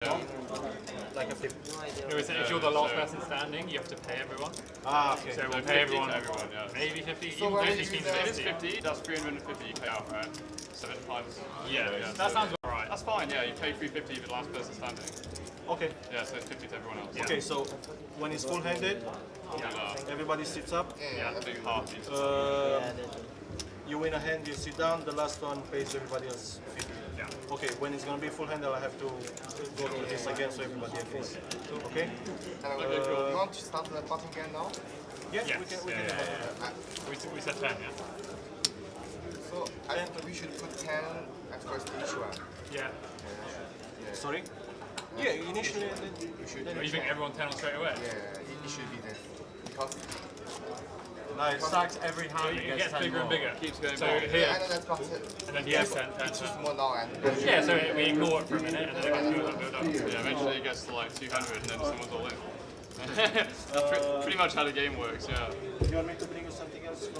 Like a flip. No, if you're the last person standing, you have to pay everyone. Ah, okay. So we'll pay everyone, yeah. Maybe 50. So even it is 50, that's 350 you pay out, right? 7 times. Yeah, that sounds alright. That's fine, yeah, you pay 350 if you're the last person standing. Okay. Yeah, so it's 50 to everyone else. Yeah. Okay, so when it's full-handed, everybody sits up. Yeah, the big half. You win a hand, you sit down, the last one pays everybody else 50. Yeah. Okay, when it's going to be full-handed, I have to go through this again so everybody agrees. Okay? You want to start the button again now? Yeah, Yes. we can Yeah. do that. We said 10, yeah? So I think we should put 10 at first each one. Yeah. Sorry? Yeah, initially, You should. Oh, you think everyone 10 on straight away? Yeah, it should be there because. nice. Stacks every hand. It gets bigger and bigger. Keeps going So more. here, I know that's but and then here's 10, 10, it's 10. just more now and. Yeah, so we ignore it for a minute and then it gets build up. Yeah, eventually it gets to like 200 and then someone's all in. That's pretty much how the game works, yeah. You want me to bring you something else? I've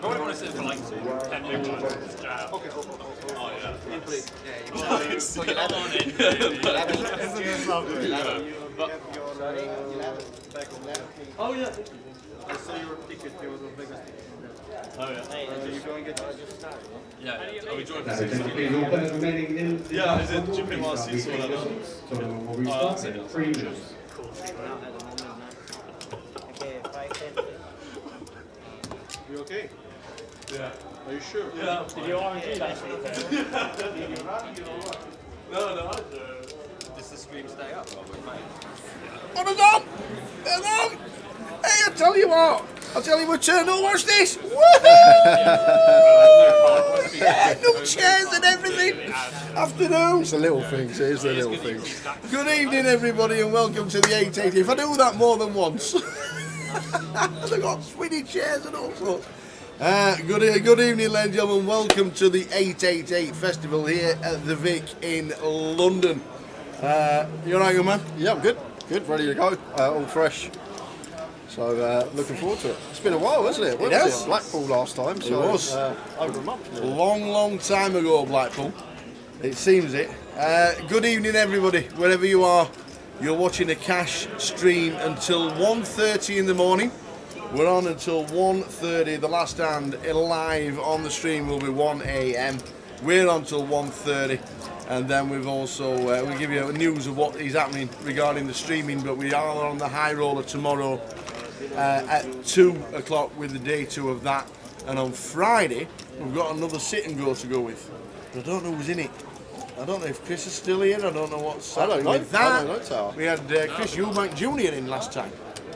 always wanted to sit for like 10 big ones. Okay. Oh, yeah. In play. So 11. Oh yeah. I saw your ticket, you were the biggest ticket. Oh yeah. So you go and get Yeah. Are we joined for 6 Yeah, is it GP seats or whatever? So we'll restart the premiums. You okay? Yeah. Are you sure? Yeah. Did you RNG that? No. This is scream stay up. Hold on! Hold on! Hey, I tell you what! I'll tell you what, turn on, watch this! Woohoo! Yeah, no chairs and everything! Afternoon! It's the little things, it is the little things. Good evening, everybody, and welcome to the 880. If I do that more than once, they've got swingy chairs and all sorts. Good evening, ladies and gentlemen. Welcome to the 888 Festival here at the Vic in London. You alright, good man? Yeah, I'm good. Good, ready to go. All fresh. So looking forward to it. It's been a while, hasn't it? When It was has. it? Blackpool last time. So, It was. over a month. Now. Long time ago, Blackpool. It seems it. Good evening, everybody. Wherever you are, you're watching a cash stream until 1:30 in the morning. We're on until 1:30. The last hand live on the stream will be 1 a.m. We're on till 1:30. And then we've also, we'll give you news of what is happening regarding the streaming, but we are on the high roller tomorrow at 2 o'clock with the day 2 of that. And on Friday, we've got another sit and go to go with. But I don't know who's in it. I don't know if Chris is still here. I don't know what's I don't happening know. with that. I don't know, Tower. We had Chris Eubank Jr. in last time.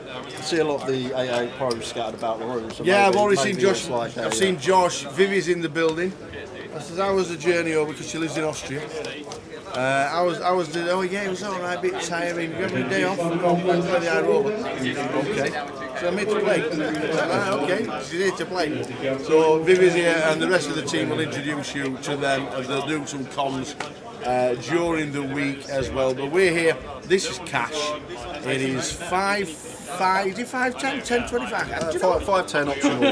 I see a lot of the AA pros scattered about the room. So Yeah, I've already maybe seen Josh. it's like I've seen Josh. Vivi's in the building. I said, how was the journey over? Because she lives in Austria. I was. Oh yeah, it was all right. A bit tiring. You having a day off? No, play the high roller. Okay. So I'm here to play. Right, okay. She's here to play. So Vivi's here, and the rest of the team will introduce you to them, and they'll do some comms during the week as well. But we're here. This is cash. It is 5:10, 10:25. 5-10 optional.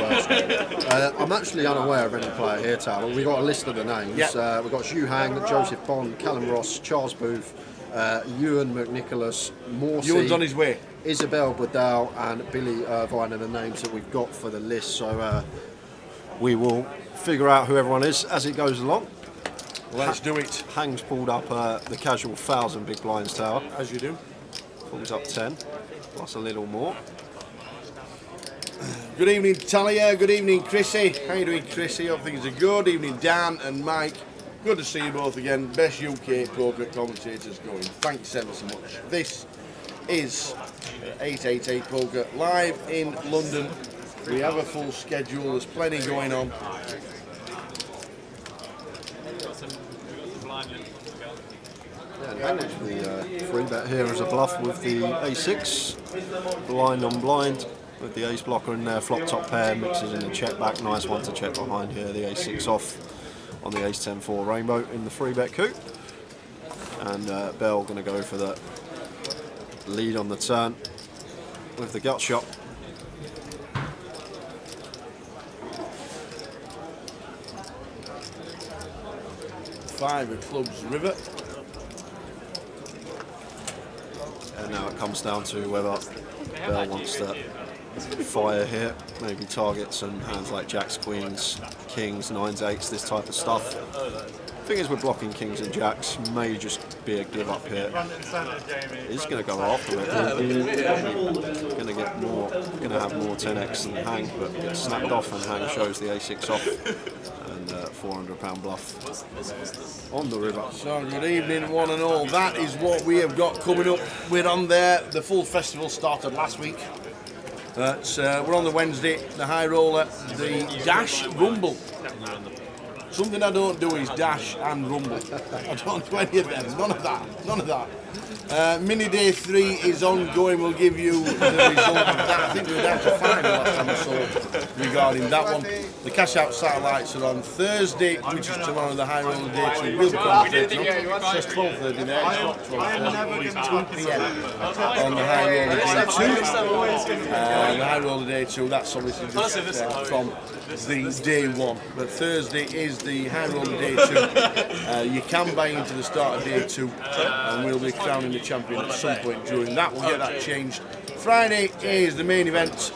I'm actually unaware of any player here, Tal. We've got a list of the names. Yeah. We've got Zhu Hang, Joseph Bond, Callum Ross, Charles Booth, Ewan McNicholas, Morsey, Ewan's on his way. Isabel Badal, and Billy Irvine are the names that we've got for the list. So we will figure out who everyone is as it goes along. Let's do it. Hang's pulled up the casual 1,000 big blinds tower. As you do. Pulls up 10, plus a little more. Good evening, Talia. Good evening, Chrissy. How you doing, Chrissy? Hope things are good. Evening, Dan and Mike. Good to see you both again. Best UK poker commentators going. Thanks ever so much. This is 888 Poker live in London. We have a full schedule. There's plenty going on. Yeah, and Hang actually free bet here as a bluff with the A6, blind on blind with the ace blocker in there, flop top pair, mixes in the check back, nice one to check behind here, the A6 off on the ace 10-4 rainbow in the free bet coup. And Bell going to go for the lead on the turn with the gut shot. 5 of clubs, river. And now it comes down to whether Bell wants to fire here, maybe target some hands like jacks, queens, kings, 9s, 8s, this type of stuff. Thing is, we're blocking kings and jacks, may just be a give up here. He's going to go after it. Going to get more, going to have more 10x than hang, but gets snapped off, and hang shows the a6 off, and £400 bluff on the river. So good evening one and all. That is what we have got coming up. We're on there. The full festival started last week. We're on the Wednesday, the high roller, the dash rumble. Something I don't do is dash and rumble. I don't do any of them. None of that. Mini day 3 is ongoing. We'll give you the result of that. I think we were down to 5 last time I saw regarding that one. The cash out satellites are on Thursday, which is tomorrow, the high roller day 2. We'll be commentating on. It says 12:30 there. It's not 12:30. 2 p.m. on the high roller day 2. The high roller day 2, that's obviously just from the day 1. But Thursday is the high roller day 2. You can buy into the start of day 2, and we'll be crowning the champion at some point during that. We'll get that changed. Friday is the main event,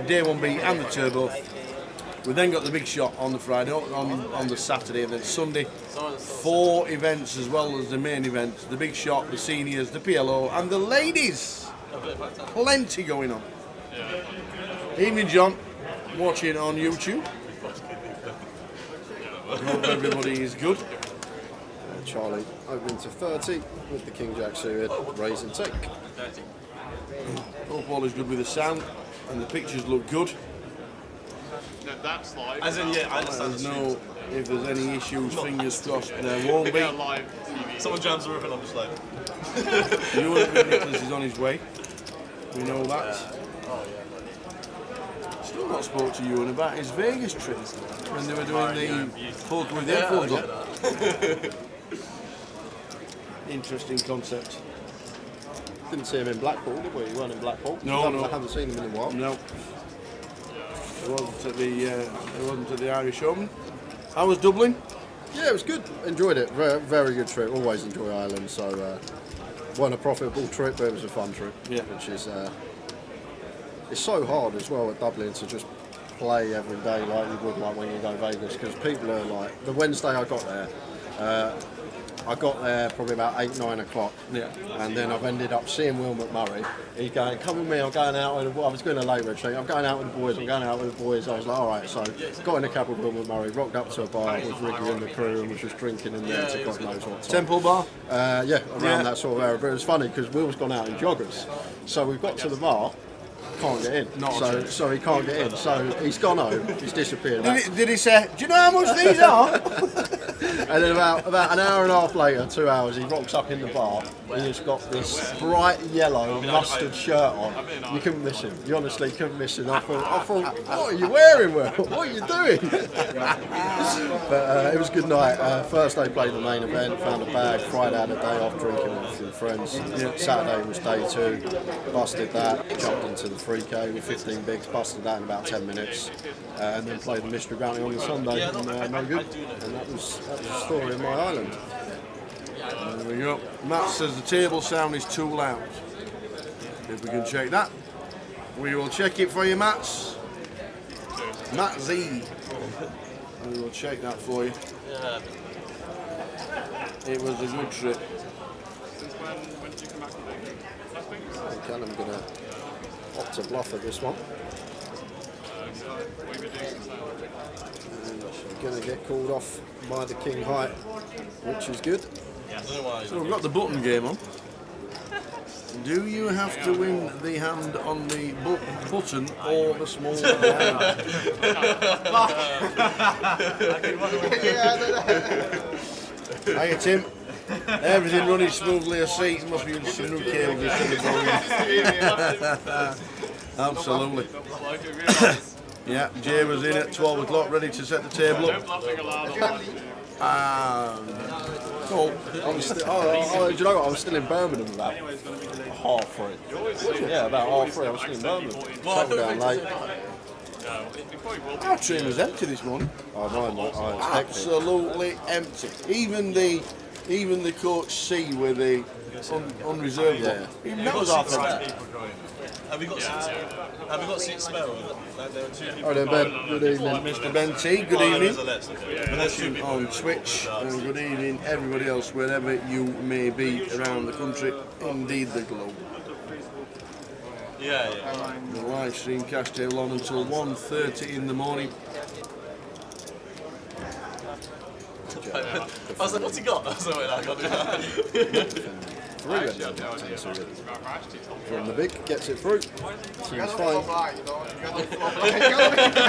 day 1B and the turbo. We then got the big shot on the Friday, on the Saturday, and then Sunday 4 events as well as the main event, the big shot, the seniors, the PLO and the ladies. Plenty going on. Evening John, watching on YouTube. Hope everybody is good. Charlie opening to 30 with the king jack suited, raise and take. Hope all is good with the sound and the pictures look good. No, that's live. As in, yeah, I understand. There's no, if there's any issues, fingers crossed, there won't We be. get a live TV. Someone jams the roof and I'm just like... Ewan Nicholas is on his way. We know that. Still not spoke to Ewan about his Vegas trip when they were doing the photo with the headphones on. Interesting concept. Didn't see him in Blackpool, did we? He weren't in Blackpool. No, I haven't seen him in a while. No. It wasn't at the Irish Open. How was Dublin? Yeah, it was good. Enjoyed it. Very, very good trip. Always enjoy Ireland. So, wasn't a profitable trip, but it was a fun trip. Yeah. Which is, it's so hard as well at Dublin to just play every day like you would like when you go Vegas, because people are like, the Wednesday I got there probably about 8, 9 o'clock. Yeah. And then I've ended up seeing Will McMurray. He's going, come with me, I'm going out with I was doing a late retreat, I'm going out with the boys. I was like, alright, so got in a cab with Will McMurray, rocked up to a bar with Ricky and the crew and was just drinking in there to God knows what time. Temple Bar? Around that sort of area. But it was funny because Will's gone out in joggers. So we've got to the bar, can't get in. So he can't get in. So he's gone home, he's disappeared. Did he say, do you know how much these are? And then about an hour and a half later, 2 hours, he rocks up in the bar and he's got this bright yellow mustard shirt on. You couldn't miss him. You honestly couldn't miss him. I thought, what are you wearing, Will? What are you doing? But it was a good night. First day played the main event, found a bag. Friday had a day off drinking with a few friends. Saturday was day 2, busted that, jumped into the 3K with 15 bigs, busted that in about 10 minutes. And then played the mystery bounty on the Sunday, and no good. And that was the story of my island. There we go. Matt says the table sound is too loud. If we can check that. We will check it for you, Mats. Matt Z. We will check that for you. It was a good trip. When did you come back from Vegas? Last week? Okay, I'm going to opt to bluff at this one. What have you been doing since then? Going to get called off by the king height, which is good. So we've got the button game on. Do you have to win the hand on the button or the small blind? Hiya Tim. Everything running smoothly. I see it must be in snooker cables in the Absolutely. Yeah, Jay was in at 12 o'clock ready to set the table up. Cool. Do you know what? I was still in Birmingham about 3:30. Yeah, about 3:30. I was still in Birmingham. Travelled down late. It probably will be. Our train was empty this morning. Oh, mine, I expected. Absolutely empty. Even the coach C with the unreserved one. Even that was half empty. Have we got seats? Have we got seats spare? Like there are 2 people. All right, then, Ben. Good evening. Mr. Ben T, good There's evening. a let's. But there's 2 people. On Twitch, and good evening everybody else wherever you may be around the country, indeed the globe. Yeah. The live stream cash table on until 1:30 in the morning. I was like, what's he got? I was like, wait, I can't do that. Actually, I have no idea. From the big, gets it through. Seems fine. Blind, you know.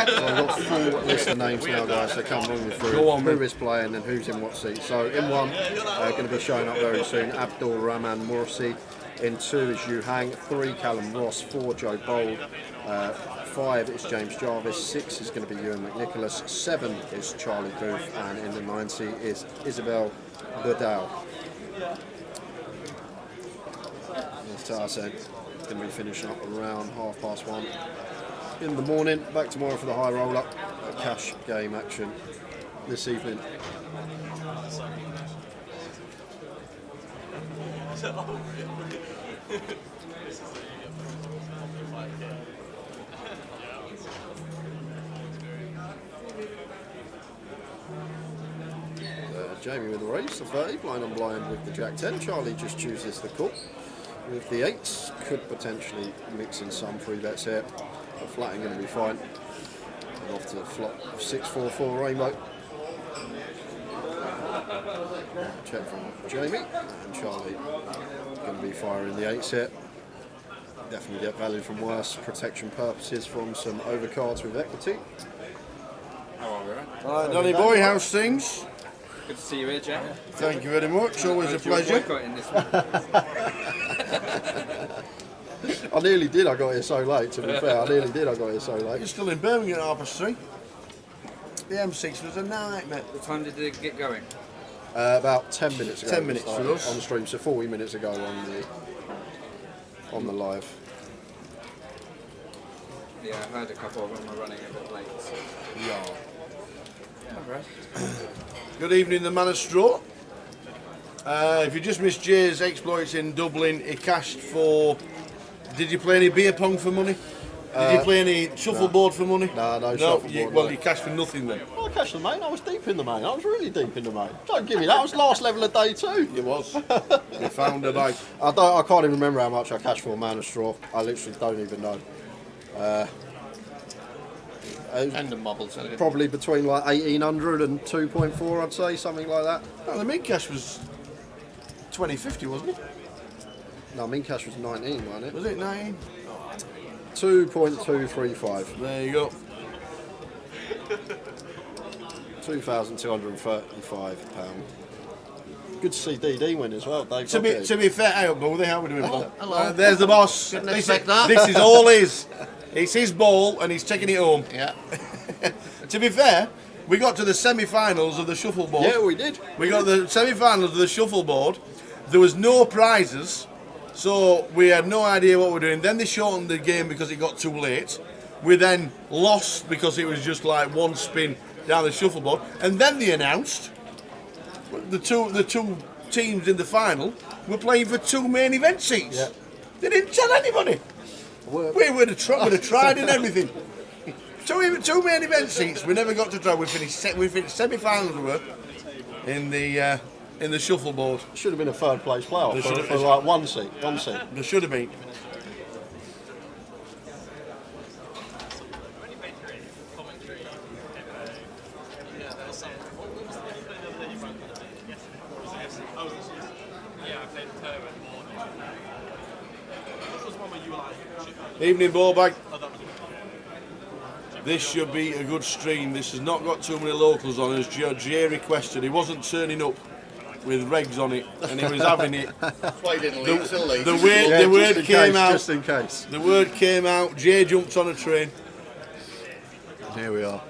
So I've got full list of names now, guys, so come running through Go on, who is playing and who's in what seat. So in one, going to be showing up very soon, Abdul Rahman Morsi. In 2 is Yu Hang, 3 Callum Ross, 4 Joe Bold, 5 is James Jarvis, 6 is going to be Ewan McNicholas, 7 is Charlie Booth, and in the 90 is Isabel Budal. As Tar said, going to be finishing up around 1:30 in the morning. Back tomorrow for the high roll up, cash game action this evening. Jamie with the raise, the 30, blind on blind with the Jack 10. Charlie just chooses the call with the 8s. Could potentially mix in some free bets here. The flatting going to be fine. And off to the flop of 6-4-4 rainbow. Check from Jamie and Charlie. Going to be firing the 8s here. Definitely get value from worse protection purposes from some overcards with equity. All right, Donny boy, how's things? Good to see you here, Jack. Thank you very much. Always a pleasure. Boycotting this one. I nearly did, I got here so late, to be fair. I nearly did, I got here so late. You're still in Birmingham at 3:30. The M6 was a nightmare. What time did it get going? About 10 minutes ago. 10 minutes on for us. On the stream, so 40 minutes ago on the live. Yeah, I heard a couple of them were running a bit late. So. Yeah. Good evening, the man of straw. If you just missed Jay's exploits in Dublin, he cashed for. Did you play any beer pong for money? Did you play any shuffleboard for money? No shuffleboard. Well, you cashed for nothing then. I cashed the main, I was deep in the main. I was really deep in the main. Don't give me that, I was last level of day 2. It was. You found a bike. I can't even remember how much I cashed for a man of straw. I literally don't even know. And the mobbles. Probably between like 1800 and 2.4, I'd say, something like that. Oh, the mid cash was 2050, wasn't it? No, mean cash was 19, wasn't it? Was it 19? 2.235. There you go. £2,235. Good to see DD win as well, Dave. To be fair, hey, Baldy, how are we doing? hello. There's the boss. This is all his. It's his ball and he's taking it home. Yeah. To be fair, we got to the semi-finals of the shuffleboard. Yeah, we did. We got the semi-finals of the shuffleboard. There was no prizes, so we had no idea what we were doing. Then they shortened the game because it got too late. We then lost because it was just like one spin down the shuffleboard. And then they announced the two teams in the final were playing for 2 main event seats. Yeah. They didn't tell anybody. We would have tried and everything. Two main event seats. We never got to try. We finished semi-finals we were in the shuffleboard. Should have been a third place playoff There should have for been. like one seat. There should have been. Evening, Ballbag. This should be a good stream. This has not got too many locals on, as Jay requested. He wasn't turning up with regs on it, and he was having it. Why didn't leave till late? The word came out. Just in case. The word came out. Jay jumped on a train. Here we are.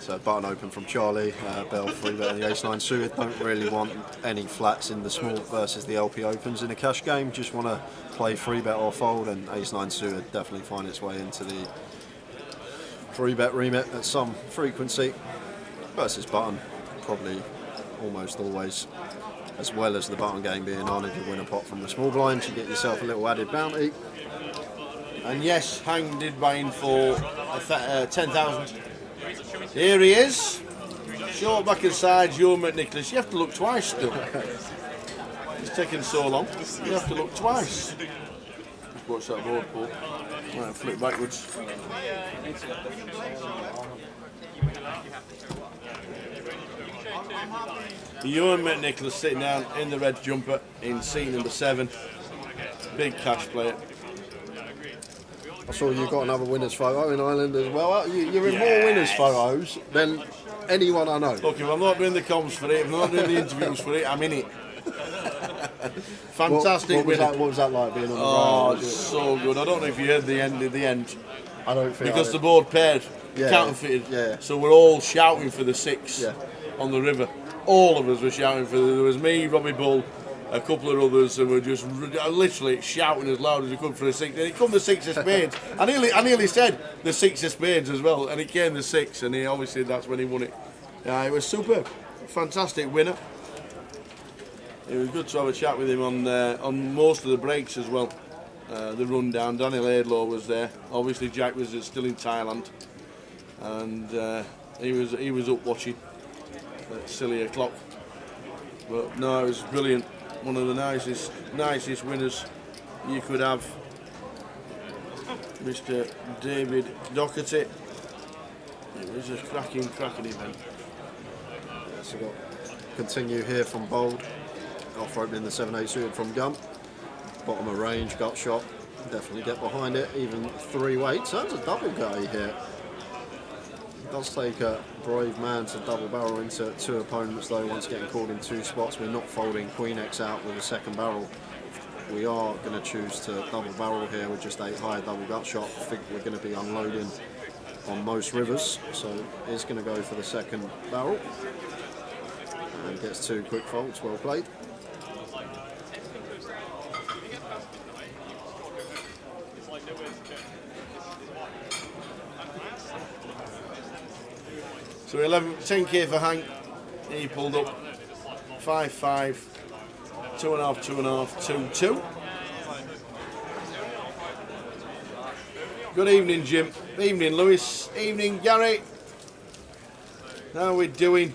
So button open from Charlie. Bell 3-bet and the ace-9 suited. Don't really want any flats in the small versus the LP opens in a cash game. Just want to play 3-bet or fold, and ace-9 suited definitely find its way into the Free bet remit at some frequency versus button, probably almost always, as well as the button game being on. If you win a pot from the small blind, you get yourself a little added bounty. And yes, Hang did buy in for 10,000. Here he is. Short back and sides, Wernick Nicholas. You have to look twice still. It's taken so long. You have to look twice. Just watch that board, Paul. Right, flip backwards. Wernick Nicholas sitting down in the red jumper in seat number 7. Big cash player. I saw you got another winner's photo in Ireland as well. You're in more winners' photos than anyone I know. Look, if I'm not doing the comms for it, if I'm not doing the interviews for it, I'm in it. Fantastic what winner. was that like being on the Oh, ground? it's so good. I don't know if you heard the end. I don't think Because the board paired, Yeah, counterfeited. yeah. So we're all shouting for the 6 Yeah. on the river. All of us were shouting for there was me, Robbie Bull, a couple of others, and we're just literally shouting as loud as we could for a 6. And it come the 6 of spades. I nearly said the 6 of spades as well, and it came the 6, and he obviously that's when he won it. It was superb, fantastic winner. It was good to have a chat with him on most of the breaks as well. The rundown. Daniel Laidlaw was there. Obviously, Jack was still in Thailand, and he was up watching at silly o'clock. But no, it was brilliant. One of the nicest winners you could have, Mr. David Doherty. It was a cracking event. So we've got continue here from Bold. Off opening the 7-8 suited from Gump. Bottom of range, gut shot. Definitely get behind it. Even 3-way. Turns a double gutty here. It does take a brave man to double barrel into 2 opponents though. Once getting called in 2 spots, we're not folding Queen X out with a second barrel. We are going to choose to double barrel here with just 8 high double gut shot. I think we're going to be unloading on most rivers, so it's going to go for the second barrel. And gets 2 quick folds. Well played. So 10k for Hank. He pulled up 5-5, 2.5, 2.2. Good evening, Jim. Evening, Lewis. Evening, Gary. How are we doing?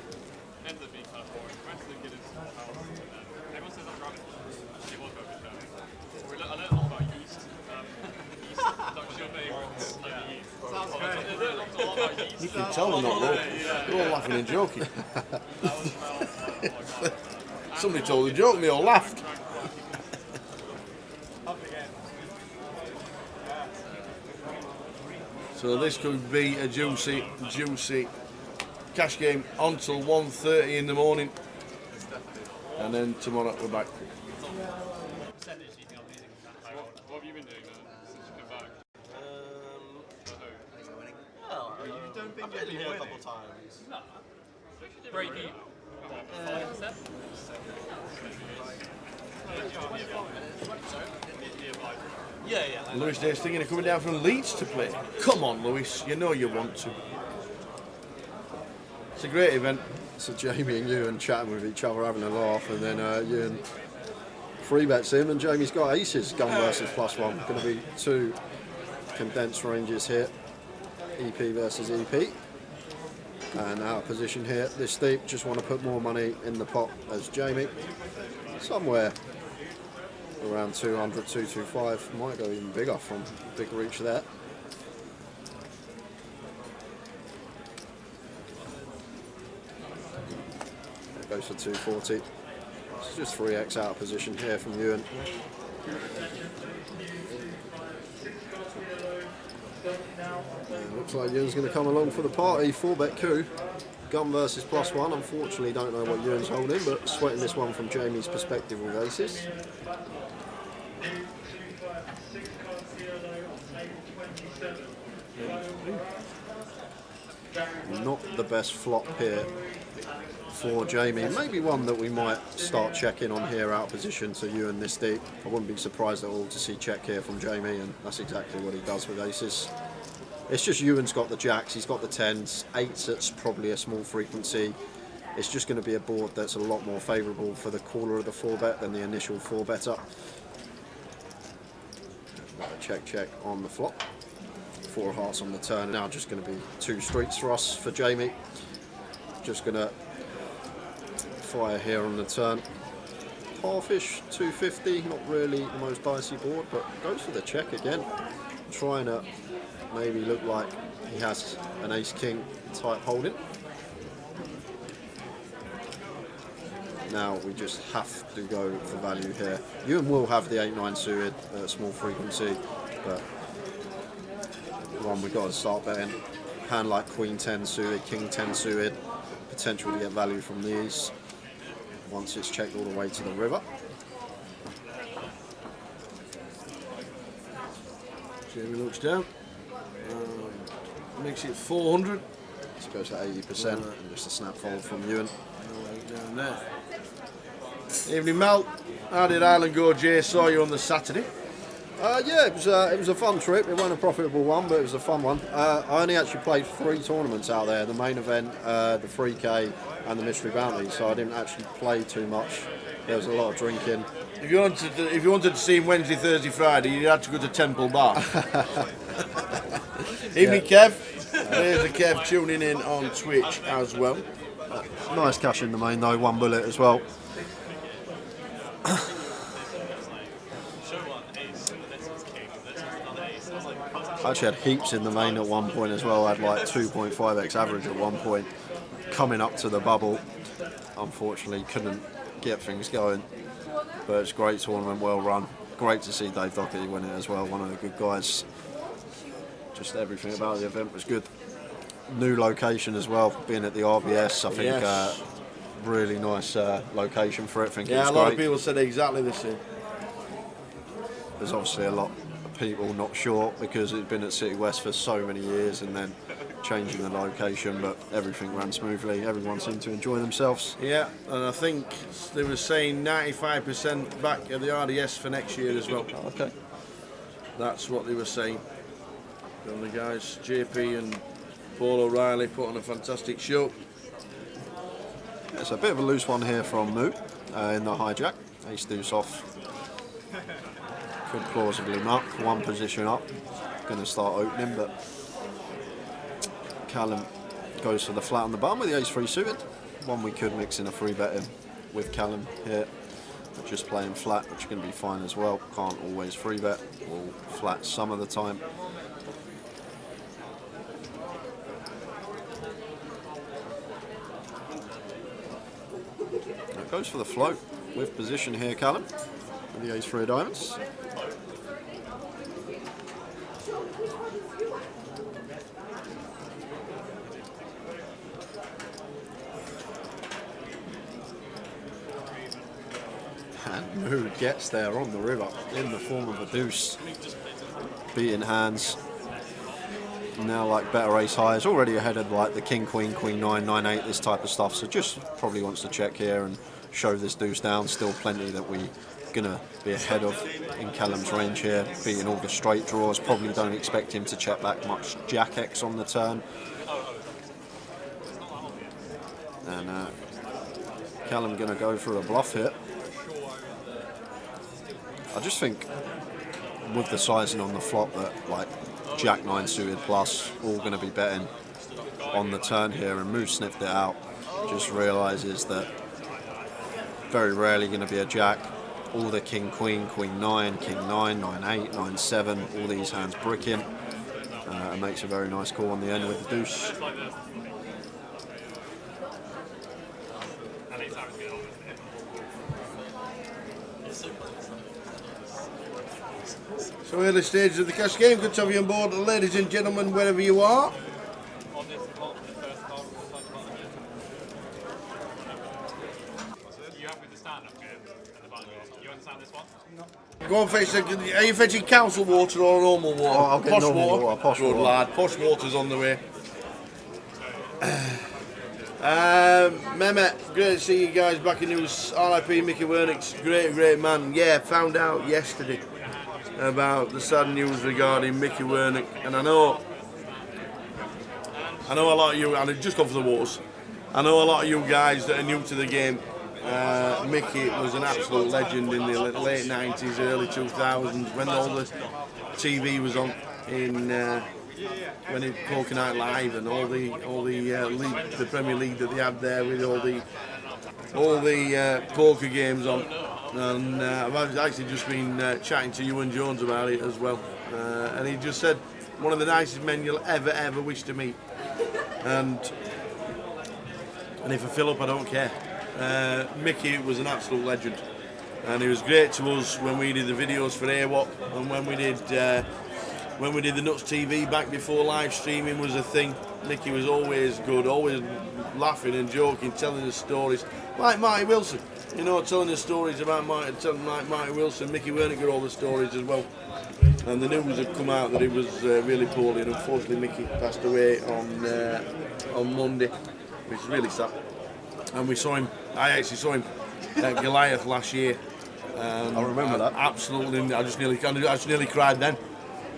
You can tell they're not local. They're all laughing and joking. Somebody told a joke and they all laughed. So this could be a juicy cash game until 1:30 in the morning. And then tomorrow we're back. What have you been doing since you came back? I've been here a couple times. Break even. Yeah. Lewis Days thinking of coming down from Leeds to play. Come on, Lewis, you know you want to. It's a great event. So Jamie and Ewan chatting with each other, having a laugh, and then Ewan free bets him, and Jamie's got aces. Gun versus +1. Going to be 2 condensed ranges here. EP versus EP. And out of position here, this deep. Just want to put more money in the pot as Jamie. Somewhere around 200, 225. Might go even bigger from big reach there. It goes for 240. It's just 3x out of position here from Ewan. And looks like Ewan's going to come along for the party. 4-bet coup. Gun versus +1. Unfortunately, don't know what Ewan's holding, but sweating this one from Jamie's perspective with aces. Not the best flop here for Jamie. Maybe one that we might start checking on here out of position to Ewan this deep. I wouldn't be surprised at all to see check here from Jamie, and that's exactly what he does with aces. It's just Ewan's got the jacks, he's got the 10s, 8s it's probably a small frequency. It's just going to be a board that's a lot more favourable for the caller of the 4-bet than the initial 4-better. Check on the flop. 4 hearts on the turn. Now just going to be 2 streets for us, for Jamie. Just going to fire here on the turn. Halfish, 250, not really the most dicey board, but goes for the check again. Trying to maybe look like he has an ace-king type holding. Now we just have to go for value here. Ewan will have the 8-9 suited at a small frequency, but one we've got to start betting. Hand like Queen 10 suited, King 10 suited, potential to get value from these once it's checked all the way to the river. Jamie looks down. Makes it 400. This goes to 80% and just a snap fold from Ewan. Down there. Evening, Mel. How did Ireland go, Jay? Saw you on the Saturday. Yeah, it was a fun trip. It wasn't a profitable one, but it was a fun one. I only actually played 3 tournaments out there: the main event, the 3K, and the Mystery Bounty. So I didn't actually play too much. There was a lot of drinking. If you wanted to see him Wednesday, Thursday, Friday, you had to go to Temple Bar. Evening, Kev. There's a Kev tuning in on Twitch as well. Nice cash in the main though, 1 bullet as well. I actually had heaps in the main at one point as well. I had like 2.5x average at one point coming up to the bubble. Unfortunately couldn't get things going, but it's a great tournament, well run. Great to see Dave Doherty win it as well, one of the good guys. Just everything about the event was good. New location as well, being at the RBS, I think Yes. really nice location for it. I think it Yeah, was a lot great. of people said exactly the same. There's obviously a lot of people not sure because it's been at City West for so many years and then changing the location, but everything ran smoothly. Everyone seemed to enjoy themselves. Yeah, and I think they were saying 95% back at the RDS for next year as well. Okay. That's what they were saying. And the guys, JP and Paul O'Reilly, put on a fantastic show. It's a bit of a loose one here from Moo in the hijack. Ace deuce off. Could plausibly muck, 1 position up. Going to start opening, but Callum goes for the flat on the bum with the ace-3 suited. One we could mix in a 3-bet in with Callum here. Just playing flat, which is going to be fine as well. Can't always 3-bet. We'll flat some of the time. Goes for the float with position here, Callum, with the ace-3 of diamonds. And Moo gets there on the river in the form of a deuce. Beating hands. Now like better ace highs, already ahead of like the king, queen, queen 9, 9, 8, this type of stuff. So just probably wants to check here and show this deuce down. Still plenty that we gonna be ahead of in Callum's range here. Beating all the straight draws. Probably don't expect him to check back much jack X on the turn. And Callum gonna go for a bluff here. I just think with the sizing on the flop that like Jack 9 suited plus, all going to be betting on the turn here, and Moo sniffed it out. Just realises that very rarely going to be a jack. All the king, queen, queen 9, king 9, 9, 8, 9, 7, all these hands bricking, and makes a very nice call on the end with the deuce. So early stages of the cash game, good to have you on board, ladies and gentlemen, wherever you are. You happy with the stand-up game at the bottom? You understand this one? No. Go on, fetch. Are you fetching council water or normal water? Oh, I'll get posh normal water, posh Good water. lad, posh water's on the way. Mehmet, great to see you guys back in news. RIP Mickey Wernick's great man. Yeah, found out yesterday about the sad news regarding Mickey Wernick, and I know I know a lot of you, and I've just gone for the waters. I know a lot of you guys that are new to the game. Mickey was an absolute legend in the late 90s, early 2000s, when all the TV was on in when it Poker Night Live and all the league, the Premier League that they had there with all the poker games on. And I've actually just been chatting to Ewan Jones about it as well, and he just said one of the nicest men you'll ever wish to meet. And if I fill up, I don't care. Mickey was an absolute legend, and he was great to us when we did the videos for AWOP and when we did the Nuts TV back before live streaming was a thing. Mickey was always good, always laughing and joking, telling us stories like Marty Wilson. You know, telling us stories about Marty Wilson. Mickey Wernick got all the stories as well. And the news had come out that he was really poorly, and unfortunately Mickey passed away on Monday, which is really sad. And we saw him. I actually saw him at Goliath last year. I remember that. Absolutely, I just nearly cried then.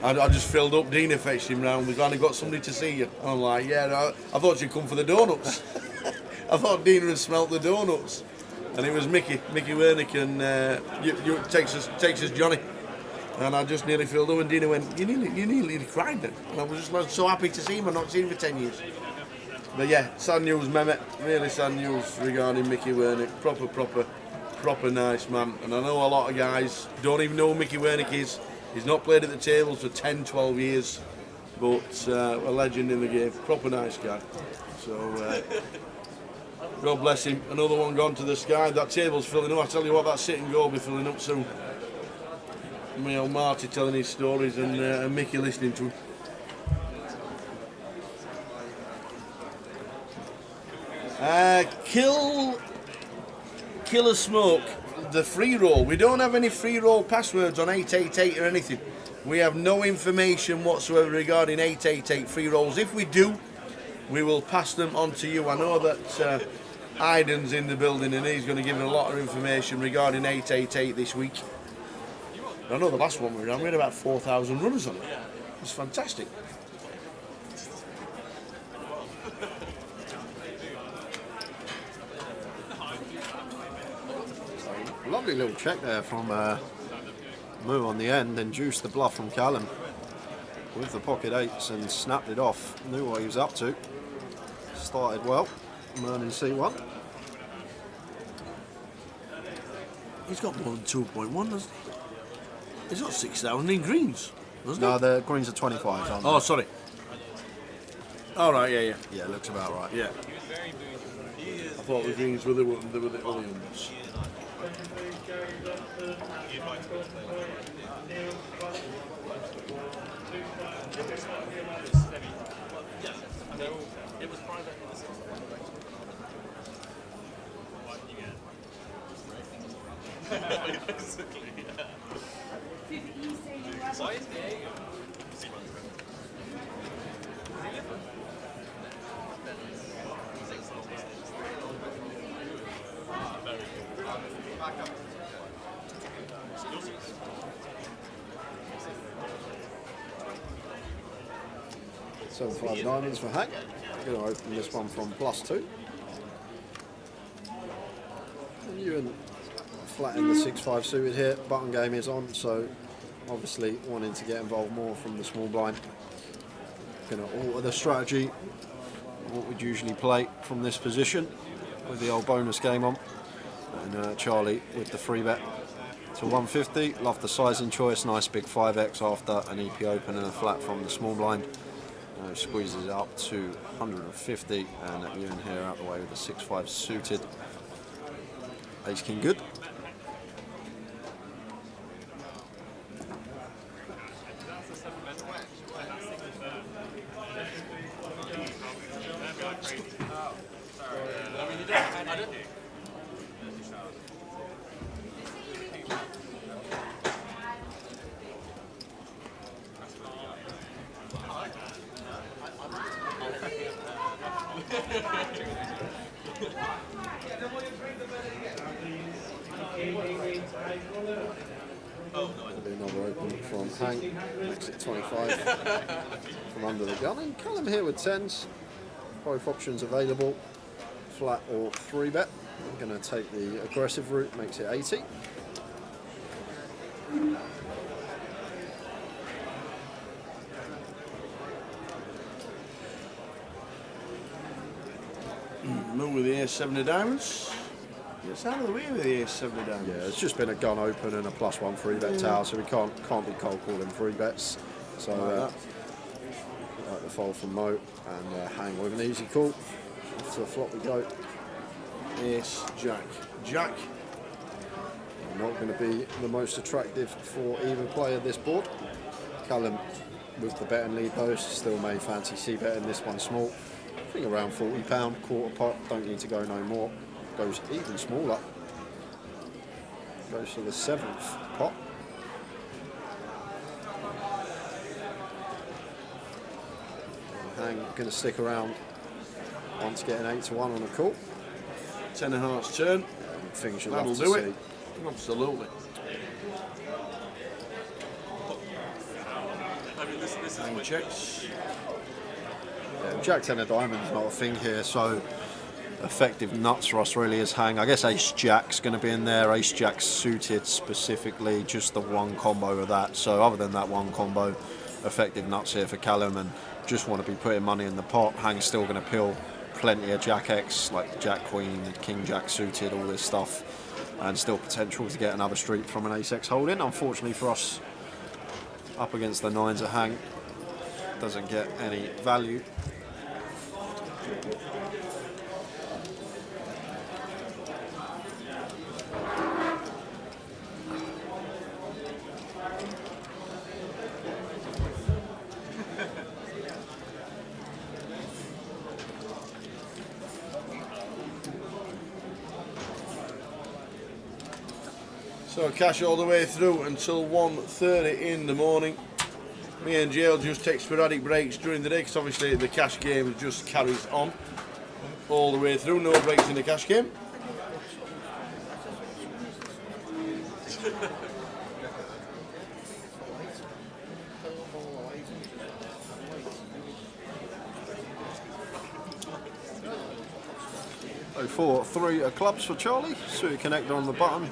I just filled up. Dina fetched him round. We finally got somebody to see you. And I'm like, yeah, I thought you'd come for the donuts. I thought Dina had smelt the donuts, and it was Mickey Wernick and Texas Johnny. And I just nearly filled up, and Dina went, you nearly cried then. And I was just so happy to see him. I've not seen him for 10 years. But yeah, sad news, Mehmet. Really sad news regarding Mickey Wernick. Proper nice man. And I know a lot of guys don't even know who Mickey Wernick is. He's not played at the tables for 10, 12 years. But a legend in the game. Proper nice guy. So God bless him. Another one gone to the sky. That table's filling up. I tell you what, that sit and go will be filling up soon. My old Marty telling his stories and Mickey listening to him. Killer Smoke, the free roll. We don't have any free roll passwords on 888 or anything. We have no information whatsoever regarding 888 free rolls. If we do, we will pass them on to you. I know that Aiden's in the building and he's going to give a lot of information regarding 888 this week. I know the last one we ran, we had about 4,000 runners on it. It's fantastic. Lovely little check there from Moo on the end, and juiced the bluff from Callum with the pocket eights and snapped it off. Knew what he was up to. Started well, learning C1. He's got more than 2.1, doesn't he? He's got 6,000 in greens, doesn't he? No, the greens are 25. Aren't they? Oh, sorry. All right, yeah. Yeah, looks about right. Yeah. I thought the greens were the other ones. So 5 diamonds for Hank. Going to open this one from +2. And Ewan flat in the 6-5 suited here. Button game is on, so obviously wanting to get involved more from the small blind. Going to alter the strategy, what we'd usually play from this position with the old bonus game on. And Charlie with the free bet to 150. Love the sizing choice, nice big 5x after an EP open and a flat from the small blind. Squeezes it up to 150, and Ewan here out the way with the 6-5 suited. Ace King good. There'll be another open from Hank, makes it 25 from under the gun. And Callum here with 10s. Both options available, flat or 3-bet. I'm going to take the aggressive route, makes it 80. Move with the ace-7 of diamonds. It's out of the way with the ace-7 of diamonds. Yeah, it's just been a gun open and a +1 3-bet tower, so we can't be cold calling 3-bets. So like the fold from Mo, and hang with an easy call. To the flop we go. Ace, jack, jack. Not going to be the most attractive for either player this board. Callum with the betting lead post still may fancy c-betting this one small. I think around £40, quarter pot, don't need to go no more. Goes even smaller. Goes to the 7th pot. Hang going to stick around once getting 8 to 1 on a call. 10 of hearts turn. Things you'd That'll love to do see. it. Absolutely. I mean, this is Hang checks. Yeah, Jack 10 of diamonds not a thing here, so effective nuts for us really is hang. I guess Ace Jack's going to be in there. Ace Jack suited specifically, just the one combo of that. So other than that one combo, effective nuts here for Callum, and just want to be putting money in the pot. Hang's still going to peel plenty of Jack X, like Jack Queen, King Jack suited, all this stuff, and still potential to get another street from an Ace X holding. Unfortunately for us, up against the 9s at hang, doesn't get any value. So cash all the way through until 1:30 in the morning. Me and Jay will just take sporadic breaks during the day because obviously the cash game just carries on all the way through. No breaks in the cash game. So 4-3 of clubs for Charlie. Suited connector on the button.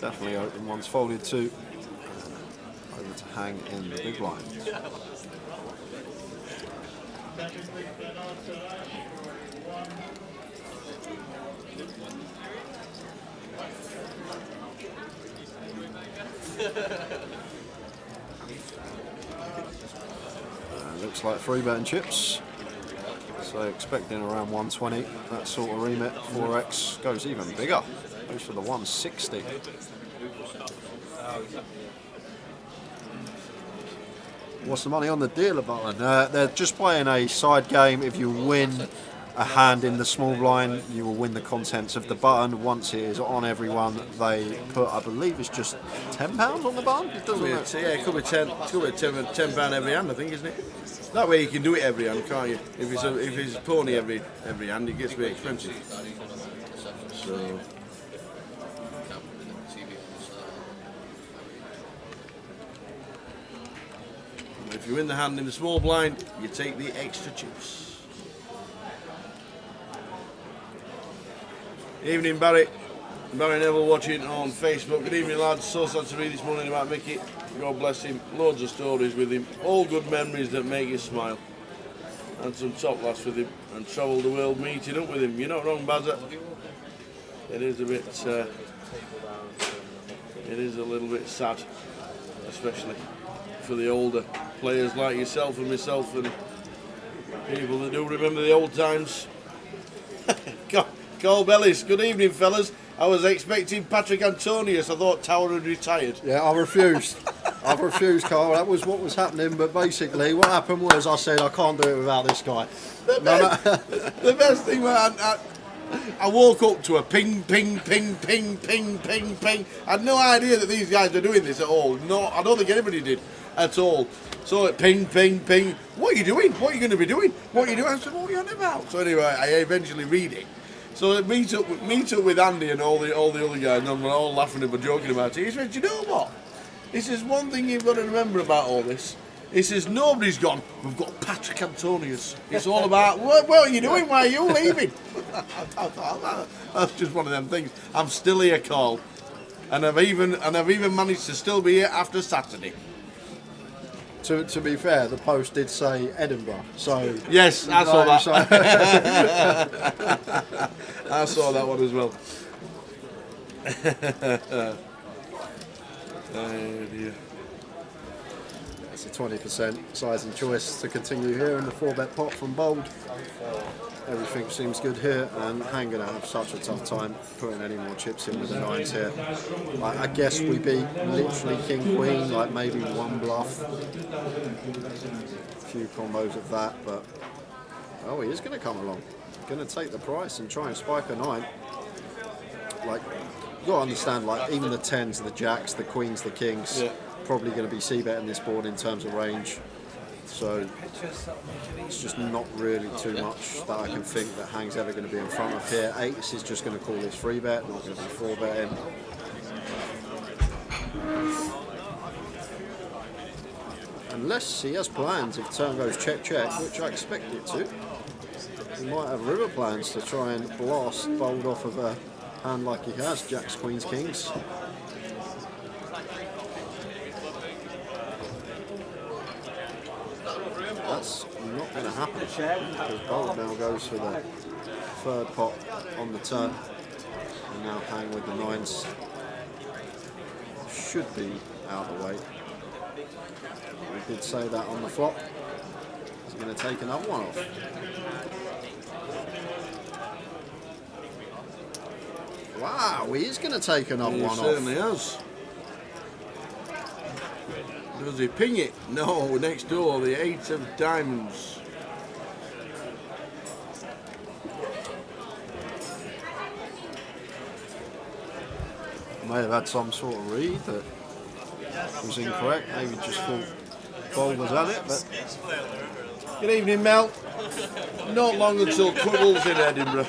Definitely open once folded to. Over to hang in the big blind. Looks like 3-betting chips. So expecting around 120, that sort of remit. 4x goes even bigger, goes for the 160. What's the money on the dealer button? They're just playing a side game. If you win a hand in the small blind, you will win the contents of the button. Once it is on everyone, they put, I believe it's just £10 on the button. It doesn't it? Yeah, it could be 10. It could be £10 every hand, I think, isn't it? That way you can do it every hand, can't you? If it's a pony every hand, it gets a bit expensive. So. If you win the hand in the small blind, you take the extra chips. Evening, Barry. Barry Neville watching on Facebook. Good evening, lads. So sad to read this morning about Mickey. God bless him. Loads of stories with him. All good memories that make you smile. And some top laughs with him. And travelled the world meeting up with him. You're not wrong, Bazza. It is a bit. It is a little bit sad, especially for the older players like yourself and myself and people that do remember the old times. Cole Bellis, good evening, fellas. I was expecting Patrick Antonius. I thought Tower had retired. Yeah, I refused. I refused, Carl. That was what was happening. But basically, what happened was I said I can't do it without this guy. The best thing was I woke up to a ping, ping, ping, ping, ping, ping, ping. I had no idea that these guys are doing this at all. No, I don't think anybody did at all. So ping, ping, ping. What are you doing? What are you going to be doing? What are you doing? I said, what are you on about? So anyway, I eventually read it. So I meet up with Andy and all the other guys, and we're all laughing and we're joking about it. He said, you know what? He says, one thing you've got to remember about all this, He says, nobody's gone. We've got Patrick Antonius. It's all about, what are you doing? Why are you leaving? That's just one of them things. I'm still here, Carl. And I've even managed to still be here after Saturday. To be fair, the post did say Edinburgh, so yes, I saw that. So I saw that one as well. Oh dear. it's a 20% size and choice to continue here in the 4-bet pot from Bold. Everything seems good here, and I'm going to have such a tough time putting any more chips in with the 9s here. I guess we beat literally King Queen, like maybe one bluff, a few combos of that, but oh, he is going to come along, going to take the price and try and spike a 9. Like, you got to understand, like even the 10s, the jacks, the queens, the kings, probably going to be c-betting this board in terms of range. So it's just not really too much that I can think that Hang's ever going to be in front of here. 8s is just going to call this 3-bet, not going to be 4-betting. Unless he has plans if turn goes check, which I expect it to. He might have river plans to try and blast Bold off of a hand like he has, jacks, queens, kings. That's not going to happen because Bold now goes for the 3rd pot on the turn, and now Hang with the 9s should be out of the way. We did say that on the flop. He's going to take another one off. Wow, he is going to take another one off. He certainly has. Does he ping it? No, next door, the 8 of diamonds. May have had some sort of read that was incorrect. Maybe just thought Bold was at it, but Good evening, Mel. Not long until Cuddles in Edinburgh.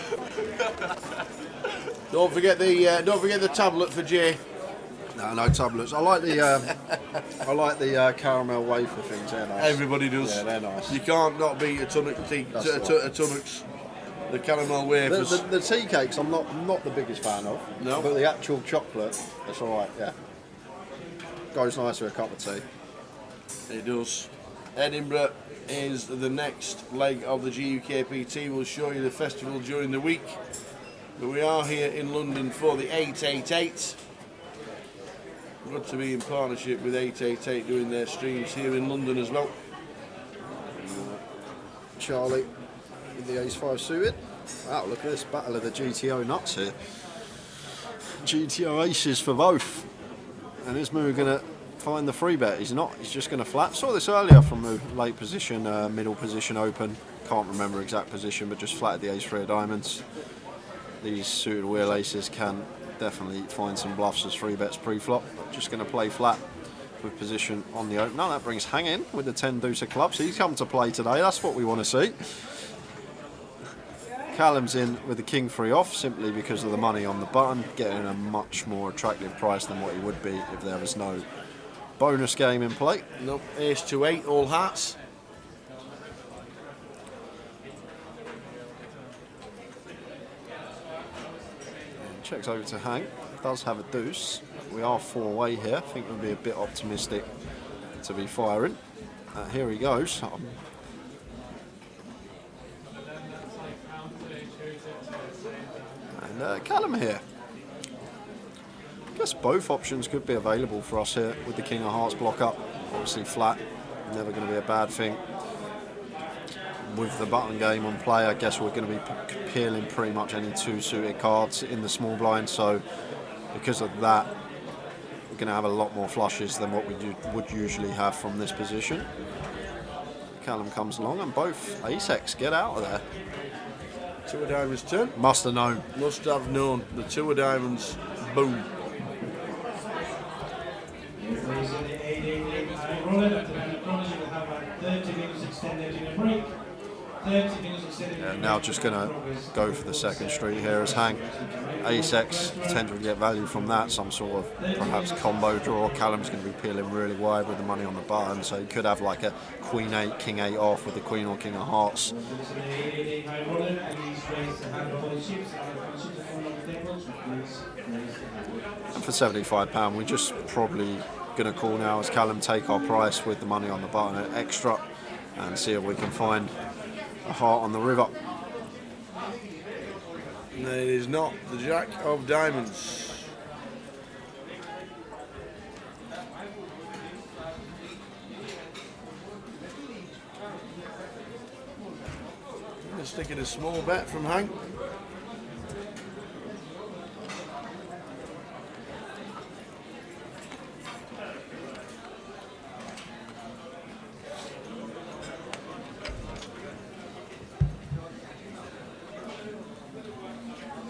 Don't forget the tablet for Jay. no tablets. I like the caramel wafer things. They're nice. Everybody does. Yeah, they're nice. You can't not beat a Tunnocks, the caramel wafers. The tea cakes I'm not the biggest fan of. No. But the actual chocolate, it's alright, yeah. Goes nice with a cup of tea. It does. Edinburgh is the next leg of the GUKPT. We'll show you the festival during the week. But we are here in London for the 888. Good to be in partnership with 888 doing their streams here in London as well. Charlie with the ace-5 suited. Wow, look at this battle of the GTO nuts here. GTO aces for both. And is Moo going to find the 3-bet? He's not, he's just going to flat. Saw this earlier from Moo, late position, middle position open. Can't remember exact position, but just flatted the ace-3 of diamonds. These suited wheel aces can definitely find some bluffs as 3-bets pre-flop. Just going to play flat with position on the open. Now that brings Hang in with the 10 deuce of clubs. He's come to play today. That's what we want to see. Callum's in with the king 3 off simply because of the money on the button, getting a much more attractive price than what he would be if there was no bonus game in play. Nope, ace to 8, all hearts. Checks over to Hang. Does have a deuce. We are 4-way here. I think we'll be a bit optimistic to be firing. Here he goes. And Callum here. I guess both options could be available for us here with the king of hearts block up. Obviously flat, never going to be a bad thing. With the button game on play, I guess we're going to be peeling pretty much any 2 suited cards in the small blind, so because of that we're going to have a lot more flushes than what we would usually have from this position. Callum comes along and both ace-X get out of there. 2 of diamonds turn. Must have known. Must have known. The 2 of diamonds, boom. Raising the 888 roller, after that, you will have a 30 minutes extended in a break. Yeah, now just going to go for the second street here as hang. Ace-X, potential to get value from that, some sort of perhaps combo draw. Callum's going to be peeling really wide with the money on the button, so he could have like a Queen 8, King 8 off with the Queen or King of Hearts. For £75, we're just probably going to call now as Callum take our price with the money on the button at extra and see if we can find a heart on the river. No, it is not the Jack of Diamonds. Let's stick in a small bet from Hank.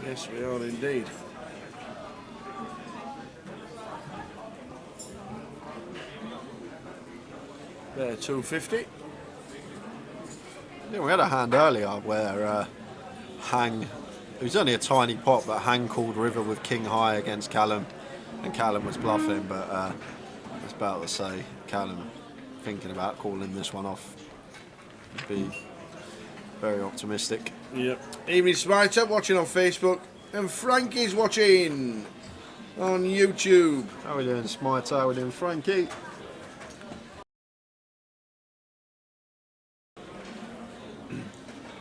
Yes, we are indeed. There, 250. Yeah, we had a hand earlier where Hang, it was only a tiny pot, but Hang called river with King High against Callum, and Callum was bluffing, but I was about to say Callum thinking about calling this one off. Would be very optimistic. Yep. Evening Smiter watching on Facebook, and Frankie's watching on YouTube. How are we doing, Smiter? How are we doing, Frankie?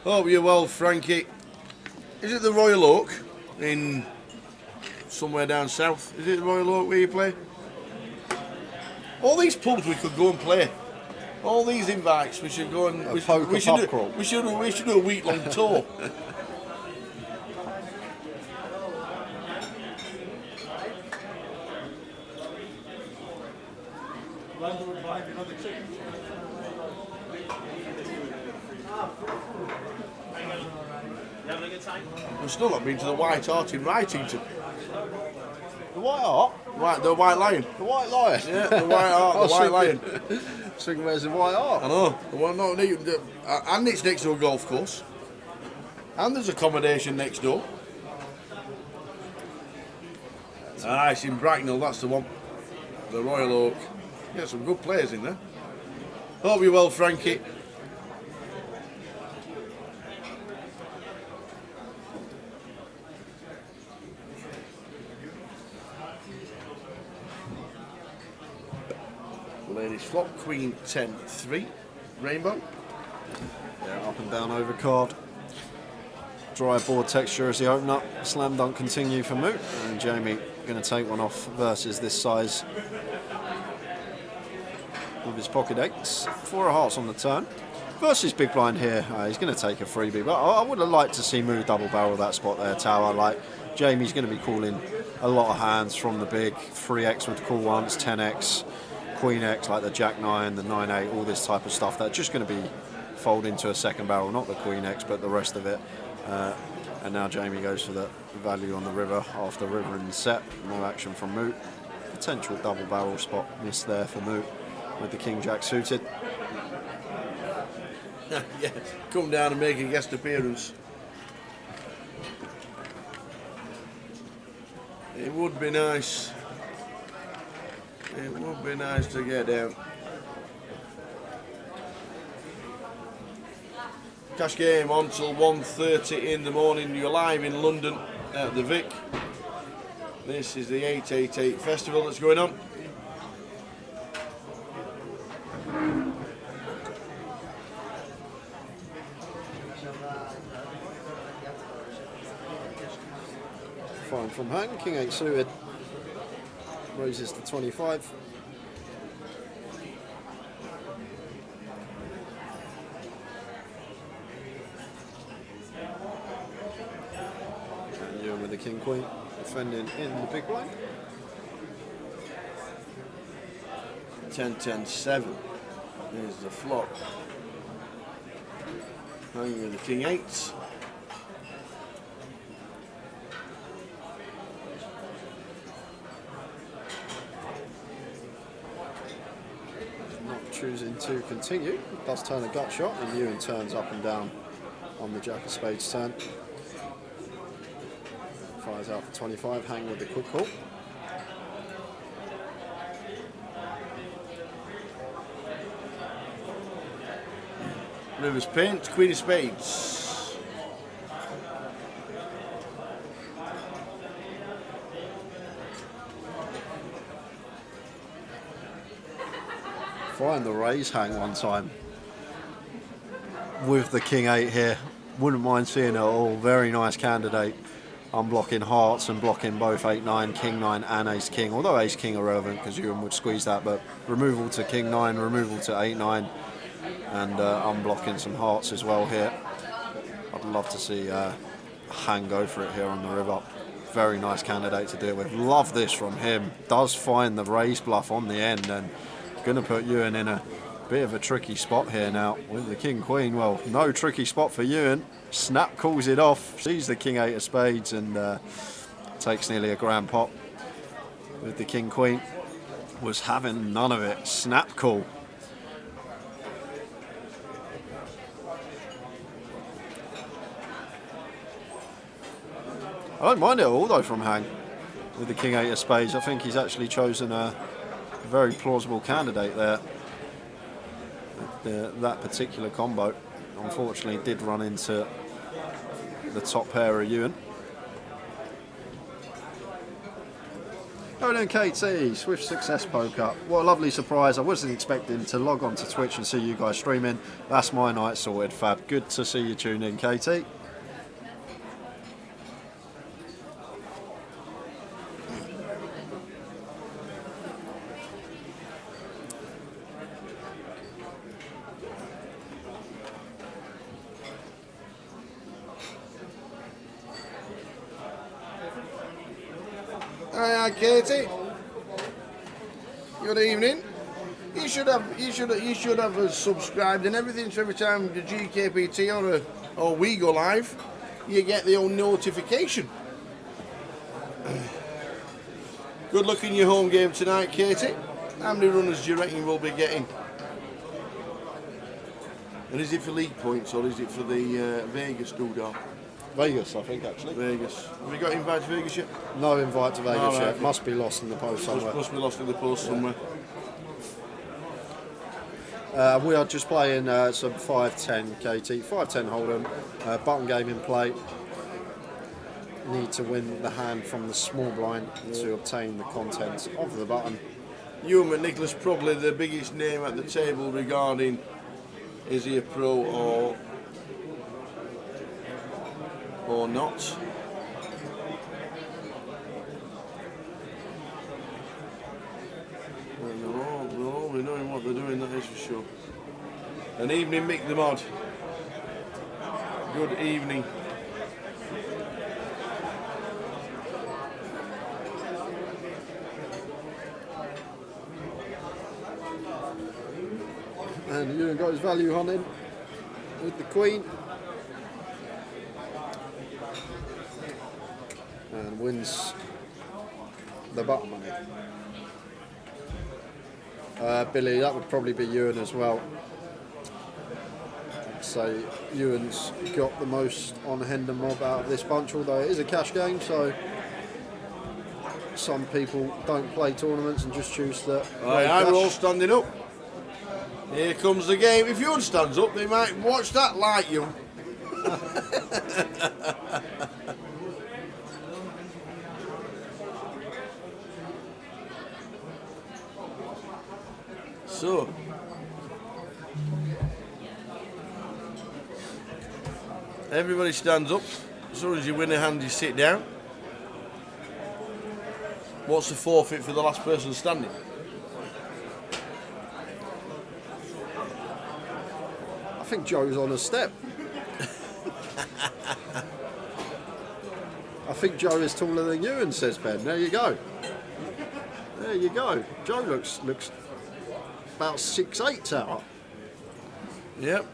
Hope you're well, Frankie. Is it the Royal Oak in somewhere down south? Is it the Royal Oak where you play? All these pubs we could go and play. All these invites we should go and we should do a week-long tour. We've still not been to the White Hart in Wrightington. The White Hart? Right, the White Lion. The White Lion? Yeah, the White Hart, the White Lion. Thinking where's the White Hart? I know. Well, no, and it's next to a golf course. And there's accommodation next door. Ah, it's in Bracknell, that's the one. The Royal Oak. Yeah, some good players in there. Hope you're well, Frankie. Ladies flop, Queen 10-3, Rainbow. Yeah, up and down overcard. Dry board texture as the opener. Slam dunk continue for Moot. And Jamie going to take one off versus this size with his pocket eights. 4 of hearts on the turn. Versus big blind here, he's going to take a freebie. But I would have liked to see Moot double barrel that spot there, Tower. Like, Jamie's going to be calling a lot of hands from the big. 3x would call once, 10x. Queen X, like the Jack 9, the 9-8, all this type of stuff, that's just going to be fold into a second barrel, not the Queen X, but the rest of it. And now Jamie goes for the value on the river after river in the set. No action from Moot. Potential double barrel spot missed there for Moot with the King Jack suited. Yeah, come down and make a guest appearance. It would be nice. It would be nice to get down. Cash game on till 1:30 in the morning. You're live in London at the Vic. This is the 888 festival that's going on. Fine from Hang, King 8 suited. Raises to 25. And Ewan with the King Queen, defending in the big blind. 10-10-7. There's the flop. Hanging with the King 8. choosing to continue. Does turn a gut shot, and Ewan turns up and down on the jack of spades turn. Fires out for 25, hang with the quick call. River's Paint, Queen of Spades. Find the raise hang one time with the King 8 here. Wouldn't mind seeing it all. Very nice candidate. Unblocking hearts and blocking both 8-9, King 9 and Ace King. Although Ace King are relevant because Ewan would squeeze that, but removal to King 9, removal to 8-9, and unblocking some hearts as well here. I'd love to see hang go for it here on the river. Very nice candidate to deal with. Love this from him. Does find the raise bluff on the end and going to put Ewan in a bit of a tricky spot here now with the King Queen. Well, no tricky spot for Ewan. Snap calls it off, sees the King 8 of spades and takes nearly a grand pot with the King Queen. Was having none of it. Snap call. I don't mind it all though from hang with the King 8 of spades. I think he's actually chosen a very plausible candidate there. That particular combo unfortunately did run into the top pair of Ewan. Oh then KT, Swift Success Poker. What a lovely surprise. I wasn't expecting to log on to Twitch and see you guys streaming. That's my night sorted, Fab. Good to see you tune in, KT. Hi, Katie. Good evening. You should have subscribed and everything, so every time the GKPT or we go live, you get the old notification. Good luck in your home game tonight, Katie. How many runners do you reckon we'll be getting? And is it for league points or is it for the Vegas doodah? Vegas, I think, actually. Vegas. Have you got invited to Vegas yet? No invite to Vegas Oh, right, yet. okay. Must be lost in the post somewhere. Must be lost in the post somewhere. We are just playing some 5-10 KT, 5-10 Hold'em, button game in play. Need to win the hand from the small blind to obtain the contents of the button. Ewan McNicholas, probably the biggest name at the table regarding is he a pro or not. They're all knowing what they're doing, that is for sure. An evening, Mick the Mod. Good evening. And Ewan got his value hunting with the Queen. And wins the button money. Billy, that would probably be Ewan as well. I'd say Ewan's got the most on Hendon Mob out of this bunch, although it is a cash game, so some people don't play tournaments and just choose to play Aye, we're all cash. standing up. Here comes the game. If Ewan stands up, they might watch that like you. So, everybody stands up. As soon as you win a hand, you sit down. What's the forfeit for the last person standing? I think Joe's on a step. I think Joe is taller than Ewan, says Ben. There you go. There you go. Joe looks about 6'8" tower. Yep.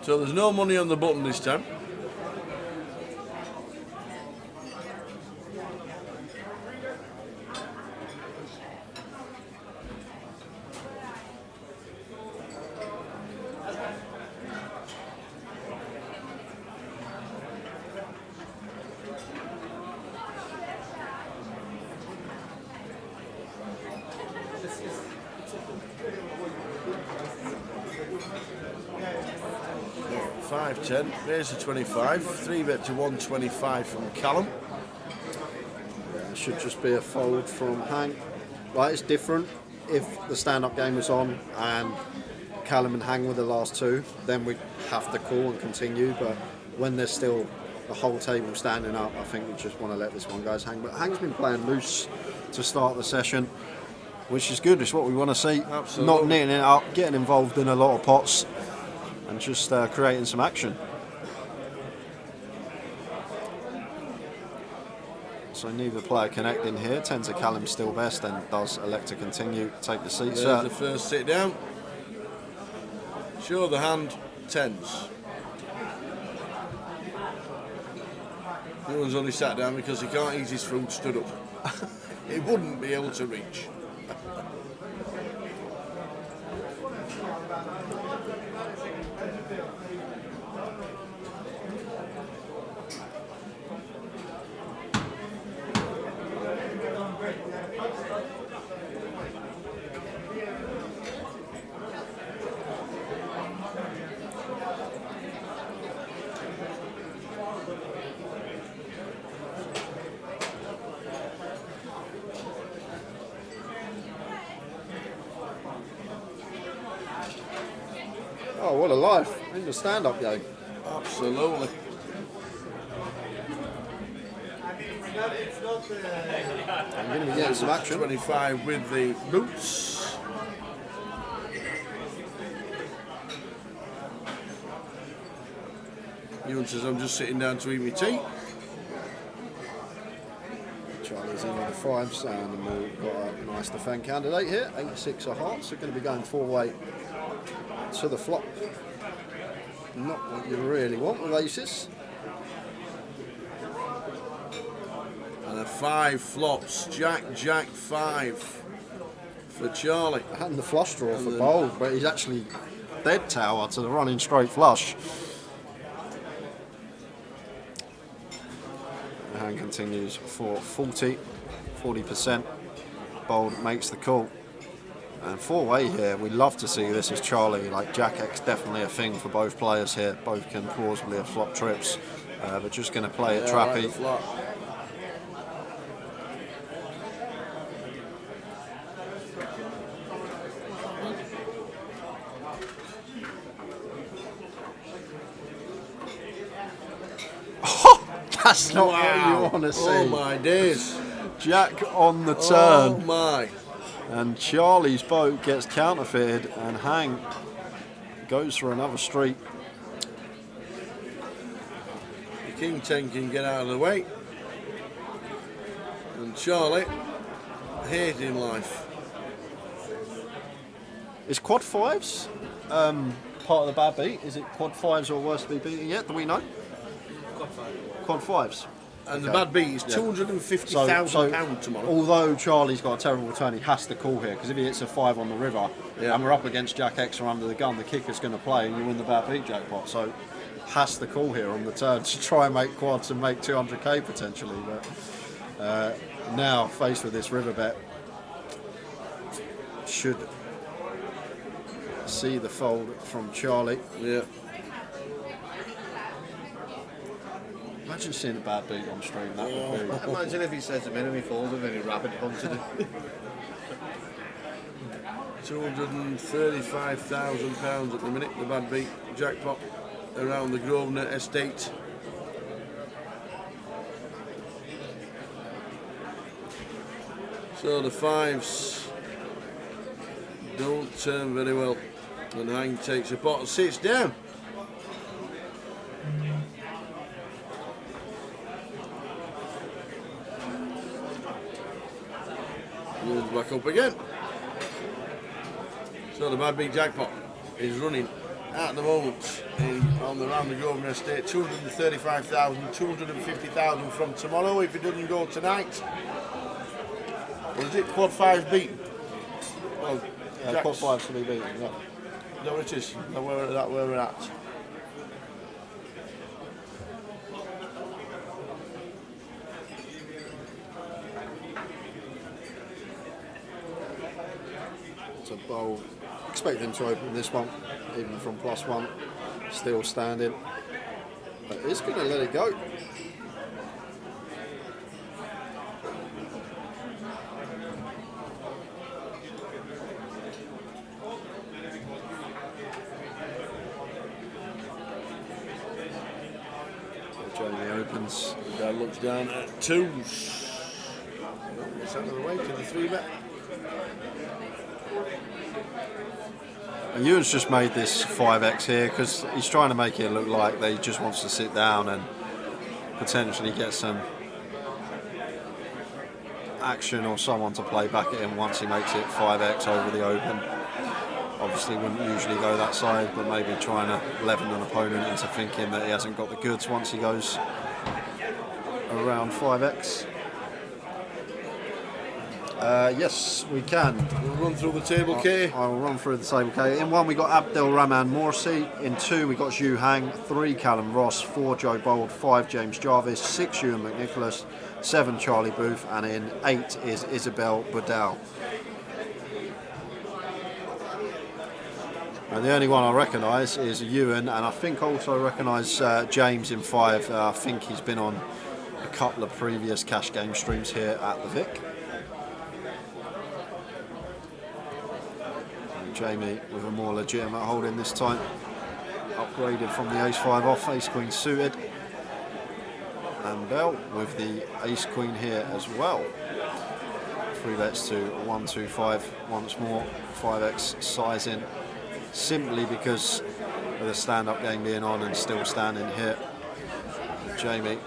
So there's no money on the button this time. 5-10. There's the 25. 3-bet to 125 from Callum. It should just be a fold from Hank. Right, it's different. If the stand-up game was on and Callum and Hang were the last two, then we'd have to call and continue. But when there's still the whole table standing up, I think we just want to let this one go as Hang. But Hang's been playing loose to start the session, which is good. It's what we want to see. Absolutely. Not knitting it up, getting involved in a lot of pots, and just creating some action. So neither player connecting here. 10 to Callum still best, and does elect to continue. Take the seat, There's sir. the first sit down. Show the hand, 10s. No one's only sat down because he can't eat his food stood up. He wouldn't be able to reach. Oh, what a life in the stand-up game. Absolutely. I'm going to be getting some action. 25 with the boots. Ewan says, I'm just sitting down to eat my tea. Charlie's in with the fives, and we've got a nice defend candidate here. 8-6 of hearts. We're going to be going 4-way to the flop. Not what you really want with aces. And a 5 flops. Jack, Jack, 5 for Charlie. And the flush draw for Bold, but he's actually dead tower to the running straight flush. The hand continues for 40%. Bold makes the call. And 4-way here, we love to see this as Charlie. Like Jack X, definitely a thing for both players here. Both can plausibly have flop trips, but just going to play it trappy. Right, That's not what you want to see. Oh my days. Jack on the turn. Oh my. And Charlie's boat gets counterfeited, and Hang goes for another street. The King 10 can get out of the way. And Charlie hating life. Is quad fives part of the bad beat? Is it quad fives or worse to be beaten yet? Do we know? Quad fives. And the Okay. bad beat is Yeah. £250,000 tomorrow. Although Charlie's got a terrible turn, he has to call here, because if he hits a 5 on the river and we're up against Jack X or under the gun, the kicker's going to play and you win the bad beat jackpot. So has to call here on the turn to try and make quads and make 200k potentially. But now faced with this river bet, should see the fold from Charlie. Yeah. Imagine seeing a bad beat on stream. That would be. Imagine if he said to me and he folded and he rabbit hunted it. £235,000 at the minute, the bad beat jackpot around the Grosvenor estate. So the 5s don't turn very well. And Hang takes a pot and sits down. Moves back up again. So the bad beat jackpot is running at the moment on the round the Grosvenor estate. 235,000, 250,000 from tomorrow if it doesn't go tonight. Or is it quad 5 beat? Well, Quad fives to be beaten. Yeah. Is that what it is? Is that where we're at? So Bold, expect him to open this one, even from +1. Still standing, but is going to let it go. Jamie opens. That looks down at 2s. It's out of the way to the 3-bet. And Ewan's just made this 5x here because he's trying to make it look like that he just wants to sit down and potentially get some action or someone to play back at him once he makes it 5x over the open. Obviously wouldn't usually go that side, but maybe trying to leaven an opponent into thinking that he hasn't got the goods once he goes around 5x. Yes, we can. We'll run through the table, K. I will run through the table, K. In 1 we got Abdel Rahman Morsi. In 2 we got Zhu Hang. 3 Callum Ross. 4 Joe Bold. 5 James Jarvis. 6 Ewan McNicholas. 7 Charlie Booth. And in 8 is Isabel Budal. And the only one I recognise is Ewan, and I think also recognise James in 5. I think he's been on a couple of previous cash game streams here at the Vic. And Jamie with a more legitimate holding this time. Upgraded from the ace-5 off, ace-queen suited. And Bell with the ace-queen here as well. 3 bets to 1, 2, 5 once more. 5x sizing. Simply because of the stand-up game being on and still standing here. Jamie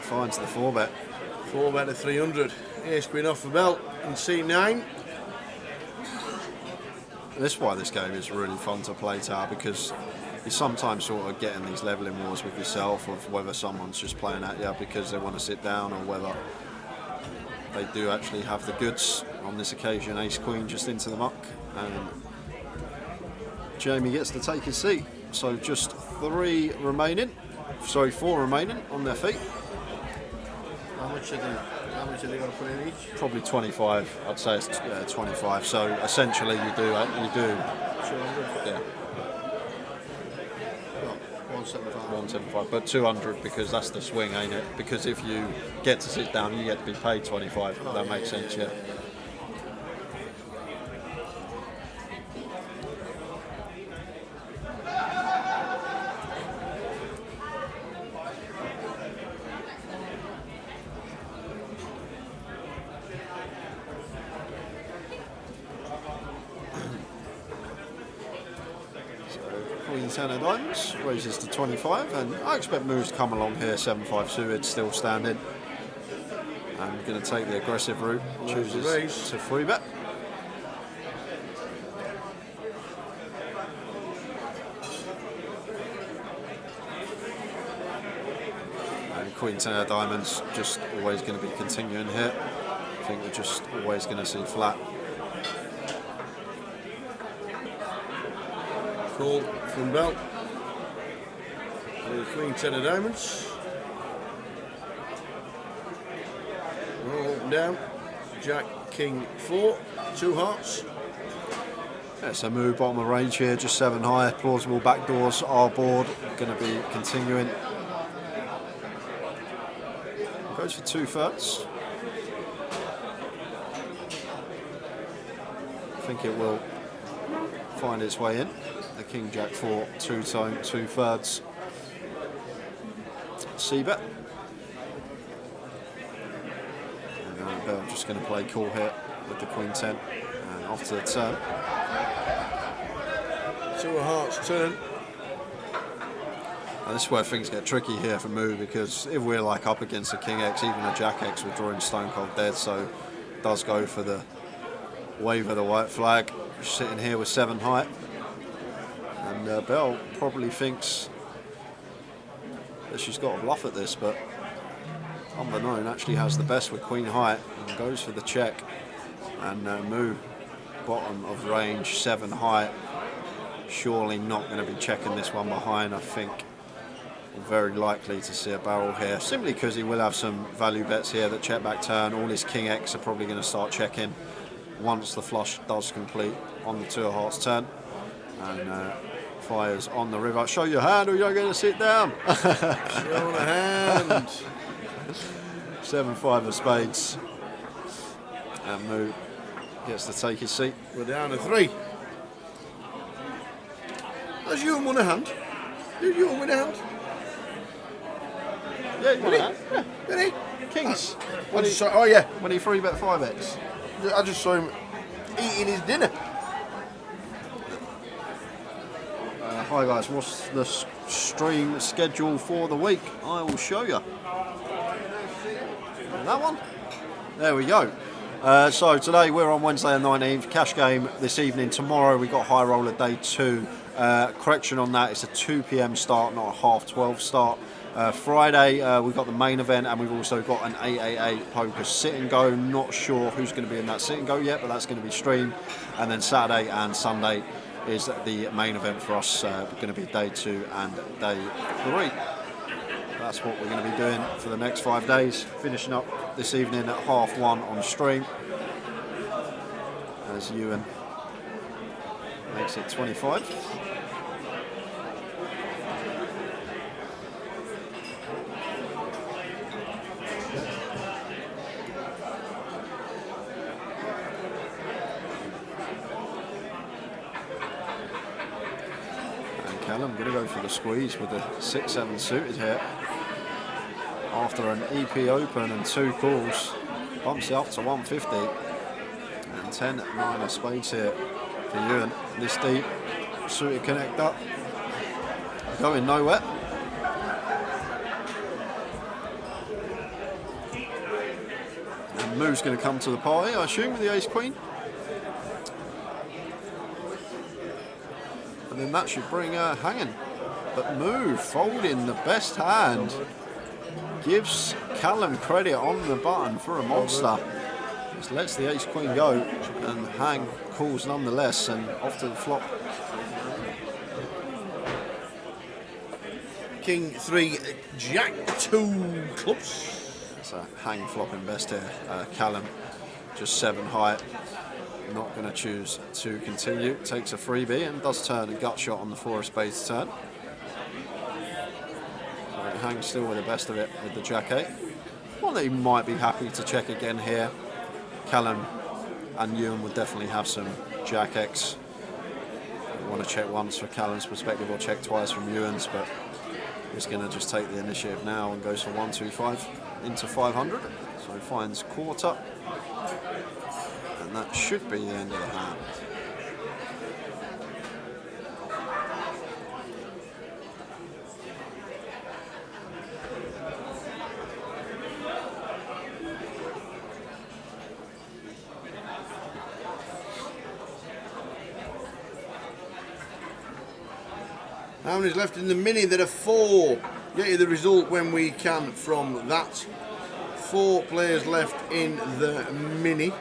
finds the 4-bet. 4-bet to 300. Ace queen off the belt in C9. This is why this game is really fun to play, Tower, because you sometimes sort of get in these levelling wars with yourself of whether someone's just playing at you because they want to sit down or whether they do actually have the goods. On this occasion, ace-queen just into the muck. And Jamie gets to take his seat. So just 4 remaining on their feet. How much are they going to put in each? Probably 25. I'd say it's 25. So essentially, you do. 200. Yeah. 175. 175, but 200 because that's the swing, ain't it? Because if you get to sit down, you get to be paid 25. That makes sense, yeah. Queen 10 of diamonds raises to 25, and I expect moves to come along here. 7-5 suited, still standing. I'm going to take the aggressive route. Chooses to 3-bet. And Queen 10 of diamonds just always going to be continuing here. I think we're just always going to see flat. Call from belt. Queen 10 of diamonds. Roll up and down. Jack, King 4. 2 hearts. Yeah, so move bottom of range here, just 7 high. Plausible backdoors are board. Going to be continuing. Goes for 2/3. I think it will find its way in. The King Jack 4 two-tone 2/3. C-bet. And Bell just going to play cool here with the Queen 10 and off to the turn. 2 of hearts turn. And this is where things get tricky here for Moo, because if we're like up against a King X, even a Jack X, we're drawing stone cold dead. So does go for the wave of the white flag. Sitting here with 7 high. And Bell probably thinks that she's got a bluff at this, but unbeknown actually has the best with Queen high and goes for the check. And Moo, bottom of range, 7 high. Surely not going to be checking this one behind. I think very likely to see a barrel here, simply because he will have some value bets here that check back turn. All his King X are probably going to start checking once the flush does complete on the 2 of hearts turn. And fires on the river. Show your hand or you're going to sit down. Show the hand. 7-5 of spades. And Moo gets to take his seat. We're down to 3. Has Ewan won a hand? Did Ewan win a hand? Yeah, he won a hand. Yeah. Did he? Kings. I just saw, oh yeah, When he 3-bet 5x. I just saw him eating his dinner. Hi guys, what's the stream schedule for the week? I will show you. That one? There we go. So today we're on Wednesday the 19th, cash game this evening. Tomorrow we got high roller day 2. Correction on that, it's a 2 p.m. start, not a 12:30 start. Friday we've got the main event, and we've also got an 888 poker sit and go. Not sure who's going to be in that sit and go yet, but that's going to be streamed. And then Saturday and Sunday is the main event for us. Going to be day 2 and day 3. That's what we're going to be doing for the next 5 days. Finishing up this evening at 1:30 on stream. As Ewan makes it 25. I'm going to go for the squeeze with the 6-7 suited here. After an EP open and 2 calls, bumps it up to 150. And 10-9 of spades here for Ewan. This deep, suited connector, going nowhere. And Moo's going to come to the party, I assume, with the ace-queen. And then that should bring her hanging. But Moo folding the best hand gives Callum credit on the button for a monster. Just lets the ace queen go and hang calls nonetheless, and off to the flop. King 3, Jack 2 clubs. It's a hang flopping best here. Callum just 7 high. Not going to choose to continue. Takes a freebie and does turn a gut shot on the 4 of spades turn. So he hangs still with the best of it with the Jack 8. One that he might be happy to check again here. Callum and Ewan would definitely have some Jack X. You want to check once for Callum's perspective or check twice from Ewan's, but he's going to just take the initiative now and goes for 125 into 500. So he finds quarter. And that should be the end of the hand. How many's left in the mini? There are 4. Get you the result when we can from that. 4 players left in the mini.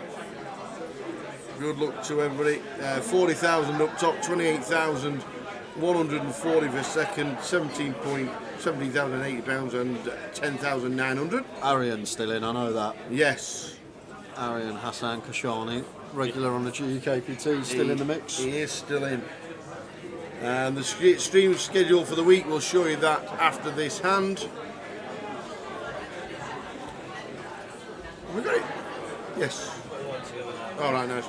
Good luck to everybody. 40,000 up top, 28,140 for second, 17,080 pounds and 10,900. Arian's still in, I know that. Yes. Arian Hassan Kashani, regular on the GUKPT, still in the mix. He is still in. And the stream schedule for the week, will show you that after this hand. Have we got it? Yes. All right, nice.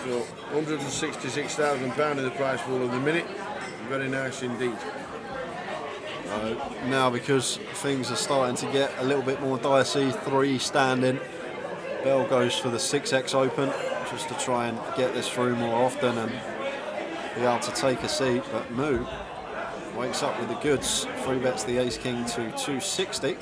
So, £166,000 in the prize pool of the minute. Very nice indeed. Now, because things are starting to get a little bit more dicey, 3 standing. Bell goes for the 6x open, just to try and get this through more often and be able to take a seat. But Moo wakes up with the goods. 3 bets the ace king to 260.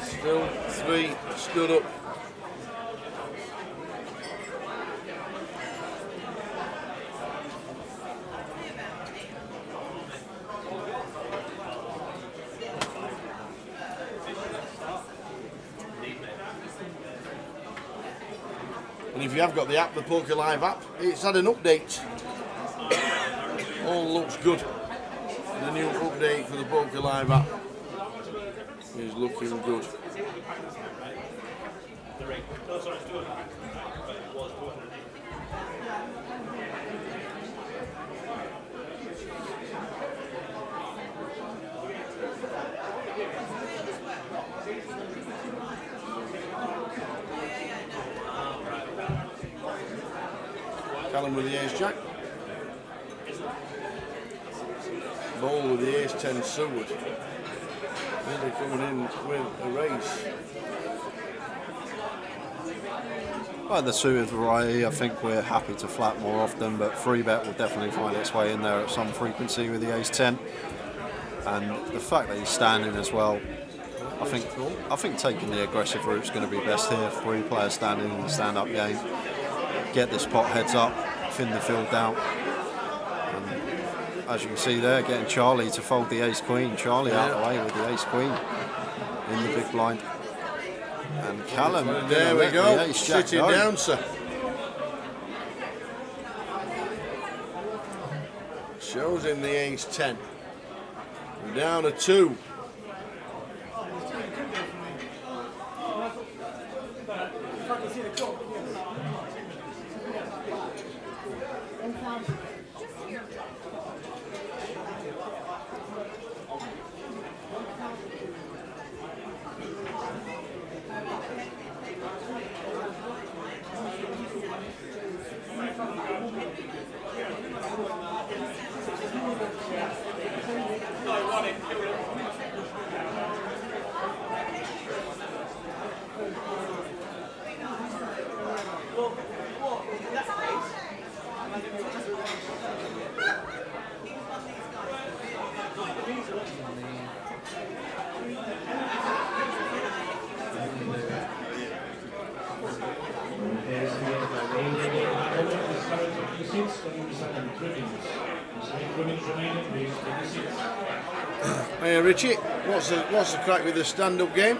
Still 3 stood up. And if you have got the app, the Poker Live app, it's had an update. All looks good. The new update for the Poker Live app is looking good. Callum with the ace-jack. Ball with the ace-10 suited. Really coming in with a race. Well, the suited variety, I think we're happy to flat more often, but 3-bet will definitely find its way in there at some frequency with the ace-10. And the fact that he's standing as well, I think taking the aggressive route is going to be best here. 3 players standing in the stand-up game. Get this pot heads up, thin the field down. And as you can see there, getting Charlie to fold the ace-queen. Charlie out of the way with the ace-queen in the big blind. And Callum, there we go, the ace-jack sitting down, sir. Shows him the ace-10. We're down to 2. Hey Richie, what's the crack with the stand-up game?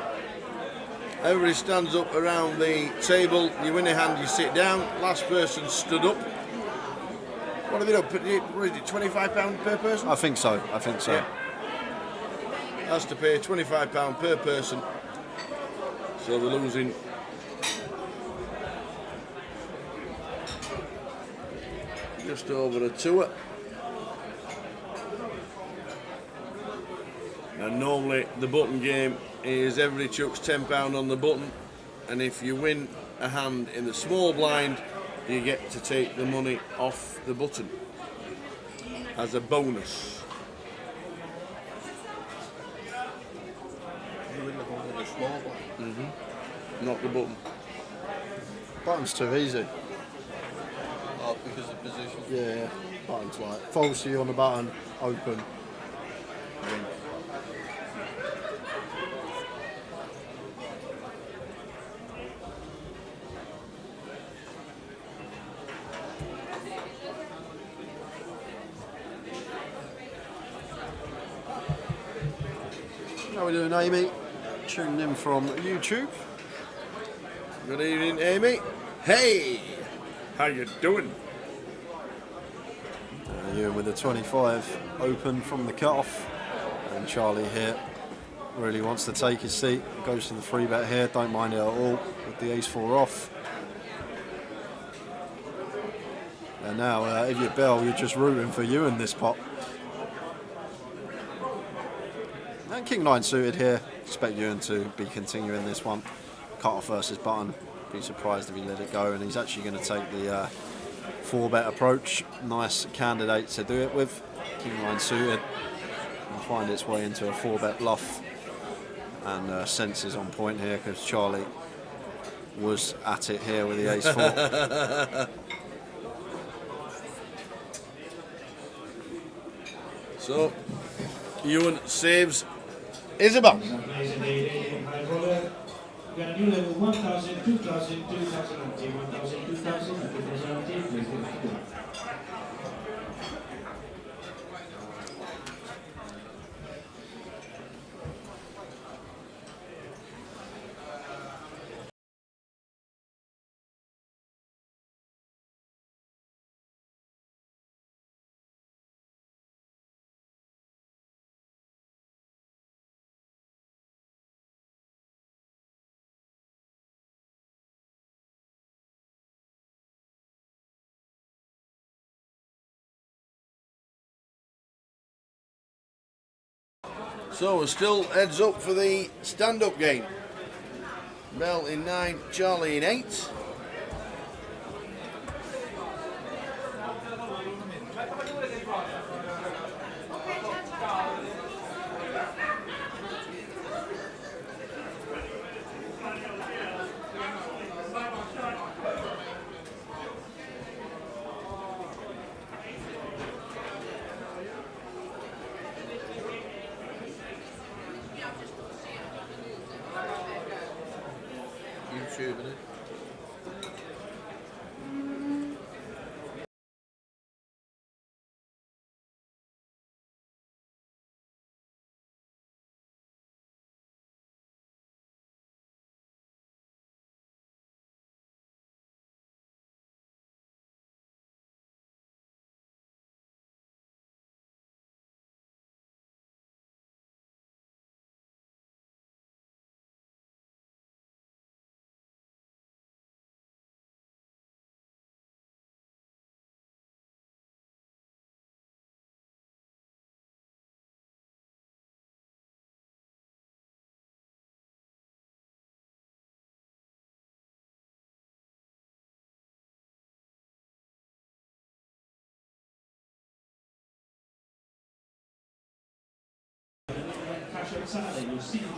Everybody stands up around the table, you win a hand, you sit down, last person stood up. What have they done? What is it, £25 per person? I think so. Yeah. Has to pay £25 per person. So they're losing. Just over a tour. And normally the button game is everybody chucks £10 on the button, and if you win a hand in the small blind, you get to take the money off the button as a bonus. Not the button. Button's too easy. Oh, because of position. Yeah, button's like falls to you on the button, open, win. How are we doing, Amy? Tuning in from YouTube. Good evening, Amy. Hey, how you doing? Ewan with the 25 open from the cutoff, and Charlie here really wants to take his seat. Goes to the 3-bet here, don't mind it at all with the ace-4 off. And now, if you bell, you're just rooting for you in this pot. And King-9 suited here. Expect Ewan to be continuing this one. Cut-off versus button. Be surprised if he let it go. And he's actually going to take the 4-bet approach. Nice candidate to do it with. King-9 suited. And find its way into a 4-bet bluff. And senses on point here because Charlie was at it here with the ace-4. So, Ewan saves Isabel. We're going to do level 1,000, 2,000, 2,000, 1,000, 2,000, 2,000, So we're still heads up for the stand-up game. Bell in 9, Charlie in 8. YouTube, innit?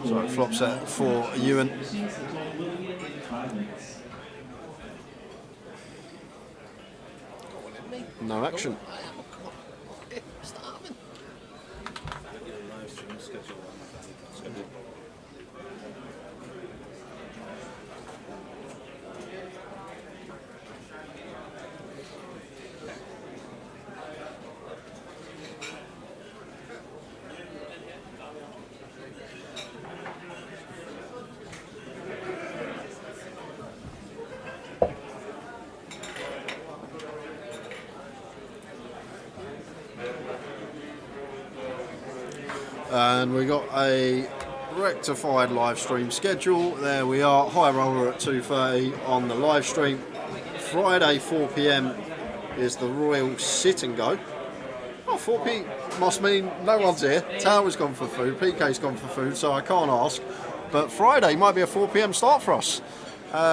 So flop set for Ewan. No action. And we got a rectified live stream schedule. There we are, high roller at 2:30 on the live stream. Friday 4 p.m. is the Royal Sit and Go. Oh, 4 p must mean no one's here. Tower's gone for food, PK's gone for food, so I can't ask. But Friday might be a 4 p.m. start for us.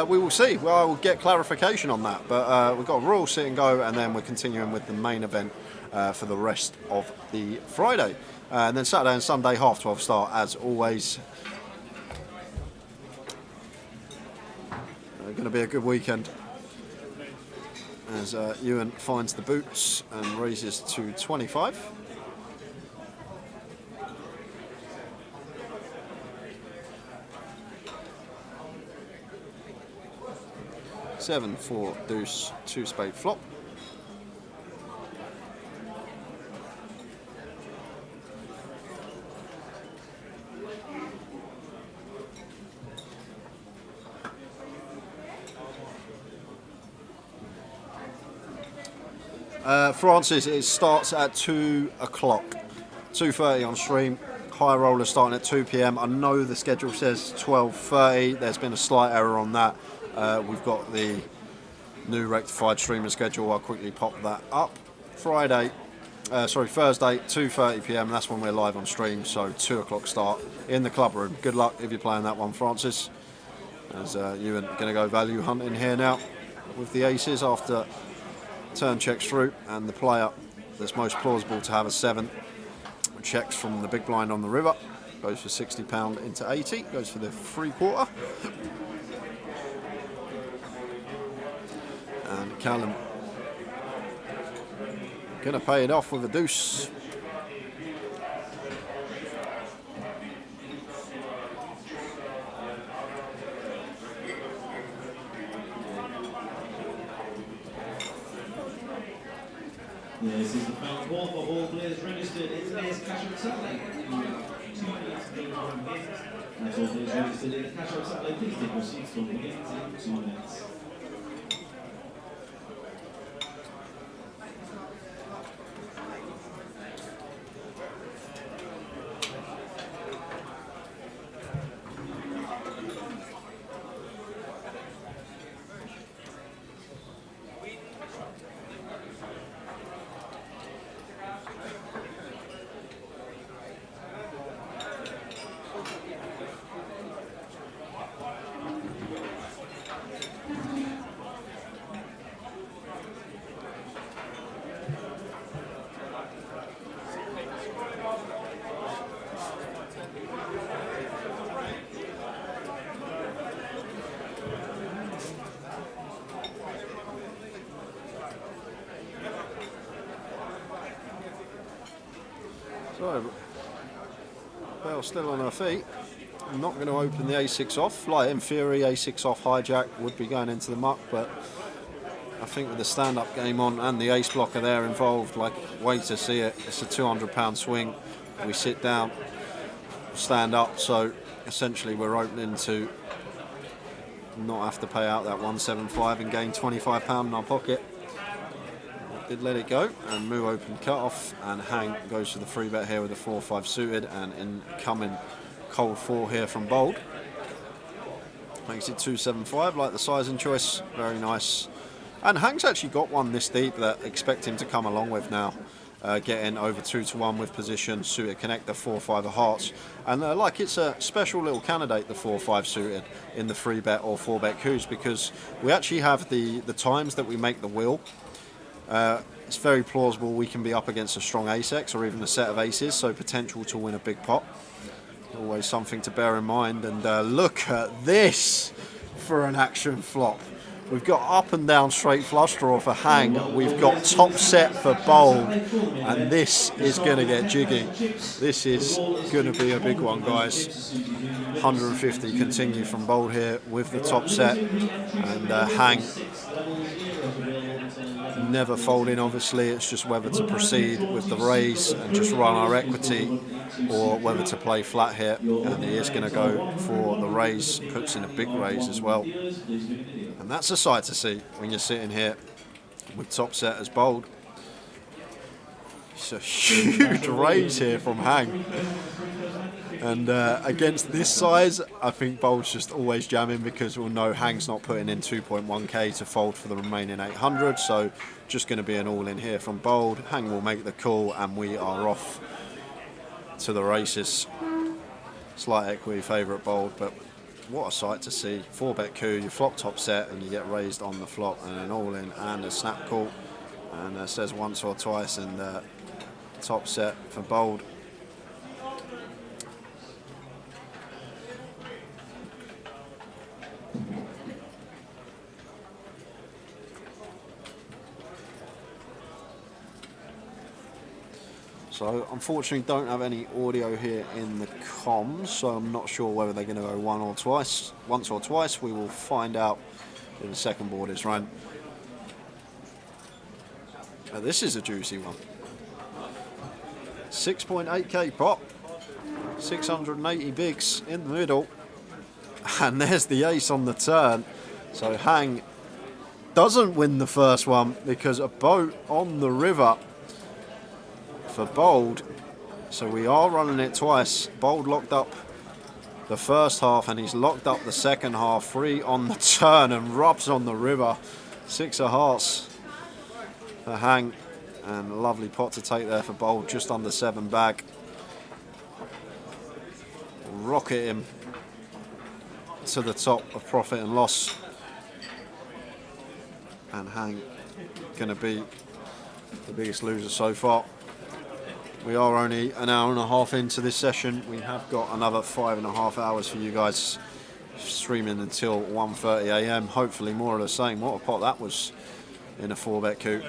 We will see. Well, I will get clarification on that. But we've got a Royal Sit and Go, and then we're continuing with the main event for the rest of the Friday. And then Saturday and Sunday, 12:30 start, as always. Going to be a good weekend. As Ewan finds the boots and raises to 25. Seven, 4, deuce, 2 spade flop. Francis, it starts at 2 o'clock, 2:30 on stream. High roller starting at 2 p.m. I know the schedule says 12:30. There's been a slight error on that. We've got the new rectified streaming schedule. I'll quickly pop that up. Thursday, 2:30 p.m. That's when we're live on stream. So 2 o'clock start in the club room. Good luck if you're playing that one, Francis. As you're going to go value hunting here now with the aces after turn checks through, and the player that's most plausible to have a 7 checks from the big blind on the river, goes for £60 into 80, goes for the 3/4. And Callum gonna pay it off with a deuce. This is the final call for all players registered in today's cash out Saturday. You have 2 minutes to go from games. That's all players registered in the cash out Saturday. Please take your seats from games in 2 minutes. So, Bell still on her feet. I'm not going to open the A6 off. Like in theory, A6 off hijack would be going into the muck, but I think with the stand-up game on and the ace blocker there involved, like, way to see it. It's a £200 swing. We sit down, stand up, so essentially we're opening to not have to pay out that 175 and gain £25 in our pocket. Did let it go, and move open cut off, and Hang goes for the free bet here with a 4-5 suited, and incoming cold 4 here from Bold. Makes it 275, like the sizing choice, very nice. And Hang's actually got one this deep that I expect him to come along with now. Getting over 2-1 with position, suited connector, 4-5 of hearts. And like it's a special little candidate, the 4-5 suited, in the 3-bet or 4-bet coups, because we actually have the times that we make the wheel. It's very plausible we can be up against a strong ace-X or even a set of aces, so potential to win a big pot. Always something to bear in mind. And look at this for an action flop. We've got up and down straight flush draw for Hang. We've got top set for Bold, and this is going to get jiggy. This is going to be a big one, guys. 150 continue from Bold here with the top set, and Hang never folding. Obviously, it's just whether to proceed with the raise and just run our equity, or whether to play flat here, and he is going to go for the raise. Puts in a big raise as well. And that's a sight to see when you're sitting here with top set as Bold. It's a huge raise here from Hang. And against this size, I think Bold's just always jamming, because we'll know Hang's not putting in 2.1k to fold for the remaining 800. So just going to be an all in here from Bold. Hang will make the call, and we are off to the races. Slight equity favourite Bold, but what a sight to see. 4-bet coup, you flop top set and you get raised on the flop, and an all in and a snap call. And it says once or twice, and top set for Bold. So unfortunately don't have any audio here in the comms, so I'm not sure whether they're going to go once or twice. We will find out in the second board is run. Now this is a juicy one. 6.8k pot, 680 bigs in the middle, and there's the ace on the turn. So Hang doesn't win the first one because a boat on the river for Bold. So we are running it twice. Bold locked up the first half, and he's locked up the second half. 3 on the turn and rubs on the river. 6 of hearts for Hang, and a lovely pot to take there for Bold, just under 7 bag. Rocket him to the top of profit and loss, and Hang going to be the biggest loser so far. We are only an hour and a half into this session. We have got another 5.5 hours for you guys, streaming until 1:30 AM. Hopefully more of the same. What a pot that was in a 4-bet coup.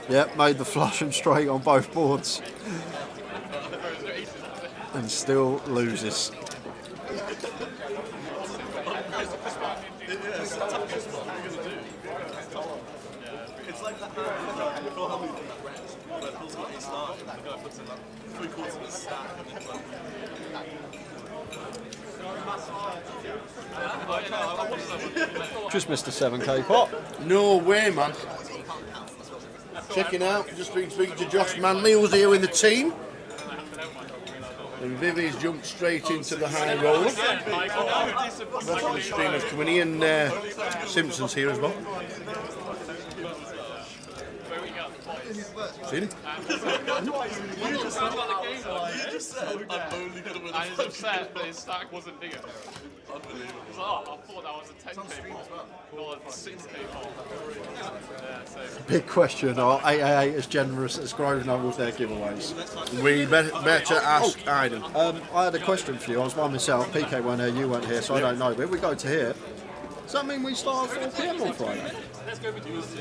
Yep, made the flush and straight on both boards, and still loses. It's like that hand, before how many regrets, but it pulls out his start, and the guy puts in like 3/4 of his stack, and it's like... Just missed a 7k pot. No way, man. Checking out, just been speaking to Josh Manley, who's here with the team. And Vivi's jumped straight into the high roller. The rest of the streamers coming in, Simpson's here as well. Seen him? You just said I'm only gonna win And he's upset that his stack wasn't bigger. Unbelievable. He's like, oh, I thought that was a 10k ball. Not a 6k ball. Yeah, so. Big question, are 888 as generous as Grosvenor with their giveaways? We better ask Aiden. I had a question for you. I was by myself. PK weren't here, you weren't here, so I don't know. But if we go to here, does that mean we start at 4 PM on Friday?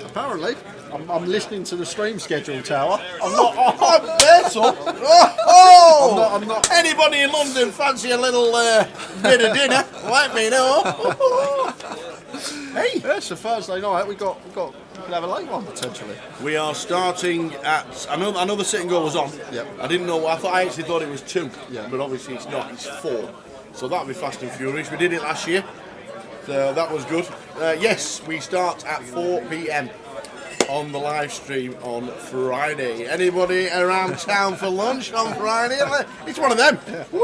Apparently. I'm listening to the stream schedule, Tower. I'm not. I'm there, son. I'm not. Anybody in London fancy a little bit of dinner? Let me know. Hey, Yeah, it's a Thursday night. We could have a late one potentially. we are starting at. I know the sit and go was on. Yep. I didn't know. I actually thought it was 2. Yeah. But obviously it's not. It's 4. So that'll be fast and furious. We did it last year, so that was good. Yes, we start at 4 PM on the live stream on Friday. Anybody around town for lunch on Friday? It's one of them. Whee!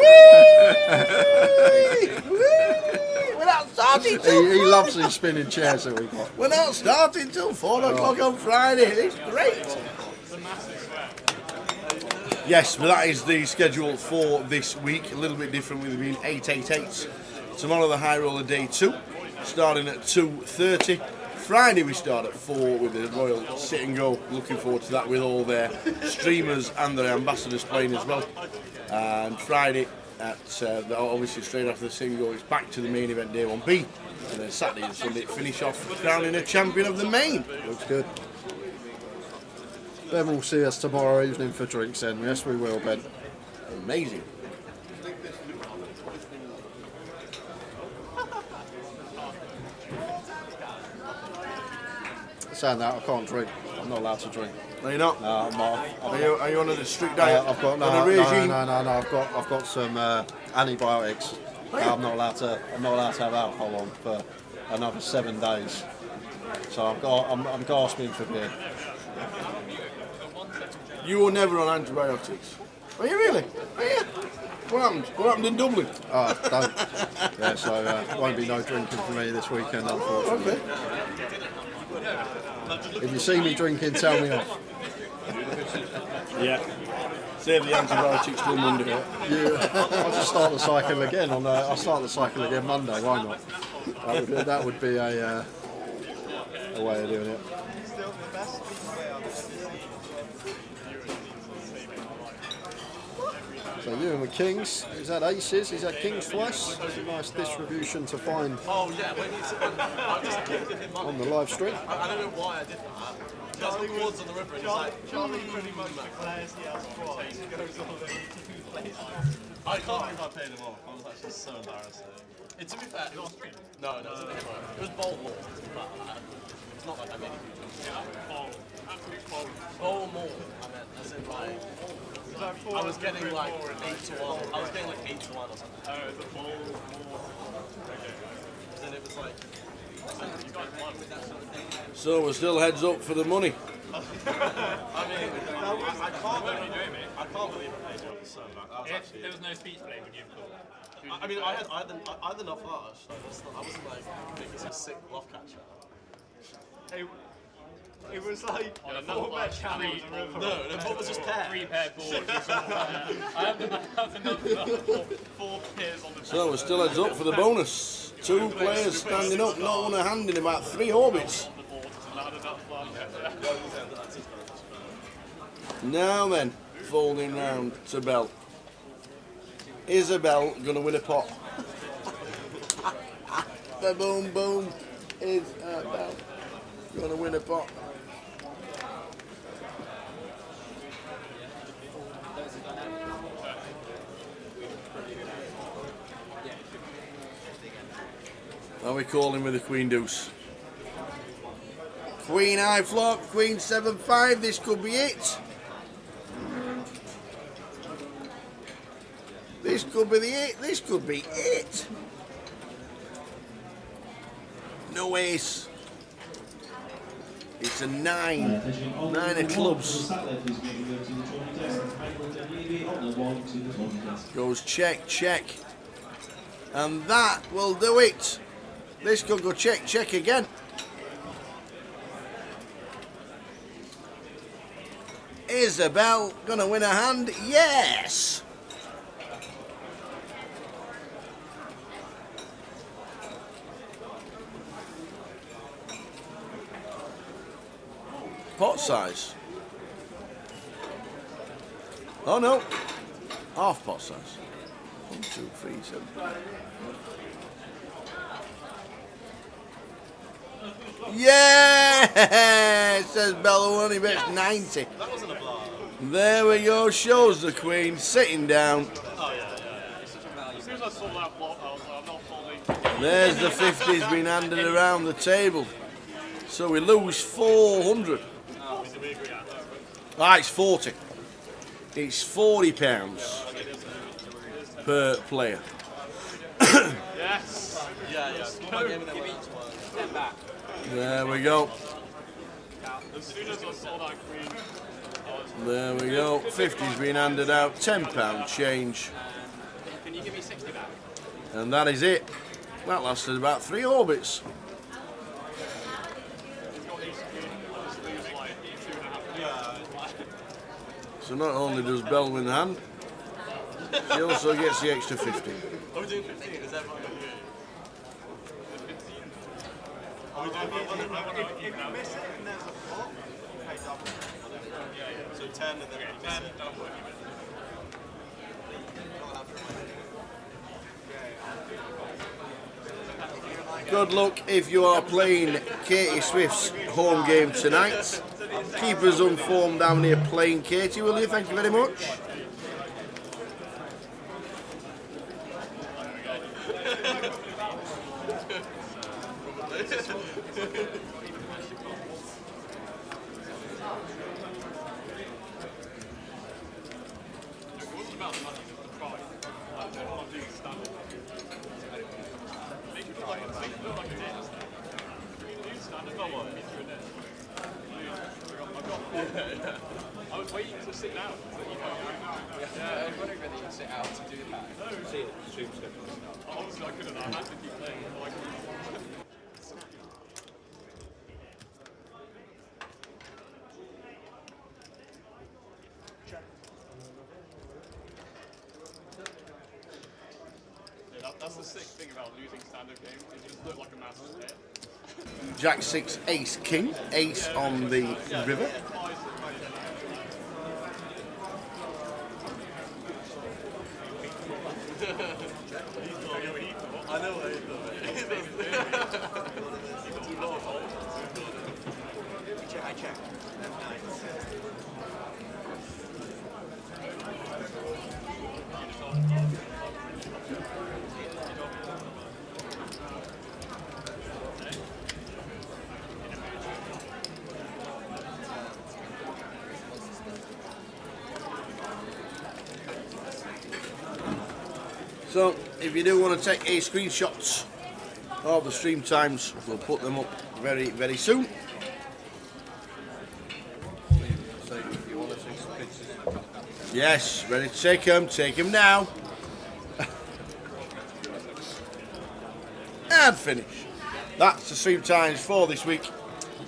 Whee! We're not starting till He loves these spinning chairs that we got. We're not starting till 4 o'clock on Friday. It's great. Yes, but that is the schedule for this week. A little bit different with it being 888. Tomorrow the high roller day 2, starting at 2:30. Friday we start at 4 with the Royal Sit and Go. Looking forward to that with all their streamers and their ambassadors playing as well. And Friday at obviously straight after the Sit and Go, it's back to the main event day 1B. And then Saturday and Sunday finish off crowning a champion of the main. Looks good. Ben will see us tomorrow evening for drinks then. Yes, we will, Ben. Amazing. Saying that, I can't drink. I'm not allowed to drink. No, you're not. No, I'm not. Are you on a strict diet? I've got on a regime? no. I've got some antibiotics. I'm not allowed to have alcohol on for another 7 days. So I'm gasping for beer. You were never on antibiotics. Are you really? Are you? What happened? What happened in Dublin? Don't. Yeah, so won't be no drinking for me this weekend, unfortunately. Okay. If you see me drinking, tell me off. Yeah. Save the antibiotics till Monday. I'll just start the cycle again I'll start the cycle again Monday. Why not? That would be a way of doing it. So you and the Kings, is that aces? Is that Kings twice? That's a nice distribution to find Oh yeah, when you I just gifted him on the live stream. I don't know why I did that. He has the wards on the river and he's like, Charlie pretty much declares he has twice. He goes on and he plays. I can't believe I paid him off. I was actually so embarrassing. To be fair, it was no, it was it was bowl more. It's not like I made bowl more. I meant as in like I was getting like 8 to 1. I was getting like 8 to 1 or something. Oh, it's a bowl more. Okay. Then it was like you guys won with that sort of thing. So we're still heads up for the money. I mean, I can't believe I paid you. So that was actually. There was no speech play when you called. I mean, I had enough flash. I wasn't like making some sick bluff catcher. It was like a four-bet challenge. No, what was just pair? 3-pair board. I have another 4 pairs on the So we're still heads up for the bonus. 2 players standing up, not one a hand in about 3 orbits. Now then, folding round to Bell. Isabel gonna win a pot. The boom boom. Isabel gonna win a pot. Are we calling with the Queen Deuce? Queen high flop, Queen 7-5, this could be it. This could be this could be it. No ace. It's a 9. 9 of clubs. Goes check, check. And that will do it. This could go check, check again. Isabel gonna win a hand? Yes! Pot size. Oh no, half pot size. 1, 2, 3, 7. Yeah! Says Bella Only bets 90. That wasn't a blow. There we go, shows the Queen sitting down. Oh, yeah. As soon as I saw that block, I was like, I'm not folding. There's the 50s being handed around the table. So we lose 400. Ah, it's 40. It's £40 per player. Yes. Yeah. Give each one. Step back. There we go. As soon as I saw that queen, I was There we go. 50's being handed out. £10 change. Can you give me 60 back? And that is it. That lasted about 3 orbits. got ace queen, I just lose like 2.5. Yeah. So not only does Bell win the hand, she also gets the extra 50. Are we doing 15? Is that what we're doing? Are we doing 15? If you miss it and there's a flop, you pay double. So 10 and then 10 double. Good luck if you are playing Katie Swift's home game tonight. Keep us informed down here playing Katie, will you? Thank you very much. I was waiting to sit down. Yeah, I was wondering whether you'd sit out to do that. Obviously, I couldn't. I had to keep playing. That's the sick thing about losing standard games. It just looked like a massive hit. Jack 6, Ace King, Ace on the river. I know what he I check. So, if you do want to take a screenshots of the stream times, we'll put them up very, very soon. Yes, ready to take them now. And finish. That's the stream times for this week.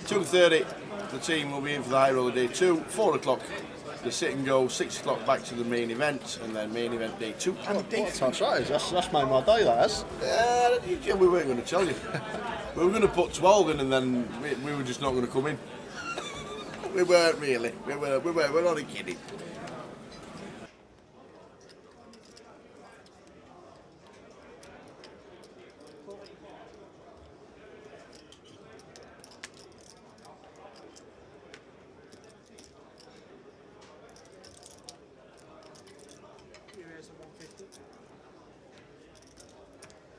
2:30, the team will be in for the high roller day 2. 4 o'clock, the sit and go. 6 o'clock back to the main event, and then main event day 2 and day 3. That's made my day, that has. We weren't going to tell you. We were going to put 12 in, and then we were just not going to come in. We weren't really. We're only kidding.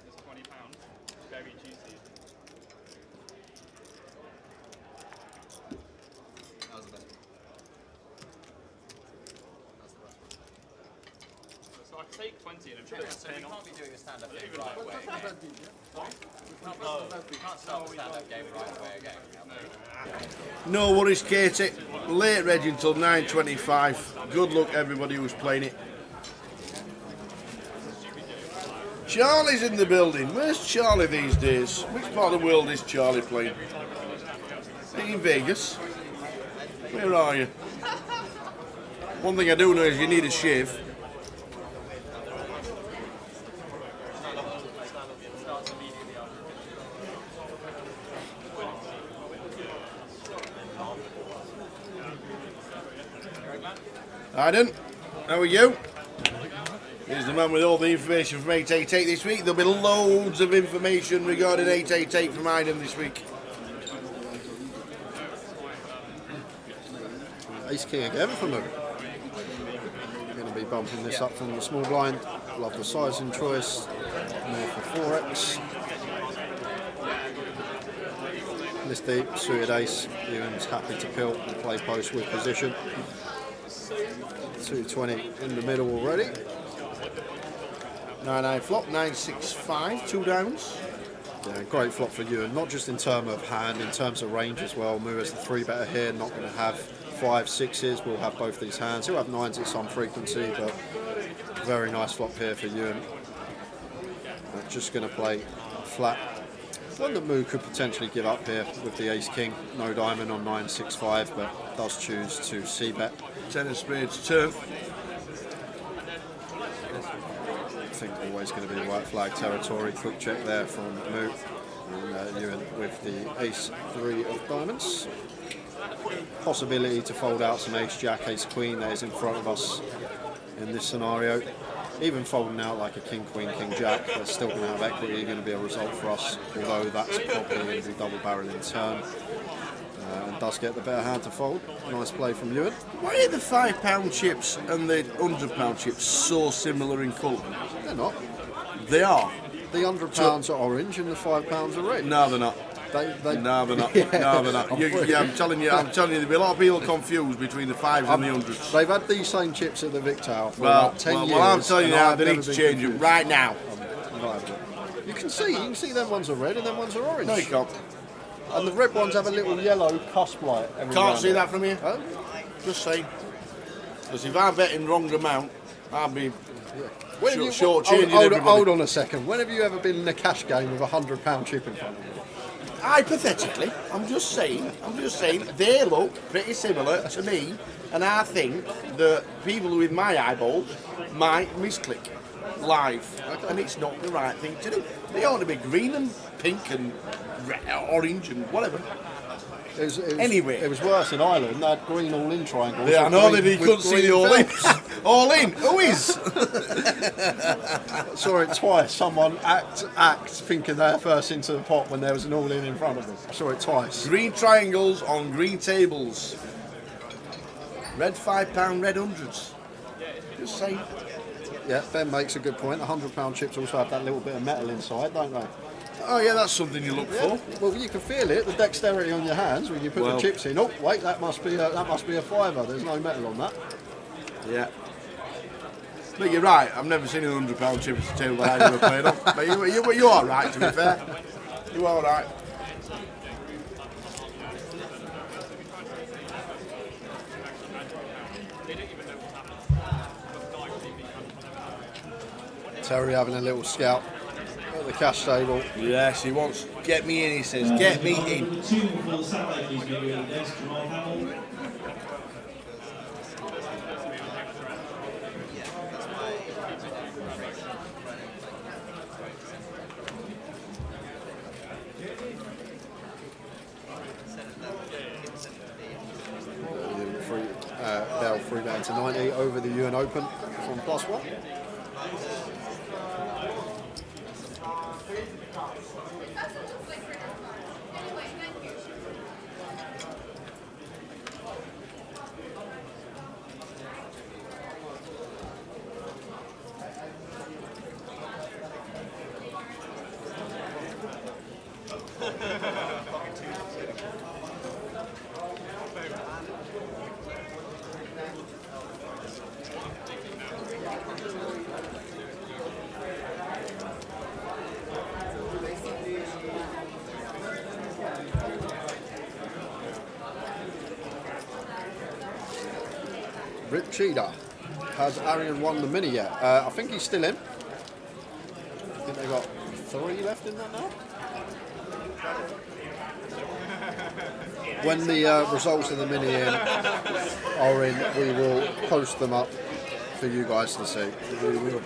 It's £20. Very juicy. That was the best. So I could take 20 and I'm trying to So we turn can't off. be doing a stand-up game right away again. We can't start the stand-up game right away again. No worries, Katie. Late reg until 9:25. Good luck, everybody who's playing it. Charlie's in the building. Where's Charlie these days? Which part of the world is Charlie playing? Are you in Vegas? Where are you? One thing I do know is you need a shave. Iden, how are you? Here's the man with all the information from 888 this week. There'll be loads of information regarding 888 from Iden this week. Ace King again from them. Going to be bumping this up from the small blind. Love the sizing choice. More for 4x. This deep, suited ace. Ewan's happy to pill and play post with position. 220 in the middle already. 9-9 flop, 9-6-5, 2 downs. Yeah, great flop for Ewan, not just in terms of hand, in terms of range as well. Moo has the 3-better here, not going to have 5-6s. We'll have both these hands. He'll have 9s at some frequency, but very nice flop here for Ewan. Just going to play flat. One that Moo could potentially give up here with the ace king. No diamond on 9-6-5, but does choose to c-bet. 10 of spades turn. I think always going to be white flag territory. Quick check there from Moo. And Ewan with the ace 3 of diamonds. Possibility to fold out some ace jack, ace queen that is in front of us in this scenario. Even folding out like a king queen, king jack, there's still going to have equity, going to be a result for us, although that's probably going to be double barrel in turn. And does get the better hand to fold. Nice play from Ewan. Why are the £5 chips and the £100 chips so similar in colour? They're not. They are. The £100 are orange and the £5 are red. No, they're not. No, they're not. No, they're not. I'm telling you, there'll be a lot of people confused between the 5s and the 100s. They've had these same chips at the Vic Tower for about 10 years. Well, I'm telling you now, they need to change them right now. You can see them ones are red and them ones are orange. No, you can't. And the red ones have a little yellow cusp light. Can't see that from here. Huh? Just saying. Because if I'm betting wrong amount, I'll be short-changing everybody. Hold on a second. When have you ever been in a cash game with a £100 chip in front of you? Hypothetically, I'm just saying, they look pretty similar to me, and I think that people with my eyeballs might misclick live, and it's not the right thing to do. They ought to be green and pink and red, orange and whatever. Anyway. It was worse in Ireland. They had green all-in triangles. Yeah, I know that he couldn't see the all-in. All-in? Who is? Saw it twice. Someone act thinking they're first into the pot when there was an all-in in front of them. Saw it twice. Green triangles on green tables. Red £5, red 100s. Just saying. Yeah, Ben makes a good point. The £100 chips also have that little bit of metal inside, don't they? Oh yeah, that's something you look for. Well, you can feel it, the dexterity on your hands when you put the chips in. Oh, wait, that must be a fiver. There's no metal on that. Yeah. But you're right. I've never seen a £100 chip at the table that I've ever played on. But you're all right, to be fair. You're all right. Terry having a little scout at the cash table. Yes, he wants. Get me in, he says. Get me in. 2 for the satellite, please, maybe with the desk, Jamal Hamill. Bell 3-bet to 90 over the UN Open from +1. Rip Cheetah. Has Arian won the mini yet? I think he's still in. I think they've got 3 left in that now. when the results of the mini are in, we will post them up for you guys to see. We will.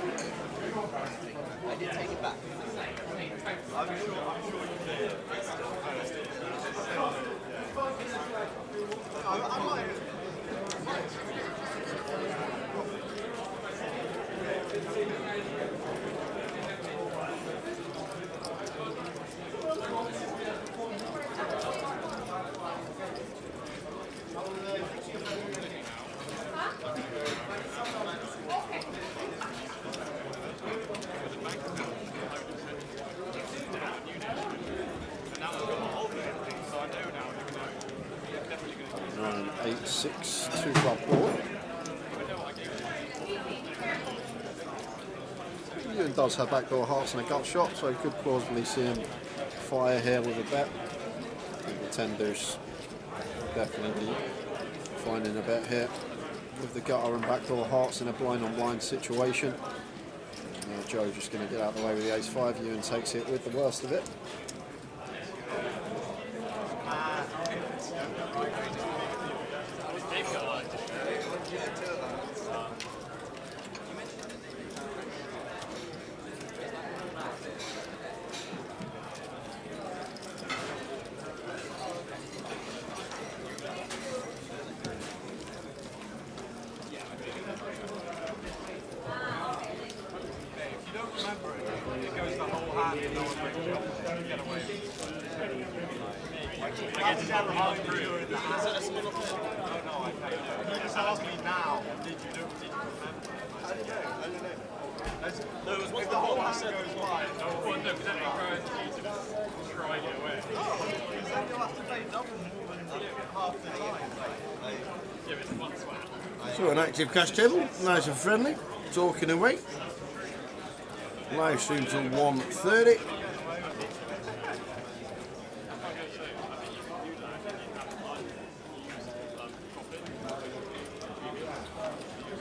Nine, 8, 6, 2 club board. Ewan does have backdoor hearts and a gut shot, so could plausibly see him fire here with a bet. I think the 10 deuce definitely finding a bet here with the gutter and backdoor hearts in a blind on blind situation. Joe just going to get out of the way with the ace 5. Ewan takes it with the worst of it. So an active cash table, nice and friendly, talking away. Live stream till 1:30.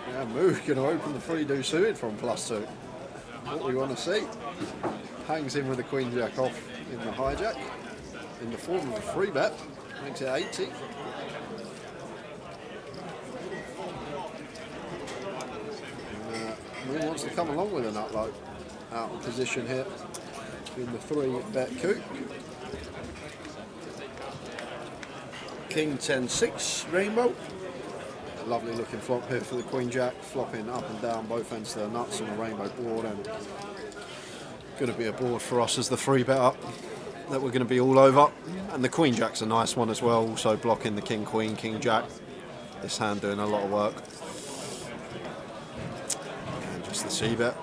Yeah, Moo's going to open the 3-2 suited from +2. What we want to see. Hangs in with the Queen Jack off in the hijack in the form of a free bet. Makes it 80. Moon wants to come along with a nut low. Out of position here in the 3-bet coup. King 10-6 rainbow. A lovely looking flop here for the Queen Jack, flopping up and down both ends of the nuts on the rainbow board, and going to be a board for us as the 3-bet up that we're going to be all over. And the Queen Jack's a nice one as well, also blocking the King Queen, King Jack. This hand doing a lot of work. And just the C-bet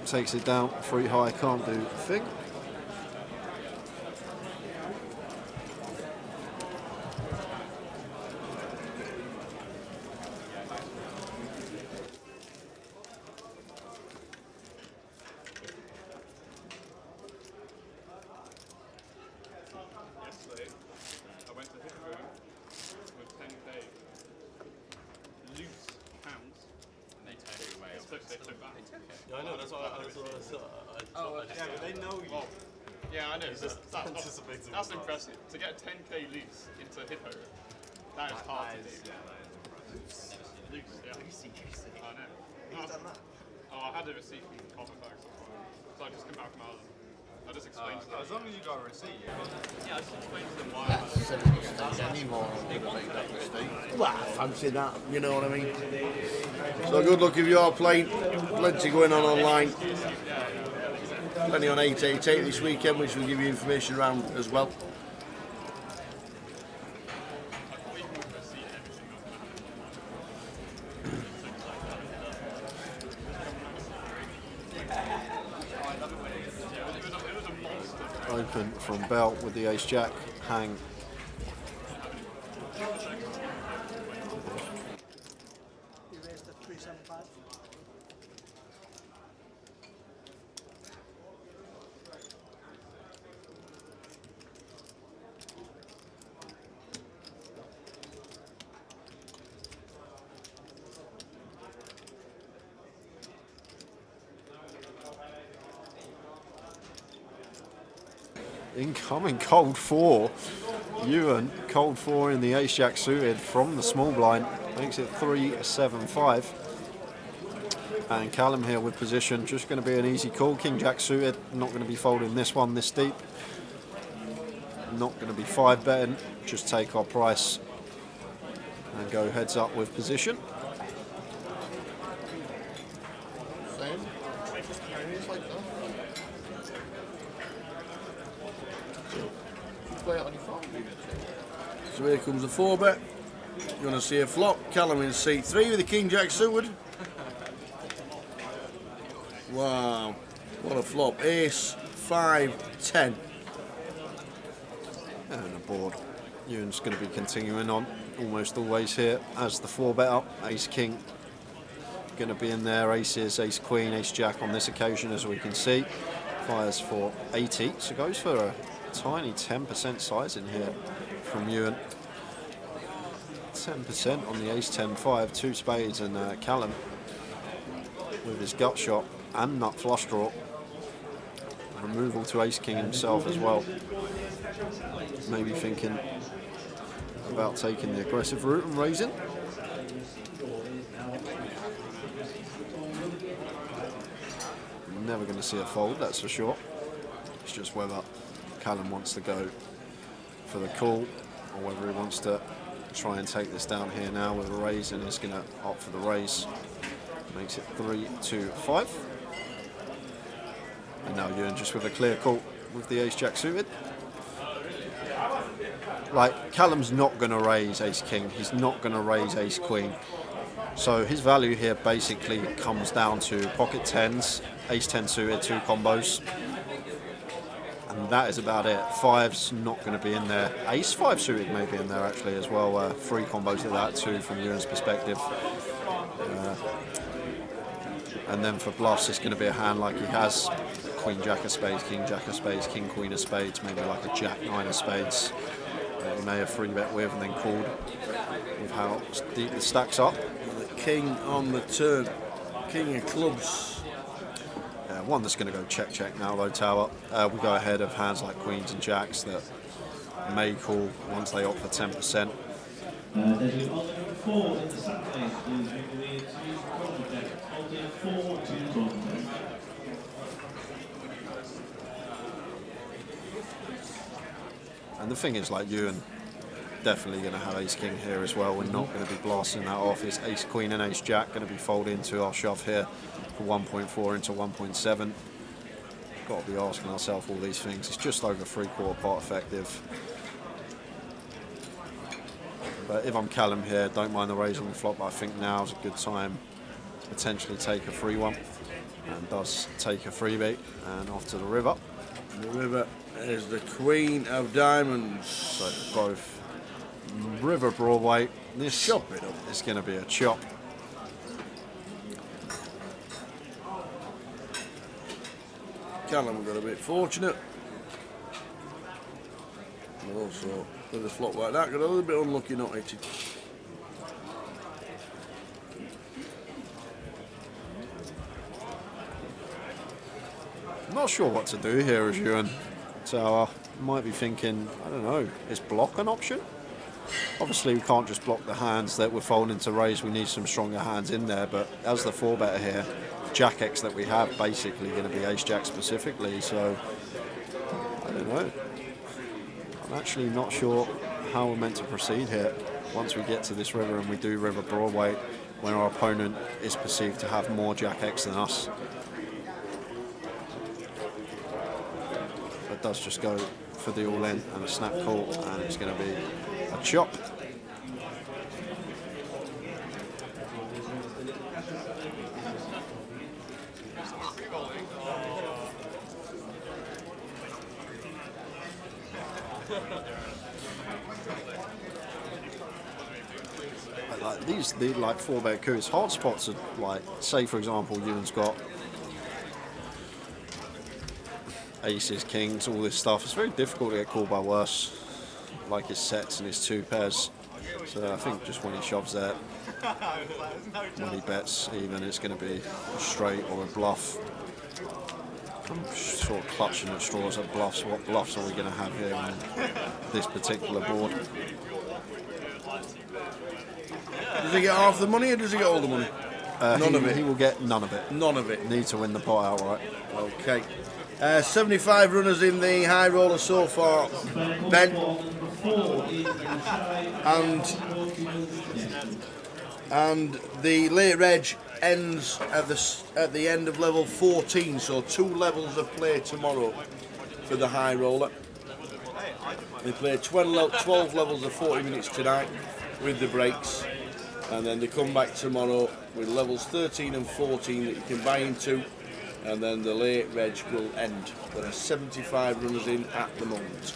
takes it down, 3 high, can't do a thing. Yeah, I know, that's what I thought. Yeah, but they know you. Well, yeah, I know. Anticipating That's the impressive. To get a 10k loose into Hippo, that is hard to do. Loose, yeah. I know. He's done that. Oh, I had a receipt from Copper Bags. So I just come back from Ireland. I just explained to them. As long as you got a receipt. Yeah, I just explained to them why I was Anymore, I'm going to make that mistake. Well, I fancy that, you know what I mean? So good luck if you are playing. Plenty going on online. Plenty on 888 this weekend, which will give you information around as well. Open from Belt with the Ace Jack, hang. Incoming cold 4 Ewan cold 4 in the ace jack suited from the small blind, makes it 3-7-5. And Callum here with position, just going to be an easy call. King jack suited, not going to be folding this one this deep. Not going to be 5 betting, just take our price and go heads up with position. Same. Carries like that. Play it on your phone. So here comes the 4-bet. You're going to see a flop. Callum in seat 3 with the King Jack suited. Wow, what a flop. Ace, 5, 10. And a board. Ewan's going to be continuing on almost always here as the 4-bet up. Ace King going to be in there. Aces, Ace Queen, Ace Jack on this occasion, as we can see. Fires for 80, so goes for a tiny 10% size in here from Ewan. 10% on the Ace 10-5, 2 spades, and Callum with his gut shot and nut flush draw. Removal to Ace King himself as well. Maybe thinking about taking the aggressive route and raising. Never going to see a fold, that's for sure. It's just whether Callum wants to go for the call or whether he wants to try and take this down here now with a raise, and is going to opt for the raise. Makes it 3-5. And now Ewan just with a clear call with the Ace Jack suited. Like, Callum's not going to raise Ace King, he's not going to raise Ace Queen. So his value here basically comes down to pocket 10s, Ace 10 suited, 2 combos. And that is about it. 5's not going to be in there. Ace 5 suited may be in there actually as well. 3 combos of that, 2 from Ewan's perspective. And then for bluffs, it's going to be a hand like he has. Queen Jack of spades, King Jack of spades, King Queen of spades, maybe like a Jack 9 of spades. That he may have 3-bet with and then called with how deep the stacks up. The King on the turn. King of clubs. One that's going to go check now though, tower. We go ahead of hands like Queens and Jacks that may call once they opt for 10%. There's on 4 in the Saturdays. Please make the way to contact. Holding 4 to contact. And the thing is, like, Ewan definitely going to have Ace King here as well. We're not going to be blasting that off. It's Ace Queen and Ace Jack going to be folded into our shove here for 1.4 into 1.7. Got to be asking ourselves all these things. It's just over 3/4 pot effective. But if I'm Callum here, don't mind the raise on the flop, but I think now's a good time to potentially take a free one. And does take a freebie and off to the river. The river is the Queen of Diamonds. So both river Broadway. This Chop it up. is going to be a chop. Callum got a bit fortunate. And also, with a flop like that, got a little bit unlucky not hitting. Not sure what to do here as Ewan. So might be thinking, I don't know, is block an option? Obviously we can't just block the hands that we're folding to raise, we need some stronger hands in there, but as the 4-better here, Jack X that we have basically going to be Ace Jack specifically, so I don't know. I'm actually not sure how we're meant to proceed here once we get to this river and we do river Broadway when our opponent is perceived to have more Jack X than us. But does just go for the all-in and a snap call, and it's going to be a chop. Like these, the like 4-bet coups, hard spots are like, say for example, Ewan's got aces, kings, all this stuff. It's very difficult to get called by worse, like his sets and his 2 pairs. So I think just when he shoves there, when he bets even, it's going to be a straight or a bluff. I'm sort of clutching at straws at bluffs. What bluffs are we going to have here on this particular board? Does he get half the money or does he get all the money? None of it. He will get none of it. None of it. Need to win the pot outright. Okay. 75 runners in the high roller so far. Ben. And the late reg ends at the end of level 14, so 2 levels of play tomorrow for the high roller. They play 12 levels of 40 minutes tonight with the breaks, and then they come back tomorrow with levels 13 and 14 that you can buy into, and then the late reg will end. There are 75 runners in at the moment.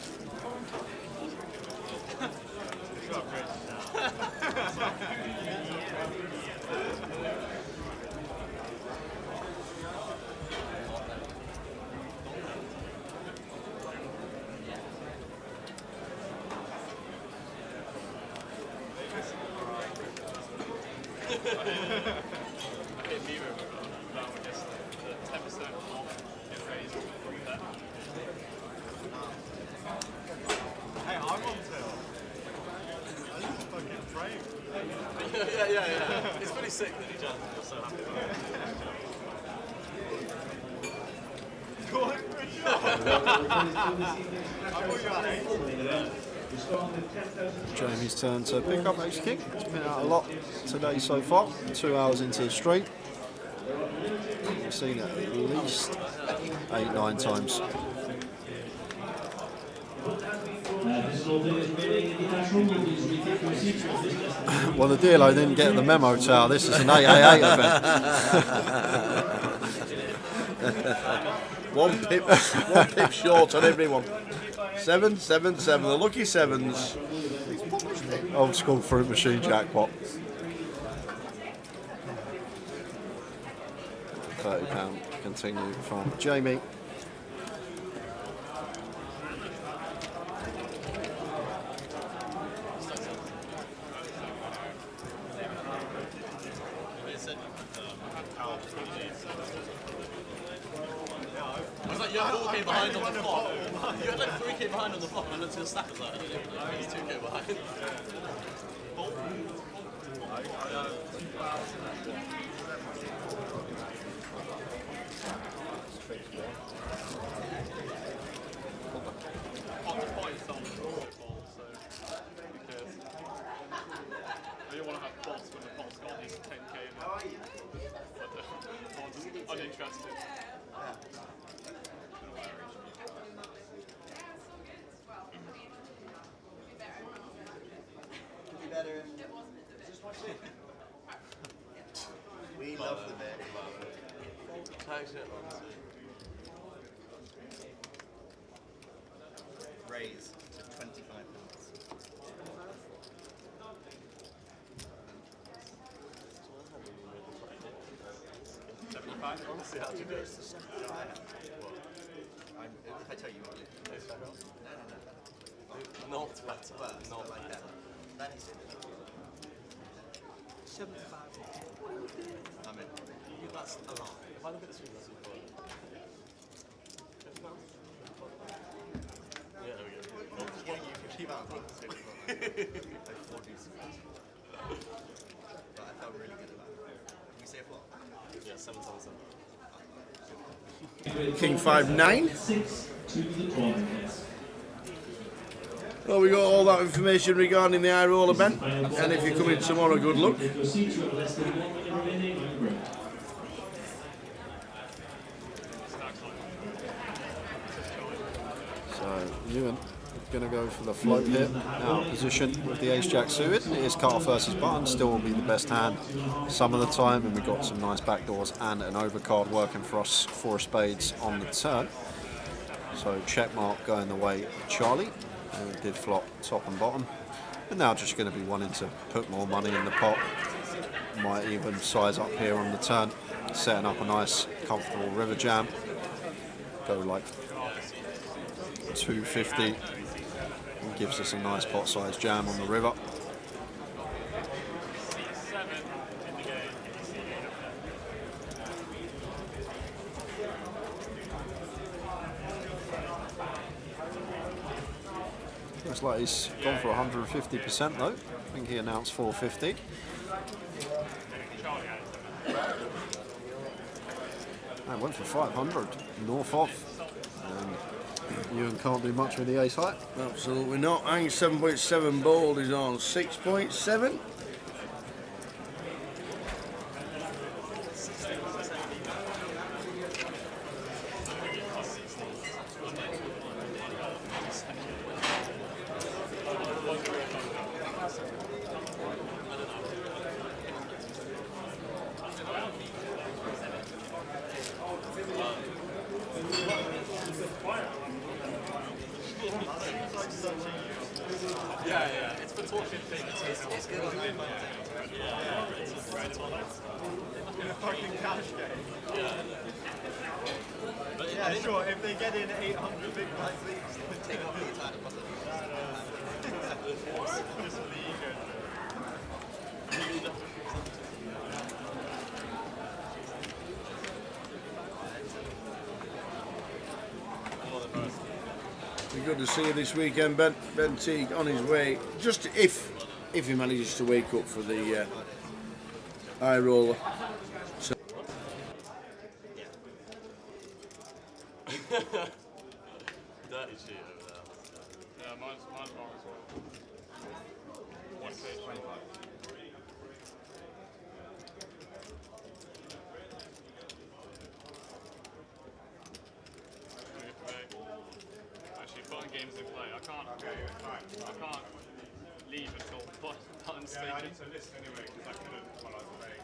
Yeah. It's pretty sick that he jumped. I'm so happy about it. Jamie's turn to pick up ace king. It's been out a lot today so far. 2 hours into the stream. We've seen it at least 8-9 times. Well, the dealer didn't get the memo, Tao. This is an 888 event. One pip short on everyone. 7, 7, 7. The lucky sevens. Old school fruit machine jackpot. £30 continue from Jamie. You had 4k behind on the flop. You had like 3k behind on the flop, and I looked at the stack and was like, he's 2k behind. I don't want to have bots when the bot's got his 10k in it. But uninterested. We love the bet. Raise to 25 minutes. Honestly, how'd you do it? If I tell you what to do. Not better. Well, not like that. That is it. 75. I'm in. That's a lot. If I look at the screen, that's a lot. Yeah, there we go. You keep out things. Like 4 deuces. But I felt really good about it. Can we say a flop? Yeah, 7, 7, 7. King 5, 9. 6 to the broadcast. Well, we got all that information regarding the high roller, Ben. And if you come in tomorrow, good luck. So Ewan going to go for the float here. Out of position with the ace-jack suited. It is cut off versus button. Still will be the best hand some of the time. And we've got some nice backdoors and an overcard working for us. 4 of spades on the turn. So check mark going the way of Charlie. Did flop top and bottom. And now just going to be wanting to put more money in the pot. Might even size up here on the turn. Setting up a nice comfortable river jam. Go like 250. And gives us a nice pot size jam on the river. Looks like he's gone for 150% though. I think he announced 450. I went for 500. North off. Ewan can't do much with the ace high. Absolutely not. Hang 7.7 bold is on 6.7. Yeah, it's for torture things. It's good as well. Fucking cash game. Yeah, sure, if they get in 800 big blinds each, Take off the entire deposit. just for the ego. Be good to see you this weekend, Ben. Ben Teague on his way. Just if he manages to wake up for the high roller. So Dirty shit over there. Yeah, mine's wrong as well. 1 page. 25. Actually, button games in play. I can't leave until button's taken. I need to list anyway because I couldn't while I was playing.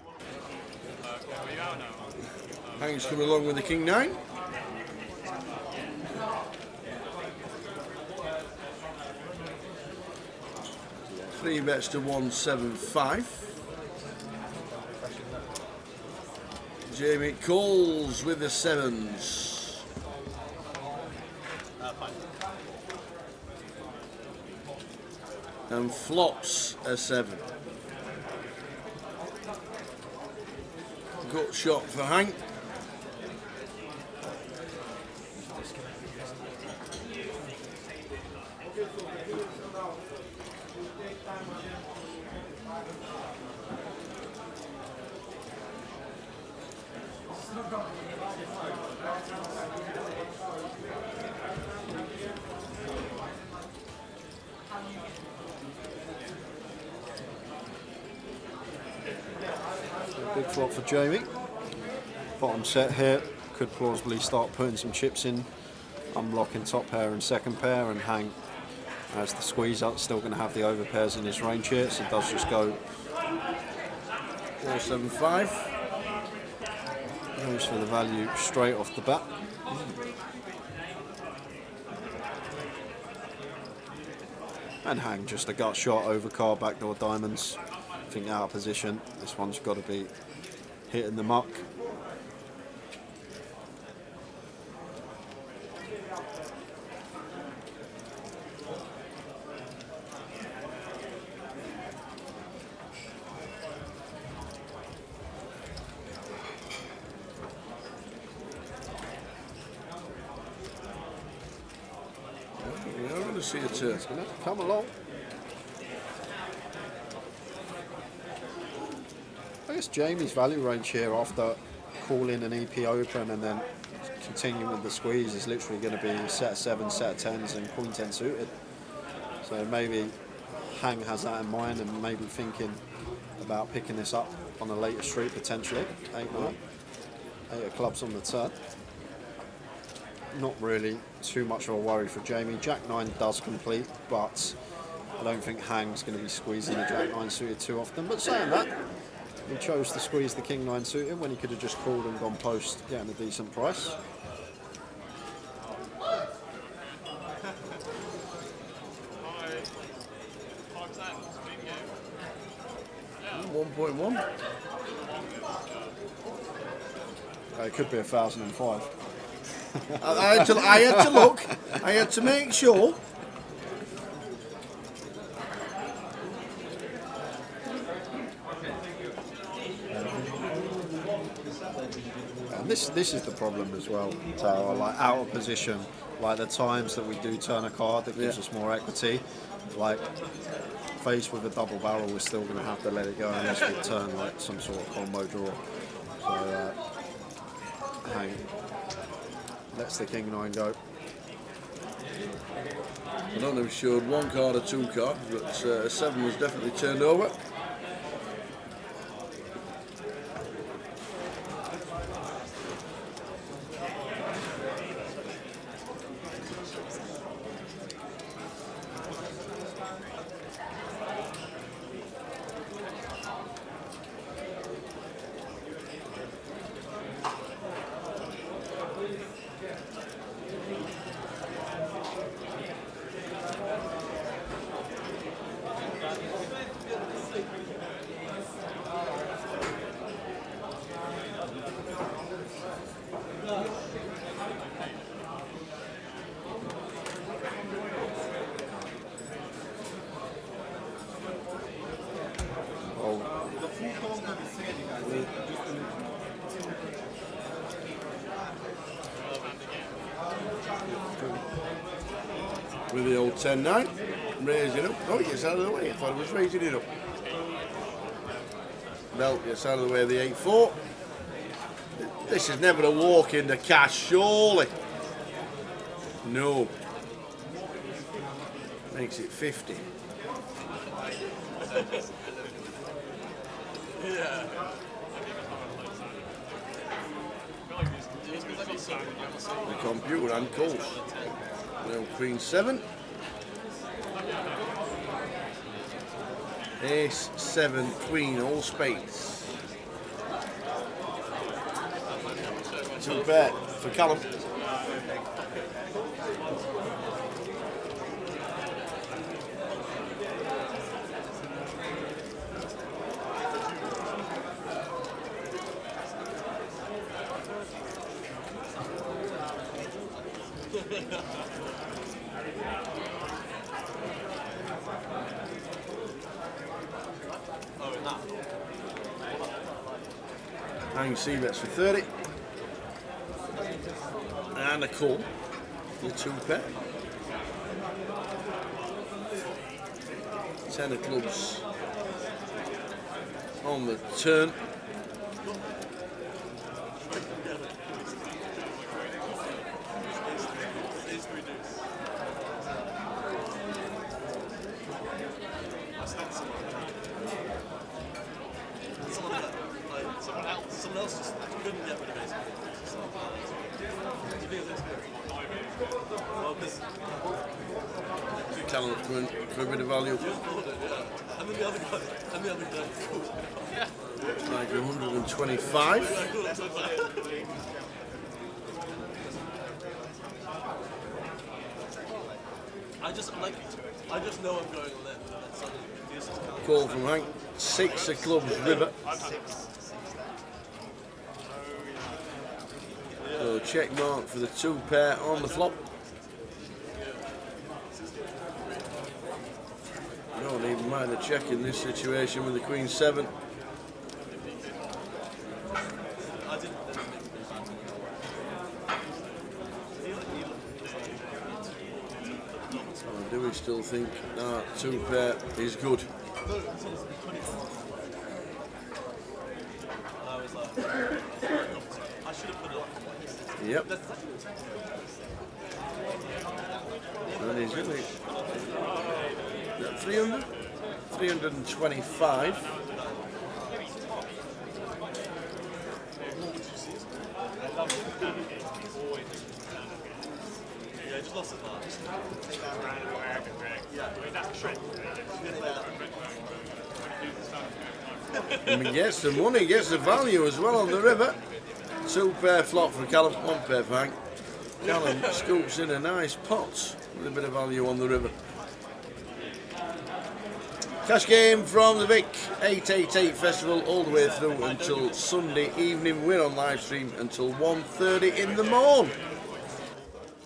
Okay, well, you out now. Hang's coming along with the King 9. Three bets to 175. Jamie Coles with the sevens. And flops a 7. Gut shot for Hank. Big flop for Jamie. Bottom set here. Could plausibly start putting some chips in. Unblocking top pair and second pair, and Hang as the squeeze up. Still going to have the over pairs in his range here, so does just go 475. Goes for the value straight off the bat. And Hang just a gut shot over card backdoor diamonds. I think out of position. This one's got to be hitting the muck. We're going to see a turn. It's going to come along. I guess Jamie's value range here after calling an EP open and then continuing with the squeeze is literally going to be set of 7s, set of 10s and queen 10 suited. So maybe Hang has that in mind and maybe thinking about picking this up on a later street potentially. 8-9, 8 of clubs on the turn. Not really too much of a worry for Jamie. Jack 9 does complete, but I don't think Hang's going to be squeezing a Jack 9 suited too often. But saying that, he chose to squeeze the King 9 suited when he could have just called and gone post, getting a decent price. Yeah. 1.1. It could be 1,005. I had to look. I had to make sure. And this is the problem as well, Tara. Like out of position, like the times that we do turn a card that gives us more equity, like faced with a double barrel, we're still going to have to let it go unless we turn like some sort of combo draw. So Hank lets the king nine go. I don't know if he showed one card or two cards, but a 7 was definitely turned over. With the old 10-9, raising up. Oh, he gets out of the way. I thought it was raising it up. Belt gets out of the way of the 8-4. This is never a walk into cash, surely. No. Makes it 50. The computer and calls. Now Queen 7. Ace 7 Queen, all spades. 2 pair for Callum. Hang C bets for 30. And a call for 2 pair. 10 of clubs on the turn. Someone else just couldn't get rid of it. Callum for a bit of value. And then the other guy. Like 125. I just know I'm going on it. Call from Hank. 6 of clubs, river. So check mark for the 2 pair on the flop. Don't even mind a check in this situation with the Queen 7. Or do we still think that 2 pair is good? I should have put it on. Yep. And he's really 300? 325. Yeah, I just lost it last. And he gets the money, gets the value as well on the river. 2 pair flop for Callum, 1 pair for Hank. Callum scoops in a nice pot with a bit of value on the river. Cash game from the Vic 888 Festival all the way through until Sunday evening. We're on live stream until 1:30 in the morning.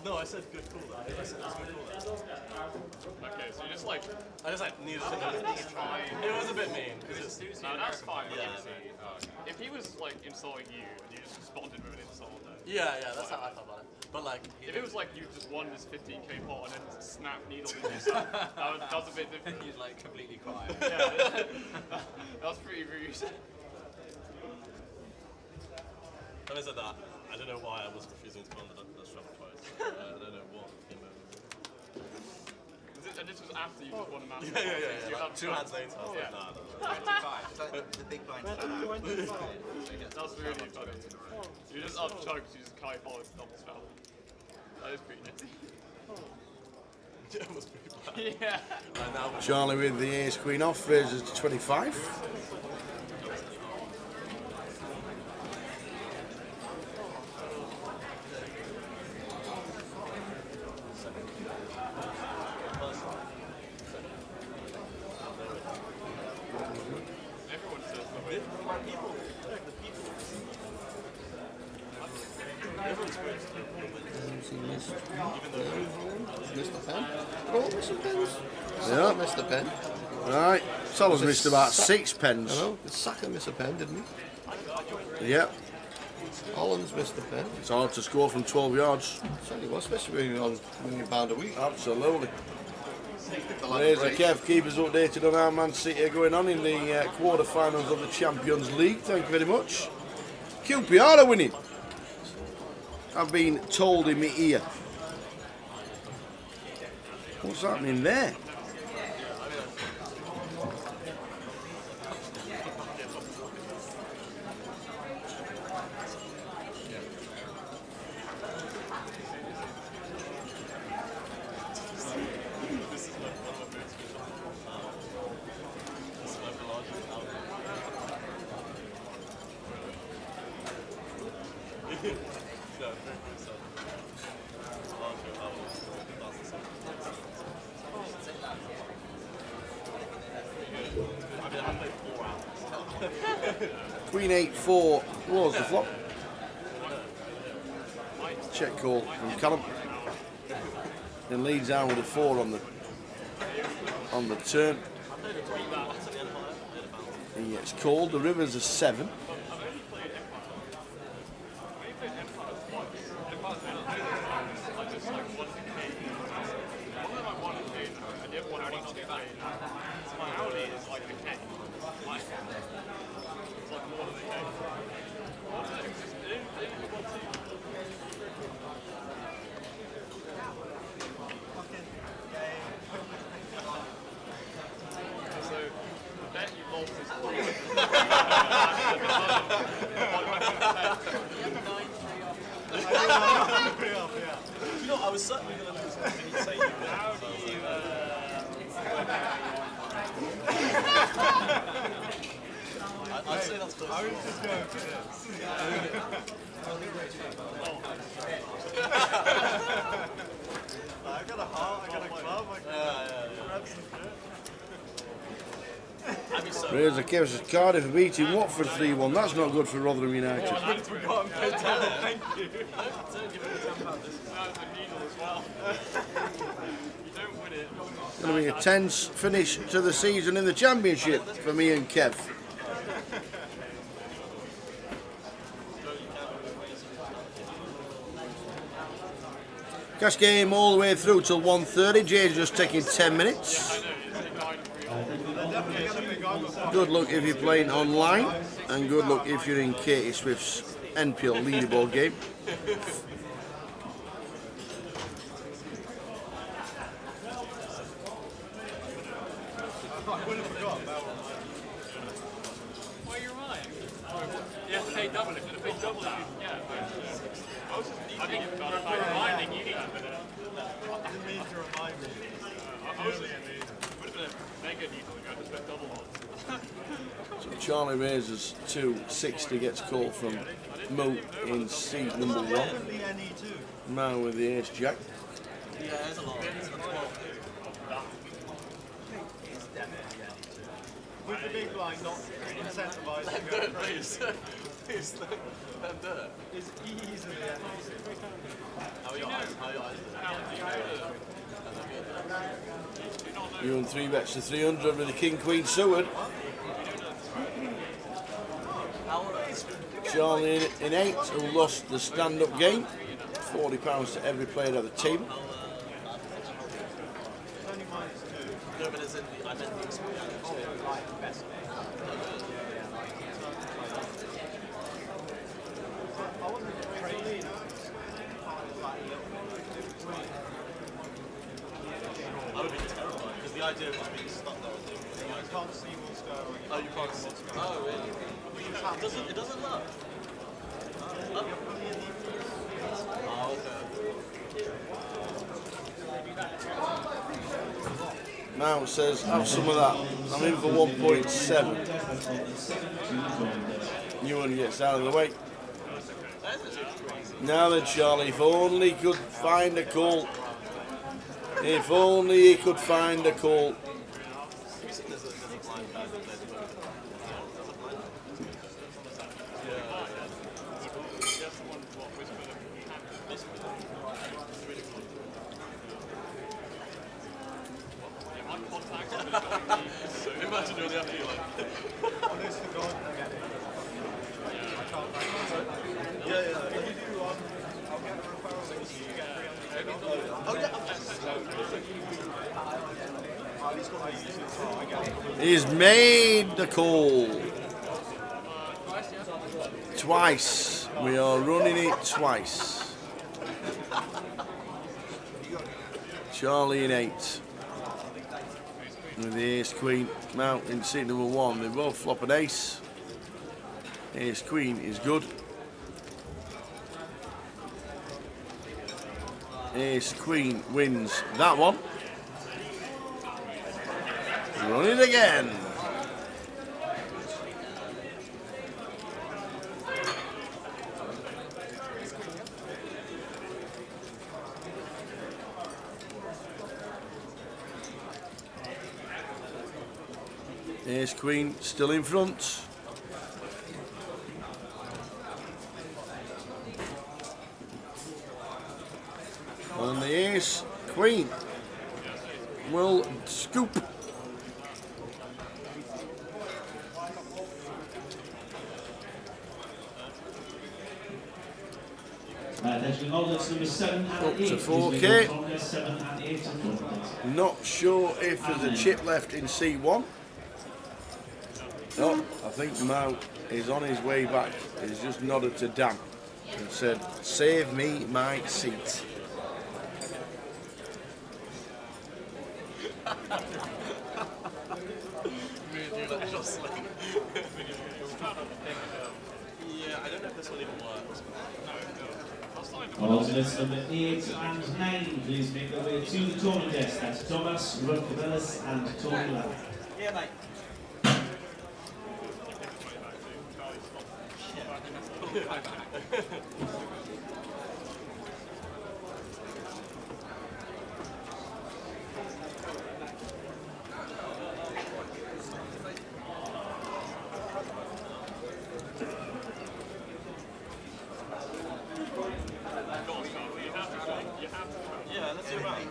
No, I said good call that. I said it was good call that. Okay, so you just like I just like needed to try. It was a bit mean. no, that's fine. Yeah. If he was like insulting you and you just responded with an insult, then Yeah, that's how I felt about it. But like, if it was like you just won this 15k pot and then snap needle in yourself, that was a bit different. You'd like completely cry. Yeah, that was pretty rude. having said that, I don't know why I was refusing to go on the struggle twice. I don't know what came over me. And this was after you just won a massive Yeah. Like 2 hands later, I was like, nah. 25. It's like the big blind fell out. That's really funny. You just up chokes, you just Kai followed double spell. That is pretty nifty. Yeah, it was pretty bad. Yeah. And now Charlie with the ace queen off, raises to 25. Everyone says Missed the pen. Oh, missing pens. Yeah. Missed the pen. Right, Sol's missed about 6 pens. Hello, did Saka miss a pen, didn't he? Yeah, Holland's missed a pen. it's hard to score from 12 yards. Certainly was, especially when you're £1 a week. Absolutely. There's a Kev, keepers updated on how Man City are going on in the quarter-finals of the Champions League. Thank you very much. QPR are winning. I've been told in my ear. What's happening there? Queen 8-4 was the flop. Check call from Callum. Then leads out with a 4 on the turn. He gets called. The river's a 7. You know, I was certainly going to lose when you say you did. How do you... I'd say that's close. I was just going for this. I got a heart, I got a club, I can grab some shit. Razor Kev's Cardiff are beating Watford 3-1. That's not good for Rotherham United. Thank you. Going to be a tense finish to the season in the Championship for me and Kev. Cash game all the way through till 1:30. Jay's just taking 10 minutes. Good luck if you're playing online, and good luck if you're in Katie Swift's NPL leaderboard game. Oh, you're right. You have to pay double if you pay double. Yeah. I think you've got to reminding you need that. You need to remind me. Would have been a mega needle ago, just went double odds. So Charlie raises 260, gets called from Mo in seat number 1. Man with the ace jack. Yeah, there's a lot. It's a 12. With the big blind not incentivized to go crazy. It's easily empty. How are your eyes? You won 3 bets to 300 with the King Queen suited. Charlie in 8, who lost the stand-up game. £40 to every player at the table. No, but as in, I meant the experience. I would be terrified, because the idea of just being stuck there, I think. You can't see what's going on. Oh, you can't see. Oh, really? It doesn't look. Oh, okay. Mount says, have some of that. I'm in for 1.7. Ewan gets out of the way. Now then, Charlie, if only he could find a call. If only he could find a call. Imagine you're the after like. He's made the call. Twice. We are running it twice. Charlie in 8. With the ace queen, Mount in seat number 1. They both flop an ace. Ace queen is good. Ace queen wins that one. Run it again. Ace queen still in front. And the ace queen will scoop. Number 7 and Up 8. to 4K. 7 and 8 Not sure if there's a chip left in C1. No, I think Mount is on his way back. He's just nodded to Dan and said, save me my seat. Yeah, I don't know if this one even works. Alternates number 8 and 9, please make their way to the tournament desk. That's Thomas, Runcabelis and Tony Lamb. Yeah, mate. Yeah, let's do a round.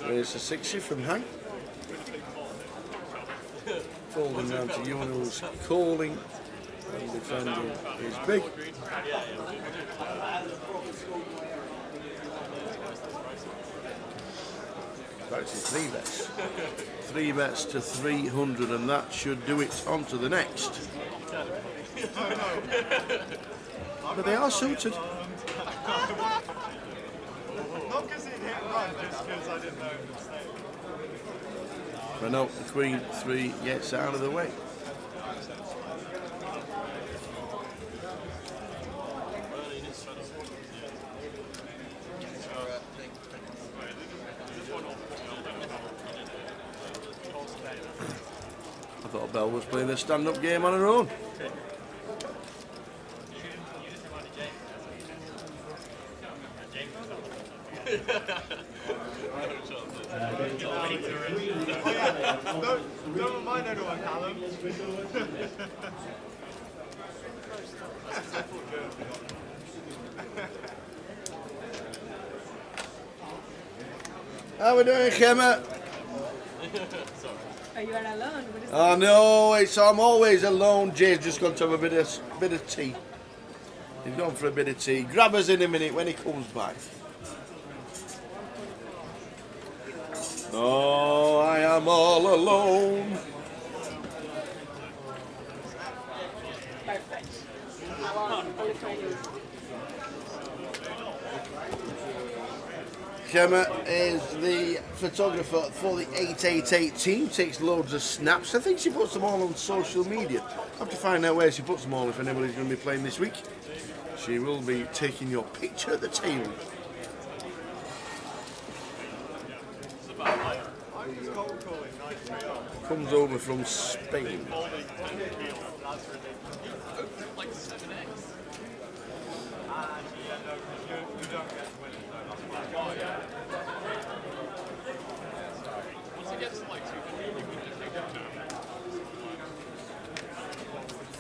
There's a 60 from Hank. Folding down to Ewan, who's calling and defending is big. That's 3 bets. 3 bets to 300, and that should do it. On to the next. But they are suited. Not because he hit run, just because I didn't know it would stay. But no, the Queen 3 gets out of the way. I thought Belle was playing a stand-up game on her own. Don't remind anyone, Callum. How we doing, Gemma? Are you all alone? What is Oh no, I'm always alone. Jay's just gone to have a bit of tea. He's gone for a bit of tea. Grab us in a minute when he comes back. Oh, I am all alone. perfect? Only 20. Gemma is the photographer for the 888 team, takes loads of snaps. I think she puts them all on social media. I have to find out where she puts them all if anybody's going to be playing this week. She will be taking your picture at the table. Comes over from Spain. Like 7x. Once it gets to like 200, you can just take it down.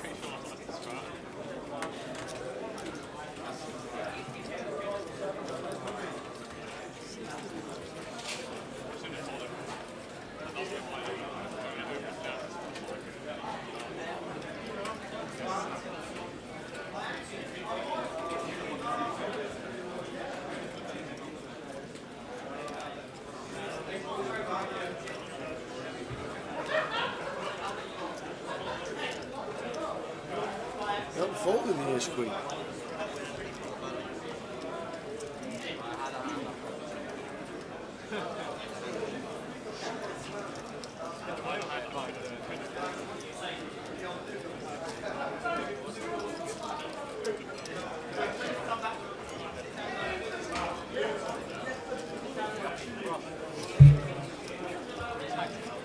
Pretty sure that's the strat. Not folding the ace queen.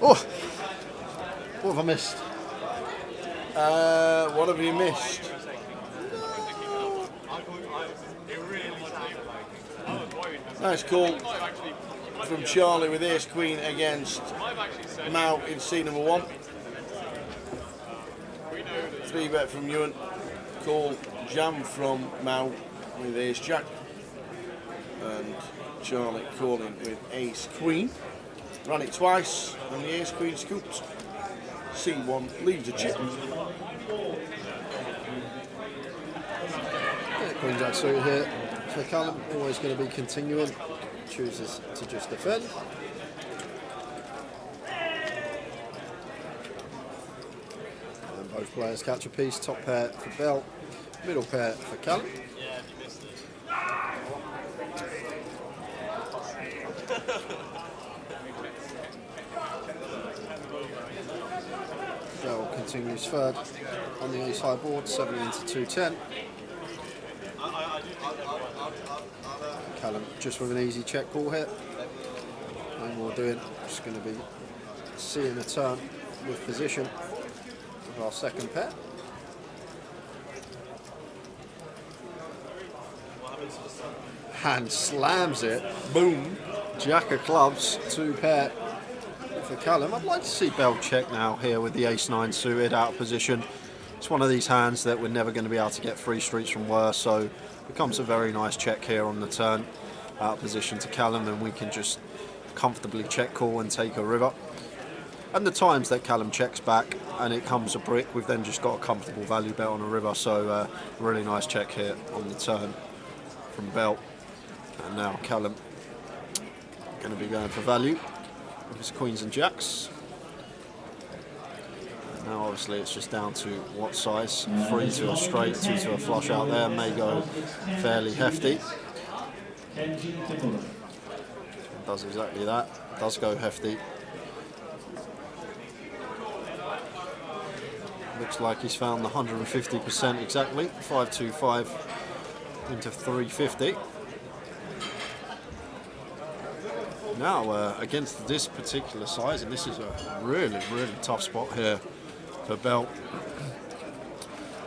Oh, what have I missed? What have you missed? Nice call from Charlie with ace queen against Mao in scene number 1. 3-bet from Ewan. Call jam from Mao with ace jack. And Charlie calling with ace queen. Ran it twice and the ace queen scooped. C1 leaves a chip. Yeah, Queen Jack suited here for Callum, always going to be continuing, chooses to just defend. And both players catch a piece, top pair for Bell, middle pair for Callum. Yeah, if you missed it. Bell continues third on the ace high board, 7 into 210. Callum just with an easy check call here. No more doing, just going to be seeing a turn with position of our second pair. Hand slams it, boom, jack of clubs, 2 pair for Callum. I'd like to see Bell check now here with the ace-9 suited out of position. It's one of these hands that we're never going to be able to get 3 streets from worse, so it becomes a very nice check here on the turn out of position to Callum, and we can just comfortably check call and take a river. And the times that Callum checks back and it comes a brick, we've then just got a comfortable value bet on a river, so really nice check here on the turn from Bell. And now Callum going to be going for value with his queens and jacks. And now obviously it's just down to what size. 3 to a straight, 2 to a flush out there, may go fairly hefty. Does exactly that, does go hefty. Looks like he's found the 150% exactly, 525 into 350. Now against this particular size, and this is a really tough spot here for Bell.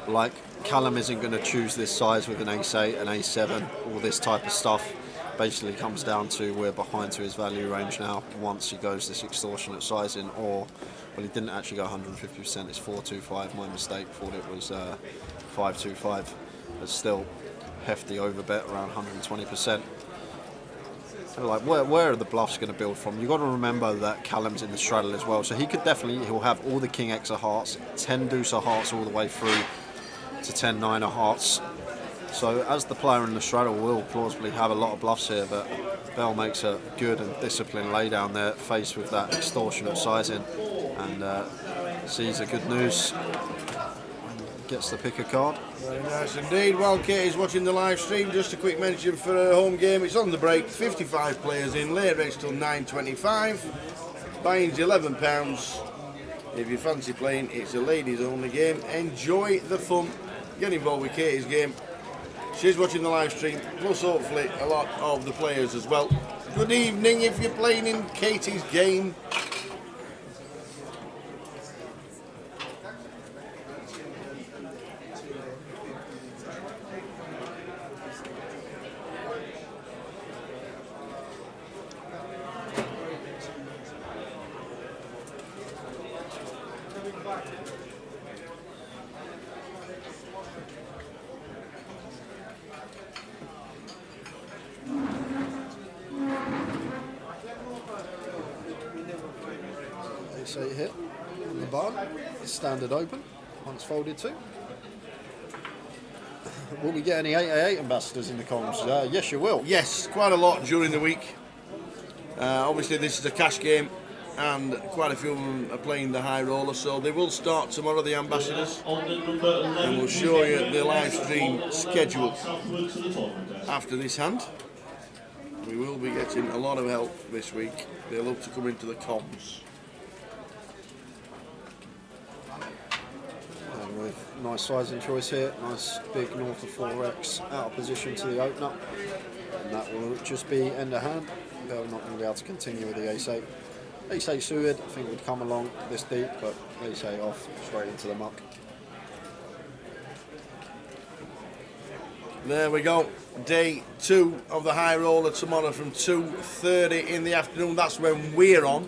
Like Callum isn't going to choose this size with an ace-8, an ace-7, all this type of stuff. Basically comes down to we're behind to his value range now once he goes this extortionate sizing, or, well, he didn't actually go 150%, it's 425, my mistake, thought it was 525, but still hefty overbet, around 120%. So like, where are the bluffs going to build from? You've got to remember that Callum's in the straddle as well, so he could definitely, he'll have all the king X of hearts, 10 deuce of hearts all the way through to 10 9 of hearts. So as the player in the straddle will plausibly have a lot of bluffs here, but Bell makes a good and disciplined laydown there, faced with that extortionate sizing, and sees a good news. Gets the pick a card. Very nice indeed. While Katie's watching the live stream, just a quick mention for a home game. It's on the break. 55 players in. Late race till 9:25. Buy-in's £11. If you fancy playing, it's a ladies only game. Enjoy the fun. Get involved with Katie's game. She's watching the live stream, plus hopefully a lot of the players as well. Good evening if you're playing in Katie's game. Ace-8 hit on the barn, standard open, once folded to. Will we get any 888 ambassadors in the comms? Yes, you will. Yes, quite a lot during the week. Obviously this is a cash game and quite a few of them are playing the high roller, so they will start tomorrow, the ambassadors, and we'll show you the live stream schedule after this hand. We will be getting a lot of help this week. They love to come into the comms. And with nice sizing choice here, nice big north of 4x out of position to the opener, and that will just be end of hand. They're not going to be able to continue with the ace-8. Ace-8 suited, I think would come along this deep, but ace-8 off, straight into the muck. There we go. Day 2 of the high roller tomorrow from 2:30 in the afternoon. That's when we're on,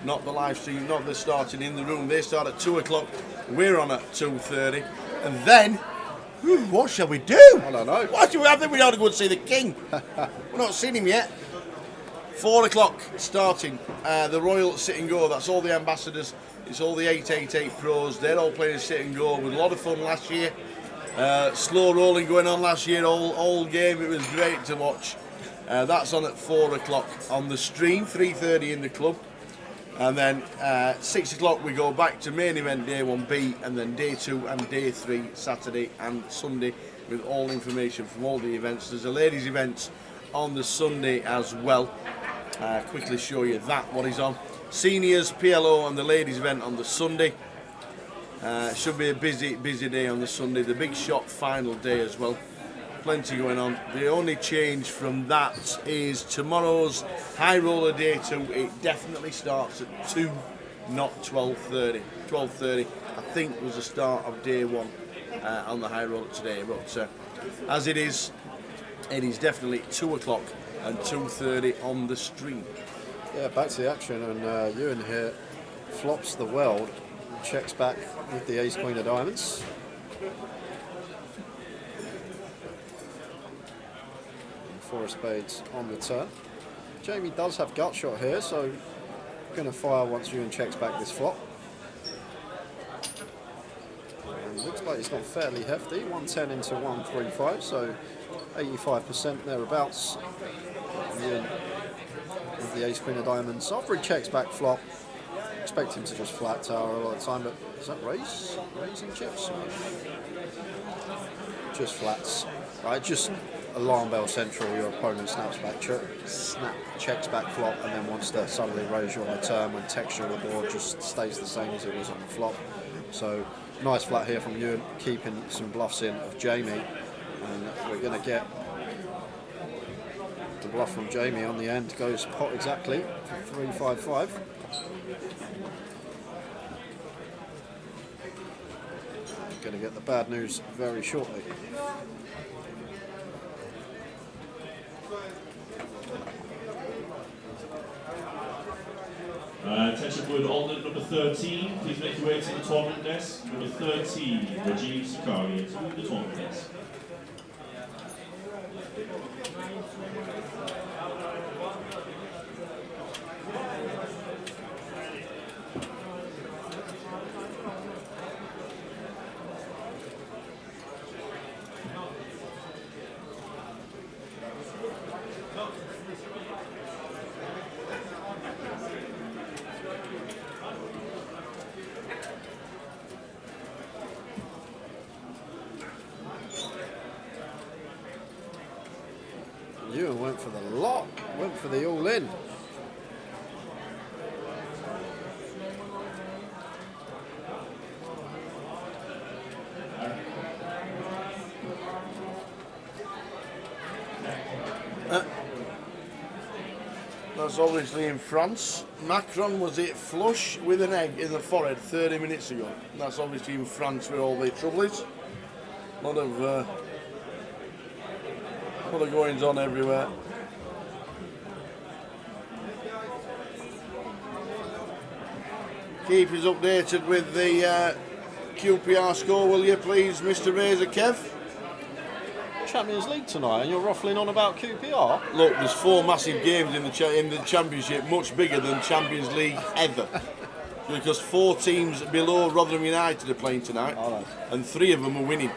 not the live stream, not the starting in the room. They start at 2 o'clock. We're on at 2:30, and then what shall we do? I don't know. What do we have? Then we ought to go and see the king. We're not seen him yet. 4 o'clock starting. The Royal Sit and Go. That's all the ambassadors. It's all the 888 pros. They're all playing Sit and Go. With a lot of fun last year. Slow rolling going on last year, all game. It was great to watch. That's on at 4 o'clock on the stream, 3:30 in the club, and then 6 o'clock we go back to main event day 1B, and then day 2 and day 3 Saturday and Sunday with all information from all the events. There's a ladies event on the Sunday as well. Quickly show you that what is on. Seniors, PLO, and the ladies event on the Sunday. Should be a busy day on the Sunday. The big shot final day as well. Plenty going on. The only change from that is tomorrow's high roller day 2. It definitely starts at 2, not 12:30. 12:30 I think was the start of day 1 on the high roller today. But as it is definitely 2 o'clock and 2:30 on the stream. Yeah, back to the action, and Ewan here flops the weld. Checks back with the ace queen of diamonds. And 4 of spades on the turn. Jamie does have gut shot here, so going to fire once Ewan checks back this flop. And looks like it's gone fairly hefty, 110 into 135, so 85% thereabouts. Ewan with the ace queen of diamonds. After he checks back flop, expect him to just flat tower a lot of the time, but is that raising chips? Just flats. Right, just alarm bell central, your opponent snaps back, checks back flop, and then wants to suddenly raise you on the turn when texture of the board just stays the same as it was on the flop. So nice flat here from you, keeping some bluffs in of Jamie, and we're going to get the bluff from Jamie on the end. Goes pot exactly for 355. going to get the bad news very shortly. Attention would alternate number 13, please make your way to the tournament desk. Number 13, Rajiv Sakaria, to the tournament desk. Ewan went for the lock, went for the all-in. That's obviously in France. Macron was it flush with an egg in the forehead 30 minutes ago. That's obviously in France where all the trouble is. A lot of goings on everywhere. Keep us updated with the QPR score, will you please, Mr. Razor Kev? Champions League tonight, and you're ruffling on about QPR? Look, there's 4 massive games in the Championship, much bigger than Champions League ever. Because 4 teams below Rotherham United are playing tonight, and 3 of them are winning.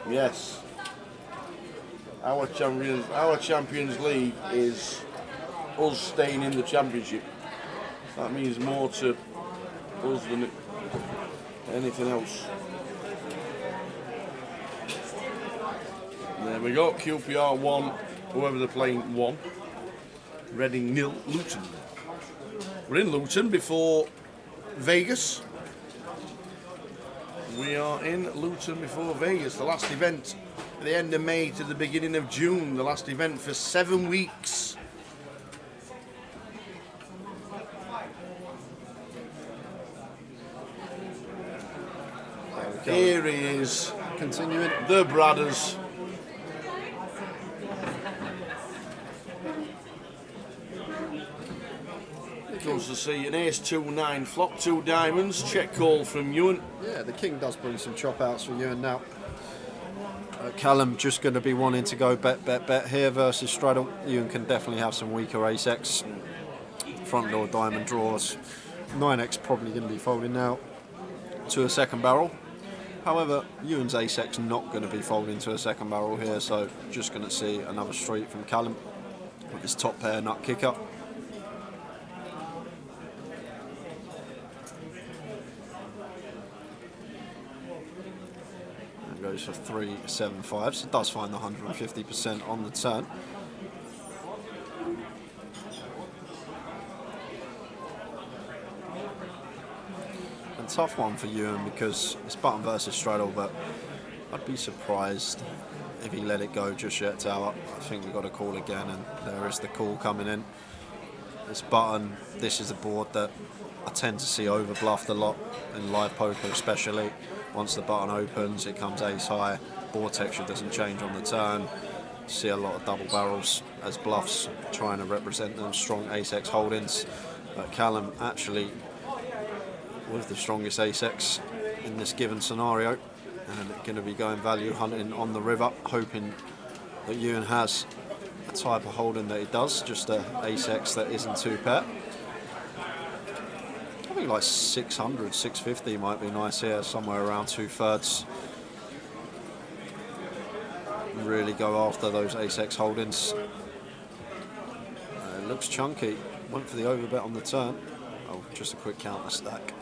Yes. Our Champions League is us staying in the Championship. That means more to us than anything else. There we go, QPR 1, whoever they're playing 1. Reading 0, Luton. We're in Luton before Vegas. We are in Luton before Vegas, the last event at the end of May to the beginning of June, the last event for 7 weeks. Here he is, continuing. The Bradders. Comes to see an ace 2-9 flop, 2 diamonds, check call from Ewan. Yeah, the king does bring some chop outs for Ewan now. Callum just going to be wanting to go bet here versus straddle. Ewan can definitely have some weaker ace-x. Front door diamond draws. 9x probably going to be folding now to a second barrel. However, Ewan's ace-x not going to be folding to a second barrel here, so just going to see another street from Callum with his top pair nut kicker. Goes for 3-7-5, so it does find the 150% on the turn. A tough one for Ewan because it's button versus straddle, but I'd be surprised if he let it go just yet, Tower. I think we've got to call again, and there is the call coming in. This button, this is a board that I tend to see overbluffed a lot in live poker especially. Once the button opens, it comes ace high. Board texture doesn't change on the turn. See a lot of double barrels as bluffs, trying to represent them strong ace-x holdings. But Callum actually with the strongest ace-x in this given scenario, and going to be going value hunting on the river, hoping that Ewan has a type of holding that he does, just a ace-x that isn't 2-pair. I think like 600, 650 might be nice here, somewhere around 2/3. Really go after those ace-x holdings. It looks chunky. Went for the overbet on the turn. Oh, just a quick counter stack.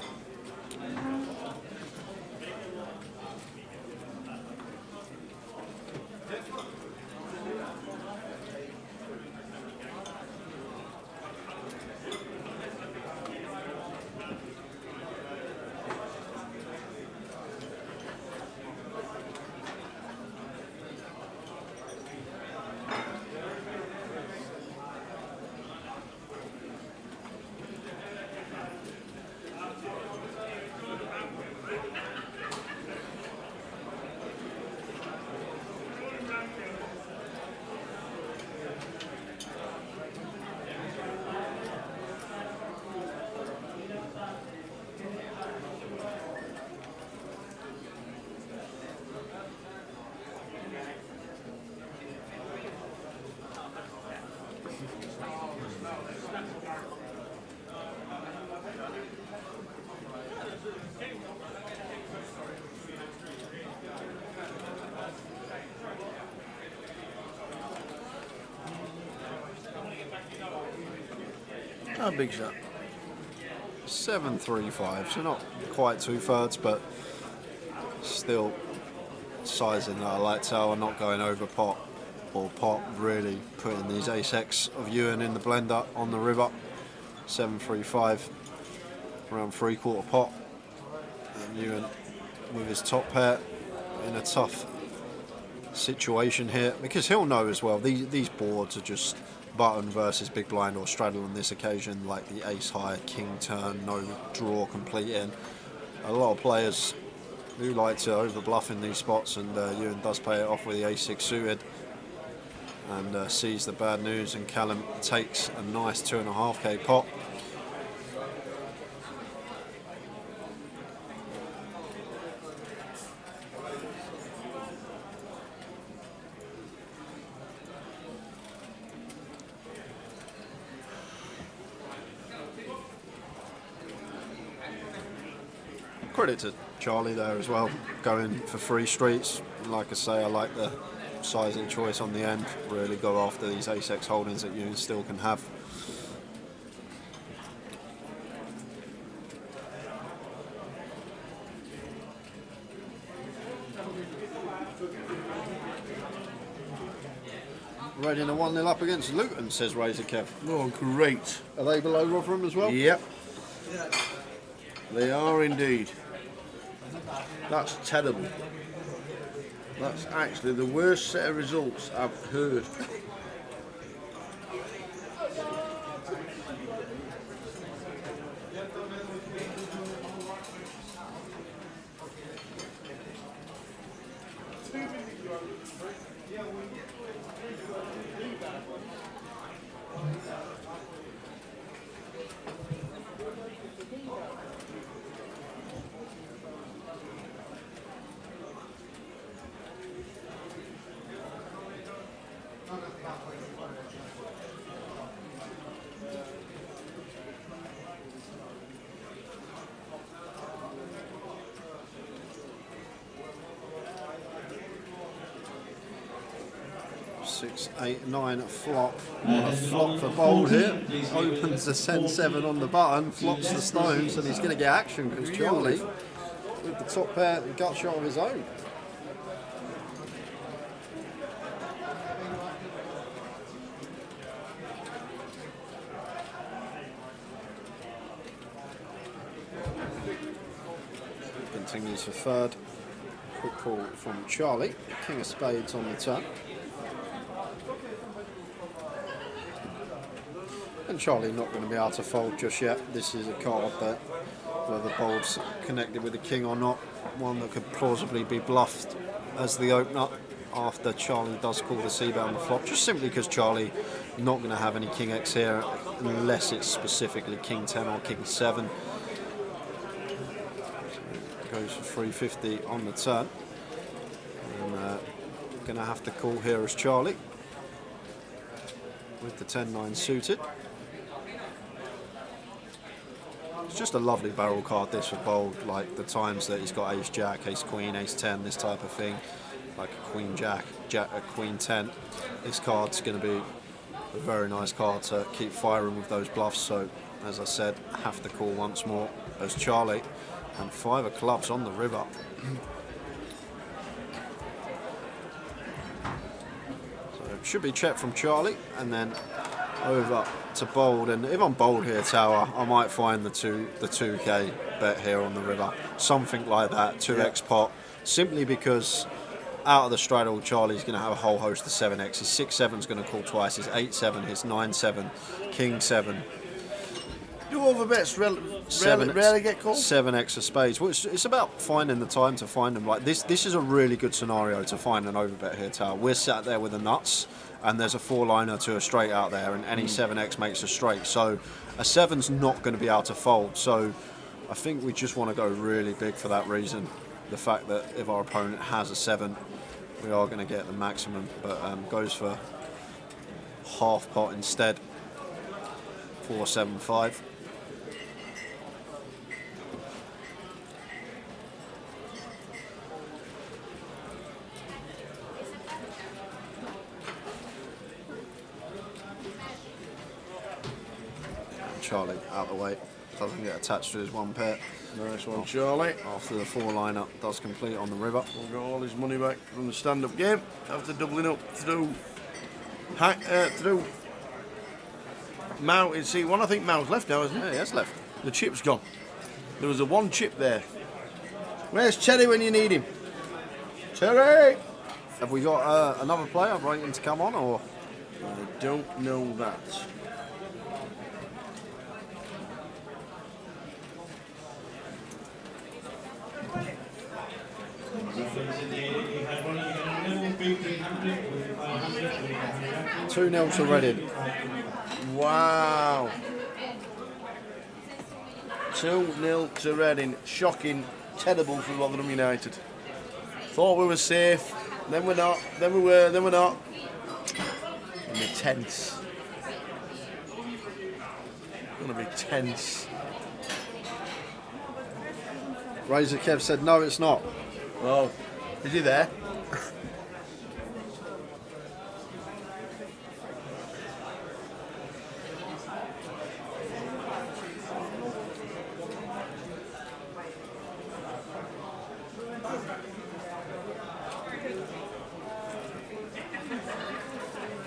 How big's that? 735, so not quite 2/3, but still sizing that I like. So I'm not going over pot or pot, really putting these ace-X of Ewan in the blender on the river. 735, around 3/4 pot. And Ewan with his top pair in a tough situation here, because he'll know as well, these boards are just button versus big blind or straddle on this occasion, like the ace high, king turn, no draw completing. A lot of players do like to over bluff in these spots, and Ewan does pay it off with the ace-6 suited and sees the bad news, and Callum takes a nice 2.5k pot. Credit to Charlie there as well, going for free streets. Like I say, I like the sizing choice on the end. Really go after these ace-X holdings that you still can have. Ready in a 1-0 up against Luton, says Razor Kev. Oh, great. Are they below Rotherham as well? Yep. They are indeed. That's terrible. That's actually the worst set of results I've heard. Six, 8, 9 flop. A flop for Bold here. Opens the 10-7 on the button, flops the stones, and he's going to get action because Charlie, with the top pair, gut shot of his own. Continues for third. Quick call from Charlie. King of spades on the turn. And Charlie not going to be able to fold just yet. This is a card that, whether the bold's connected with the king or not, one that could plausibly be bluffed as the opener after Charlie does call the c-bet on the flop, just simply because Charlie not going to have any king X here unless it's specifically king 10 or king 7. So goes for 350 on the turn. And going to have to call here as Charlie with the 10-9 suited. It's just a lovely barrel card, this, for Bold, like the times that he's got ace jack, ace queen, ace 10, this type of thing, like a queen jack, a queen 10. This card's going to be a very nice card to keep firing with those bluffs. So, as I said, have to call once more as Charlie, and 5 of clubs on the river. So it should be checked from Charlie, and then over to Bold. And if I'm Bold here, Tower, I might find the 2k bet here on the river, something like that, 2x pot, simply because out of the straddle, Charlie's going to have a whole host of 7x. His 6-7's going to call twice, his 8-7, his 9-7, king 7. Do overbets rarely get called? 7x of spades. Well, it's about finding the time to find them. Like this is a really good scenario to find an overbet here, Tower. We're sat there with the nuts, and there's a 4-liner to a straight out there, and any 7x makes a straight. So a 7's not going to be able to fold. So I think we just want to go really big for that reason. The fact that if our opponent has a 7, we are going to get the maximum, but goes for half pot instead. 475. Charlie out the way, doesn't get attached to his one pair. Nice one, Charlie. After the 4 lineup does complete on the river. We'll get all his money back from the stand-up game after doubling up through Mount. See, one I think Mount's left now, isn't it? Yeah, he has left. The chip's gone. There was a 1 chip there. Where's Cherry when you need him? Cherry! Have we got another player waiting to come on, or? I don't know that. Two 0 to Reading. Wow. 2-0 to Reading. Shocking. Terrible for Rotherham United. Thought we were safe. Then we're not. Then we were. Then we're not. Gonna be tense. Gonna be tense. Razor Kev said no, it's not. Oh, is he there?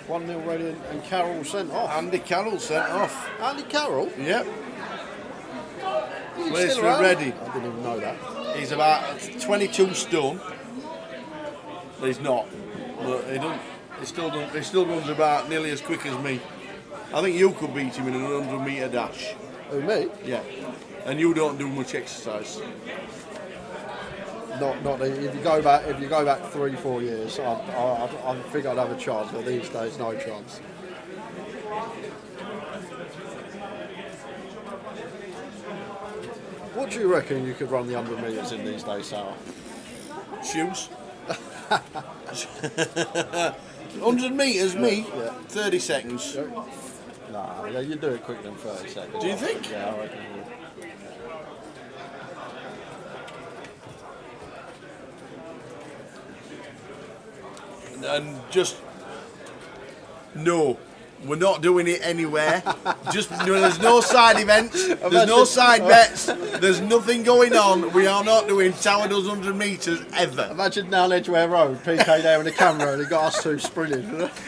1-0 Reading and Carroll sent off. Andy Carroll sent off. Andy Carroll? Yep. He's Plays still for around? Reading. I didn't even know that. He's about 22 stone. Well, he's not, but he don't. He still runs about nearly as quick as me. I think you could beat him in an 100-metre dash. Who, me? Yeah. And you don't do much exercise. Not if you go back 3-4 years, I think I'd have a chance, but these days no chance. What do you reckon you could run the 100 metres in these days, Sarah? Shoes. 100 metres, me. Yeah. 30 seconds. Nah, yeah, you do it quicker than 30 seconds. Do you think? Yeah, I reckon you would. And just no, we're not doing it anywhere. Just there's no side events, there's no side bets, there's nothing going on. We are not doing Tower does 100 metres ever. Imagine down Edgware Road, PK there in the camera, and he got us two sprinting.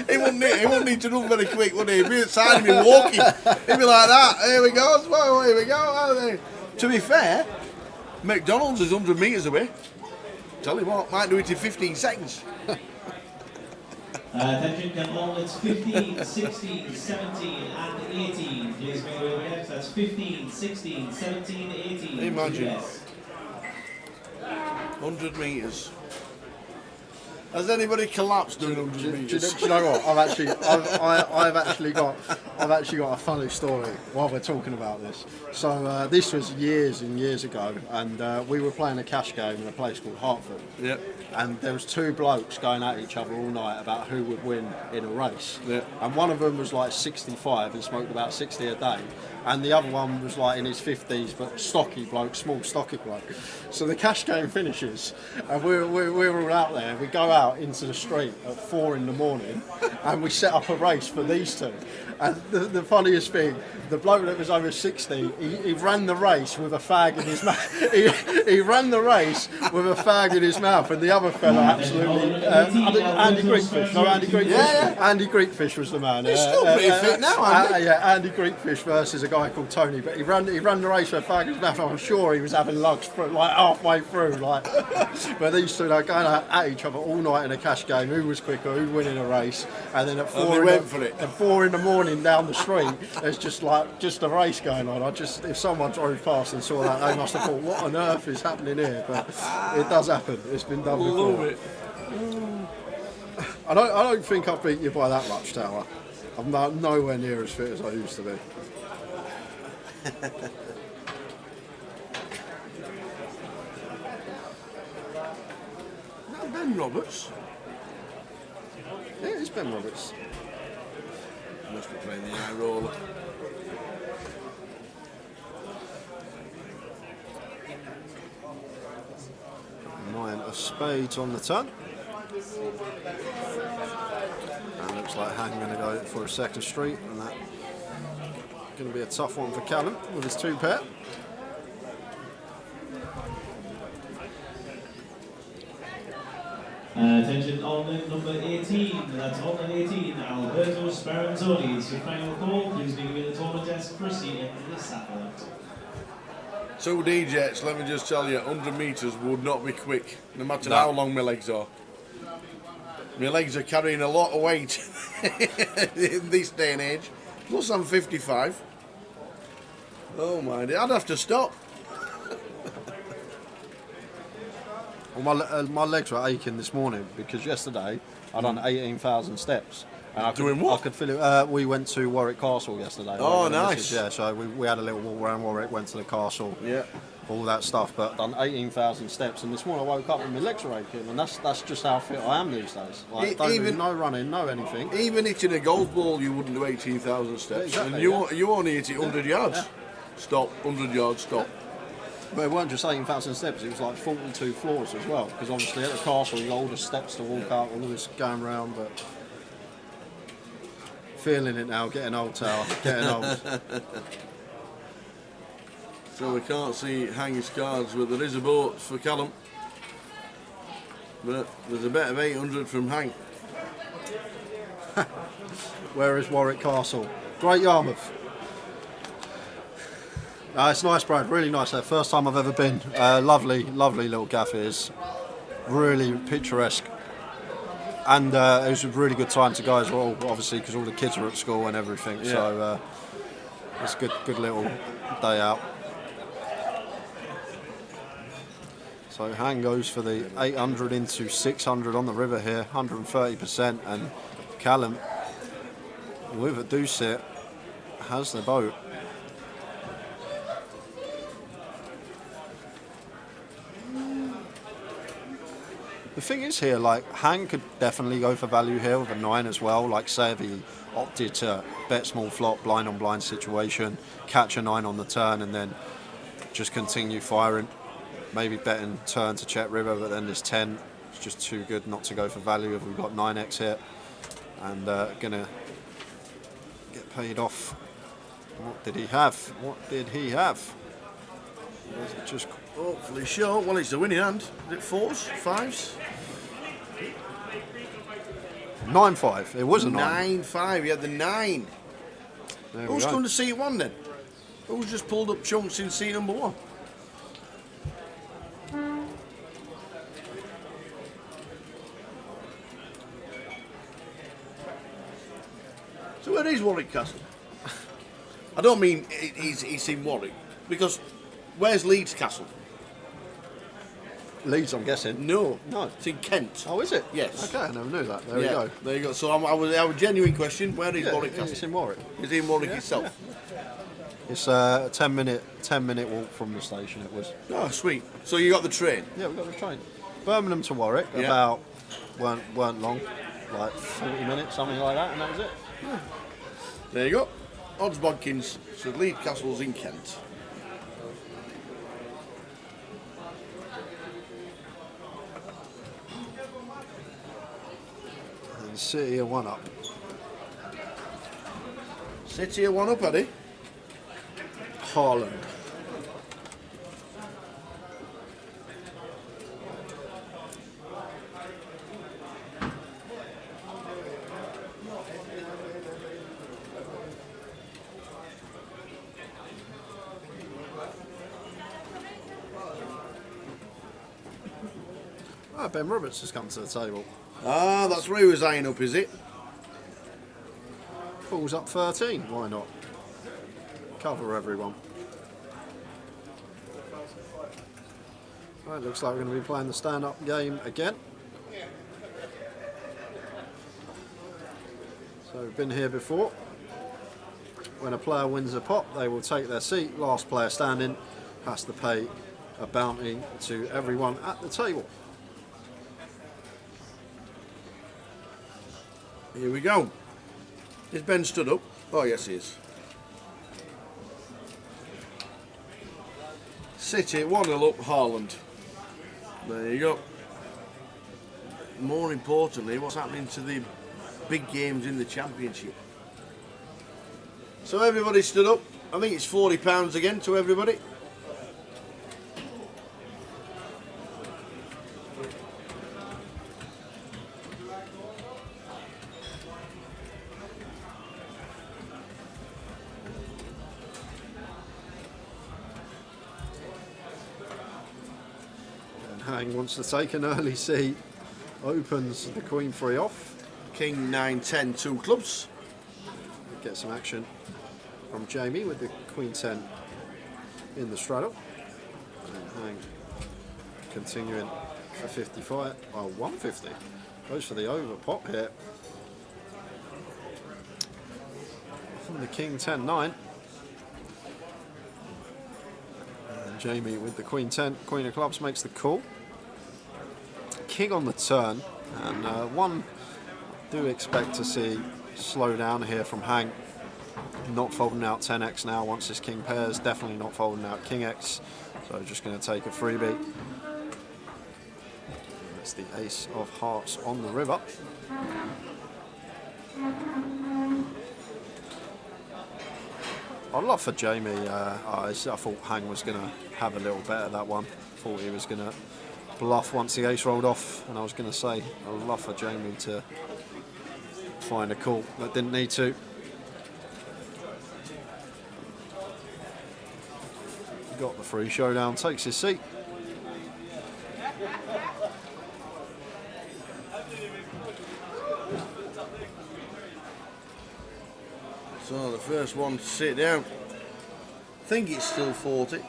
He wouldn't need to run very quick, would he? He'd be outside of me walking. He'd be like that. Here we go, well, here we go. To be fair, McDonald's is 100 metres away. Tell you what, might do it in 15 seconds. Attention, come on, it's 15, 16, 17 and 18. Please make your way next. That's 15, 16, 17, 18. Imagine. Yes. 100 metres. Has anybody collapsed doing 100 metres? Do you know what? I've actually got a funny story while we're talking about this. So this was years and years ago, and we were playing a cash game in a place called Hertford. Yep. And there was two blokes going at each other all night about who would win in a race. Yep. And one of them was like 65 and smoked about 60 a day. And the other one was like in his 50s, but stocky bloke, small stocky bloke. So the cash game finishes, and we're all out there. We go out into the street at 4 in the morning, and we set up a race for these two. And the funniest thing, the bloke that was over 60, he ran the race with a fag in his mouth. He ran the race with a fag in his mouth, and the other fella absolutely. Andy Greekfish. No, Andy Greekfish. Yeah. Andy Greekfish was the man. He's still pretty fit now, isn't he? Yeah, Andy Greekfish versus a guy called Tony. But he ran the race with a fag in his mouth. I'm sure he was having lugs like halfway through. Like, but these two are going at each other all night in a cash game. Who was quicker? Who'd win in a race? And then at 4 in the morning down the street, there's just a race going on. If someone drove past and saw that, they must have thought, what on earth is happening here? But it does happen. It's been done before. Love it. I don't think I've beat you by that much, Tower. I'm nowhere near as fit as I used to be. That Ben Roberts. Yeah, it's Ben Roberts. Must be playing the eye roller. Nine of spades on the turn. And looks like Hang going to go for a second street, and that's going to be a tough one for Callum with his 2 pair. Attention on the number 18, that's on the 18, Alberto Sparanzoni. It's your final call. Please be given the tournament desk for a seat into the satellite. 2 DJs, let me just tell you, 100 metres would not be quick, no matter how long my legs are. My legs are carrying a lot of weight in this day and age. Plus I'm 55. Oh my dear, I'd have to stop. Well, my legs were aching this morning because yesterday I done 18,000 steps. And I could, Doing what? I could feel it. We went to Warwick Castle yesterday. Oh, Like, nice. Yeah, so we had a little walk around Warwick, went to the castle, Yeah. all that stuff. But done 18,000 steps, and this morning I woke up and my legs were aching, and that's just how fit I am these days. Like, don't do no running, no anything. Even hitting a golf ball, you wouldn't do 18,000 steps. Exactly, and you only hit it 100 yards. Yeah. Stop, 100 yards, stop. But it weren't just 18,000 steps, it was like 42 floors as well. Because obviously at the castle, you got all the steps to walk up, all of this going round. But feeling it now, getting old, Tower, getting old. So we can't see Hang's cards, but there is a boat for Callum. But there's a bet of 800 from Hang. Where is Warwick Castle? Great Yarmouth. It's nice, Brad. Really nice. First time I've ever been. Lovely, lovely little gaff it is. Really picturesque. And it was a really good time to go as well, obviously, because all the kids are at school and everything. Yeah. So it's a good little day out. So Hang goes for the 800 into 600 on the river here, 130%, and Callum, with a deuce it, has the boat. The thing is here, like, Hang could definitely go for value here with a 9 as well. Like, say if he opted to bet small flop, blind on blind situation, catch a 9 on the turn, and then just continue firing. Maybe betting turn to check river, but then this 10 is just too good not to go for value if we've got 9x here. And gonna get paid off. What did he have? What did he have? Was it just Hopefully short. Well, it's the winning hand. Is it 4s, 5s? 9-5? It was a 9. 9-5. He had the 9. There we Who's go. come to seat 1 then? Who's just pulled up chunks in seat number 1? So where is Warwick Castle? I don't mean it's in Warwick, because where's Leeds Castle? Leeds, I'm guessing. No, No. it's in Kent. Oh, is it? Yes. Okay, I never knew that. There we Yeah, go. there you go. So our genuine question: where is Warwick Castle? It's in Warwick. Is it in Warwick itself? It's a 10-minute walk from the station. It was. Oh, sweet. So you got the train? Yeah, we got the train. Birmingham to Warwick, Yeah. about weren't long, like 40 minutes, something like that, and that was it. There you go. Odds Bodkins. So Leeds Castle's in Kent. And City are 1 up. City are 1 up, Eddie. Haaland. Ben Roberts has come to the table. Ah, that's where he was eyeing up, is it? Falls up 13. Why not? Cover everyone. Right, looks like we're going to be playing the stand-up game again. So we've been here before. When a player wins a pot, they will take their seat. Last player standing has to pay a bounty to everyone at the table. Here we go. Is Ben stood up? Oh, yes, he is. City 1-0 up Haaland. There you go. More importantly, what's happening to the big games in the Championship? So everybody stood up. I think it's £40 again to everybody. Hang wants to take an early seat, opens the Queen 3 off. King 9-10, 2 clubs. Get some action from Jamie with the Queen 10 in the straddle. And Hang continuing for 55, 150. Goes for the over pop here. From the King 10-9. And Jamie with the Queen 10, Queen of Clubs makes the call. King on the turn, and one I do expect to see slow down here from Hang. Not folding out 10x now once his king pairs, definitely not folding out king x, so just going to take a freebie. That's the ace of hearts on the river. I'd love for Jamie, I thought Hang was going to have a little bet at that one. Thought he was going to bluff once the ace rolled off, and I was going to say I'd love for Jamie to find a call, but didn't need to. Got the free showdown, takes his seat. So the first one to sit down. I think it's still 40.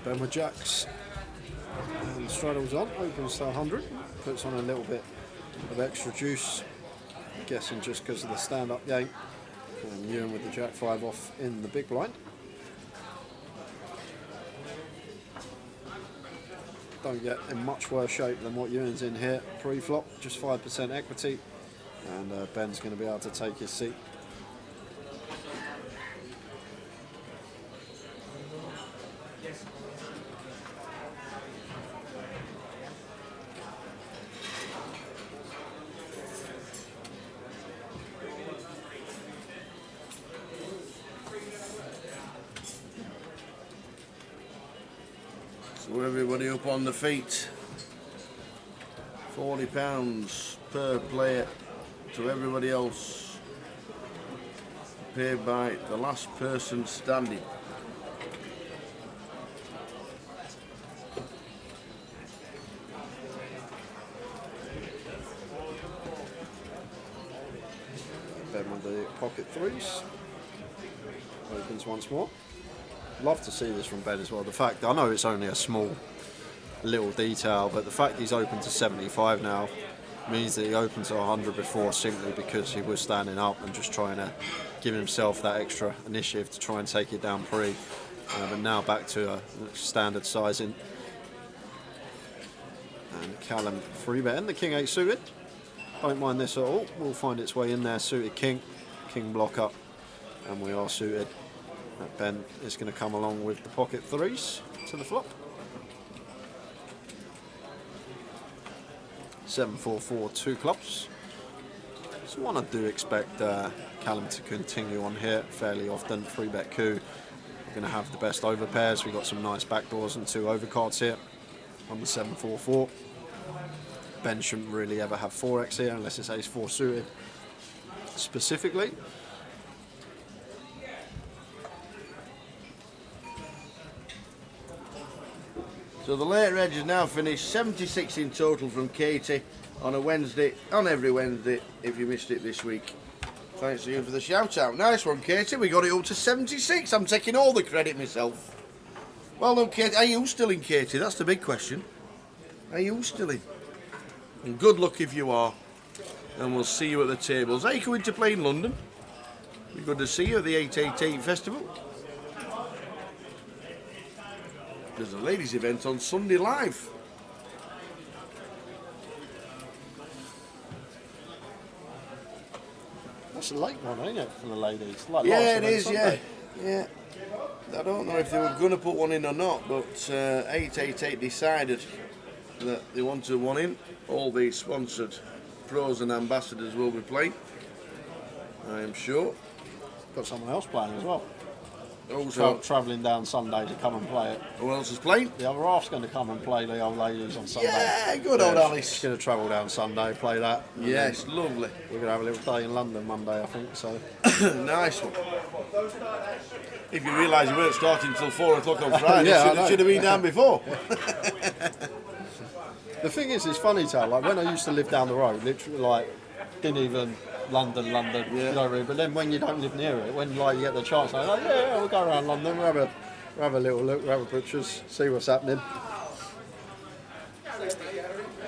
Ben with jacks, and the straddle's on, opens to 100, puts on a little bit of extra juice, I'm guessing just because of the stand-up game, and Ewan with the jack 5 off in the big blind. Don't get in much worse shape than what Ewan's in here pre-flop, just 5% equity, and Ben's going to be able to take his seat. So everybody up on the feet. £40 per player to everybody else. Paid by the last person standing. Ben with the pocket threes. Opens once more. Love to see this from Ben as well. The fact, I know it's only a small little detail, but the fact he's open to 75 now means that he opened to 100 before simply because he was standing up and just trying to give himself that extra initiative to try and take it down pre. But now back to a standard sizing. And Callum free bet and the king 8 suited. Don't mind this at all. We'll find its way in there. Suited king, king block up, and we are suited. Ben is going to come along with the pocket threes to the flop. 7-4-4, 2 clubs. So one I do expect Callum to continue on here fairly often. 3-bet coup. We're going to have the best over pairs. We've got some nice backdoors and 2 overcards here on the 7-4-4. Ben shouldn't really ever have 4x here unless it's ace-4 suited specifically. So the late reg has now finished 76 in total from Katie on a Wednesday, on every Wednesday, if you missed it this week. Thanks to you for the shout out. Nice one, Katie. We got it up to 76. I'm taking all the credit myself. Well done, Katie. Are you still in, Katie? That's the big question. Are you still in? And good luck if you are. And we'll see you at the tables. Are you coming to play in London? We're good to see you at the 888 Festival. There's a ladies' event on Sunday live. That's a late one, ain't it, for the ladies? Like Yeah, it is, yeah. Yeah. I don't know if they were going to put one in or not, but 888 decided that they wanted one in. All the sponsored pros and ambassadors will be playing, I am sure. Got someone else playing as well. Also, Travelling down Sunday to come and play it. who else is playing? The other half's going to come and play the old ladies on Sunday. Yeah, good old Alice. She's going to travel down Sunday, play that. and Yes, lovely. We're going to have a little day in London Monday, I think, so. Nice one. If you realise you weren't starting until 4 o'clock on Friday, Yeah, I know. should have been down before. The thing is, it's funny, Tal, like when I used to live down the road, literally, like, didn't even London, you know, really, but then when you don't live near it, when like you get the chance, I'm like, yeah, we'll go around London, we'll have a little look, we'll have a butcher's, see what's happening.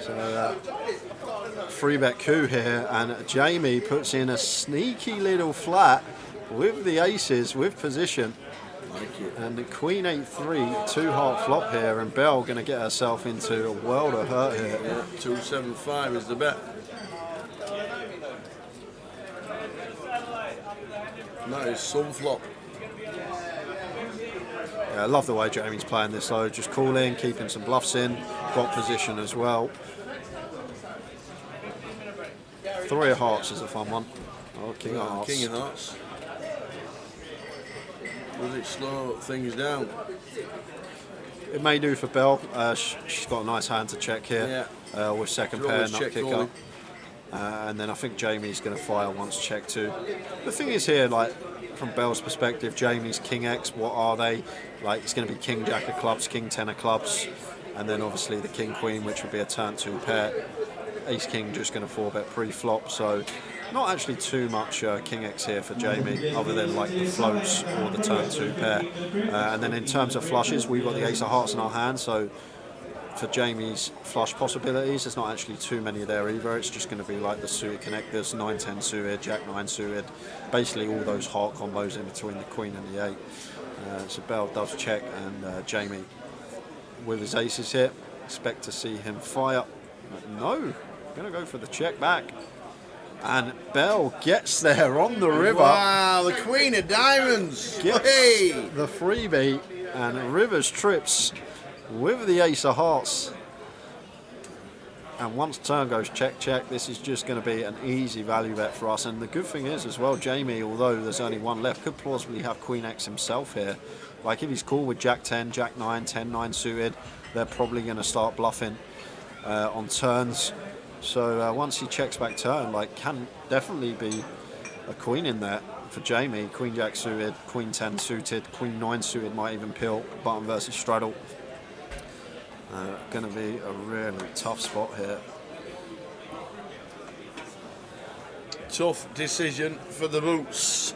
So, free bet coup here, and Jamie puts in a sneaky little flat with the aces, with position. Like it. And the Queen 8-3, 2-heart flop here, and Belle going to get herself into a world of hurt here. Yeah, 275 is the bet. That is some flop. Yeah, I love the way Jamie's playing this though, just calling, keeping some bluffs in, got position as well. 3 of hearts is a fun one. Oh, King of hearts. King of hearts. Does it slow things down? It may do for Belle. She's got a nice hand to check here. Yeah. With second She'll pair, always nut check kicker. calling. And then I think Jamie's going to fire once check too. The thing is here, like from Belle's perspective, Jamie's King X, what are they? Like it's going to be King Jack of clubs, King 10 of clubs, and then obviously the King Queen, which would be a turn 2 pair. Ace King just going to 4-bet pre-flop, so not actually too much King X here for Jamie, other than like the floats or the turn 2 pair. And then in terms of flushes, we've got the Ace of Hearts in our hand, so for Jamie's flush possibilities, there's not actually too many there either. It's just going to be like the suited connectors, 9-10 suited, Jack 9 suited, basically all those heart combos in between the Queen and the 8. So Belle does check, and Jamie with his aces here, expect to see him fire. But no, going to go for the check back. And Belle gets there on the river. Wow, the Queen of Diamonds. Gets Hey. the freebie, and Rivers trips with the Ace of Hearts. And once turn goes check, check, this is just going to be an easy value bet for us. And the good thing is as well, Jamie, although there's only one left, could plausibly have Queen X himself here. Like if he's cool with Jack 10, Jack 9, 10, 9 suited, they're probably going to start bluffing on turns. So once he checks back turn, like can definitely be a queen in there for Jamie. Queen Jack suited, Queen 10 suited, Queen 9 suited might even peel, button versus straddle. Going to be a really tough spot here. Tough decision for the boots.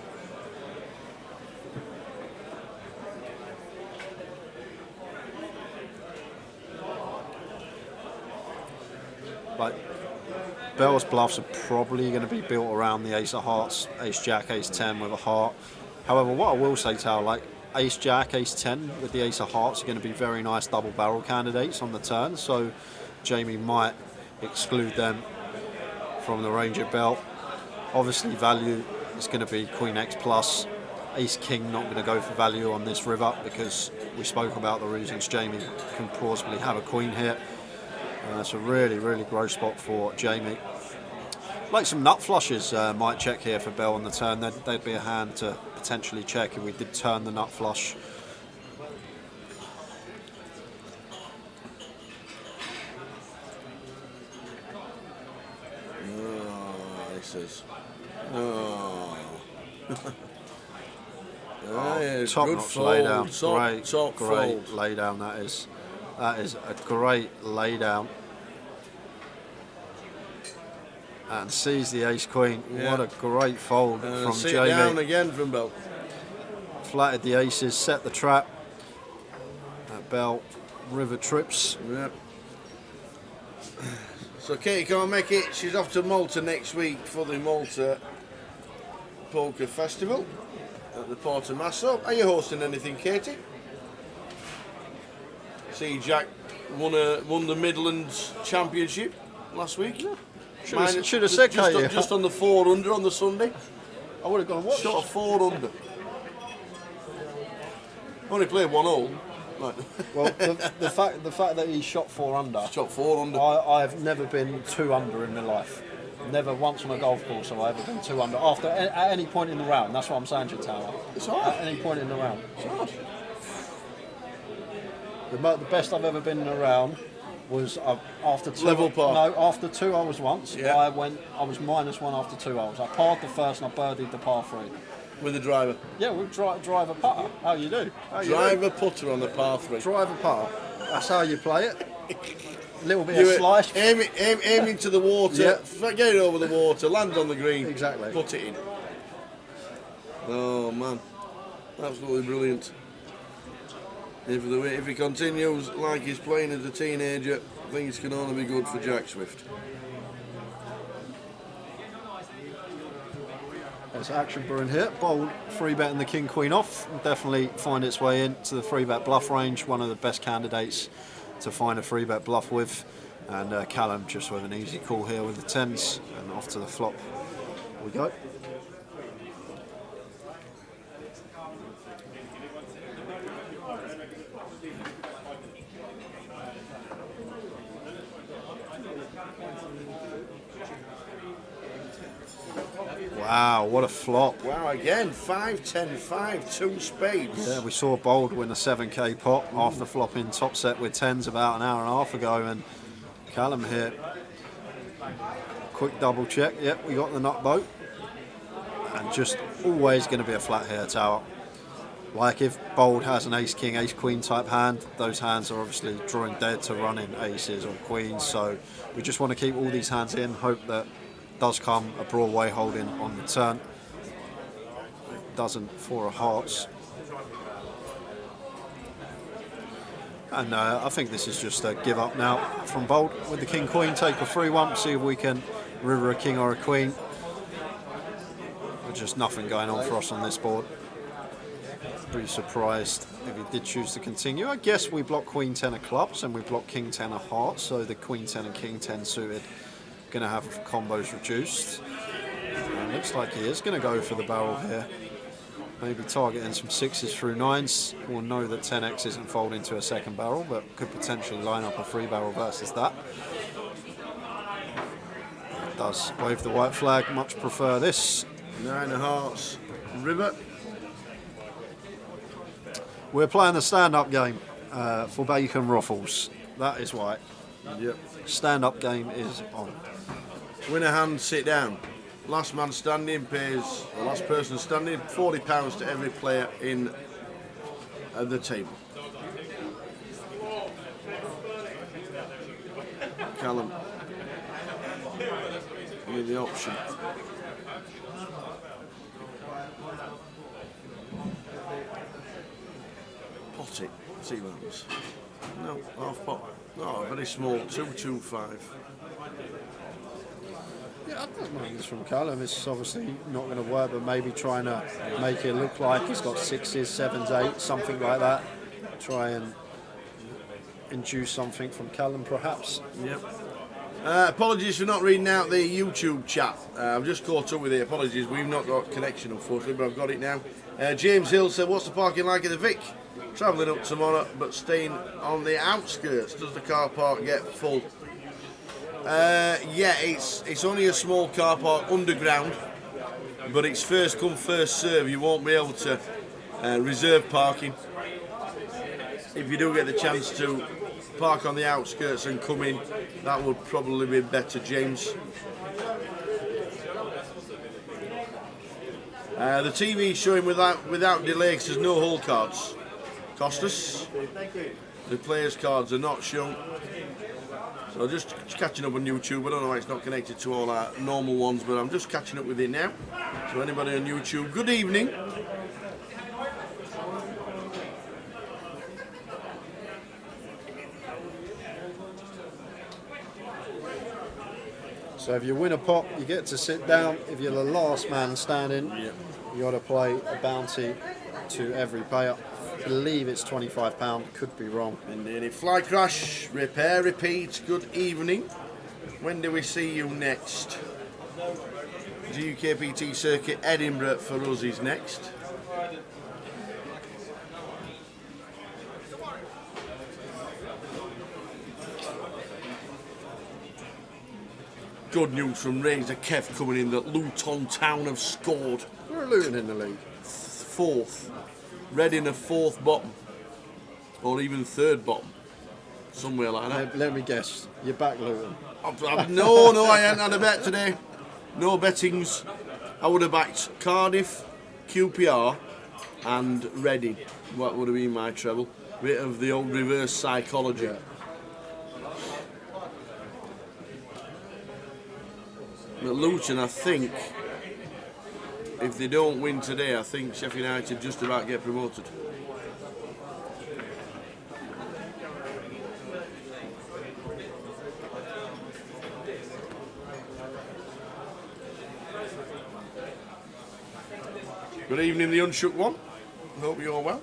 Like Belle's bluffs are probably going to be built around the Ace of Hearts, Ace Jack, Ace 10 with a heart. However, what I will say, Tal, like Ace Jack, Ace 10 with the Ace of Hearts are going to be very nice double barrel candidates on the turn, so Jamie might exclude them from the range of Belle. Obviously value is going to be Queen X plus. Ace King not going to go for value on this river because we spoke about the reasons Jamie can plausibly have a queen here. It's a really, really gross spot for Jamie. Like some nut flushes might check here for Belle on the turn. They'd be a hand to potentially check if we did turn the nut flush. Oh, this is. Oh. Top good notch fold. lay down. Great Great fold. lay down that is. That is a great lay down. And sees the ace queen. What a great fold from sit Jamie. down again from Bell. Flatted the aces, set the trap. That Bell river trips. Yep. So Katie can't make it. She's off to Malta next week for the Malta Poker Festival at the Porto Masso. Are you hosting anything, Katie? See, Jack won the Midlands Championship last week. Should have said Katie. Just on the 4 under on the Sunday. I would have gone what? Shot 4 under. Only played 1 hole. Right. Well, the fact that he shot 4 under. Shot 4 under. I've never been 2 under in my life. Never once on a golf course have I ever been 2 under. At any point in the round, that's what I'm saying to you, Tower. It's hard. At any point in the round. It's hard. The best I've ever been in a round was after 2. Level par. No, after 2 holes once. Yeah. I was -1 after 2 holes. I parred the first and I birdied the par 3. With the driver. Yeah, with driver putter. How you do? Driver putter on the par 3. Driver putter. That's how you play it. A little bit of slice. Aiming to the water, get it over the water, land on the green, Exactly. put it in. Oh man, absolutely brilliant. If he continues like he's playing as a teenager, things can only be good for Jack Swift. There's action brewing here. Bold 3-betting the king queen off. Will definitely find its way into the 3-bet bluff range. One of the best candidates to find a 3-bet bluff with. And Callum just with an easy call here with the 10s. And off to the flop we go. Wow, what a flop. Wow, again, 5, 10, 5, 2 spades. Yeah, we saw Bold win a 7k pot after flopping top set with 10s about an hour and a half ago, and Callum here. Quick double check, yep, we got the nut boat. And just always going to be a flat here, Tower. Like if Bold has an ace-king, ace-queen type hand, those hands are obviously drawing dead to running aces or queens, so we just want to keep all these hands in, hope that does come a Broadway holding on the turn. It doesn't for a hearts. And I think this is just a give up now from Bold with the king queen. Take a 3-1, see if we can river a king or a queen. There's just nothing going on for us on this board. Pretty surprised if he did choose to continue. I guess we block queen 10 of clubs and we block king 10 of hearts, so the queen 10 and king 10 suited going to have combos reduced. And looks like he is going to go for the barrel here. Maybe targeting some 6s through 9s. We'll know that 10x isn't folding to a second barrel, but could potentially line up a 3 barrel versus that. Does wave the white flag, much prefer this. 9 of hearts, river. We're playing the stand-up game for Bacon Ruffles. That is why. Yep. Stand-up game is on. Win a hand, sit down. Last man standing pays, the last person standing, £40 to every player in at the table. Callum with the option. Pot it, see what happens. No, half pot. No, very small, 225. Yeah, I don't mind this from Callum. It's obviously not going to work, but maybe trying to make it look like he's got 6s, 7s, 8s, something like that. Try and induce something from Callum, perhaps. Yep. Apologies for not reading out the YouTube chat. I've just caught up with it. Apologies, we've not got connection, unfortunately, but I've got it now. James Hill said, "What's the parking like at the Vic? Travelling up tomorrow, but staying on the outskirts. Does the car park get full?" Yeah, it's only a small car park underground, but it's first come first serve. You won't be able to reserve parking. If you do get the chance to park on the outskirts and come in, that would probably be better, James. The TV is showing without delay because there's no hole cards. Costas? The players' cards are not shown. So just catching up on YouTube. I don't know why it's not connected to all our normal ones, but I'm just catching up with it now. So anybody on YouTube, good evening. So if you win a pot, you get to sit down. If you're the last man standing, you got to play a bounty to every payer. I believe it's £25, could be wrong. Indeed. Fly Crash, repair, repeat, good evening. When do we see you next? GUKPT Circuit Edinburgh for us is next. Good news from Razor Kev coming in that Luton Town have scored. We're Luton in the league. 4th. Reading a 4th bottom. Or even 3rd bottom. Somewhere like that. Let me guess, you're back Luton. No, I ain't had a bet today. No bettings. I would have backed Cardiff, QPR and Reading. What would have been my treble? Bit of the old reverse psychology. Yeah. But Luton, I think, if they don't win today, I think Sheffield United just about get promoted. Good evening, the Unshook one. Hope you're well.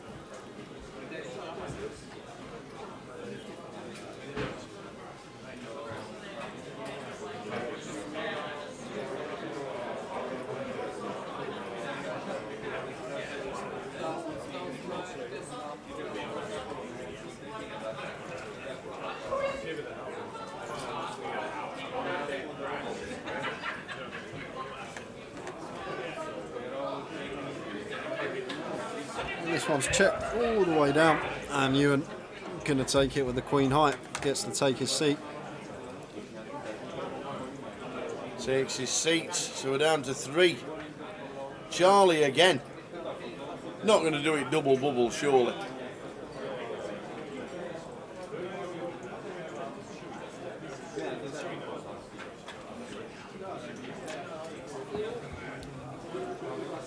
This one's checked all the way down, and Ewan going to take it with the Queen High. Gets to take his seat. Takes his seat, so we're down to 3. Charlie again. Not going to do it double bubble, surely.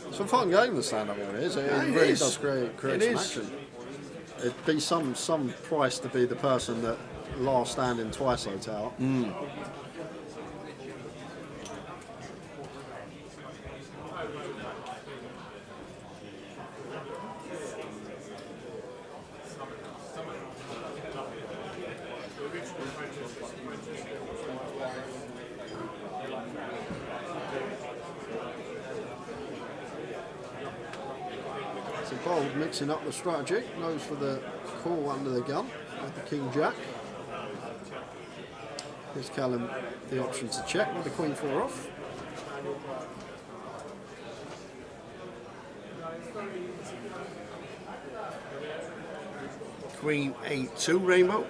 It's a fun game, the stand-up one is. It really does create some action. It'd be some price to be the person that last standing twice out. So Bold mixing up the strategy, goes for the call under the gun with the King Jack. Gives Callum the option to check with the Queen 4 off. Queen 8-2 Rainbow.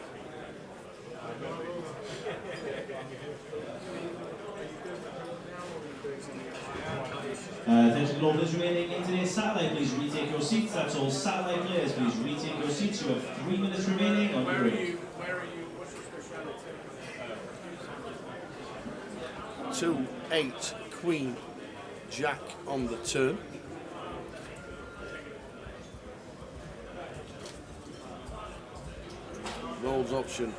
Attention all players remaining in today's satellite, please retake your seats. That's all satellite players, please retake your seats. You have 3 minutes remaining on your break. Where are you? What's your speciality? 2-8 Queen Jack on the turn. Rolls option.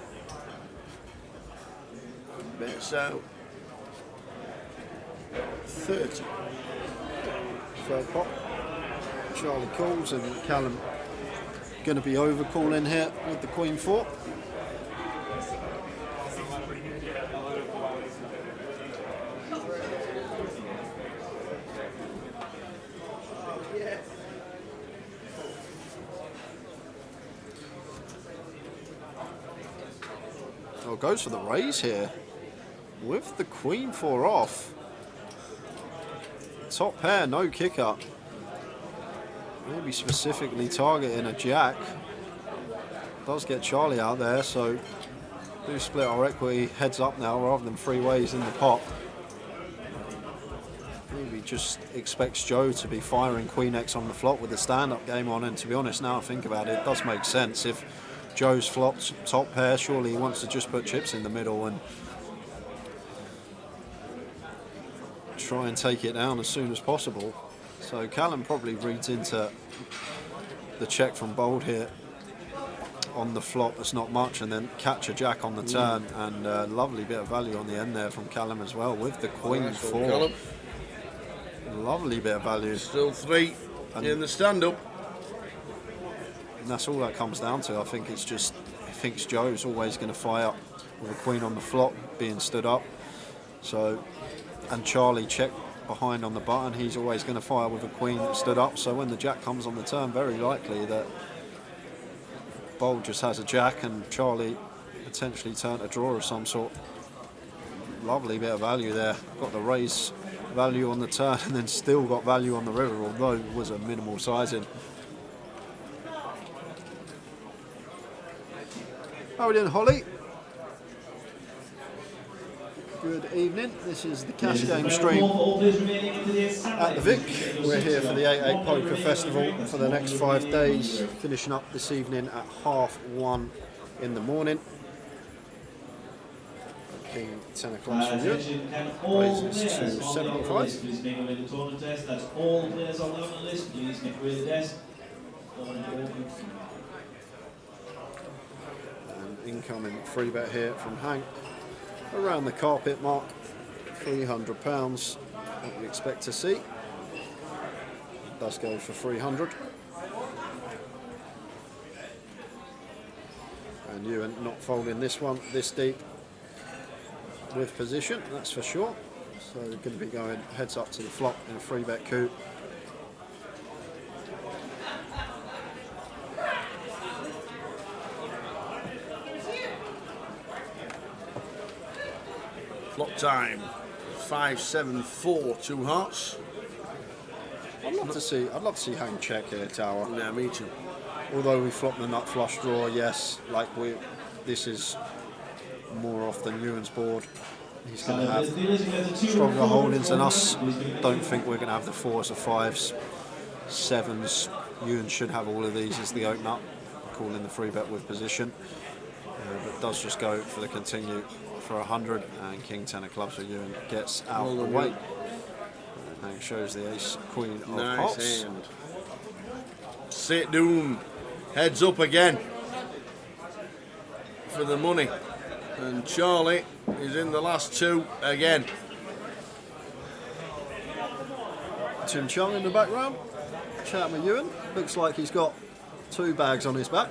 Bets out. 30. Third pot. Charlie calls, and Callum going to be over calling here with the Queen 4. Oh, goes for the raise here with the Queen 4 off. Top pair, no kicker. Maybe specifically targeting a jack. Does get Charlie out there, so do split our equity heads up now rather than 3 ways in the pot. Maybe just expects Joe to be firing Queen X on the flop with the stand-up game on, and to be honest, now I think about it, it does make sense. If Joe's flopped top pair. Surely he wants to just put chips in the middle and try and take it down as soon as possible. So Callum probably reads into the check from Bold here on the flop. That's not much, and then catch a jack on the turn, and lovely bit of value on the end there from Callum as well with the queen four. Lovely bit of value. Still 3 in the stand-up. And that's all that comes down to. I think it's just, he thinks Joe's always going to fire with a queen on the flop, being stood up. So, and Charlie check behind on the button, he's always going to fire with a queen stood up. So when the jack comes on the turn, very likely that Bold just has a jack and Charlie potentially turn a draw of some sort. Lovely bit of value there. Got the raise value on the turn and then still got value on the river, although it was a minimal sizing. How are we doing, Holly? Good evening. This is the cash game stream at the Vic. We're here for the 8-8 Poker Festival for the next 5 days, finishing up this evening at 1:30 in the morning. King 10 o'clock from you. Raises to 75. That's all players on the list. Please get rid of the desk. Incoming free bet here from Hank, around the carpet mark, £300, what we expect to see. It does go for 300. And Ewan not folding this one this deep with position, that's for sure. So we're going to be going heads up to the flop in a free bet coup. Flop time. 5, 7, 4, 2 hearts. I'd love to see Hank check here, Tower. Yeah, me too. Although we flopped the nut flush draw, yes, like this is more off than Ewan's board. He's going to have stronger holdings than us. Don't think we're going to have the 4s or 5s, 7s. Ewan should have all of these as the open up, calling the free bet with position. But does just go for the continue for 100, and King 10 of clubs for Ewan gets out of the way. And shows the ace queen of hearts. Hand. Sit down, heads up again for the money, and Charlie is in the last 2 again. Tim Chung in the background, chatting with Ewan. Looks like he's got 2 bags on his back.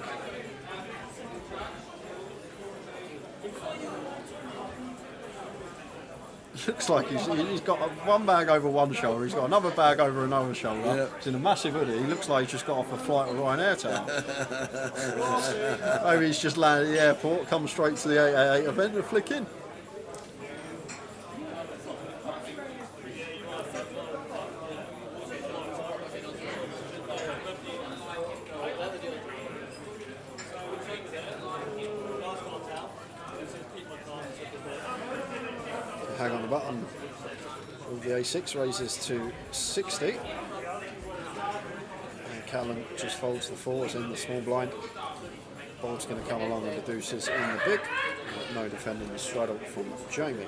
Looks like he's got one bag over one shoulder, he's got another bag over another shoulder. Yep. He's in a massive hoodie. He looks like he's just got off a flight with Ryanair town. Maybe he's just landed at the airport, come straight to the 888 event and flick in. Hang on the button. The A6 raises to 60. And Callum just folds the 4s in the small blind. Bold's going to come along with the deuces in the big. No defending the straddle from Jamie.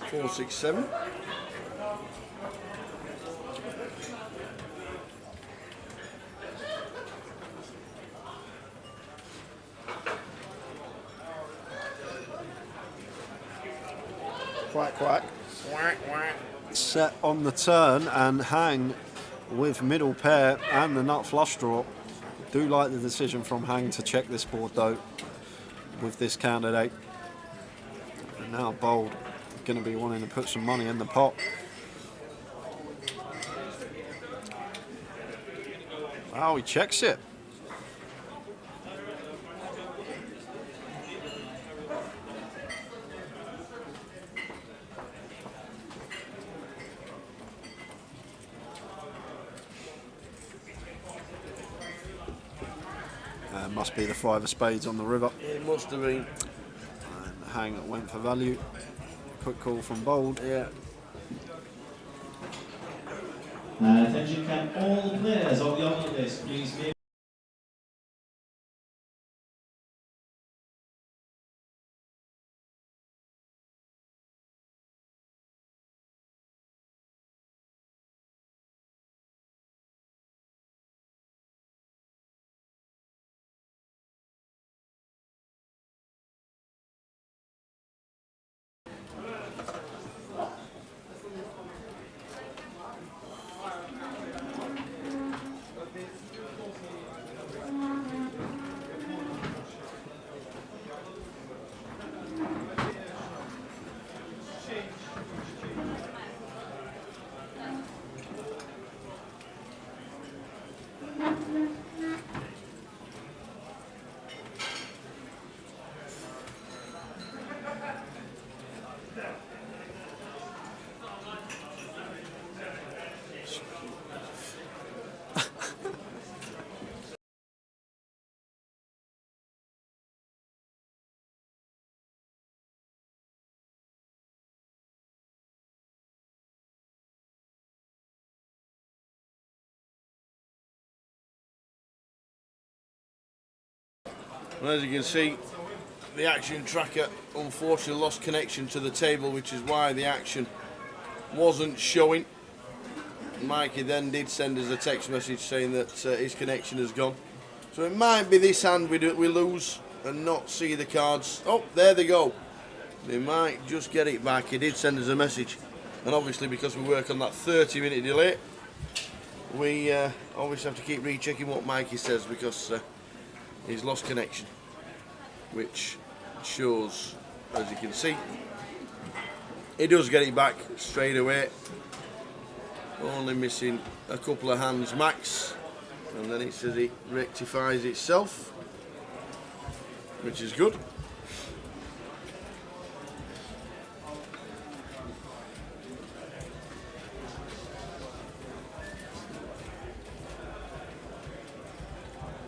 Four, 6, 7. Quack, quack. Quack, quack. Set on the turn and Hang with middle pair and the nut flush draw. Do like the decision from Hang to check this board though with this candidate. And now Bold going to be wanting to put some money in the pot. Wow, he checks it. Must be the 5 of spades on the river. It must have been. And Hang went for value. Quick call from Bold. Yeah. Attention, can all players on the honor list please make And as you can see, the action tracker unfortunately lost connection to the table, which is why the action wasn't showing. Mikey then did send us a text message saying that his connection has gone. So it might be this hand we lose and not see the cards. Oh, there they go. They might just get it back. He did send us a message. And obviously because we work on that 30-minute delay, we obviously have to keep rechecking what Mikey says because he's lost connection, which shows, as you can see, he does get it back straight away, only missing a couple of hands max, and then it says it rectifies itself, which is good.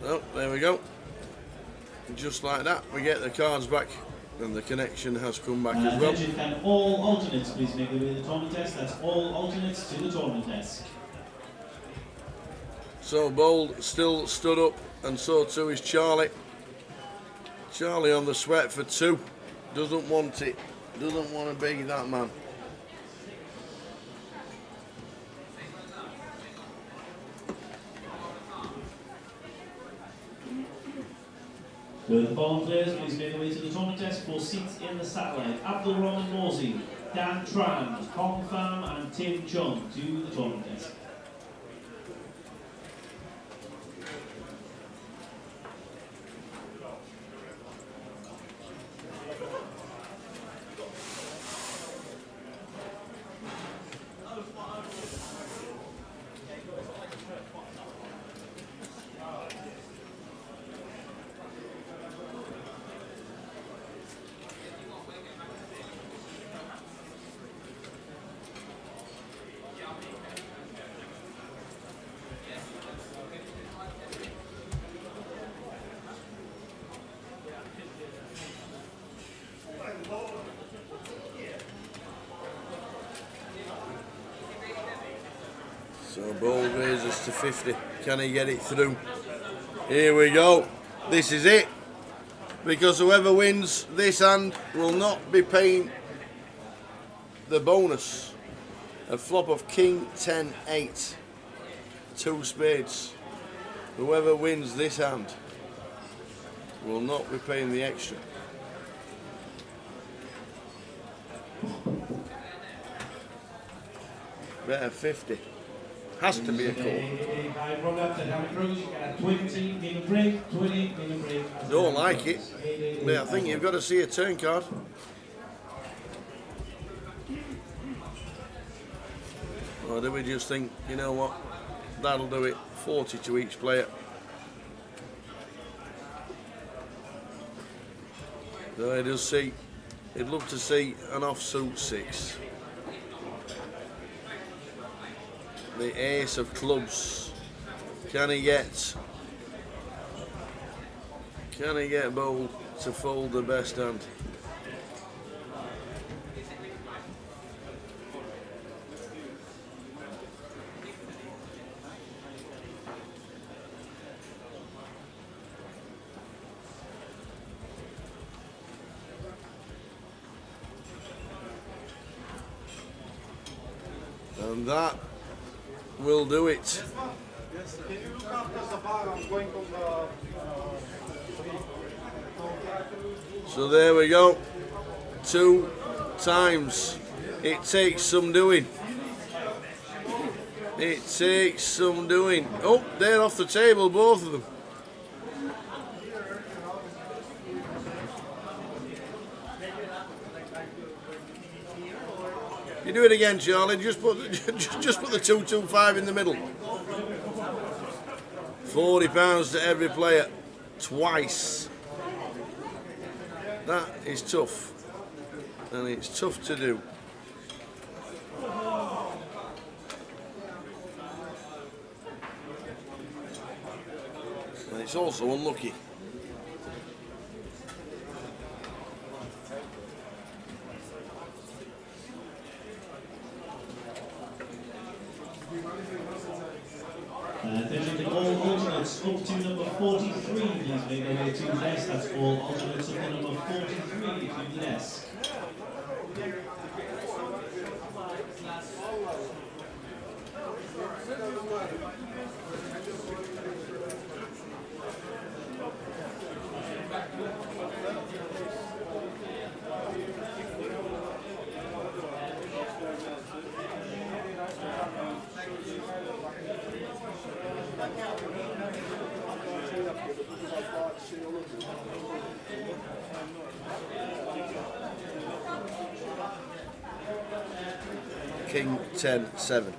Oh, there we go. Just like that, we get the cards back, and the connection has come back as well. Attention, can all alternates please make their way to the tournament desk? That's all alternates to the tournament desk. So Bold still stood up, and so too is Charlie. Charlie on the sweat for 2. Doesn't want it. Doesn't want to be that man. Will the following players please make their way to the tournament desk for seats in the satellite? Abdul Rahman Morsey, Dan Tran, Hong Pham and Tim Chung to the tournament desk. So Bold raises to 50. Can he get it through? Here we go. This is it. Because whoever wins this hand will not be paying the bonus. A flop of King 10 8. 2 spades. Whoever wins this hand will not be paying the extra. Better 50. Has to be a call. Don't like it, but I think you've got to see a turn card. Or do we just think, you know what, that'll do it, 40 to each player. So he does see, he'd love to see an offsuit 6. The ace of clubs. Can he get Bold to fold the best hand? And that will do it. So there we go. 2 times. It takes some doing. It takes some doing. Oh, they're off the table, both of them. You do it again, Charlie. Just put the 225 in the middle. £40 to every player, twice. That is tough, and it's tough to do. And it's also unlucky. Attention to all alternates up to number 43, please make their way to the desk. That's all alternates up to number 43 to the desk. King 10-7.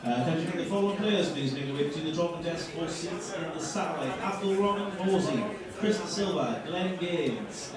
Attention to the following players, please make your way to the drawing desk or seats in the satellite. Abdul Rahman Morsey, Chris Silva, Glenn Gaines.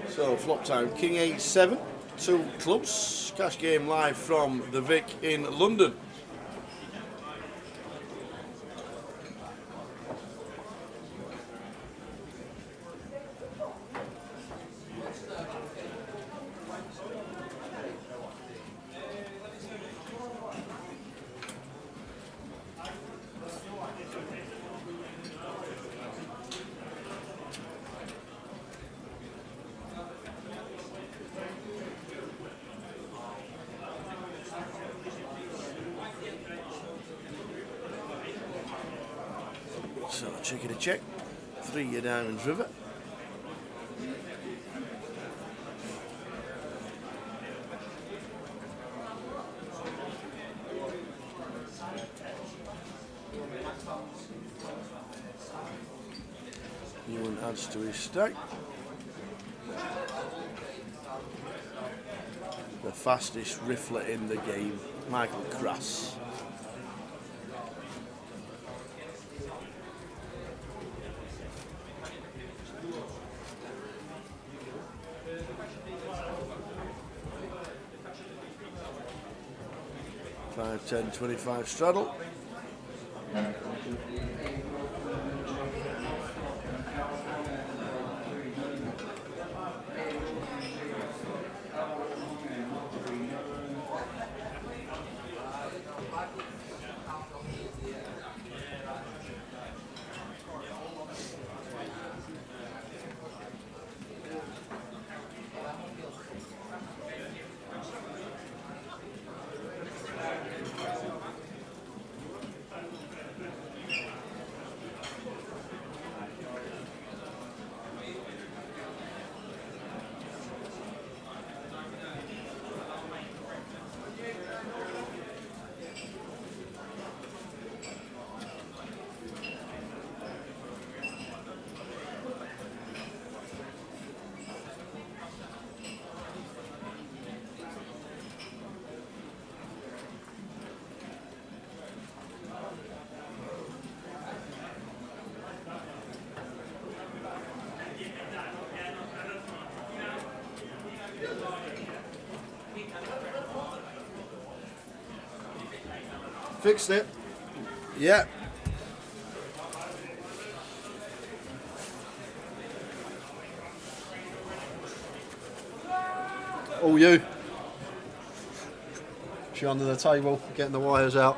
So flop time, King 8-7, 2 clubs, cash game live from the Vic in London. check it a check. 3 your diamonds river. Ewan adds to his stack. The fastest riffler in the game, Michael Crass. Five, 10, 25 straddle. Fixed it. Yeah. All you. She under the table, getting the wires out.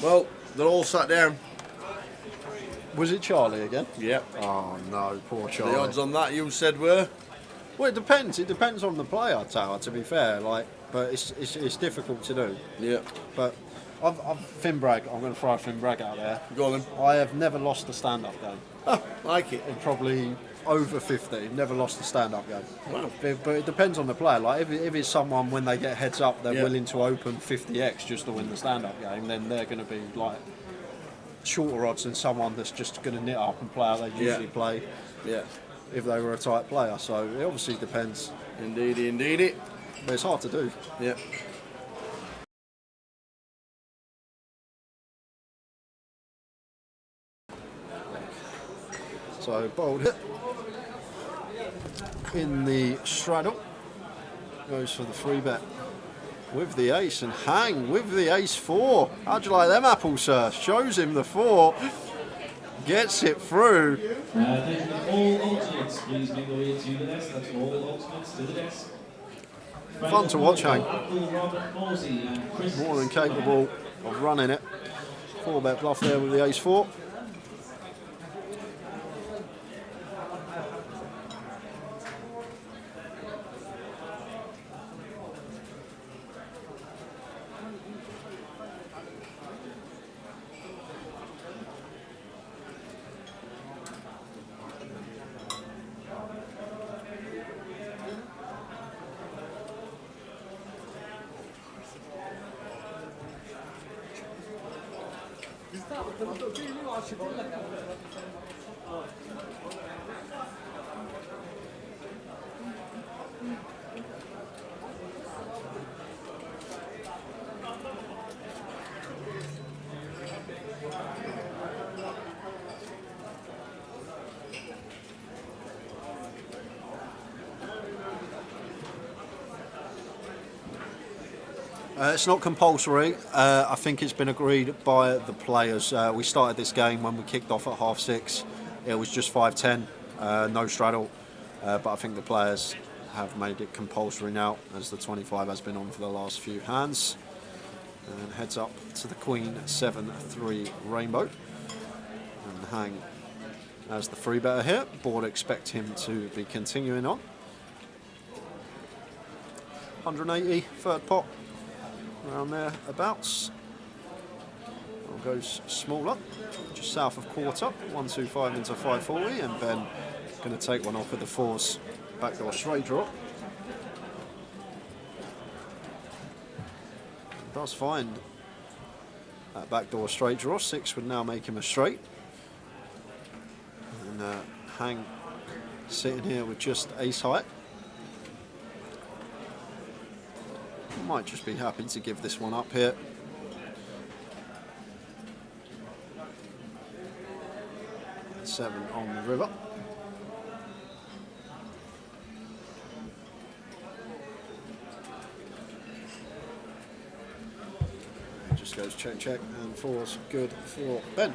Well, they're all sat down. Was it Charlie again? Yep. Oh no, poor Charlie. The odds on that you said were? Well, it depends. It depends on the player, Tower. To be fair, but it's difficult to do. Yeah. But I've Finn Bragg. I'm going to throw Finn Bragg out there. Go on then. I have never lost a stand-up game. Oh, like it. In probably over 50, never lost a stand-up game. Wow. But it depends on the player. Like if it's someone when they get heads up, they're Yeah. willing to open 50x just to win the stand-up game, then they're going to be like shorter odds than someone that's just going to knit up and play how they usually play. Yeah. If they were a tight player, so it obviously depends. Indeedy. But it's hard to do. Yeah. So bold hit in the straddle, goes for the free bet with the ace, and hang with the ace 4. How'd you like them apples, sir? Shows him the 4, gets it through. All alternates, please make your way to the desk. That's all alternates to the desk. Fun to watch, Hang. Robert Morsey and Chris. More than capable of running it. 4-bet bluff there with the ace 4. It's not compulsory. I think it's been agreed by the players. We started this game when we kicked off at 6:30. It was just 5-10, no straddle. But I think the players have made it compulsory now, as the 25 has been on for the last few hands. And heads up to the Queen 7-3 Rainbow. And Hang as the free better here. Board expect him to be continuing on. 180, third pot. Around there, abouts. one goes smaller, just south of quarter, 125 into 540, and Ben going to take one off with the 4s, backdoor straight draw. Does find that backdoor straight draw. 6 would now make him a straight. And Hang sitting here with just ace high. Might just be happy to give this one up here. Seven on the river. Just goes check, check, and 4's good for Ben.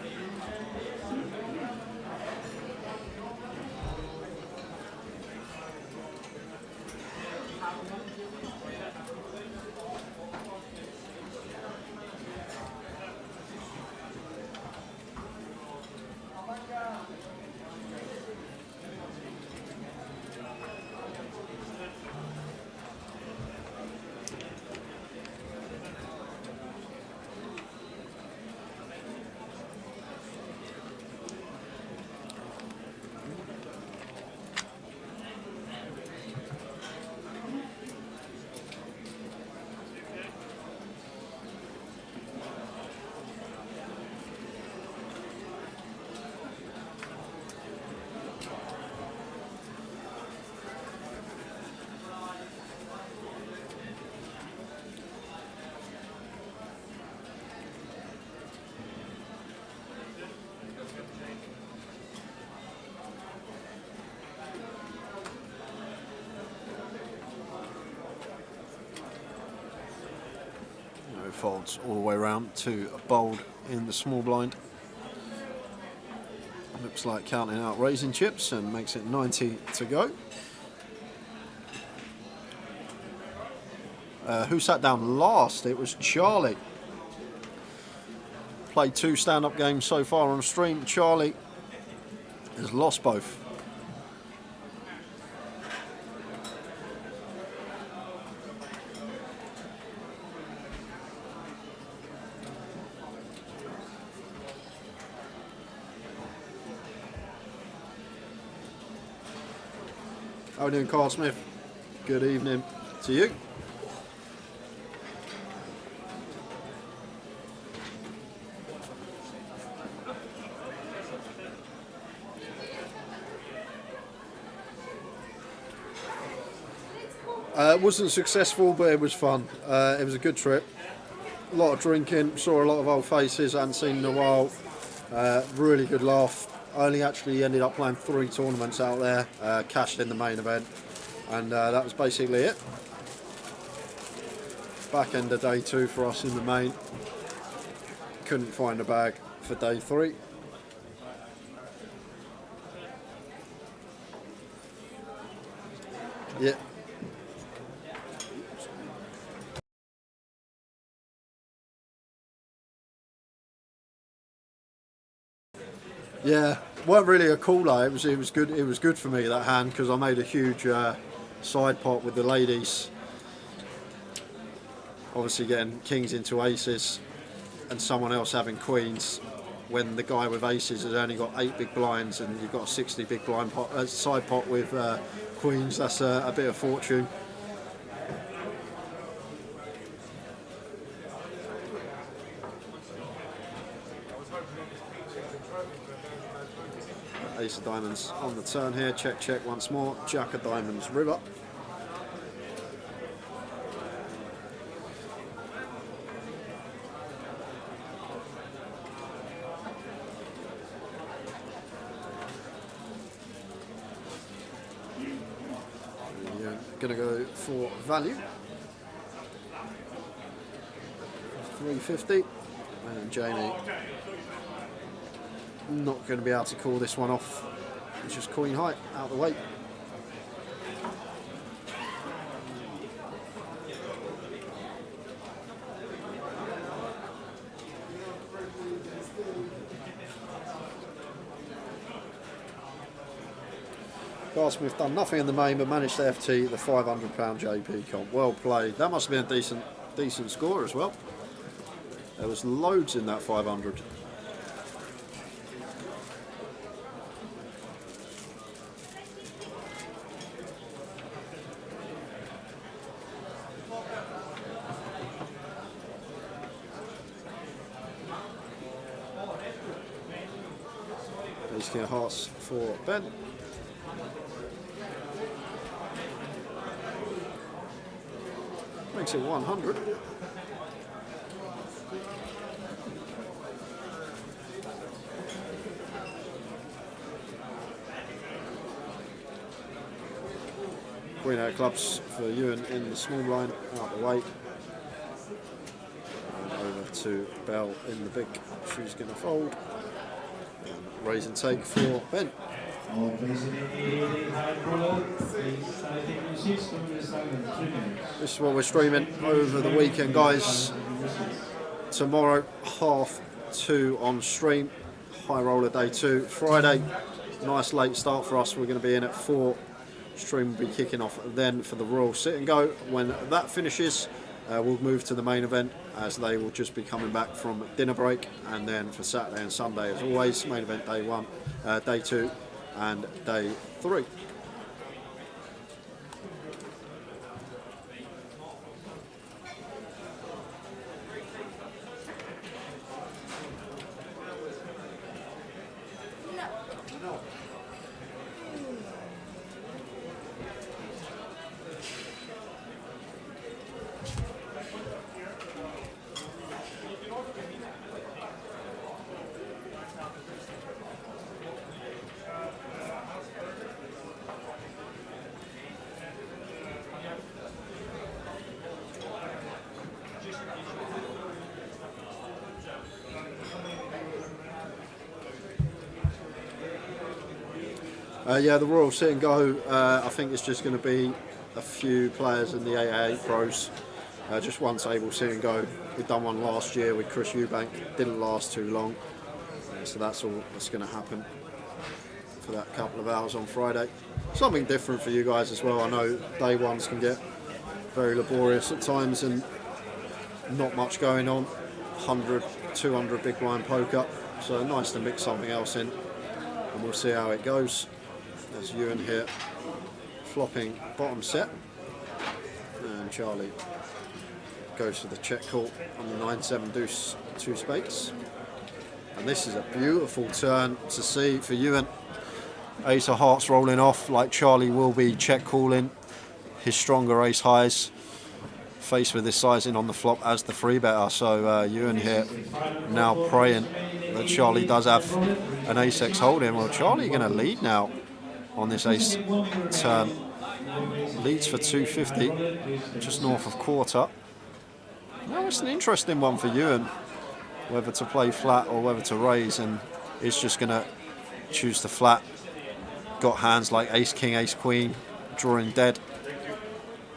Folds all the way around to a bold in the small blind. Looks like counting out raising chips and makes it 90 to go. Who sat down last? It was Charlie. Played 2 stand-up games so far on stream. Charlie has lost both. How are you doing, Carl Smith? Good evening to you. It wasn't successful, but it was fun. It was a good trip. A lot of drinking, saw a lot of old faces I hadn't seen in a while. Really good laugh. I only actually ended up playing 3 tournaments out there, cashed in the main event, and that was basically it. Back end of day 2 for us in the main. Couldn't find a bag for day 3. Yeah. Yeah, weren't really a caller. It was good. It was good for me, that hand, because I made a huge side pot with the ladies. Obviously getting kings into aces, and someone else having queens. When the guy with aces has only got 8 big blinds, and you've got a 60 big blind pot, side pot with queens, that's a bit of fortune. Ace of diamonds on the turn here. Check, check once more. Jack of diamonds, river. You're going to go for value. 350. And Jamie not going to be able to call this one off. It's just queen high, out of the way. Smith done nothing in the main, but managed to FT the £500 JP comp. Well played. That must have been a decent score as well. There was loads in that 500. Ace King of Hearts for Ben. Makes it 100. Queen out clubs for Ewan in the small line, out the way. And over to Belle in the big. She's going to fold. And raise and take for Ben. This is what we're streaming over the weekend, guys. Tomorrow, 2:30 on stream. High roller day 2. Friday, nice late start for us. We're going to be in at 4. Stream will be kicking off then for the Royal Sit and Go. When that finishes, we'll move to the main event, as they will just be coming back from dinner break. And then for Saturday and Sunday, as always, main event day 1, day 2 and day 3. Yeah, the Royal Sit and Go, I think it's just going to be a few players in the AA8 Pros. Just one table Sit and Go. We've done one last year with Chris Eubank. Didn't last too long. So that's all that's going to happen for that couple of hours on Friday. Something different for you guys as well. I know day ones can get very laborious at times and not much going on. 100, 200 big blind poker. So nice to mix something else in. And we'll see how it goes. There's Ewan here, flopping bottom set, and Charlie goes for the check call on the 9-7 deuce 2 spades. And this is a beautiful turn to see for Ewan. Ace of Hearts rolling off, like Charlie will be check calling his stronger ace highs, faced with this sizing on the flop as the free better. So Ewan here now praying that Charlie does have an ace X holding. Well, Charlie going to lead now on this ace turn. Leads for 250, just north of quarter. Now it's an interesting one for Ewan, whether to play flat or whether to raise, and he's just going to choose the flat. Got hands like ace king, ace queen, drawing dead.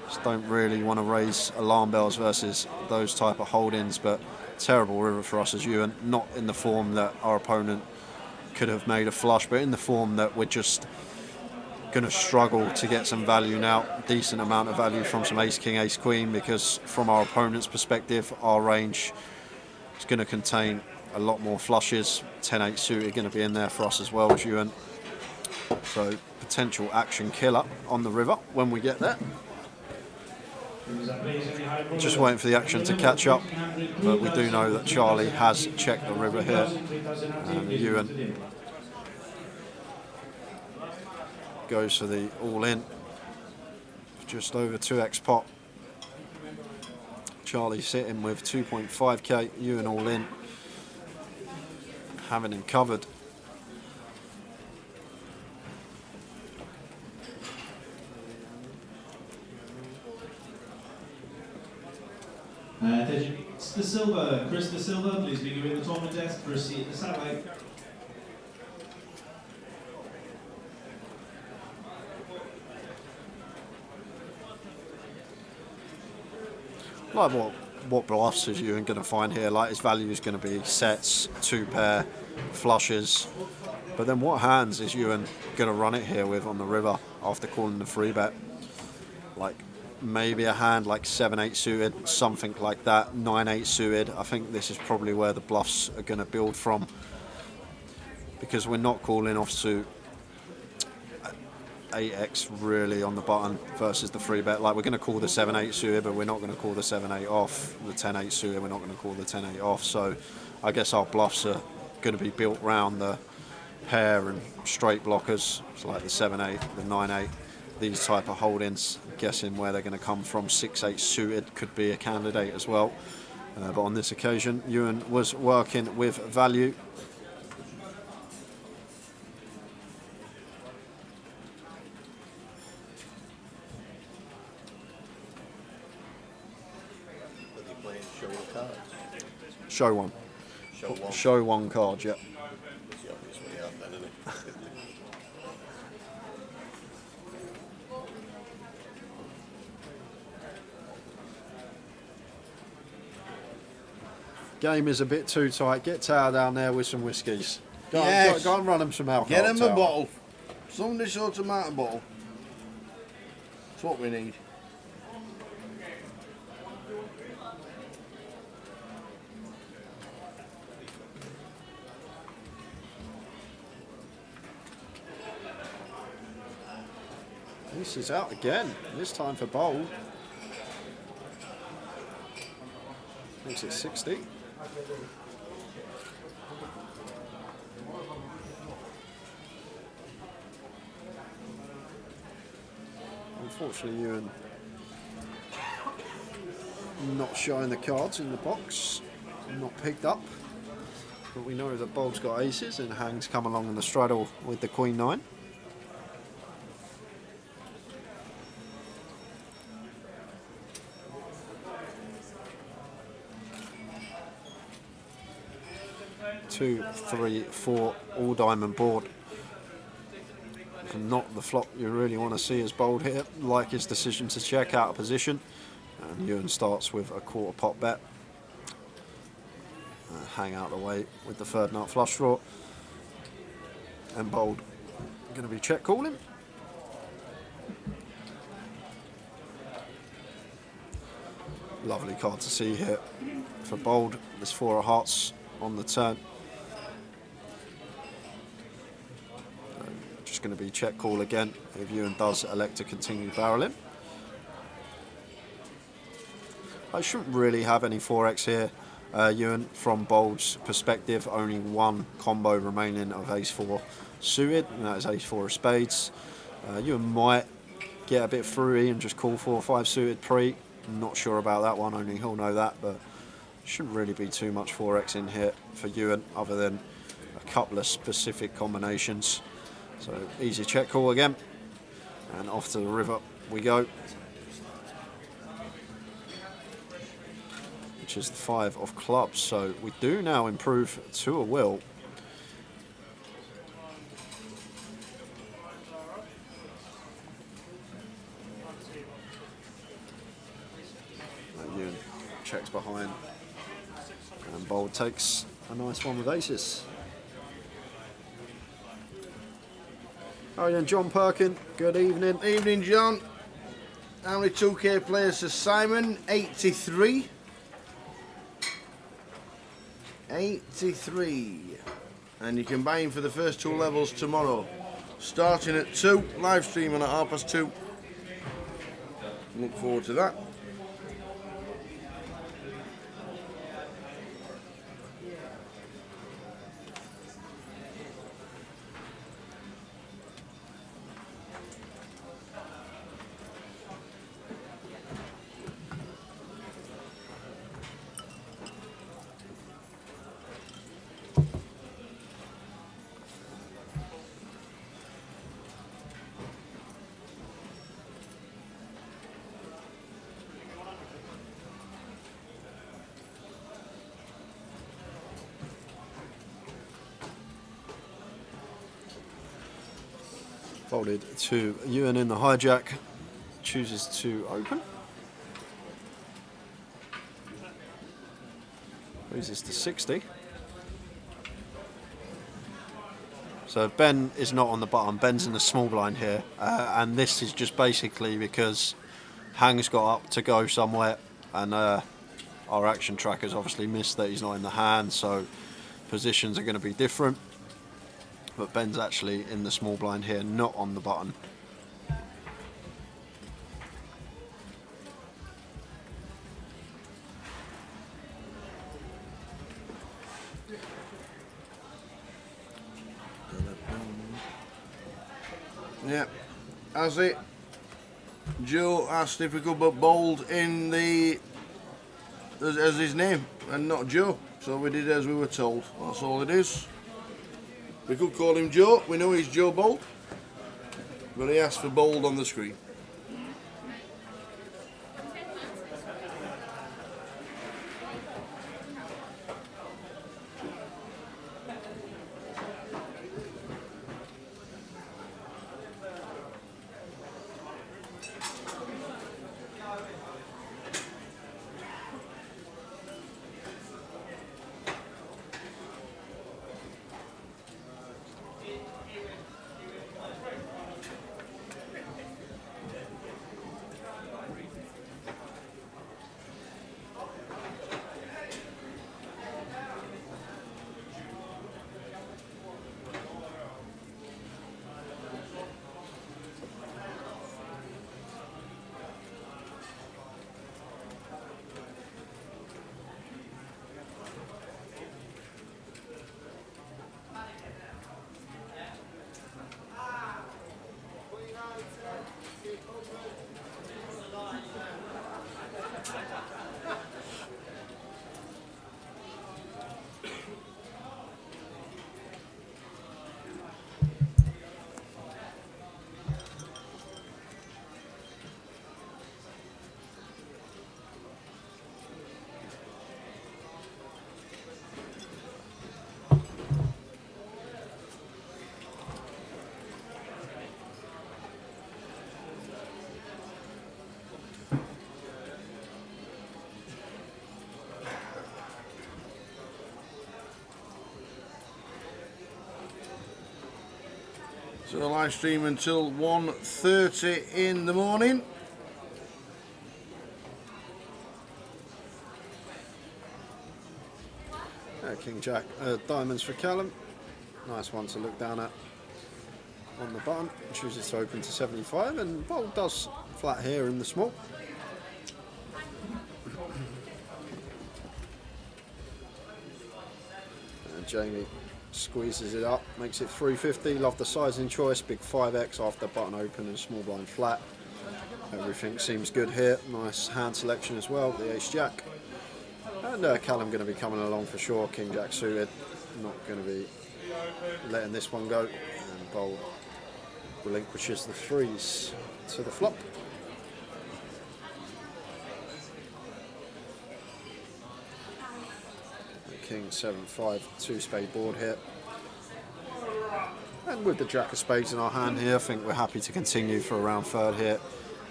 Just don't really want to raise alarm bells versus those type of holdings, but terrible river for us as Ewan. Not in the form that our opponent could have made a flush, but in the form that we're just going to struggle to get some value now. Decent amount of value from some ace king, ace queen, because from our opponent's perspective, our range is going to contain a lot more flushes. 10-8 suited going to be in there for us as well as Ewan. So potential action killer on the river when we get there. Just waiting for the action to catch up, but we do know that Charlie has checked the river here, and Ewan goes for the all-in, just over 2x pot. Charlie sitting with 2.5k, Ewan all-in, having him covered. Chris De Silva, please be given the tournament desk for a seat at the satellite. Like what bluffs is Ewan going to find here? Like his value is going to be sets, 2 pair, flushes. But then what hands is Ewan going to run it here with on the river after calling the free bet? Like maybe a hand like 7-8 suited, something like that, 9-8 suited. I think this is probably where the bluffs are going to build from, because we're not calling offsuit 8x really on the button versus the 3-bet. Like, we're going to call the 7-8 suited, but we're not going to call the 7-8 off. The 10-8 suited, we're not going to call the 10-8 off. So I guess our bluffs are going to be built around the pair and straight blockers, so like the 7-8, the 9-8, these type of holdings. Guessing where they're going to come from. 6-8 suited could be a candidate as well, but on this occasion Ewan was working with value. Show one. Show one card, yeah. Game is a bit too tight. Get Tower down there with some whiskies. Go, Yes. go and run him some alcohol. Get him a Tower. bottle. Somebody sort him out a bottle. That's what we need. This is out again. This time for bold. Makes it 60. Unfortunately, Ewan not showing the cards in the box, not picked up. But we know that bold's got aces and hangs come along in the straddle with the Queen 9. Two, three, four, all diamond board. And not the flop you really want to see as bold here. Like his decision to check out of position. And Ewan starts with a quarter pot bet. Hang out the way with the third nut flush draw. And bold going to be check calling. Lovely card to see here for bold. There's 4 of hearts on the turn. Just going to be check call again if Ewan does elect to continue barreling. I shouldn't really have any 4x here, Ewan, from bold's perspective. Only one combo remaining of ace-4 suited, and that is ace-4 of spades. Ewan might get a bit fruity and just call 4 or 5 suited pre. Not sure about that one, only he'll know that, but shouldn't really be too much 4x in here for Ewan other than a couple of specific combinations. So easy check call again, and off to the river we go, which is the 5 of clubs. So we do now improve to a will. Ewan checks behind, and bold takes a nice one with aces. Oh yeah, John Perkin, good evening. Evening, John. How many 2K players is Simon? 83. 83. And you can buy him for the first 2 levels tomorrow. Starting at 2, live streaming at 2:30. Look forward to that. Folded to Ewan in the hijack, chooses to open. Raises to 60. So Ben is not on the button, Ben's in the small blind here, and this is just basically because Hang's got up to go somewhere, and our action tracker's obviously missed that he's not in the hand, so positions are going to be different. But Ben's actually in the small blind here, not on the button. Yeah, as it. Joe asked if we could put bold in the as his name and not Joe, so we did as we were told. That's all it is. We could call him Joe. We know he's Joe Bold, but he asked for bold on the screen. So live stream until 1:30 in the morning. King Jack, diamonds for Callum. Nice one to look down at on the button. Chooses to open to 75, and bold does flat here in the small. And Jamie squeezes it up, makes it 350. Love the sizing choice, big 5x after button open and small blind flat. Everything seems good here. Nice hand selection as well, the ace jack. And Callum going to be coming along for sure. King Jack suited, not going to be letting this one go. And bold relinquishes the threes to the flop. King 7-5, 2-spade board here. And with the jack of spades in our hand here, I think we're happy to continue for around third here.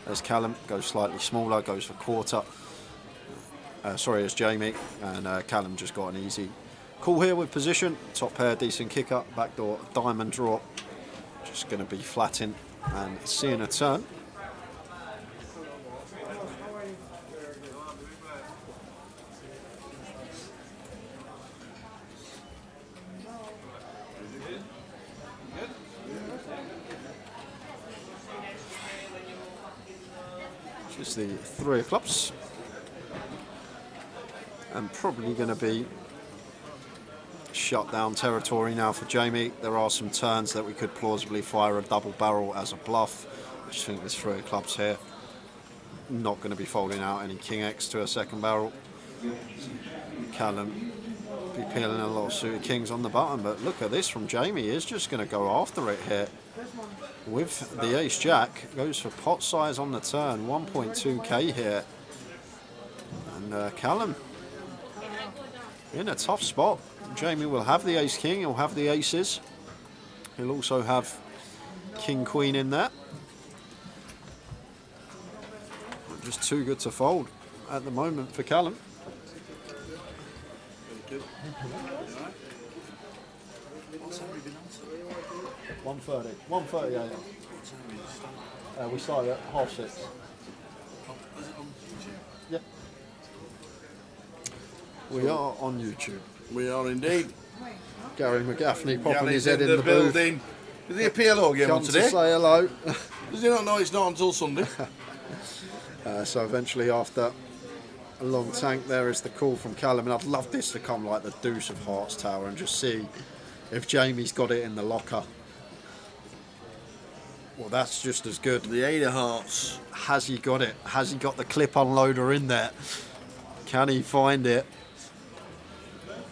As Callum goes slightly smaller, goes for quarter. As Jamie, and Callum just got an easy call here with position. Top pair, decent kicker, backdoor diamond draw. Just going to be flatting and seeing a turn. Just the 3 of clubs. And probably going to be shut down territory now for Jamie. There are some turns that we could plausibly fire a double barrel as a bluff. I just think there's 3 of clubs here. Not going to be folding out any King X to a second barrel. Callum be peeling a lot of suited kings on the button, but look at this from Jamie. He's just going to go after it here with the ace jack. Goes for pot size on the turn, 1.2k here. And Callum in a tough spot. Jamie will have the ace king, he'll have the aces. He'll also have king queen in there. Just too good to fold at the moment for Callum. 1:30. 1:38. We started at 6:30. Yeah. We are on YouTube. We are indeed. Gary McGaffney popping his Gary's head in the booth. building. Is the PLO game Come on to today? say hello. Does he not know it's not until Sunday? So eventually, after a long tank, there is the call from Callum, and I'd love this to come like the Deuce of Hearts tower and just see if Jamie's got it in the locker. Well, that's just as good. The 8 of Hearts. Has he got it? Has he got the clip unloader in there? Can he find it?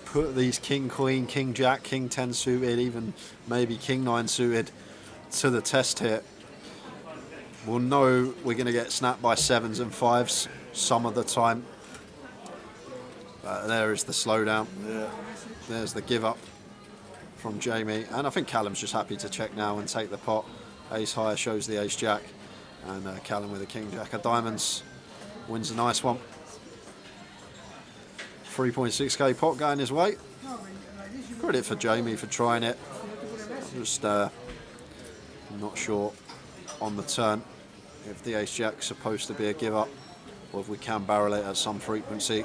Put these King Queen, King Jack, King 10 suited, even maybe King 9 suited to the test here. We'll know we're going to get snapped by 7s and 5s some of the time. There is the slowdown. Yeah. There's the give up from Jamie. And I think Callum's just happy to check now and take the pot. Ace higher shows the Ace Jack. And Callum with the King Jack of diamonds wins a nice one. 3.6k pot going his way. Credit for Jamie for trying it. Just not sure on the turn if the Ace Jack's supposed to be a give up or if we can barrel it at some frequency.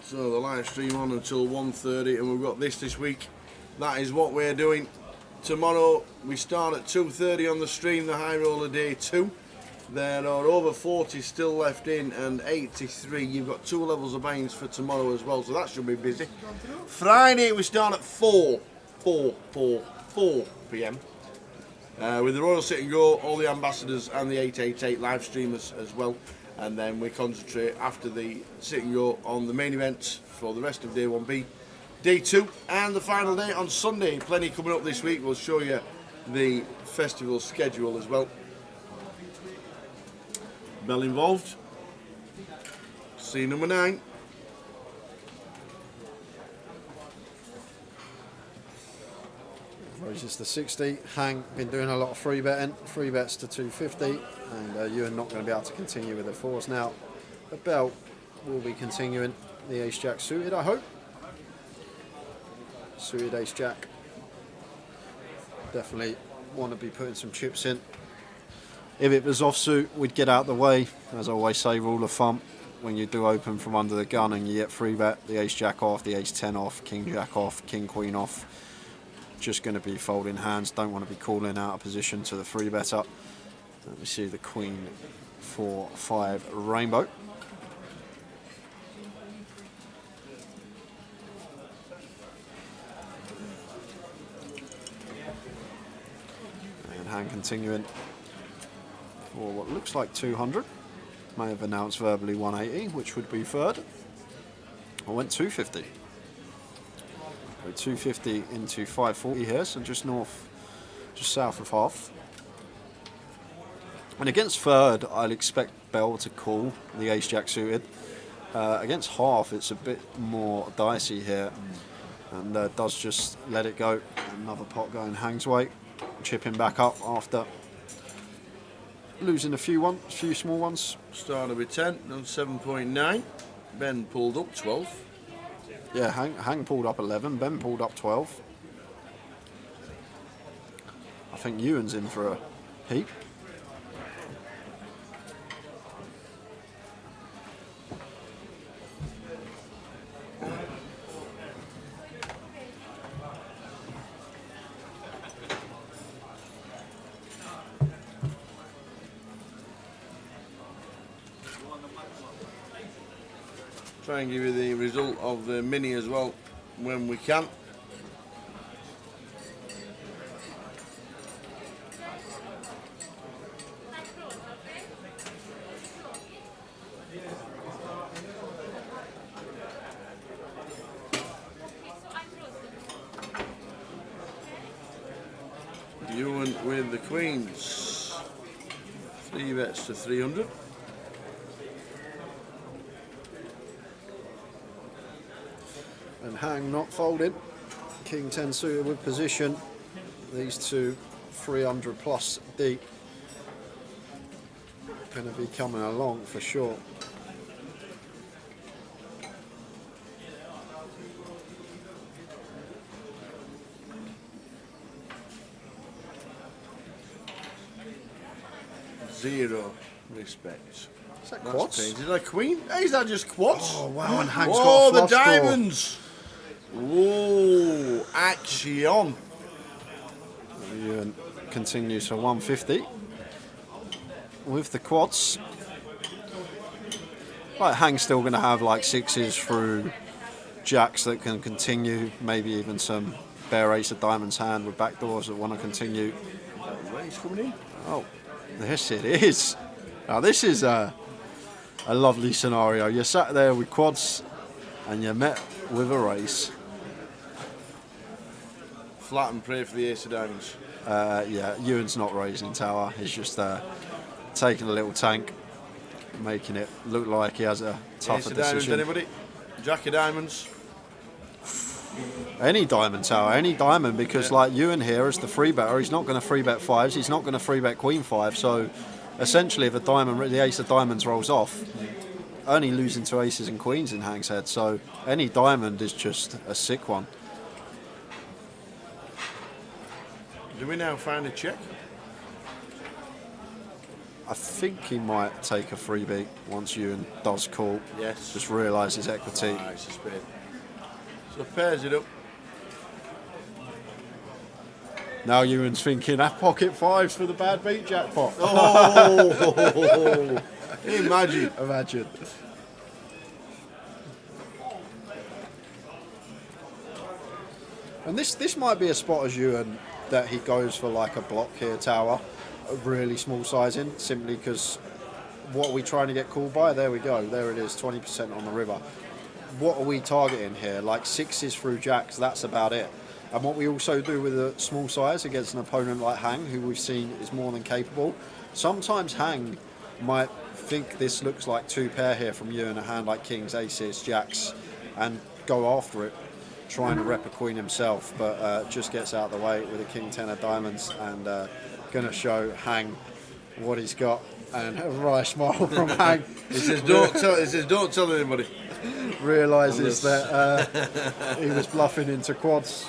So the live stream on until 1:30, and we've got this week. That is what we're doing. Tomorrow we start at 2:30 on the stream, the high roller day 2. There are over 40 still left in and 83. You've got 2 levels of buy-ins for tomorrow as well, so that should be busy. Friday we start at 4 p.m. With the Royal Sit and Go, all the ambassadors and the 888 live streamers as well. And then we concentrate after the Sit and Go on the main event for the rest of day 1B. Day 2 and the final day on Sunday. Plenty coming up this week. We'll show you the festival schedule as well. Bell involved. C number 9. Raises to 60. Hang been doing a lot of free betting. Free bets to 250, and you're not going to be able to continue with the 4s now. The Bell will be continuing. The Ace Jack suited, I hope. Suited Ace Jack. Definitely want to be putting some chips in. If it was offsuit, we'd get out the way. As I always say, rule of thumb, when you do open from under the gun and you get free bet, the Ace Jack off, the Ace 10 off, King Jack off, King Queen off. Just going to be folding hands. Don't want to be calling out of position to the free bet up. Let me see the Queen 4-5 rainbow. And hand continuing for what looks like 200. May have announced verbally 180, which would be third. I went 250. 250 into 540 here, so just south of half. And against third, I'll expect Bell to call the Ace Jack suited. Against half, it's a bit more dicey here, and does just let it go. Another pot going Hang's way, chipping back up after losing a few small ones. Started with 10, done 7.9. Ben pulled up 12. Yeah, Hang pulled up 11, Ben pulled up 12. I think Ewan's in for a heap. Try and give you the result of the mini as well when we can. with the queens. 3 bets to 300. And hang not folded. King 10 suited with position. These two 300 plus deep. Going to be coming along for sure. Zero respect. Is that That's quads? painted. Is that queen? Hey, is that just quads? Oh wow, and hang's Oh, got a the flush draw. diamonds! Whoa, action! Ewan continues for 150 with the quads. Like hang's still going to have like sixes through jacks that can continue, maybe even some bare ace of diamonds hand with backdoors that want to continue. Raise coming in. Oh, yes it is. Now this is a lovely scenario. You're sat there with quads and you're met with a race. Flat and pray for the ace of diamonds. Yeah, Ewan's not raising tower. He's just taking a little tank, making it look like he has a Ace tougher of diamonds, decision. anybody? Jack of diamonds. Any diamond tower, any diamond, because like Ewan here is the free better. He's not going to free bet fives. He's not going to free bet queen five. So essentially, if the ace of diamonds rolls off, only losing to aces and queens in hang's head. So any diamond is just a sick one. Do we now find a check? I think he might take a freebie once Ewan does call. Yes. Just realise his equity. Ah, it's a spade. So pairs it up. Now Ewan's thinking, pocket fives for the bad beat jackpot. Oh, imagine. Imagine. And this might be a spot as Ewan that he goes for like a block here tower, a really small sizing, simply because what are we trying to get called by? There we go, there it is, 20% on the river. What are we targeting here? Like sixes through jacks, that's about it. And what we also do with a small size against an opponent like Hang, who we've seen is more than capable, sometimes Hang might think this looks like two pair here from you in a hand like kings, aces, jacks, and go after it, trying to rep a queen himself, but just gets out of the way with a king 10 of diamonds and going to show Hang what he's got. And a wry smile from Hang. He says, don't tell anybody. Realises that he was bluffing into quads.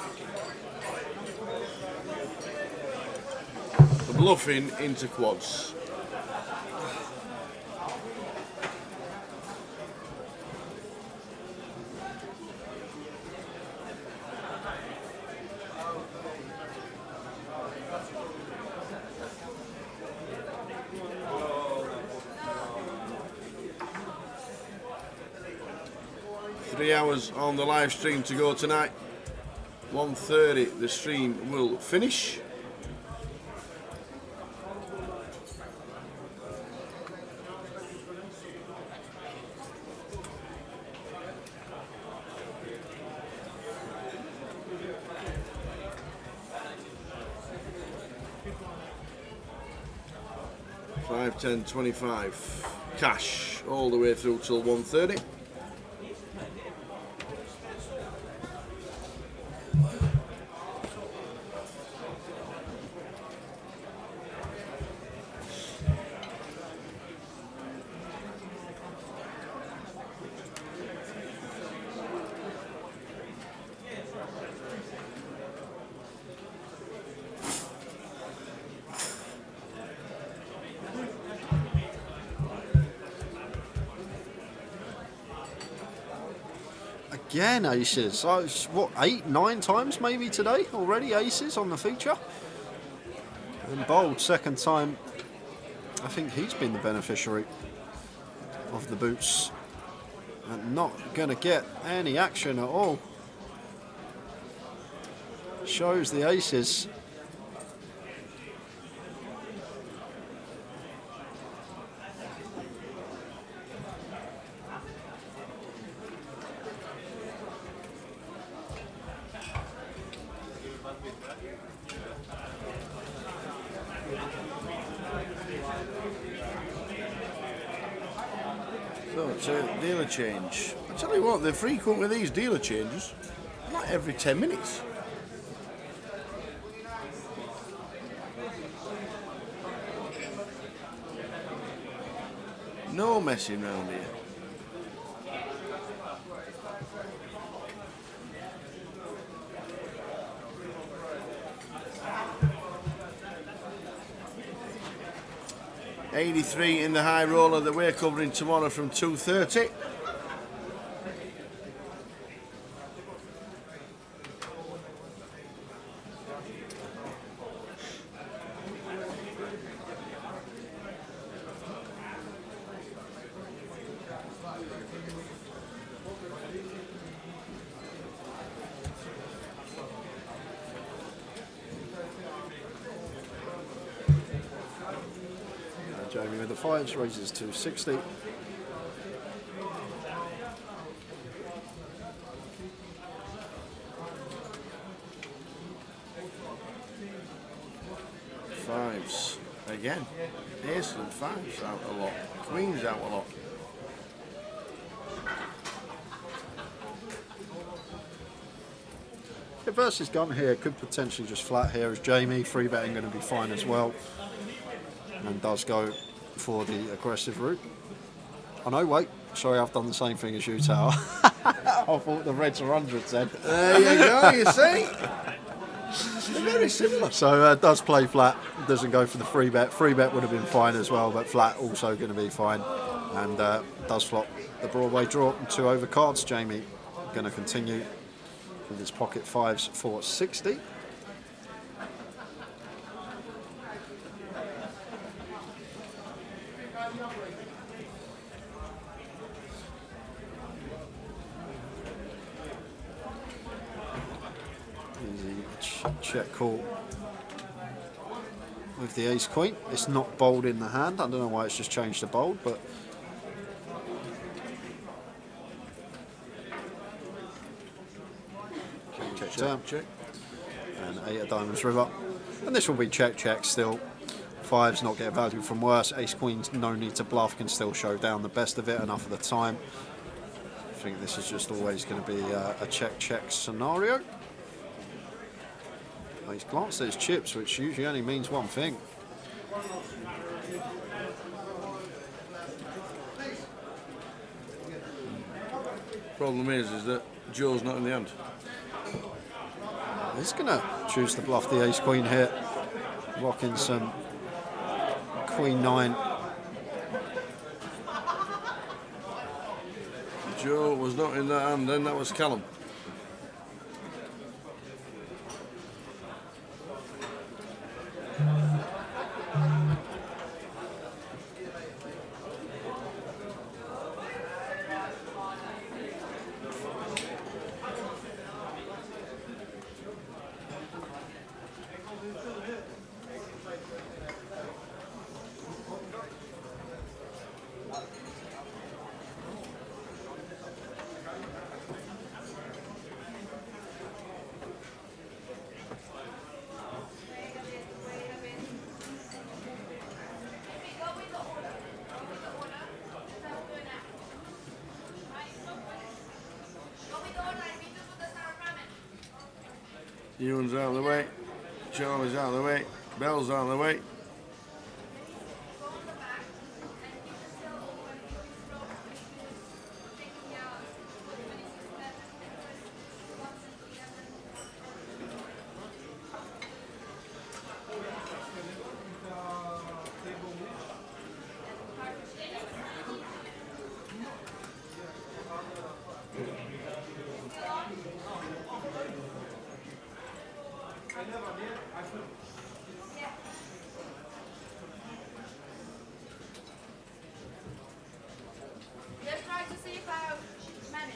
Bluffing into quads. Hours on the live stream to go tonight. 1:30 the stream will finish. $5, $10, $25 cash all the way through till 1:30. Again, aces. So it's, what, 8, 9 times maybe today already, aces on the feature. And Bold, second time, I think he's been the beneficiary of the boots. And not going to get any action at all. Shows the aces. So it's a dealer change. I tell you what, they're frequent with these dealer changes. Like every 10 minutes. No messing around here. $83 in the high roller that we're covering tomorrow from 2:30. Jamie with the fives raises to 60. Fives again. Ace and fives out a lot. Queens out a lot. The versus gun here could potentially just flat here as Jamie. Free betting going to be fine as well. And does go for the aggressive route. Oh no, wait. Sorry, I've done the same thing as you, Tower. I thought the reds were hundreds then. There you go, you see? They're very similar. So does play flat, doesn't go for the free bet. Free bet would have been fine as well, but flat also going to be fine. And does flop the Broadway draw and 2 over cards. Jamie going to continue with his pocket fives for 60. Check call with the ace queen. It's not bold in the hand. I don't know why it's just changed to bold, but check turn. Check. And 8 of diamonds river. And this will be check check still. Fives not get value from worse. Ace queens no need to bluff, can still show down the best of it enough of the time. I think this is just always going to be a check check scenario. He's glanced at his chips, which usually only means one thing. Problem is that Joe's not in the hand. He's going to choose to bluff the ace queen here, rocking some queen 9. Joe was not in that hand, then that was Callum. Ewan's out of the way, Charlie's out of the way, Bell's out of the way. Just try to see if I manage.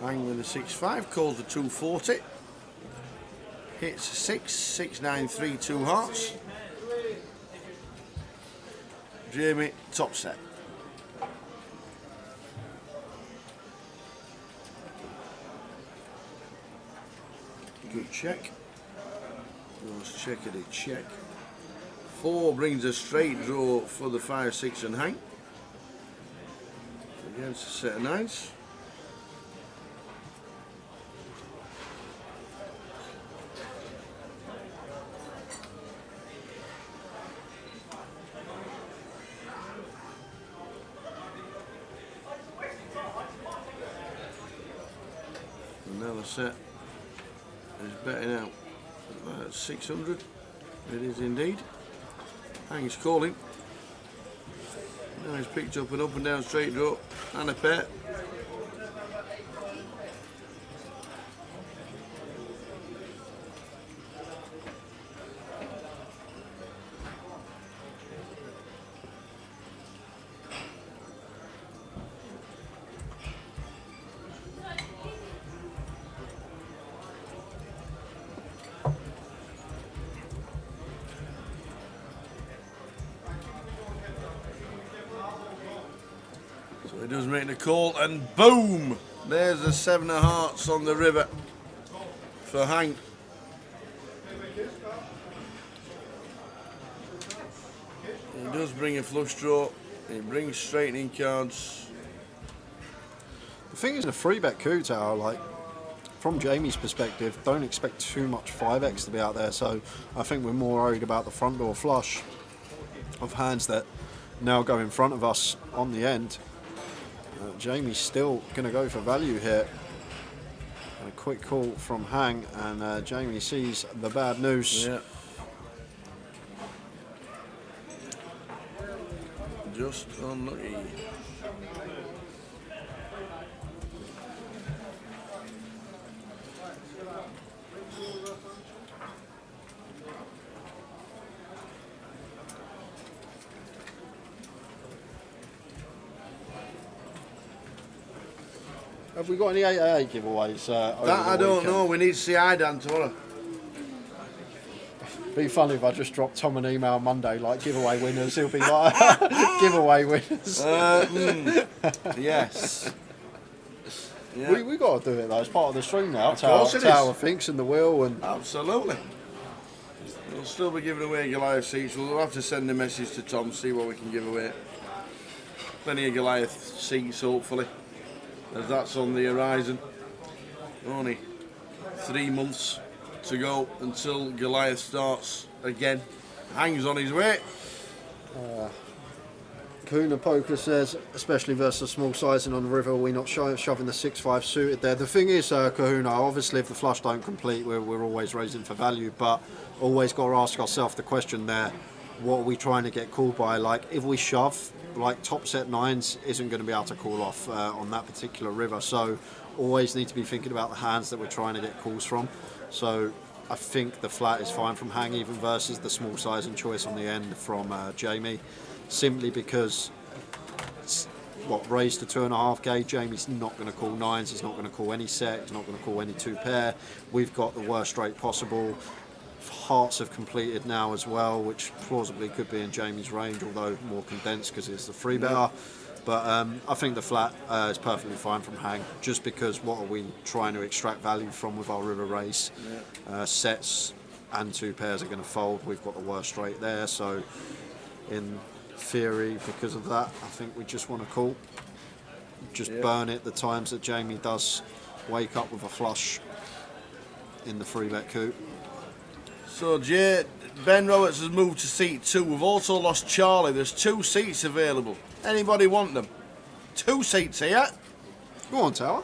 Hang with the 6-5, calls the 240. Hits 6, 6, 9, 3, 2 hearts. Jamie, top set. Good check. Goes checkity check. 4 brings a straight draw for the 5, 6 and hang. Against a set of 9s. Another set is betting out 600. It is indeed. Hang's calling. Now he's picked up an up and down straight draw and a pair. So he does make the call, and boom! There's the 7 of hearts on the river for Hang. He does bring a flush draw. He brings straightening cards. The thing is, in a 3-bet coup tower, like, from Jamie's perspective, don't expect too much 5x to be out there, so I think we're more worried about the front door flush of hands that now go in front of us on the end. Jamie's still going to go for value here. A quick call from Hang, and Jamie sees the bad news. Yeah. Just unlucky. Have we got any 8AA giveaways? Over That the I don't weekend? know. We need to see Idan tomorrow. Be funny if I just dropped Tom an email Monday like giveaway winners. He'll be like giveaway winners. Yes. Yeah. We got to do it though. It's part of the stream now. Of course it is. Tower thinks and the wheel and Absolutely. We'll still be giving away Goliath seats. We'll have to send a message to Tom, see what we can give away. Plenty of Goliath seats, hopefully, as that's on the horizon. Only 3 months to go until Goliath starts again. Hangs on his way. Kahuna Poker says, especially versus small sizing on the river, we're not shoving the 6-5 suited there. The thing is, Kahuna, obviously if the flush don't complete, we're always raising for value, but always got to ask ourselves the question there, what are we trying to get called by? Like, if we shove, like top set 9s isn't going to be able to call off on that particular river, so always need to be thinking about the hands that we're trying to get calls from. So I think the flat is fine from Hang, even versus the small sizing choice on the end from Jamie. Simply because it's raised to 2.5 gauge. Jamie's not going to call 9s, he's not going to call any set, he's not going to call any 2 pair. We've got the worst straight possible. Hearts have completed now as well, which plausibly could be in Jamie's range, although more condensed because it's the 3-better. But I think the flat is perfectly fine from Hang, just because what are we trying to extract value from with our river race? Sets and 2 pairs are going to fold. We've got the worst straight there, so in theory, because of that, I think we just want to call. Just burn it the times that Jamie does wake up with a flush in the 3-bet coup. So Jay, Ben Roberts has moved to seat 2. We've also lost Charlie. There's 2 seats available. Anybody want them? 2 seats here. Go on, Tower.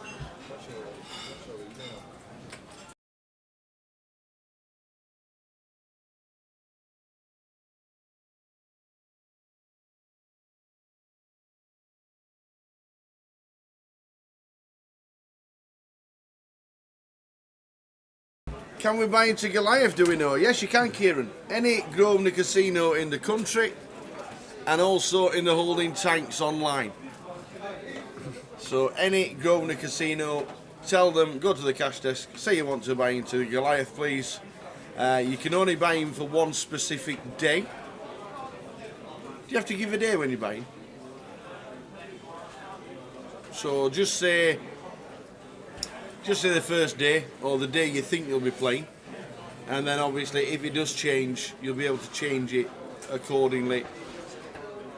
Can we buy into Goliath, do we know? Yes, you can, Kieran. Any Grosvenor casino in the country and also in the holding tanks online. So any Grosvenor casino, tell them, go to the cash desk, say you want to buy into Goliath, please. You can only buy him for one specific day. Do you have to give a day when you're buying? So just say the first day, or the day you think you'll be playing, And then obviously if it does change, you'll be able to change it accordingly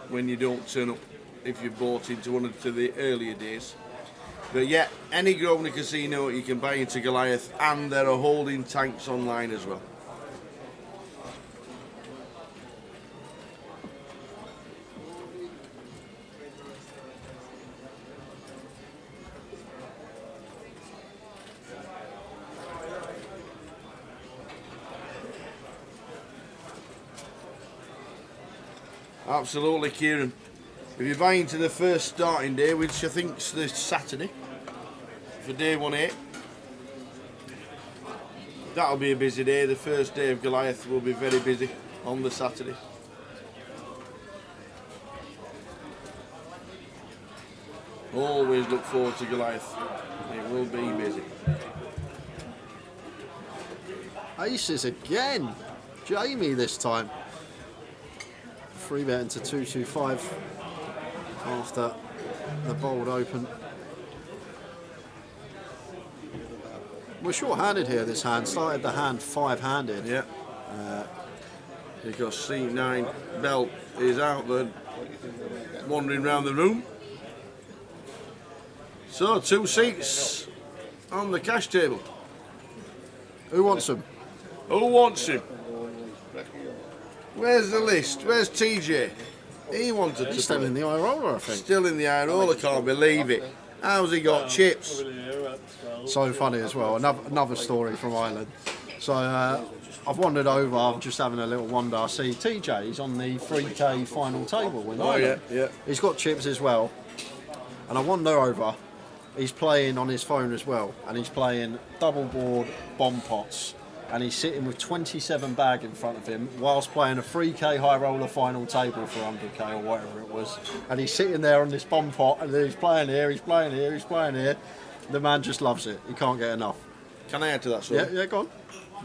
when you don't turn up, if you bought into one of the earlier days. But yeah, any Grosvenor casino you can buy into Goliath, and there are holding tanks online as well. Absolutely, Kieran. If you're buying to the first starting day, which I think's the Saturday, for day 1-8, that'll be a busy day. The first day of Goliath will be very busy on the Saturday. Always look forward to Goliath. It will be busy. Aces again. Jamie this time. Free bet into 225 after the bold open. We're short-handed here this hand. Started the hand 5-handed. Yeah. Because C9 belt is out there wandering around the room. So 2 seats on the cash table. Who wants them? Who wants him? Where's the list? Where's TJ? He wanted to. He's still in the eye roller, I think. Still in the eye roller. Can't believe it. How's he got chips? So funny as well. Another story from Ireland. So I've wandered over. I'm just having a little wander. I see TJ's on the 3K final table in Ireland. Yeah. He's got chips as well. And I wander over. He's playing on his phone as well, and he's playing double board bomb pots. And he's sitting with 27 bag in front of him whilst playing a 3K high roller final table for 100K or whatever it was. And he's sitting there on this bomb pot, and he's playing here, he's playing here, he's playing here. The man just loves it. He can't get enough. Can I add to that story? Yeah, go on.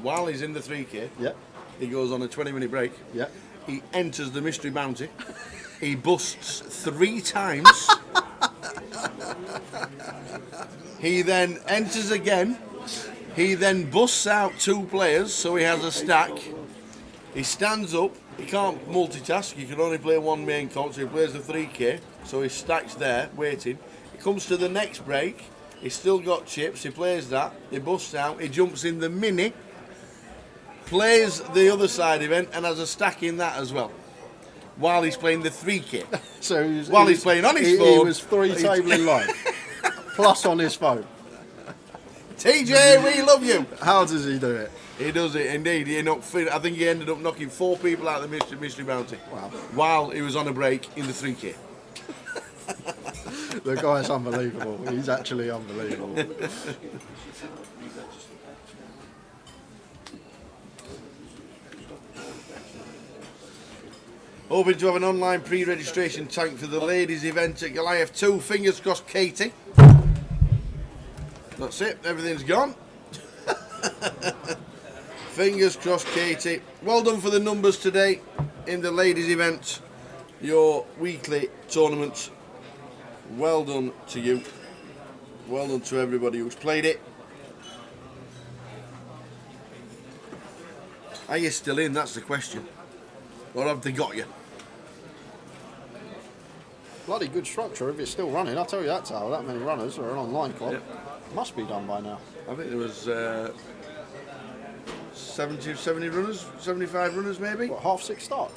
While he's in the 3K, Yeah, he goes on a 20-minute break. yeah. He enters the mystery bounty. He busts 3 times. He then enters again. He then busts out 2 players, so he has a stack. He stands up. He can't multitask. He can only play 1 main comp, so he plays the 3K. So he stacks there, waiting. He comes to the next break. He's still got chips. He plays that. He busts out. He jumps in the mini. Plays the other side event and has a stack in that as well. While he's playing the 3K. So he's playing on his phone. He was 3 table in line. Plus on his phone. TJ, we love you. How does he do it? He does it indeed. I think he ended up knocking 4 people out of the mystery bounty. Wow. While he was on a break in the 3K. The guy's unbelievable. He's actually unbelievable. Hoping to have an online pre-registration tank for the ladies event at Goliath 2. Fingers crossed, Katie. That's it. Everything's gone. Fingers crossed, Katie. Well done for the numbers today in the ladies event. Your weekly tournament. Well done to you. Well done to everybody who's played it. Are you still in? That's the question. Or have they got you? Bloody good structure if it's still running. I'll tell you that, Tal. That many runners or an online club. Yep. Must be done by now. I think there was 70 runners, 75 runners maybe. What, 6:30 start?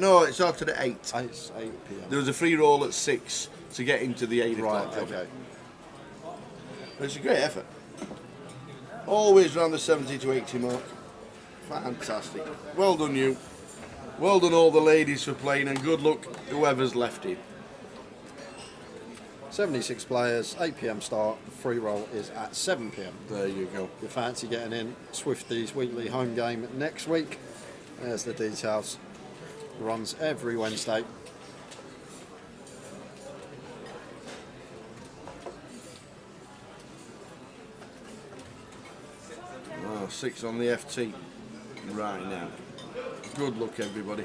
No, it started at 8. It's 8 p.m. There was a free roll at 6 to get into the 8 Right, o'clock. okay. But it's a great effort. Always around the 70 to 80 mark. Fantastic. Well done you. Well done all the ladies for playing, and good luck whoever's left in. 76 players, 8 p.m. start. The free roll is at 7 p.m. There you go. If you fancy getting in Swifties weekly home game next week, there's the details. Runs every Wednesday. Oh, 6 on the FT right now. Good luck, everybody.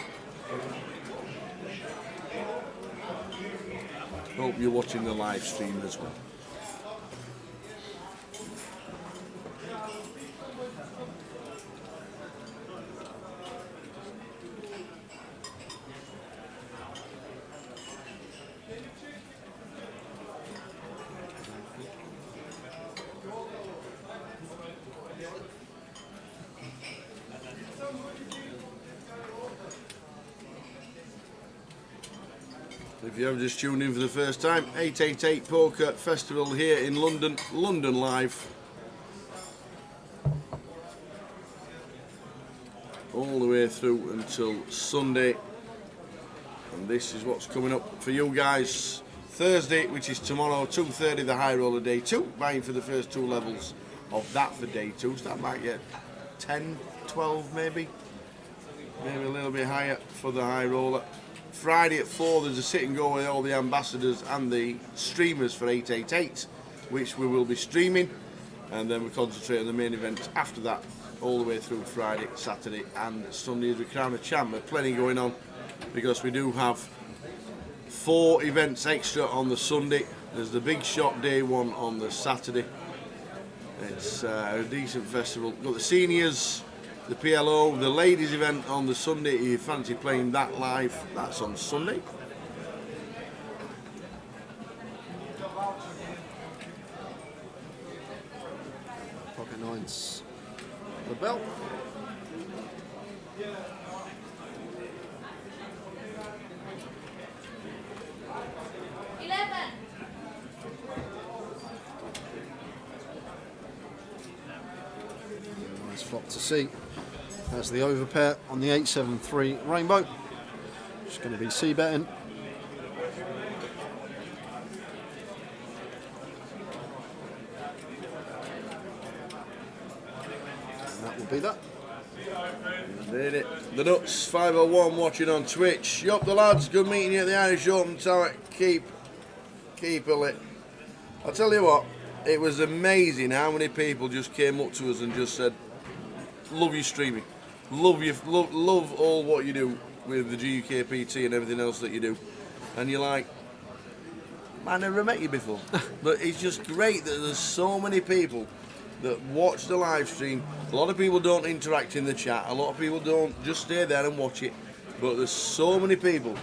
Hope you're watching the live stream as well. If you have just tuned in for the first time, 888 Poker Festival here in London, London Live. All the way through until Sunday. And this is what's coming up for you guys. Thursday, which is tomorrow, 2:30, the high roller day 2. Buying for the first 2 levels of that for day 2. So that might get 10, 12 maybe. Maybe a little bit higher for the high roller. Friday at 4 there's a sit and go with all the ambassadors and the streamers for 888, which we will be streaming, and then we concentrate on the main event after that, all the way through Friday, Saturday and Sunday as we crown a champ. But plenty going on because we do have 4 events extra on the Sunday. There's the big shot day 1 on the Saturday. It's a decent festival. We've got the seniors, the PLO, the ladies event on the Sunday. If you fancy playing that live, that's on Sunday. Pocket nines. The bell. Nice flop to see. That's the overpair on the 873 Rainbow. Just going to be c-betting. And that will be that. Did it. The Nuts 501 watching on Twitch. Yup, the lads, good meeting you at the Irish Open Tower. Keep it lit. I'll tell you what, it was amazing how many people just came up to us and just said, love your streaming. Love all what you do with the GUKPT and everything else that you do. And you're like, man, I never met you before. But it's just great that there's so many people that watch the live stream. A lot of people don't interact in the chat. A lot of people don't just stay there and watch it. But there's so many people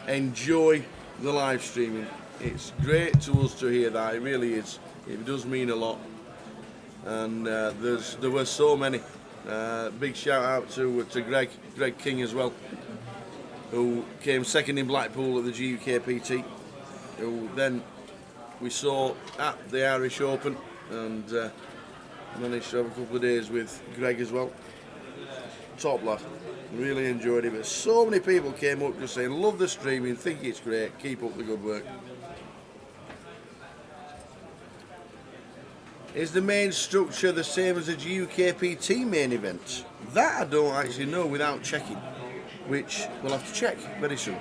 enjoy the live streaming. It's great to us to hear that. It really is. It does mean a lot. And there were so many. Big shout out to Greg King as well, who came second in Blackpool at the GUKPT, who then we saw at the Irish Open, and managed to have a couple of days with Greg as well. Top lad, really enjoyed it. But so many people came up just saying, love the streaming, think it's great, keep up the good work. Is the main structure the same as the GUKPT main event? That I don't actually know without checking, which we'll have to check very soon.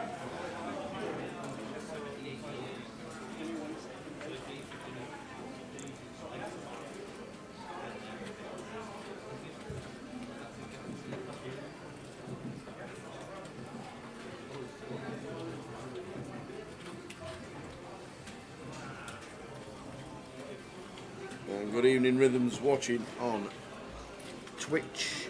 And good evening, Rhythms, watching on Twitch.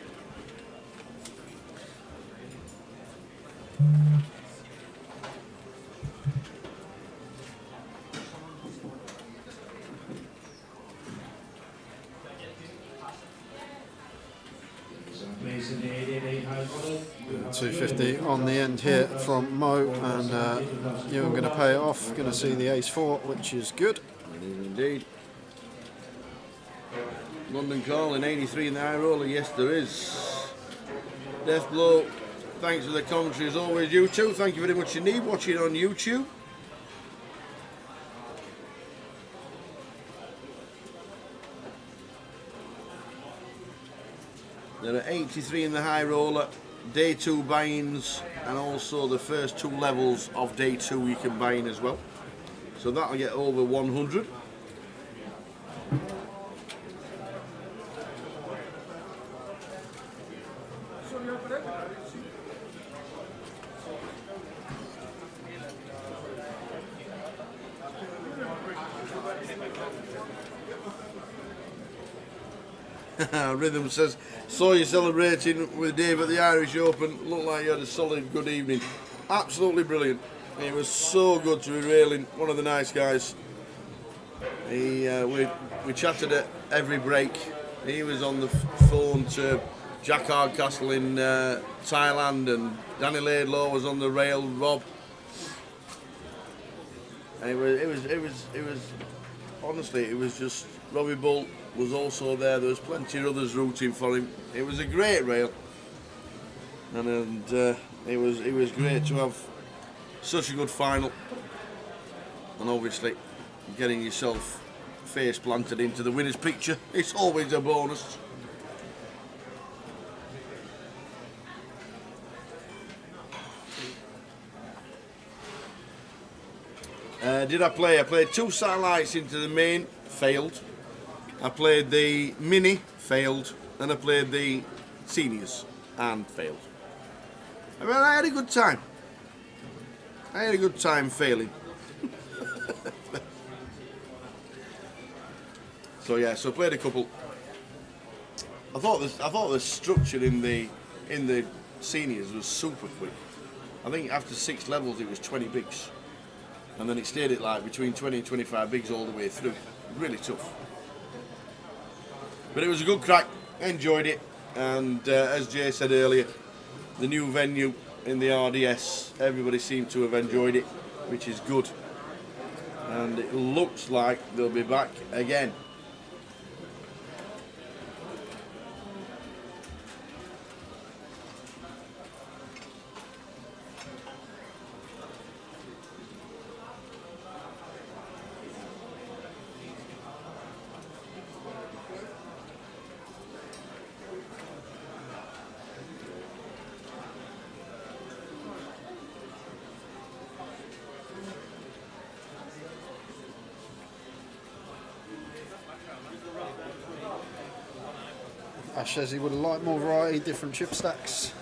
$250 on the end here from Mo, and Ewan going to pay it off. Going to see the ace-4, which is good. Indeed. London calling 83 in the high roller. Yes, there is. Death Blow, thanks for the commentary as always. You too, thank you very much indeed. Watching on YouTube. There are 83 in the high roller, day 2 buy-ins, and also the first 2 levels of day 2 you can buy in as well. So that'll get over 100. Rhythm says, saw you celebrating with Dave at the Irish Open. Looked like you had a solid good evening. Absolutely brilliant. It was so good to be railing. One of the nice guys. We chatted at every break. He was on the phone to Jack Hardcastle in Thailand, and Danny Laidlaw was on the rail. Rob. And it was honestly, it was just Robbie Bull was also there. There was plenty of others rooting for him. It was a great rail, and it was great to have such a good final. And obviously, getting yourself face planted into the winner's picture, it's always a bonus. Did I play? I played 2 satellites into the main, failed. I played the mini, failed, and I played the seniors, and failed. I mean, I had a good time. I had a good time failing. So yeah, so I played a couple. I thought the structure in the seniors was super quick. I think after 6 levels it was 20 bigs. And then it stayed at like between 20 and 25 bigs all the way through. Really tough. But it was a good crack. Enjoyed it. And as Jay said earlier, the new venue in the RDS, everybody seemed to have enjoyed it, which is good. And it looks like they'll be back again. Ash says he would have liked more variety, different chip stacks.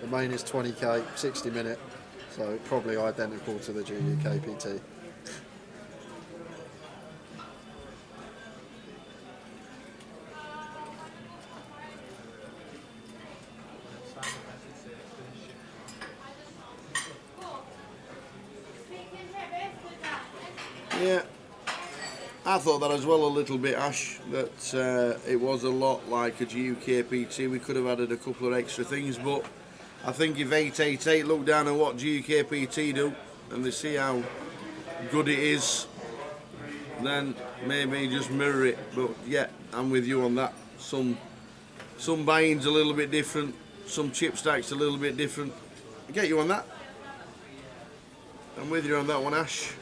The main is 20k, 60 minute, so probably identical to the GUK PT. Yeah, I thought that as well a little bit, Ash, that it was a lot like a GUK PT. We could have added a couple of extra things, but I think if 888 look down at what GUK PT do and they see how good it is, then maybe just mirror it. But yeah, I'm with you on that. Some buy-ins a little bit different, some chip stacks a little bit different. I get you on that. I'm with you on that one, Ash.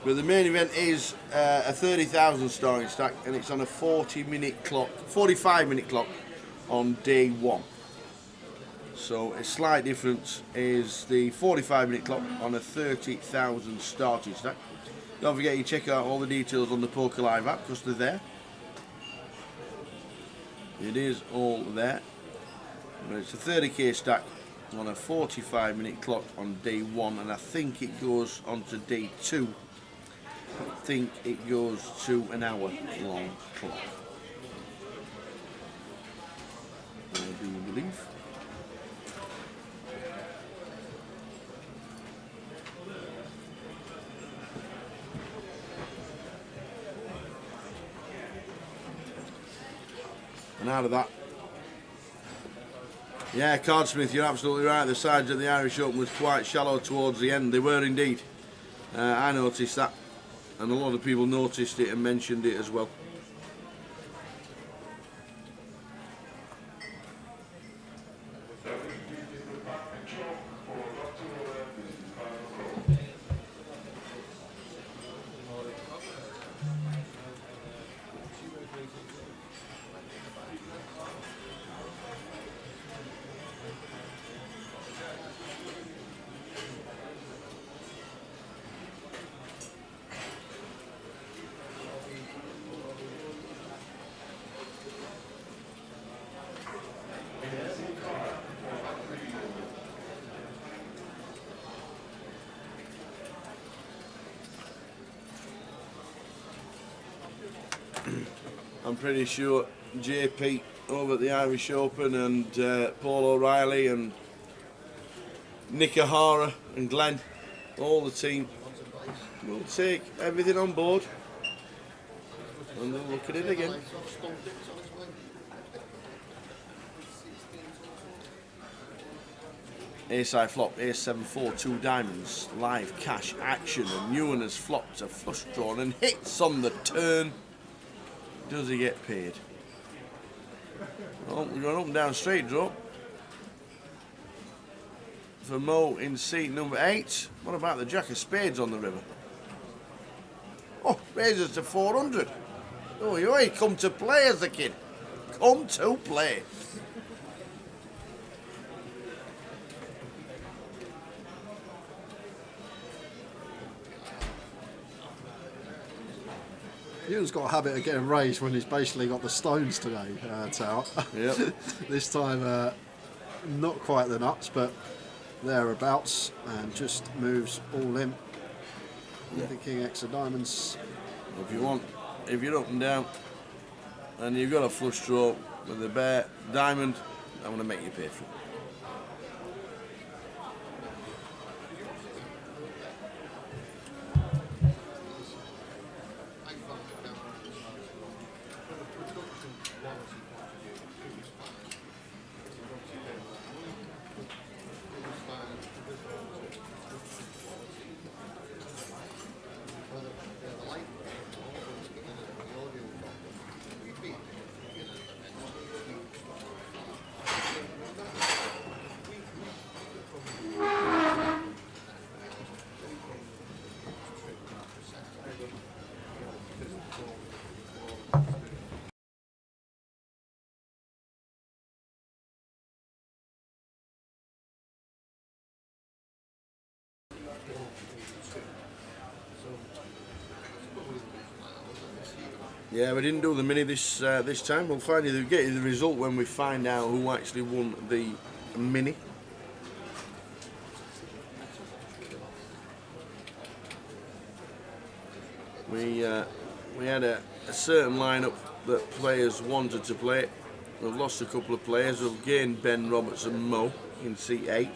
But the main event is a 30,000 starting stack, and it's on a 45-minute clock on day 1. So a slight difference is the 45-minute clock on a 30,000 starting stack. Don't forget you check out all the details on the Poker Live app because they're there. It is all there. But it's a 30k stack on a 45-minute clock on day 1, and I think it goes on to day 2. I think it goes to an hour long clock. I do believe. And out of that, yeah, Cardsmith, you're absolutely right. The sides of the Irish Open was quite shallow towards the end. They were indeed. I noticed that. And a lot of people noticed it and mentioned it as well. I'm pretty sure JP over at the Irish Open and Paul O'Reilly and Nick O'Hara and Glenn, all the team, will take everything on board and they'll look at it again. Ace-high flop, ace-7, 4, 2 diamonds, live cash action, and Ewan has flopped a flush draw and hits on the turn. Does he get paid? Oh, we're going up and down straight draw. For Mo in seat number 8. What about the Jack of Spades on the river? Oh, raises to 400. Oh, you come to play as a kid. Come to play. Ewan's got a habit of getting raised when he's basically got the stones today, Tower. Yep. This time, not quite the nuts, but thereabouts, and just moves all in. The King X of diamonds. If you want, if you're up and down, and you've got a flush draw with a bare diamond, I'm going to make you pay for it. Yeah, we didn't do the mini this time. We'll find you get you the result when we find out who actually won the mini. We had a certain lineup that players wanted to play. We've lost a couple of players. We've gained Ben Roberts and Mo in seat 8.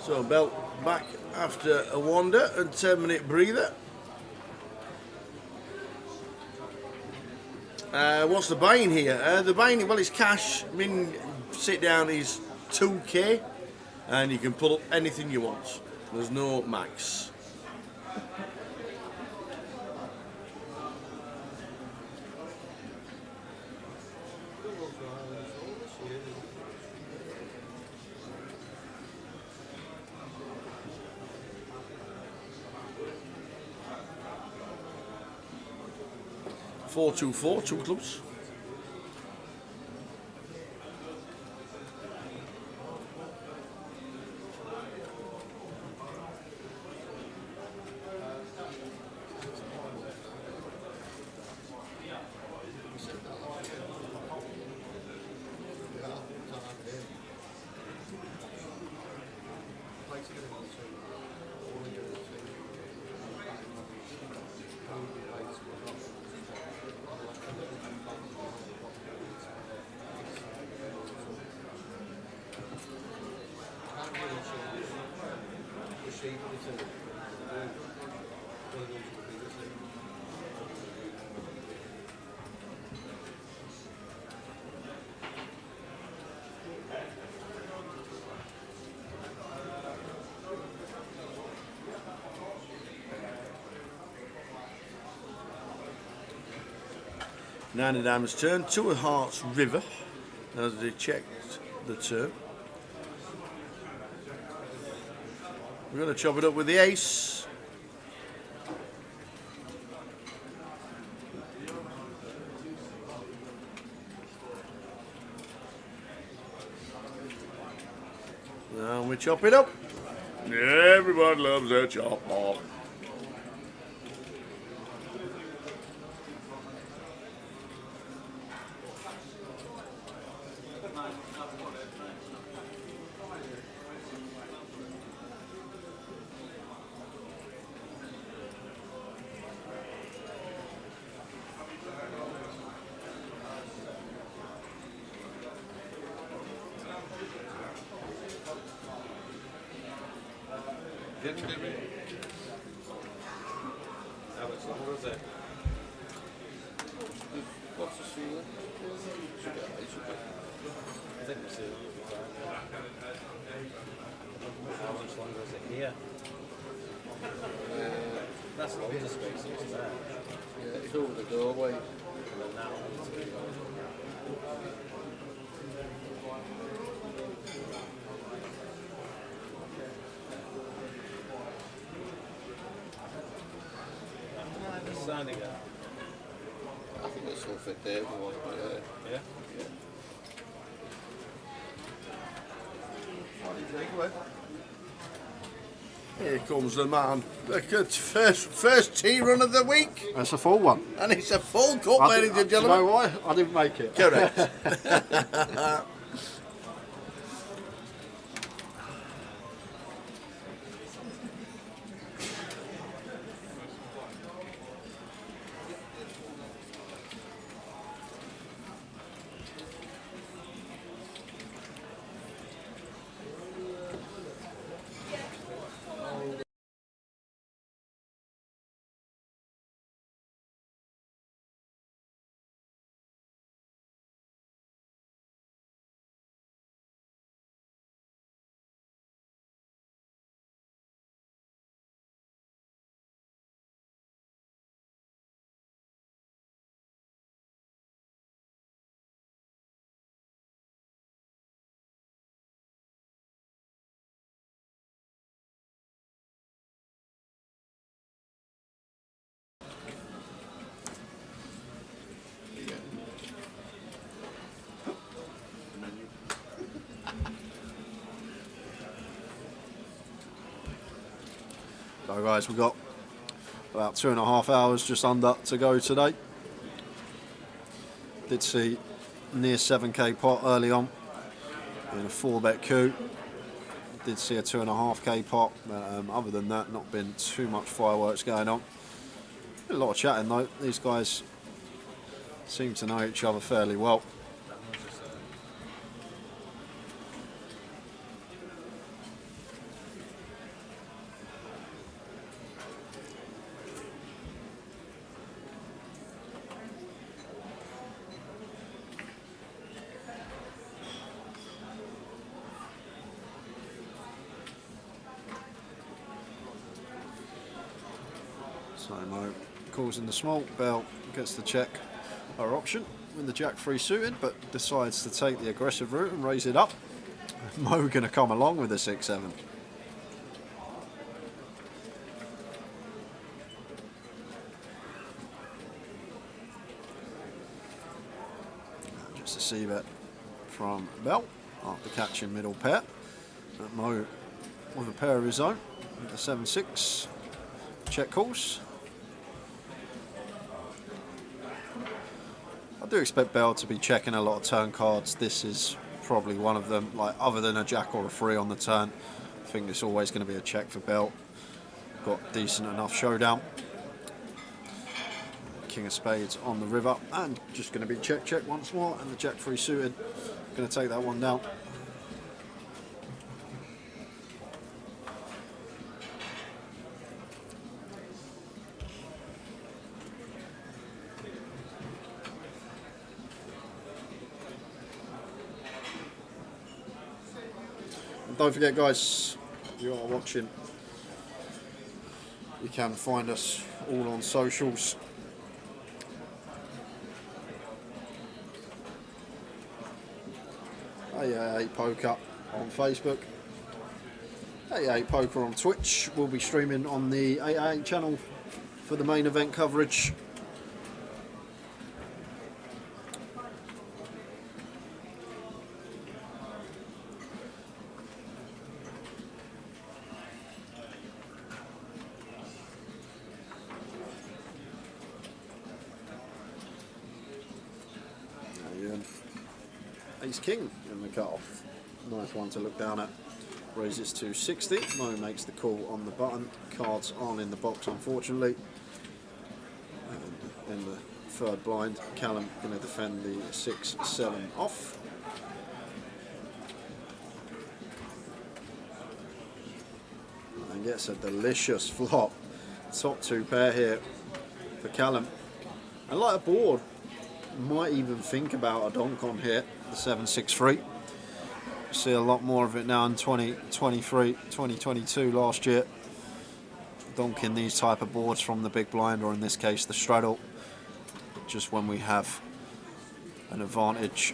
So Belt back after a wander and 10-minute breather. What's the buying here? The buying, well, it's cash. I mean, sit down is 2k, and you can pull up anything you want. There's no max. 4-2-4, 2 clubs. Nine of Diamonds turn, 2 of Hearts River, as they checked the turn. We're going to chop it up with the ace. And we chop it up. Everybody loves their chop up. How much longer is it? What's the ceiling? I think the ceiling will be fine. How much longer is it here? That's loads of space, isn't it? Yeah, it's over the doorway. And then that one's going to go. Signing it. I think this will fit there if we want to. Yeah? Here comes the man. Look at first tea run of the week. That's a full one. And it's a full cup, ladies and Do you know gentlemen. why? I didn't make it. Correct. So guys, we've got about 2.5 hours just under to go today. Did see near 7k pot early on in a 4-bet coup. Did see a 2.5k pot, but other than that, not been too much fireworks going on. A lot of chatting though. These guys seem to know each other fairly well. So Mo calls in the small, Bell gets the check our option with the jack 3 suited, but decides to take the aggressive route and raise it up. Mo going to come along with the 6-7. It's a c-bet from Bell after catching middle pair. But Mo with a pair of his own with the 7-6 check calls. I do expect Bell to be checking a lot of turn cards. This is probably one of them, like other than a jack or a 3 on the turn. I think it's always going to be a check for Bell. Got decent enough showdown. King of spades on the river, and just going to be check check once more, and the jack 3 suited. Going to take that one down. And don't forget, guys, if you are watching, you can find us all on socials. A8 Poker on Facebook, A8 Poker on Twitch. We'll be streaming on the A8 channel for the main event coverage. Ace King in the cut-off. Nice one to look down at. Raises to 60. Mo makes the call on the button. Cards aren't in the box, unfortunately. And in the third blind, Callum going to defend the 6-7 off. And gets a delicious flop. Top 2 pair here for Callum. And like a board, might even think about a donk on here. The 7-6-3. See a lot more of it now in 2023, 2022 last year. Donking these type of boards from the big blind, or in this case the straddle. Just when we have an advantage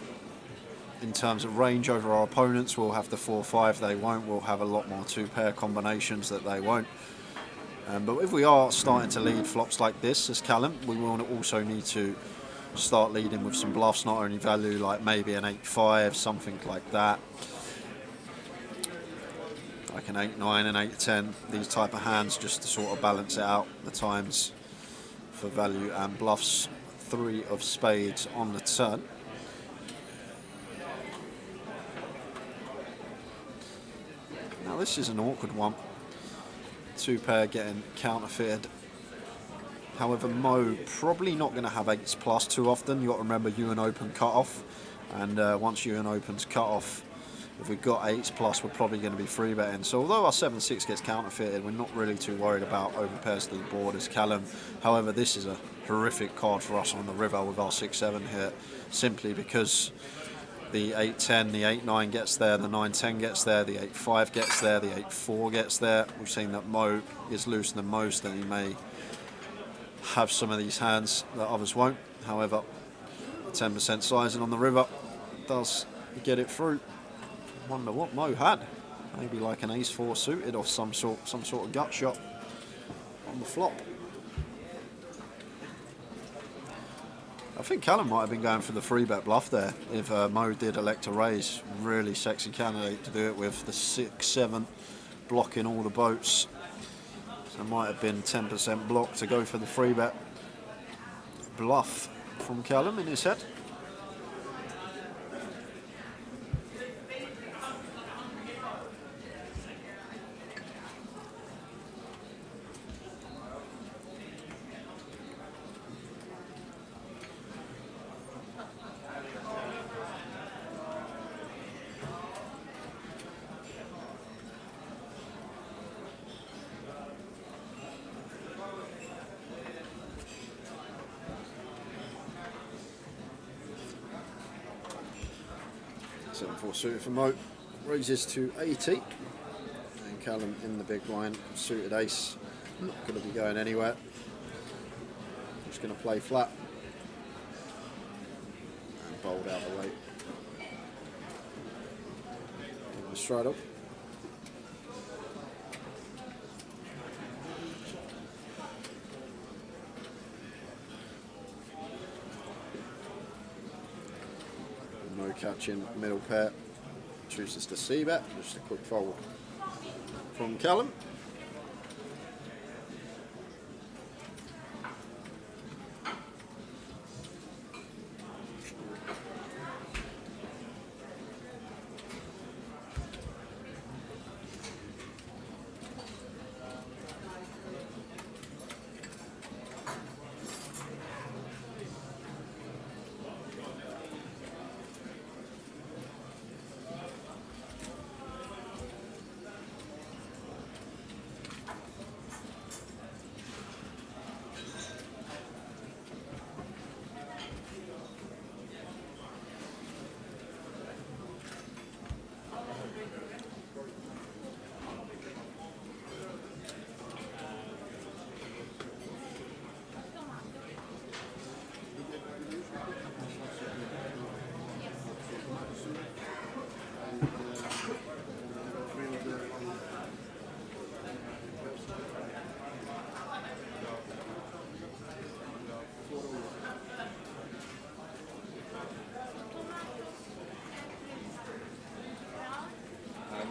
in terms of range over our opponents, we'll have the 4-5, they won't. We'll have a lot more 2-pair combinations that they won't. But if we are starting to lead flops like this as Callum, we will also need to start leading with some bluffs, not only value, like maybe an 8-5, something like that, like an 8-9 and 8-10, these type of hands, just to sort of balance it out the times for value and bluffs. 3 of spades on the turn. Now this is an awkward one. 2-pair getting counterfeited. However, Mo probably not going to have 8s plus too often. You've got to remember UN Open cut off, and once UN Open's cut off, if we've got 8s plus, we're probably going to be free betting. So although our 7-6 gets counterfeited, we're not really too worried about open pairs to the board as Callum. However, this is a horrific card for us on the river with our 6-7 here, simply because the 8-10, the 8-9 gets there, the 9-10 gets there, the 8-5 gets there, the 8-4 gets there. We've seen that Mo is looser than most, and he may have some of these hands that others won't. However, 10% sizing on the river does get it through. Wonder what Mo had. Maybe like an ace-4 suited off some sort of gut shot on the flop. I think Callum might have been going for the 3-bet bluff there if Mo did elect to raise. Really sexy candidate to do it with, the 6-7 blocking all the boats. So it might have been 10% block to go for the 3-bet bluff from Callum in his head. Suited for Mo, raises to 80, and Callum in the big blind, suited ace, not going to be going anywhere, just going to play flat and bold out the way. Give the straddle. No catching middle pair. Chooses to see bet. Just a quick fold from Callum.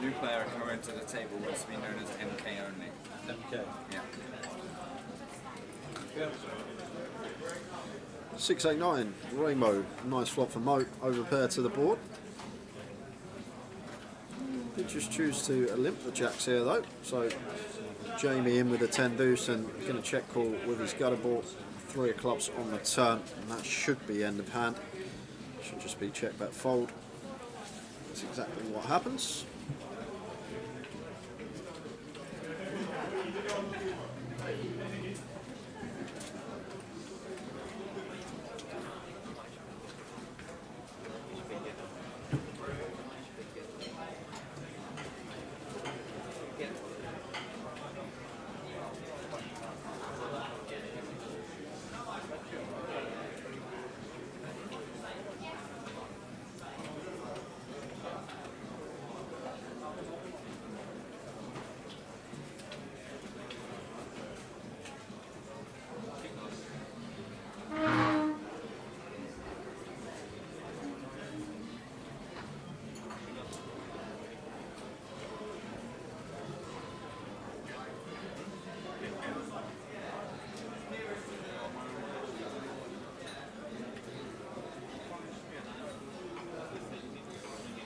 New player coming to the table wants to be known as MK only. MK. Yeah. 689 Rainbow. Nice flop for Mo. Over pair to the board. Did just choose to limp the jacks here though. So Jamie in with a 10 deuce and going to check call with his gutter ball. 3 of clubs on the turn, and that should be end of hand. Should just be check bet fold. That's exactly what happens.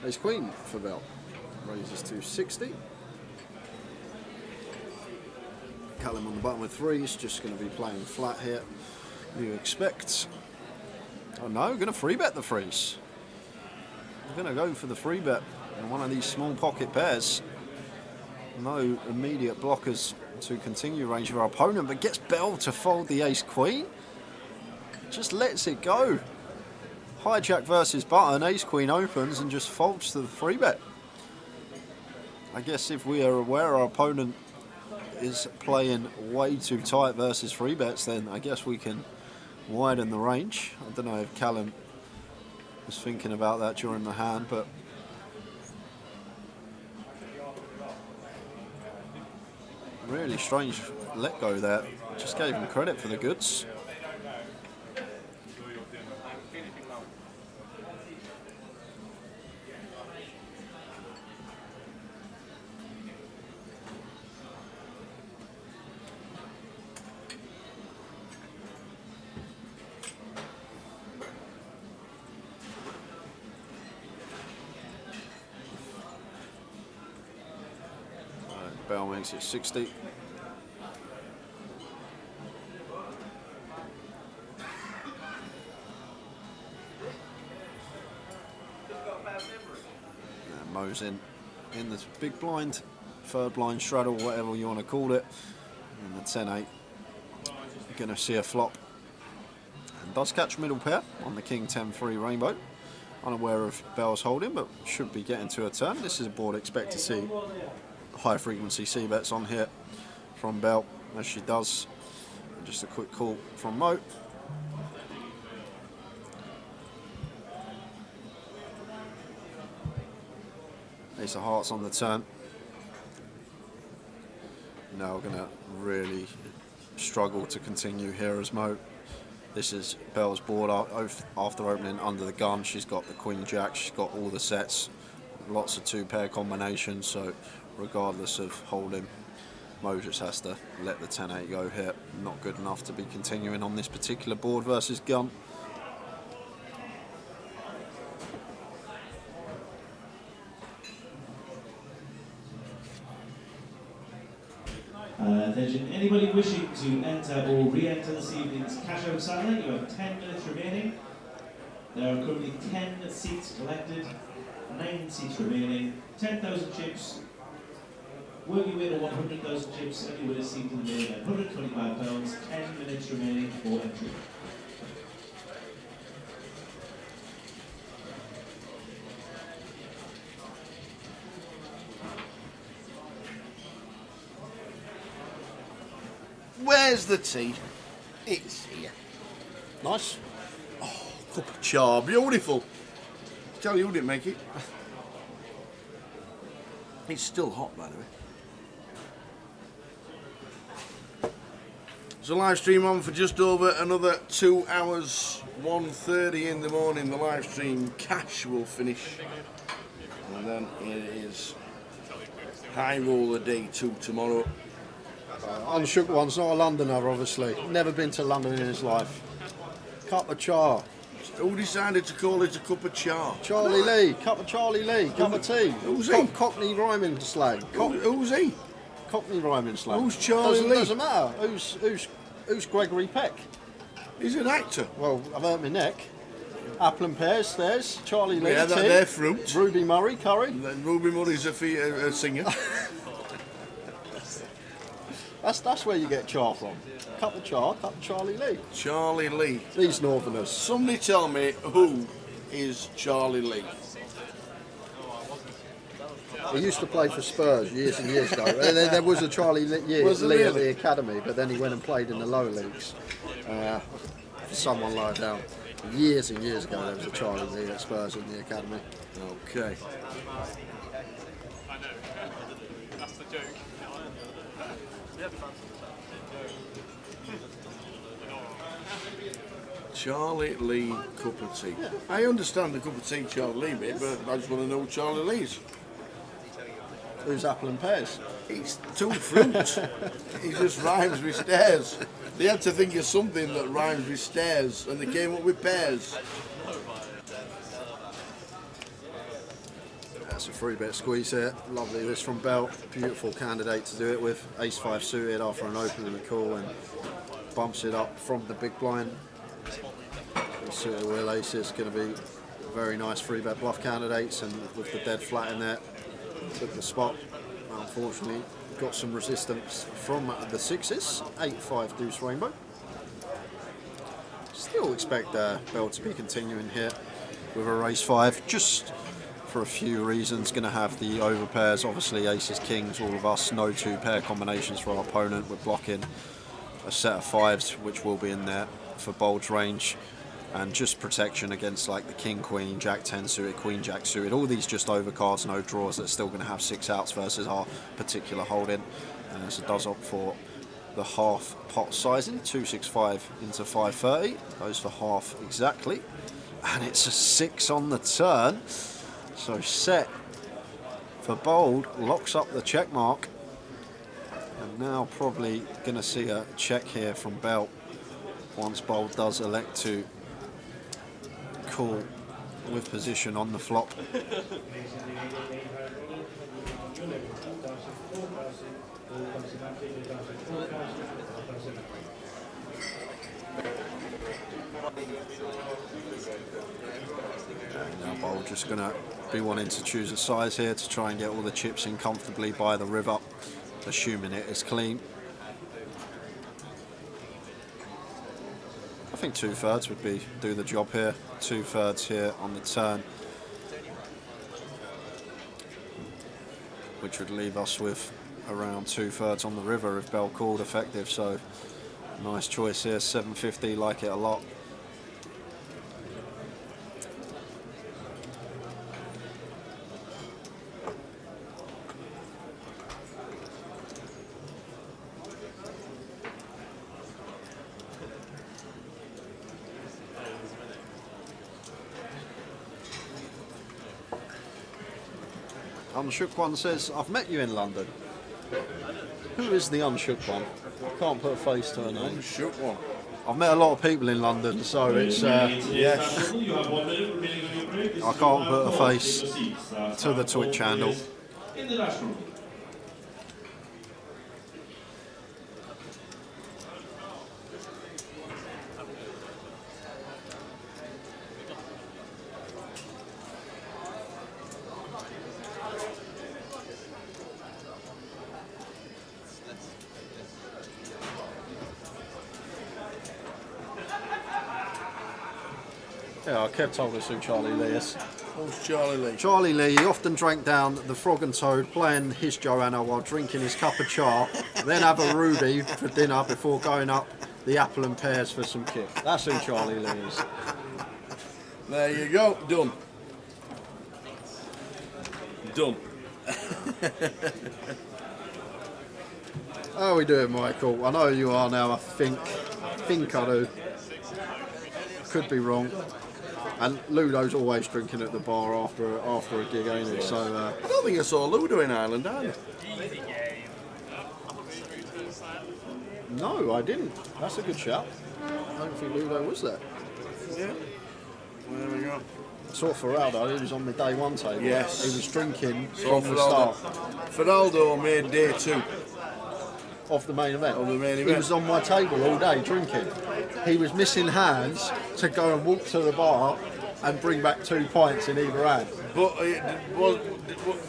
Ace Queen for Bell. Raises to 60. Callum on the bottom with threes, just going to be playing flat here. You expect. Oh no, going to free bet the threes. We're going to go for the free bet in one of these small pocket pairs. No immediate blockers to continue range of our opponent, but gets Bell to fold the Ace Queen. Just lets it go. Hijack versus button, Ace Queen opens and just folds to the free bet. I guess if we are aware our opponent is playing way too tight versus free bets, then I guess we can widen the range. I don't know if Callum was thinking about that during the hand, but really strange let go there. Just gave him credit for the goods. Bell makes it 60. And Mo's in the big blind, third blind straddle, whatever you want to call it. And the 10-8. Going to see a flop. And does catch middle pair on the King 10-3 Rainbow. Unaware of Bell's holding, but should be getting to a turn. This is a board expect to see high frequency C bets on here from Bell, as she does. Just a quick call from Mo. Ace of hearts on the turn. Now we're going to really struggle to continue here as Mo This is Belle's board after opening under the gun. She's got the Queen Jack, she's got all the sets, lots of 2-pair combinations, so regardless of holding, Mo just has to let the 10-8 go here. Not good enough to be continuing on this particular board versus gun. Attention, anybody wishing to enter or re-enter this evening's cash out satellite, you have 10 minutes remaining. There are currently 10 seats collected, 9 seats remaining, 10,000 chips. Will you win a 100,000 chips and you win a seat in the main event? £125, 10 minutes remaining for entry. Where's the tea? It's here. Nice. Oh, cup of char, beautiful. Tell you who didn't make it. It's still hot, by the way. There's a live stream on for just over another 2 hours. 1:30 in the morning, the live stream cash will finish. And then it is High Roller Day 2 tomorrow. Unshook one's not a Londoner, obviously. Never been to London in his life. Cup of char. Who decided to call it a cup of char? Charlie Lee. Cup of Charlie Lee. Cup of tea. Who's he? Cockney rhyming slang. Who's he? Cockney rhyming slang. Who's Charlie Lee? Doesn't matter. Who's Gregory Peck? He's an actor. Well, I've hurt my neck. Apple and pears, there's Charlie Lee. Yeah, tea. they're fruit. Ruby Murray, curry. And then Ruby Murray's a singer. That's where you get char from. Cup of char, cup of Charlie Lee. Charlie Lee. These Northerners. Somebody tell me who is Charlie Lee? He used to play for Spurs years and years ago. And then there was a Charlie Lee at the academy, but then he went and played in the lower leagues for someone lower down. Years and years ago, there was a Charlie Lee at Spurs in the academy. Okay. I know. That's the joke. Charlie Lee cup of tea. I understand the cup of tea Charlie Lee bit, but I just want to know who Charlie Lee's. Who's apple and pears? It's two fruit. He just rhymes with stairs. They had to think of something that rhymes with stairs, and they came up with pears. That's a 3-bet squeeze here. Lovely this from Bell. Beautiful candidate to do it with. Ace-5 suited after an open and a call, and bumps it up from the big blind. Suited Will Ace is going to be very nice 3-bet bluff candidates, and with the dead flat in there, took the spot. Unfortunately, got some resistance from the 6s. 8-5 deuce rainbow. Still expect Bell to be continuing here with a race 5, just for a few reasons. Going to have the over pairs, obviously aces, kings, all of us. No 2-pair combinations for our opponent. We're blocking a set of 5s, which will be in there for Bold's range. And just protection against like the king, queen, jack 10 suited, queen, jack suited. All these just over cards, no draws. That's still going to have 6 outs versus our particular holding. So it does opt for the half pot sizing, 265 into 530. Goes for half exactly. And it's a 6 on the turn. So set for Bold, locks up the check mark. And now probably going to see a check here from Bell once Bold does elect to call with position on the flop. And now Bold just going to be wanting to choose a size here to try and get all the chips in comfortably by the river, assuming it is clean. I think 2/3 would do the job here. 2/3 here on the turn, which would leave us with around 2/3 on the river if Bell called effective. So nice choice here. 750, like it a lot. Unshook One says, I've met you in London. Who is the Unshook One? I can't put a face to her name. Unshook One. I've met a lot of people in London, so it's Yes. I can't put a face to the Twitch handle. In the dash room. Yeah, Kev told us who Charlie Lee is. Who's Charlie Lee? Charlie Lee, he often drank down the Frog and Toad playing his Joanna while drinking his cup of char, then have a Ruby for dinner before going up the Apple and Pears for some kick. That's who Charlie Lee is. There you go, done. Done. How are we doing, Michael? I know you are now, I think I do. Could be wrong. And Ludo's always drinking at the bar after a gig, ain't he? So I don't think I saw Ludo in Ireland, either. no, I didn't. That's a good shout. I don't think Ludo was there. Yeah. There we go. I saw Feraldo, he was on the day one table. Yes. He was drinking So from the start Feraldo made day 2 of the main event. of the main He event. was on my table all day drinking. He was missing hands to go and walk to the bar and bring back 2 pints in either hand. But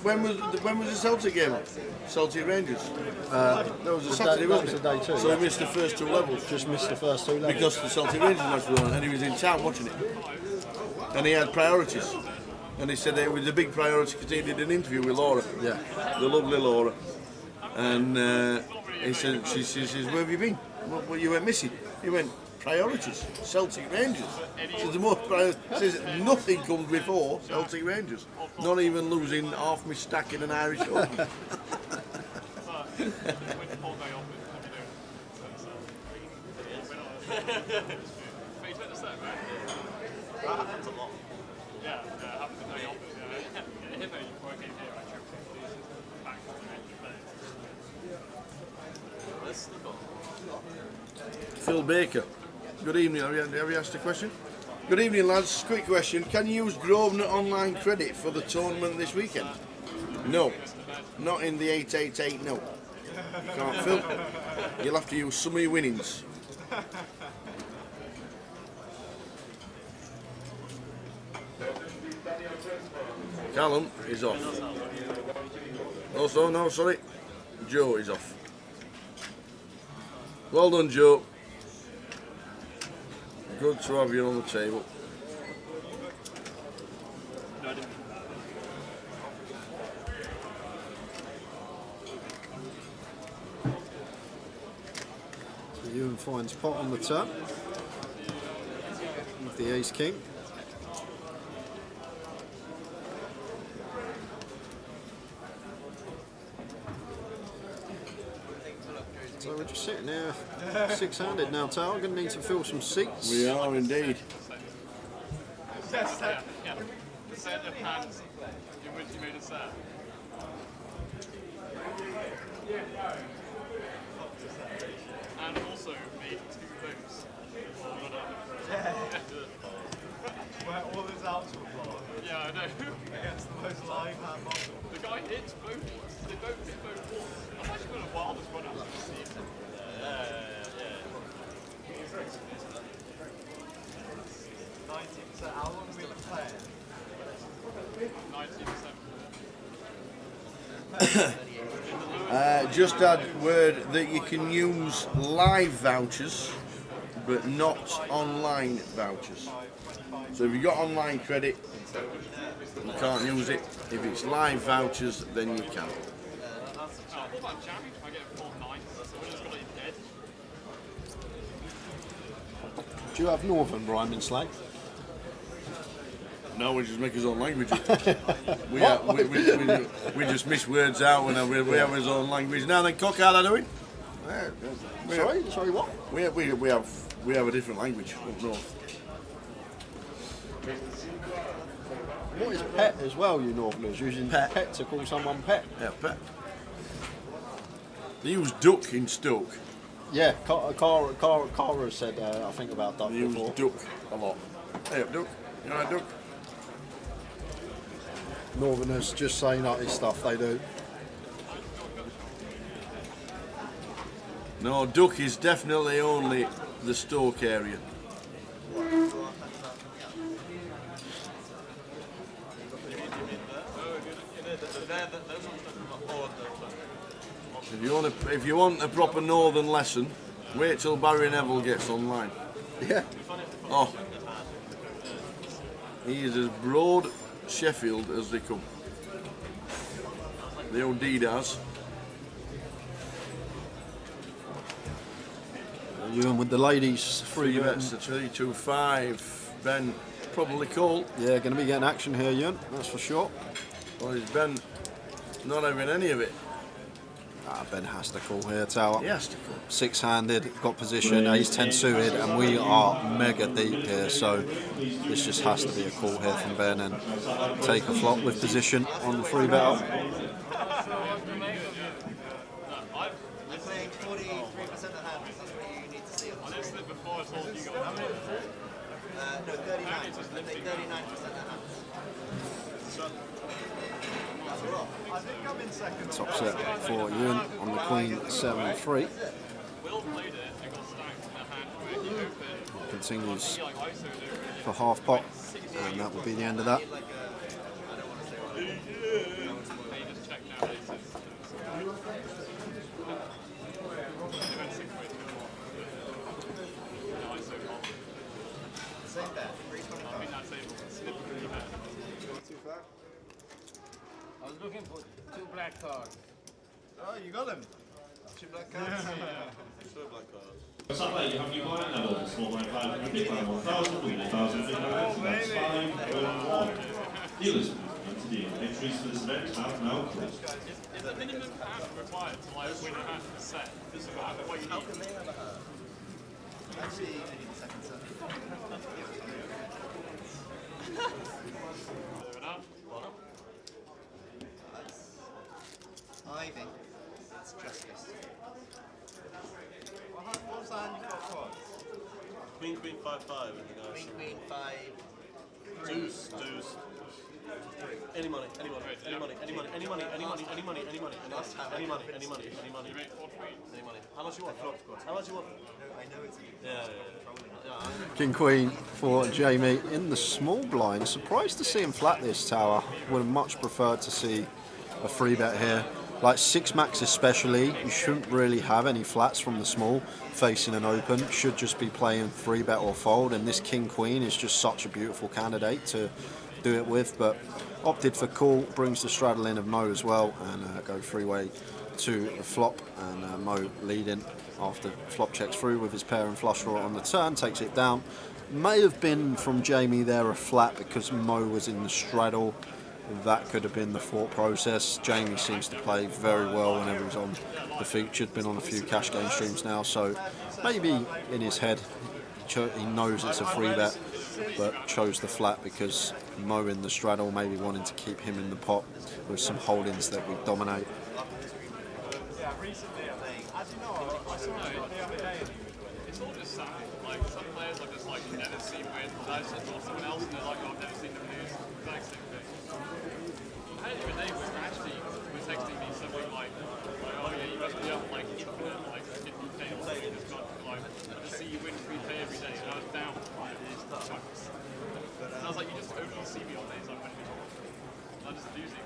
when was the Celtic game on? Celtic Rangers. That was a Saturday, that wasn't was it? the day 2. So yeah. he missed the first 2 levels Just missed the first 2 levels. because the Celtic Rangers match was on, and he was in town watching it. And he had priorities. And he said it was a big priority because he did an interview with Laura, Yeah. the lovely Laura. And he said, she says, where have you been? What you went missing? He went, priorities, Celtic Rangers. Says the most says nothing comes before Celtic Rangers. Not even losing half my stack in an Irish Open. Phil Baker. Good evening. Have you asked a question? Good evening, lads. Quick question. Can you use Grosvenor online credit for the tournament this weekend? No. Not in the 888, no. You can't, Phil. You'll have to use some of your winnings. Callum is off. Also, no, sorry. Joe is off. Well done, Joe. Good to have you on the table. So Ewan finds pot on the turn with the ace king. So we're just sitting there, 6-handed now, Tal. We're going to need to fill some seats. We are indeed. Set of hands in which you made a set. And also made 2 votes. Where all is out to applause Yeah, I know. against the most live hand model. The guy hits both. They both hit both balls. I'm actually going to wildest run out of the season. How long have we been playing? 90%. Just add word that you can use live vouchers, but not online vouchers. So if you've got online credit, you can't use it. If it's live vouchers, then you can. What about jamming? If I get a full 9, so we're just going to dead. Do you have Northern rhyming slang? No, we just make his own language. we just miss words out when we have his own language. Now then, Cock, how are they doing? Sorry, what? We have a different language up north. What is pet as well, you Northerners? Using pet to call someone pet? Yeah, pet. They use duck in Stoke. Yeah, Cara said, I think about duck They use before. duck a lot. Hey up, duck. You alright, duck? Northerners just saying nutty stuff, they do. No, duck is definitely only the Stoke area. If you want a proper northern lesson, wait till Barry Neville gets online. Yeah. Oh, he is as broad Sheffield as they come. The old Didas. Ewan with the ladies. Three bets to 3-2-5. Ben probably called. Yeah, going to be getting action here, Ewan, that's for sure. Or is Ben not having any of it? Ben has to call here, Tower. He has to call. Six-handed, got position, ace-10 suited, and we are mega deep here, so this just has to be a call here from Ben and take a flop with position on the free bet up. I'm playing 43% of hands. That's what you need to see on the screen. Before I told you guys. No, 39. I play 39% of hands. That's a lot. I think I'm in second. Top set for Ewan on the Queen 7-3. Will played it and got stacked in a hand where he opened. Continues Like ISO do. for half pot, and that will be the end of that. They just checked out aces. They went 6 ways to go. ISO call. Same bet. I think that's able to snip pretty bad. I was looking for 2 black cards. Oh, you got them. 2 black cards. Two black cards. Saturday, you have your blind level, small blind 500, big blind 1,000, big 1,000, big blind that's 5-1. Dealers, and to deal. Entries for this event have now closed. Is the minimum hand required to like win a hand set? This is what you need. Actually, I need the second set. Fair enough. I think it's justice. What's the hand you've got for? Queen, 5-5. Queen, 5. Deuce. Any money. Any money. How much you want? I know it's you. Yeah. King Queen for Jamie in the small blind. Surprised to see him flat this Tower. Would have much preferred to see a free bet here. Like 6 max especially, you shouldn't really have any flats from the small facing an open. Should just be playing free bet or fold, and this King Queen is just such a beautiful candidate to do it with, but opted for call, brings the straddle in of Mo as well, and go freeway to the flop, and Mo leading after flop checks through with his pair and flush draw on the turn, takes it down. May have been from Jamie there a flat because Mo was in the straddle. That could have been the thought process. Jamie seems to play very well whenever he's on the featured, been on a few cash game streams now, so maybe in his head he knows it's a free bet, but chose the flat because Mo in the straddle, maybe wanting to keep him in the pot with some holdings that would dominate. Yeah, recently I think. As you know, I saw it the other day. It's all just sad. Like some players are just like you never see win. I just saw someone else and they're like, oh, I've never seen them lose. Exact same thing. I had even they were actually texting me something like, oh yeah, you must be up like infinite, like 50k or something. You just got like to see you win 3k every day, and I was down. And I was like, you just only see me on days I'm winning. I'm just losing.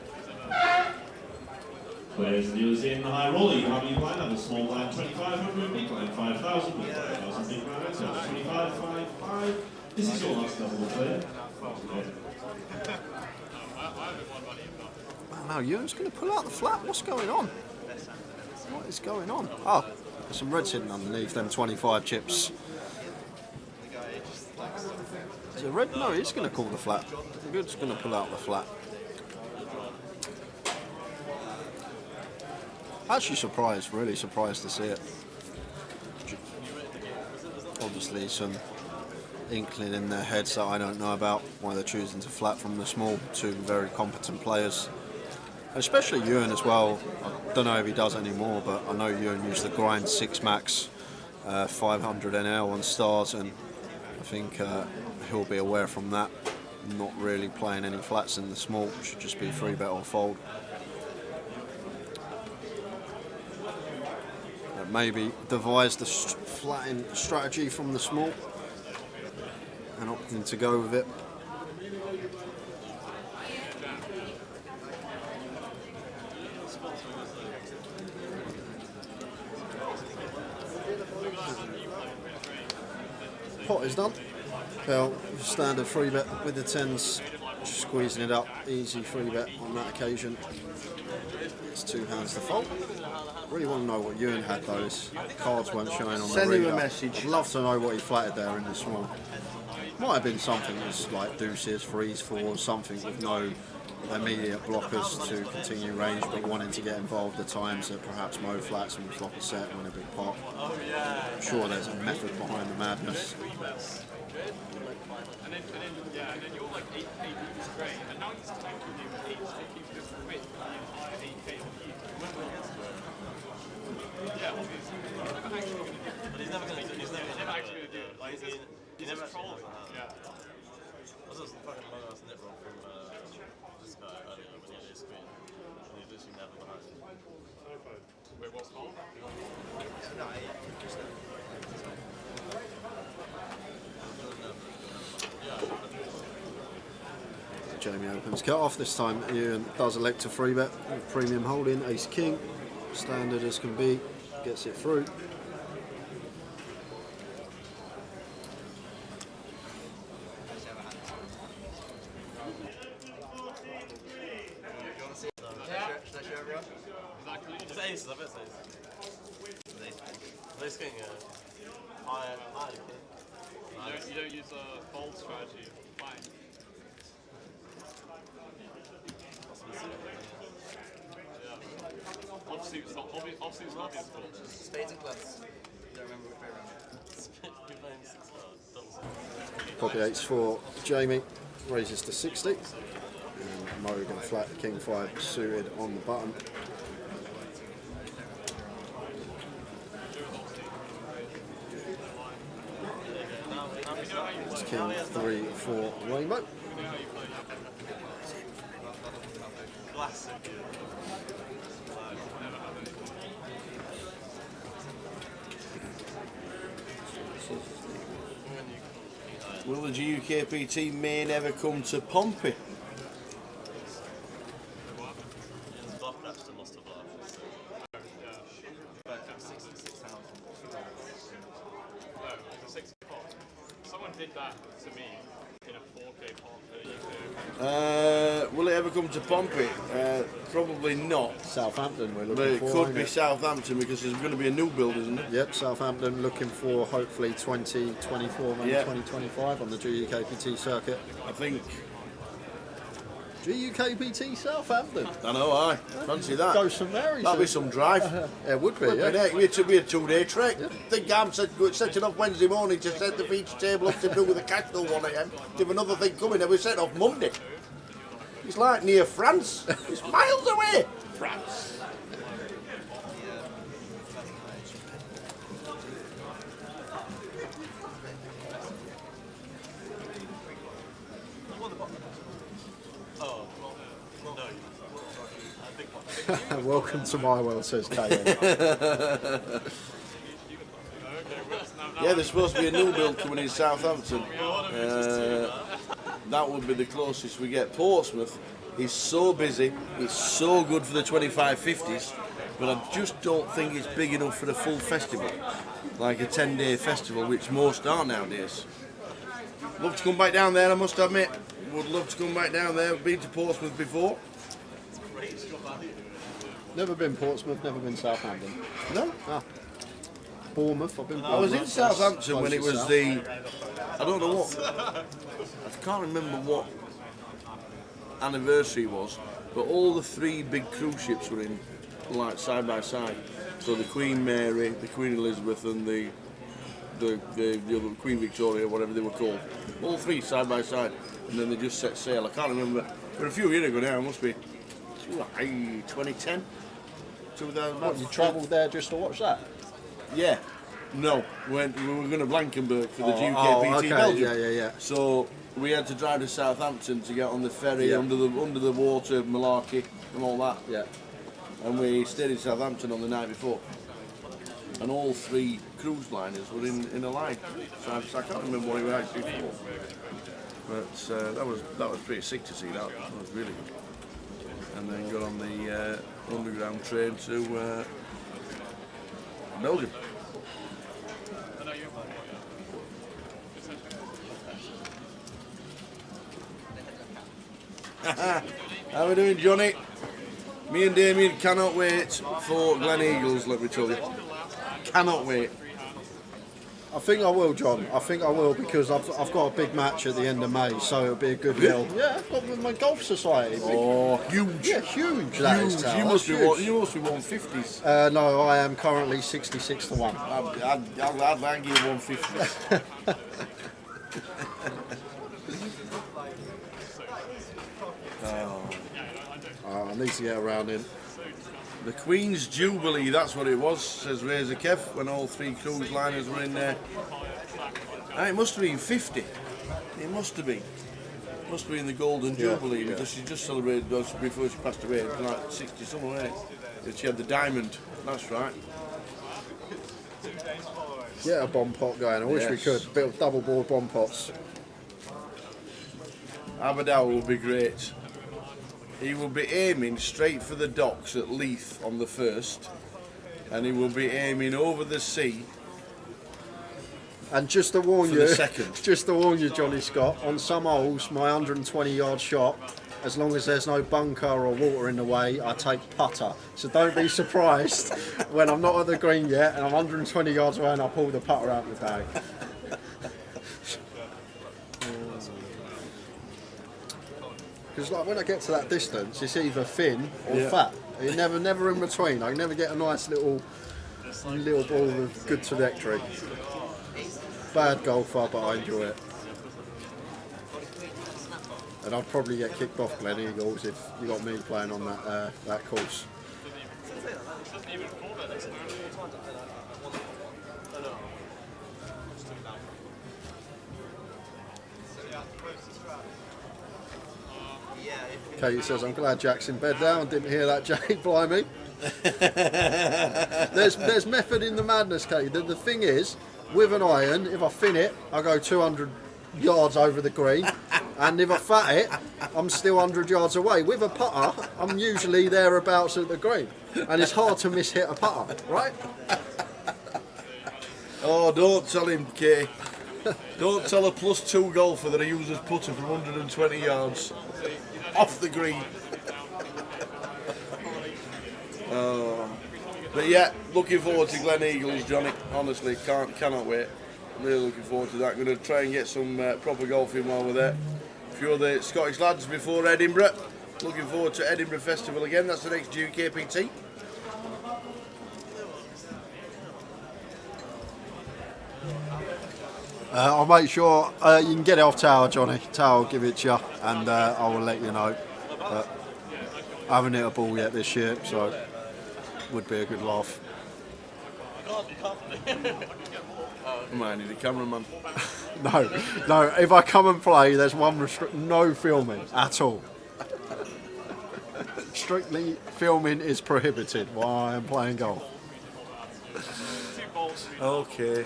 Players and dealers in the high roller, you have your blind level, small blind 2,500, big blind 5,000, big blind 1,000, big blind 25, 5, 5. This is your last level of player. Now Ewan's going to pull out the flat. What's going on? What is going on? Oh, there's some red sitting underneath them 25 chips. Is it red? No, he's going to call the flat. Good's going to pull out the flat. Actually surprised, really surprised to see it. Obviously some inkling in their heads that I don't know about, why they're choosing to flat from the small. Two very competent players. Especially Ewan as well. I don't know if he does anymore, but I know Ewan used to grind 6 max, 500 NL on stars, and I think he'll be aware from that. Not really playing any flats in the small, should just be 3-bet or fold. But maybe devise the flatting strategy from the small and opting to go with it. Pot is done. Well, standard 3-bet with the 10s, just squeezing it up, easy 3-bet on that occasion. It's 2 hands to fold. Really want to know what Ewan had though. His cards weren't showing on Send the him reader. a message. I'd love to know what he flatted there in the small. Might have been something that's like deuces, 3s, 4s, something with no immediate blockers to continue range, but wanting to get involved at times that perhaps Mo flats and we flop a set and win a big pot. I'm sure there's a method behind the madness. And then you're like 8 is great, and now he's tanking you with 8 taking this win the entire 8K of you. Yeah, obviously. He's never going to do it. But he's never actually going to do it. Like, he's never trolling. Yeah. I was just fucking long ass nip roll from this guy earlier when he had his screen. And he's literally never behind. Wait, what's called? Jamie opens cut off. This time Ewan does elect to 3-bet. Premium holding, ace king, standard as can be, gets it through. It's aces, I bet it's aces. Ace king, yeah. I You don't use a fold strategy. Fine. Offsuit's not obvious. Spades and clubs. Don't remember which way around. You're playing 6 cards, double 6. Copy 8's for Jamie, raises to 60. And Mo going to flat king 5 suited on the button. It's king 3 for Rainbow. Classic. Will the GUKPT may never come to Pompey? Bluff Napster must have bluffed. But 66 hours. No, it's a 6 pot. Someone did that to me in a 4K pot at UK. Will it ever come to Pompey? Probably not. Southampton we're But looking it for. could ain't be it? Southampton because there's going to be a new build, isn't there? Yep, Southampton looking for hopefully 2024, maybe Yeah. 2025 on the GUKPT circuit. I think. GUKPT Southampton. I know, I fancy that. Go St Mary's. That'd be some drive. It would be, Flipping yeah. heck, it should be a 2-day trek. Think I'm setting off Wednesday morning to set the feature table up to do with the cash till 1 AM. If another thing coming, then we set off Monday. It's like near France. It's miles away. France. Oh, no. Big pot. Welcome to my world, says Kate. Yeah, there's supposed to be a new build coming in Southampton. That would be the closest we get. Portsmouth is so busy, it's so good for the 25-50s, but I just don't think it's big enough for a full festival, like a 10-day festival, which most are nowadays. Love to come back down there, I must admit. Would love to come back down there. Been to Portsmouth before. Never been Portsmouth, never been Southampton. No? Ah. Bournemouth, I've been I was in Bournemouth, Southampton that's when it close was to the... I don't know what... I can't remember what anniversary it was, but all the 3 big cruise ships were in, like, side by side. So the Queen Mary, the Queen Elizabeth and the the other Queen Victoria, whatever they were called, all three side by side, and then they just set sail. I can't remember, but a few years ago now, it must be 2010, 2000. What, you travelled there just to watch that? Yeah. No, we were going to Blankenberg for the Oh, GKPT okay. Belgium. Yeah. So we had to drive to Southampton to get on the ferry under the water, malarkey and all that. Yeah. And we stayed in Southampton on the night before. And all three cruise liners were in a line. So I can't remember what it was actually for. But that was pretty sick to see that. That was really good. And then got on the underground train to Belgium. How are we doing, Johnny? Me and Damien cannot wait for Glen Eagles, let me tell you. Cannot wait. I think I will, John. I think I will because I've got a big match at the end of May, so it'll be a good little. Yeah, I've got with my golf society. Oh, huge! Yeah, huge. That is, you must be 150s. No, I am currently 66 to 1. I'd like you 150s. I need to get around in. The Queen's Jubilee, that's what it was, says Razor Kev, when all three cruise liners were in there. It must have been 50. It must have been. It must have been the Golden Jubilee, because she just celebrated those before she passed away. It was like 60 somewhere. She had the diamond, that's right. Get a bomb pot going. I wish we could. Build double board bomb pots. Aberdow will be great. He will be aiming straight for the docks at Leith on the 1st, and he will be aiming over the sea. And just to warn you, the second. Just to warn you, Johnny Scott, on some holes, my 120-yard shot, as long as there's no bunker or water in the way, I take putter. So don't be surprised when I'm not at the green yet and I'm 120 yards away and I pull the putter out of the bag. Because like when I get to that distance, it's either thin or fat. It never in between. I never get a nice little ball with good trajectory. Bad golfer, but I enjoy it. And I'd probably get kicked off Glen Eagles if you got me playing on that course. Katie says, I'm glad Jack's in bed now and didn't hear that, Jake, blimey. There's method in the madness, Katie. The thing is, with an iron, if I fin it, I go 200 yards over the green, and if I fat it, I'm still 100 yards away. With a putter, I'm usually thereabouts at the green, and it's hard to miss hit a putter, right? Oh, don't tell him, Kay. Don't tell a +2 golfer that he uses putter from 120 yards off the green. But yeah, looking forward to Glen Eagles, Johnny. Honestly, cannot wait. Really looking forward to that. Going to try and get some proper golfing while we're there. A few of the Scottish lads before Edinburgh. Looking forward to Edinburgh Festival again. That's the next GKPT. I'll make sure you can get it off Tower, Johnny. Tower will give it to you, and I will let you know. But I haven't hit a ball yet this year, so would be a good laugh. I might need a cameraman. No. If I come and play, there's one no filming at all. Strictly filming is prohibited while I am playing golf. Okay.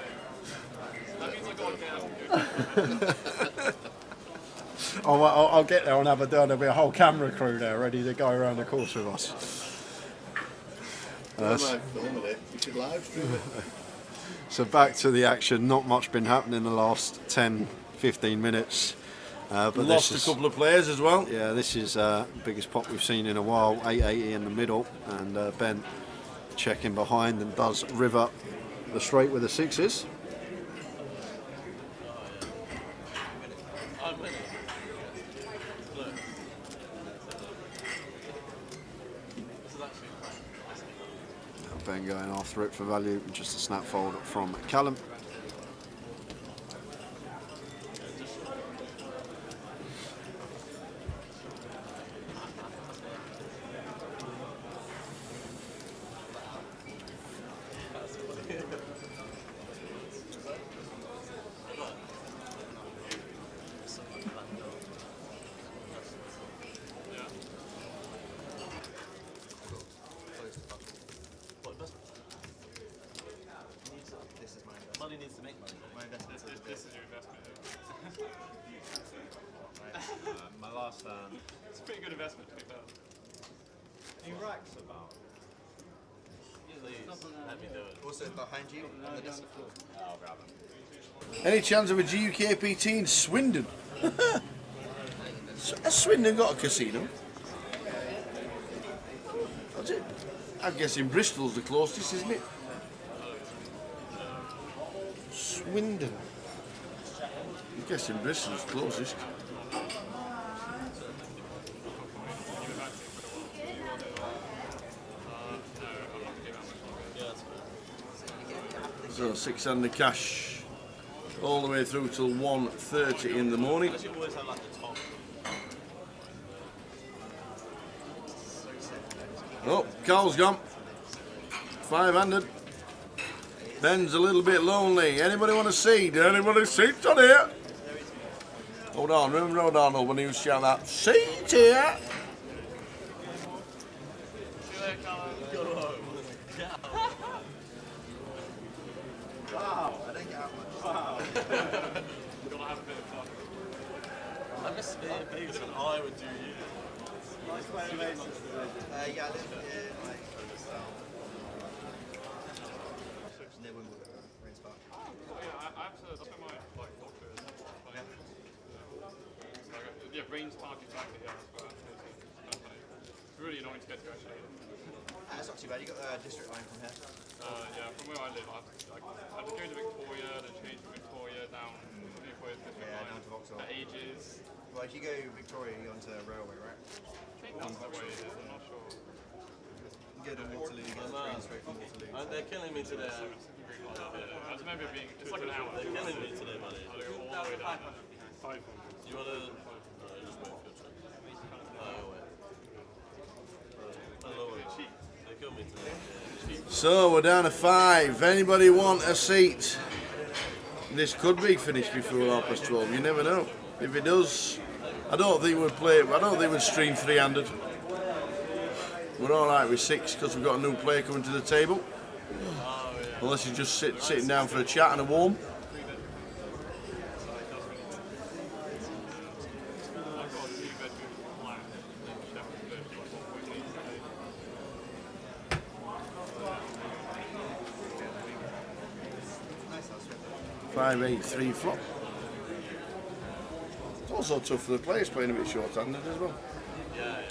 I'll get there and have a done. There'll be a whole camera crew there ready to go around the course with us. So back to the action. Not much been happening in the last 10-15 minutes. But lost a couple of players as well. Yeah, this is biggest pot we've seen in a while. 880 in the middle, and Ben checking behind and does river the straight with the sixes. Ben going after it for value, just a snap fold from Callum. My investment. This is your investment. My last hand. It's a pretty good investment to be fair. He racks about. Please, let me do it. Also behind you on the desk. I'll grab it. Any chance of a GUKPT in Swindon? Has Swindon got a casino? Has it? I'm guessing Bristol's the closest, isn't it? Swindon. I'm guessing Bristol's closest. So 600 cash all the way through till 1:30 in the morning. You always have like the top. Oh, Carl's gone. 500. Ben's a little bit lonely. Anybody want a seed? Anybody seat on here? Hold on, remember O'Donnell when he was shouting that, seat here? Wow, I don't get out much. Wow. Gotta have a bit of fun. I miss being in Vegas and I would do you. Nice playing Vegas. Yeah, I live in like near Wimbledon, Rains Park. Yeah, I have to. That's where my like doctor is. Yeah, Brains Park exactly. Yeah, that's where it's really annoying to get to actually. That's not too bad. You got the district line from here. Yeah, from where I live, I had to go to Victoria, then change from Victoria down to Victoria District Yeah, line down to Vauxhall. for ages. Well, if you go Victoria, you're onto railway, right? I think that's the way it is. I'm not sure. You go to Waterloo, you get the train straight from Waterloo. They're killing me today. I remember being. It's like an hour. They're killing me today, buddy. I'll go all the way down. 500. You wanna? No, just wait for your turn. Oh, wait. Hello. They killed me today. So we're down to 5. Anybody want a seat? This could be finished before 12:30. You never know. If it does, I don't think we'd play. I don't think we'd stream 300. We're all right with 6 because we've got a new player coming to the table. Unless you're just sitting down for a chat and a warm. Five, 8, 3 flop. It's also tough for the players playing a bit short-handed as well. Yeah.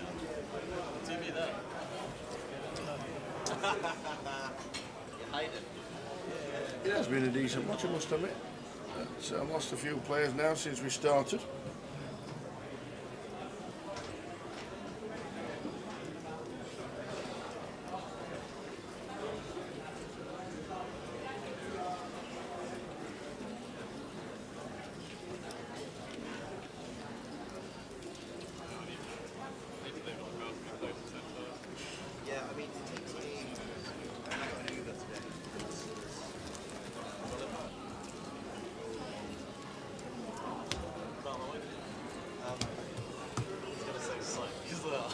TV there. You hide it. It has been a decent watch, I must admit. I've lost a few players now since we started. Yeah, I mean, it takes me. I got an Uber today. He's gonna say psych as well.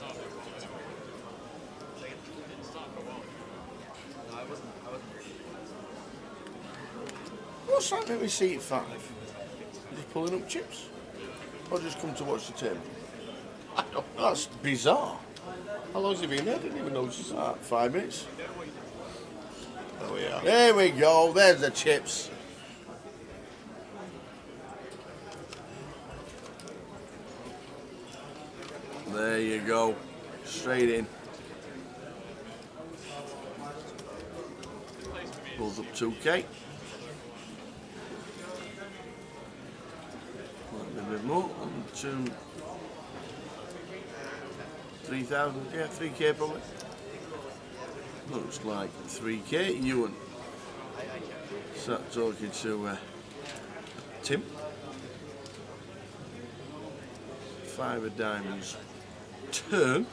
No, I wasn't really. What's that let me see at 5? Just pulling up chips? Or just come to watch the table? I don't know, that's bizarre. How long's he been there? I didn't even notice that. 5 minutes. There we are. There we go, there's the chips. There you go. Straight in. Pulls up 2K. A bit more. 1, 2, 3,000. Yeah, 3K probably. Looks like 3K. Ewan. Start talking to Tim. 5 of diamonds. Turn.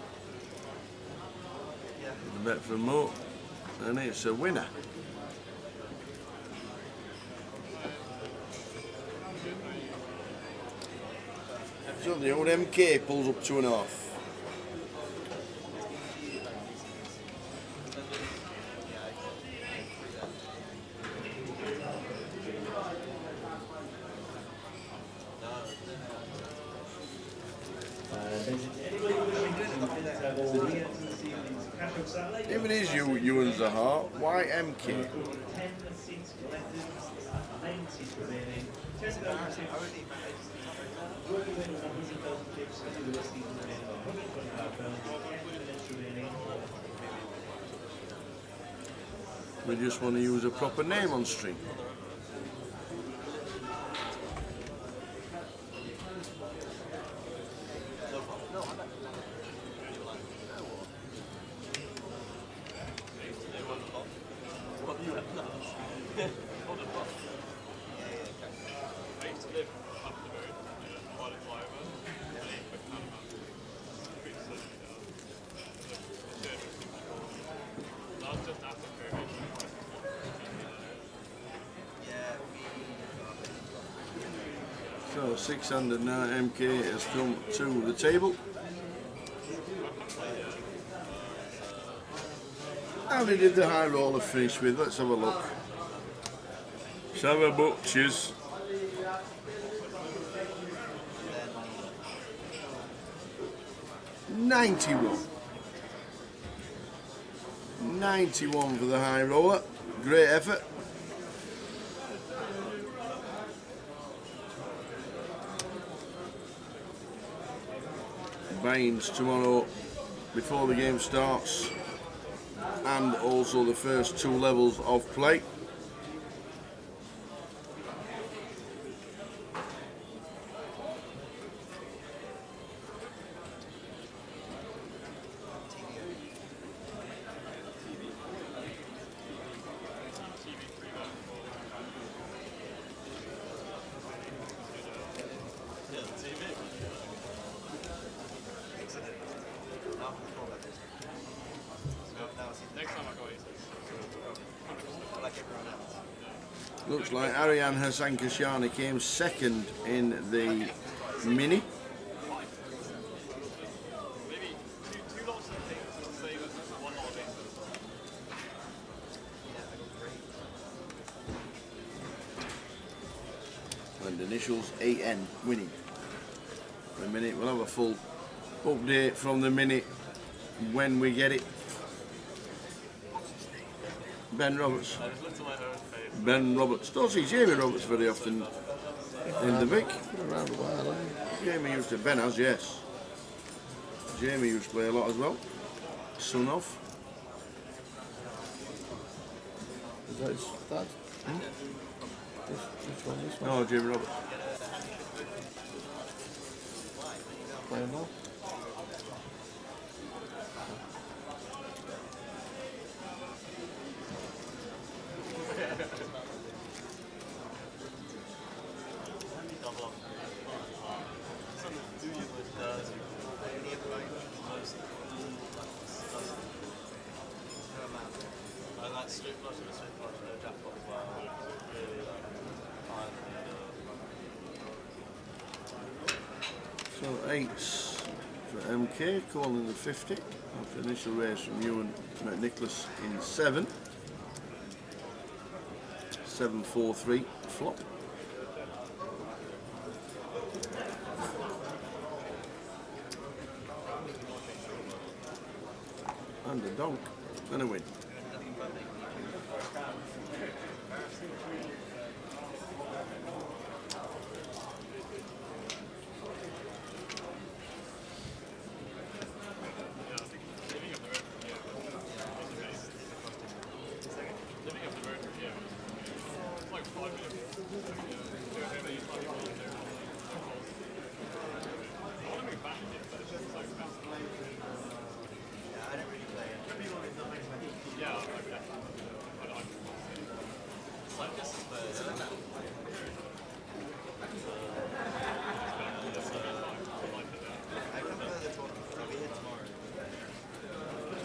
A bet for more. And it's a winner. So the old MK pulls up 2.5. If it is you and Zahar, why MK? We just want to use a proper name on stream. So 600 now, MK has come to the table. How did the high roller finish with? Let's have a look. Let's have a butchers. $91. $91 for the high roller. Great effort. Baines tomorrow before the game starts, and also the first 2 levels of play. Looks like Ariane Hassan Kashani came second in the mini. And initials AN winning. For a minute, we'll have a full update from the mini when we get it. Ben Roberts. Ben Roberts. Don't see Jamie Roberts very often in the Vic. Around a while, hasn't he? Jamie used to, Ben has, yes. Jamie used to play a lot as well. Son of. Is that his dad? Which one? This one? No, Jamie Roberts. Playing now? So 8s for MK, calling the 50 after initial race from Ewan McNicholas in 7. 7-4-3 flop. And a donk and a win.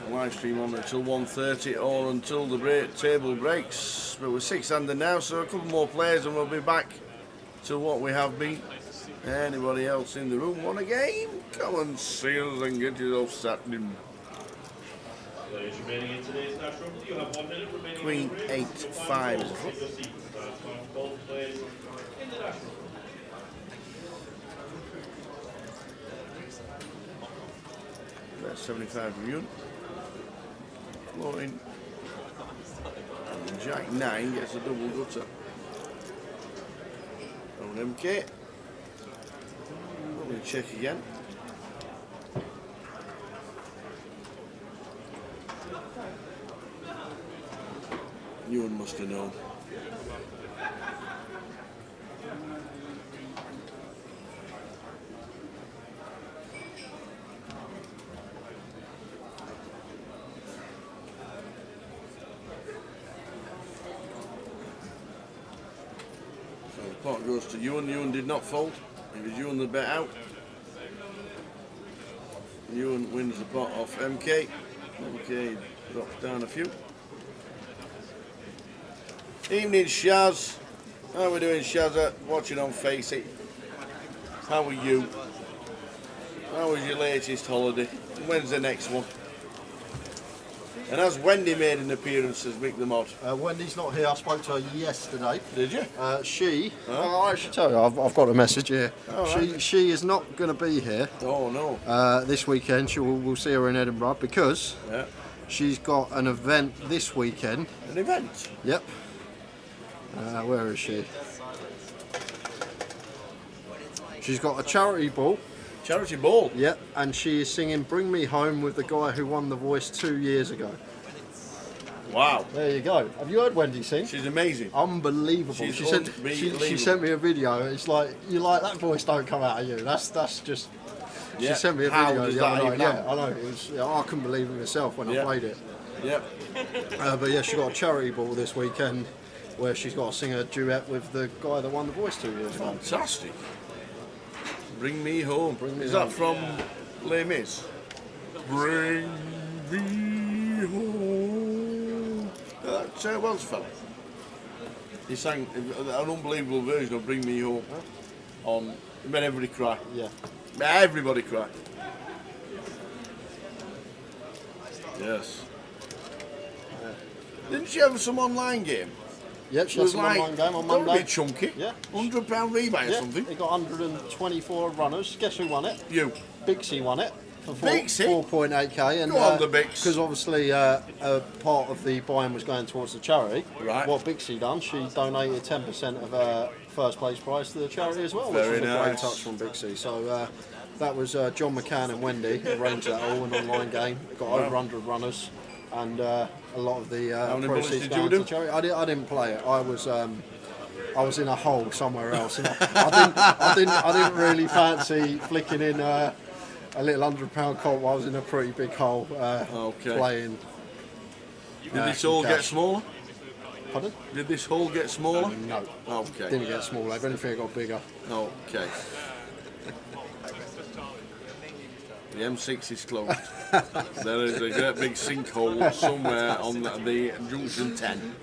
Live stream on until 1:30 or until the table breaks. But we're 6-handed now, so a couple more players and we'll be back to what we have been Anybody else in the room want a game? Come and see us and get yourself sat in. Players remaining in today's national. You have 1 minute remaining. Queen 8-5 is the flop. Both players in the national. That's 75 from you. Floating. And Jack 9 gets a double gutter. On MK. I'm going to check again. Ewan must have known. So the pot goes to Ewan. Ewan did not fold. It was Ewan the bet out. Ewan wins the pot off MK. MK drops down a few. Evening, Shaz. How are we doing, Shazza? Watching on Face It. How are you? How was your latest holiday? When's the next one? And has Wendy made an appearance as Mick the Mod? Wendy's not here. I spoke to her yesterday. Did you? I should tell you, I've got a message here. Right. She is not going to be here Oh no. this weekend. We'll see her in Edinburgh because Yeah. she's got an event this weekend. An event? Yep. Where is she? She's got a charity ball. Charity ball? Yep, and she is singing Bring Me Home with the guy who won The Voice 2 years ago. Wow. There you go. Have you heard Wendy sing? She's amazing. Unbelievable. She's She unbelievable. sent me a video. It's like, you like that voice don't come out of you. That's just... Yeah. She sent me a How video does the that other even night. Yeah, happen? I know. It was, I couldn't believe it myself when I Yeah. played it. Yep. But yeah, she got a charity ball this weekend where she's got to sing a duet with the guy that won The Voice 2 years ago. Fantastic. Bring Me Home. Bring Me Is Home. that from Les Mis? Bring Me Home. That's Welsh fella. He sang an unbelievable version of Bring Me Home on. It made everybody cry. Yeah. Everybody cry. Yes. Didn't she have some online game? Yeah, she It has was some like, online game on that was a Monday. bit chunky. Yeah. £100 rebate or Yeah, something. it got 124 runners. Guess who won it? You. Bixie won it for Bixie? 4.8k. And Go on, the Bix. because obviously a part of the buy-in was going towards the charity. Right. What Bixie done? She donated 10% of her first place prize to the charity as well, Very which was a great nice. touch from Bixie. So that was John McCann and Wendy arranged that all, an online game. It got over 100 runners, and a lot of the How many bullets proceeds did going you to do? the charity. I didn't play it. I was in a hole somewhere else, and I didn't really fancy flicking in a little £100 comp. I was in a pretty big hole playing. Did this hole cash. get smaller? Pardon? Did this hole get smaller? No. Okay. Didn't get smaller. If anything, it got bigger. Okay. The M6 is closed. There is a great big sinkhole somewhere on the junction 10.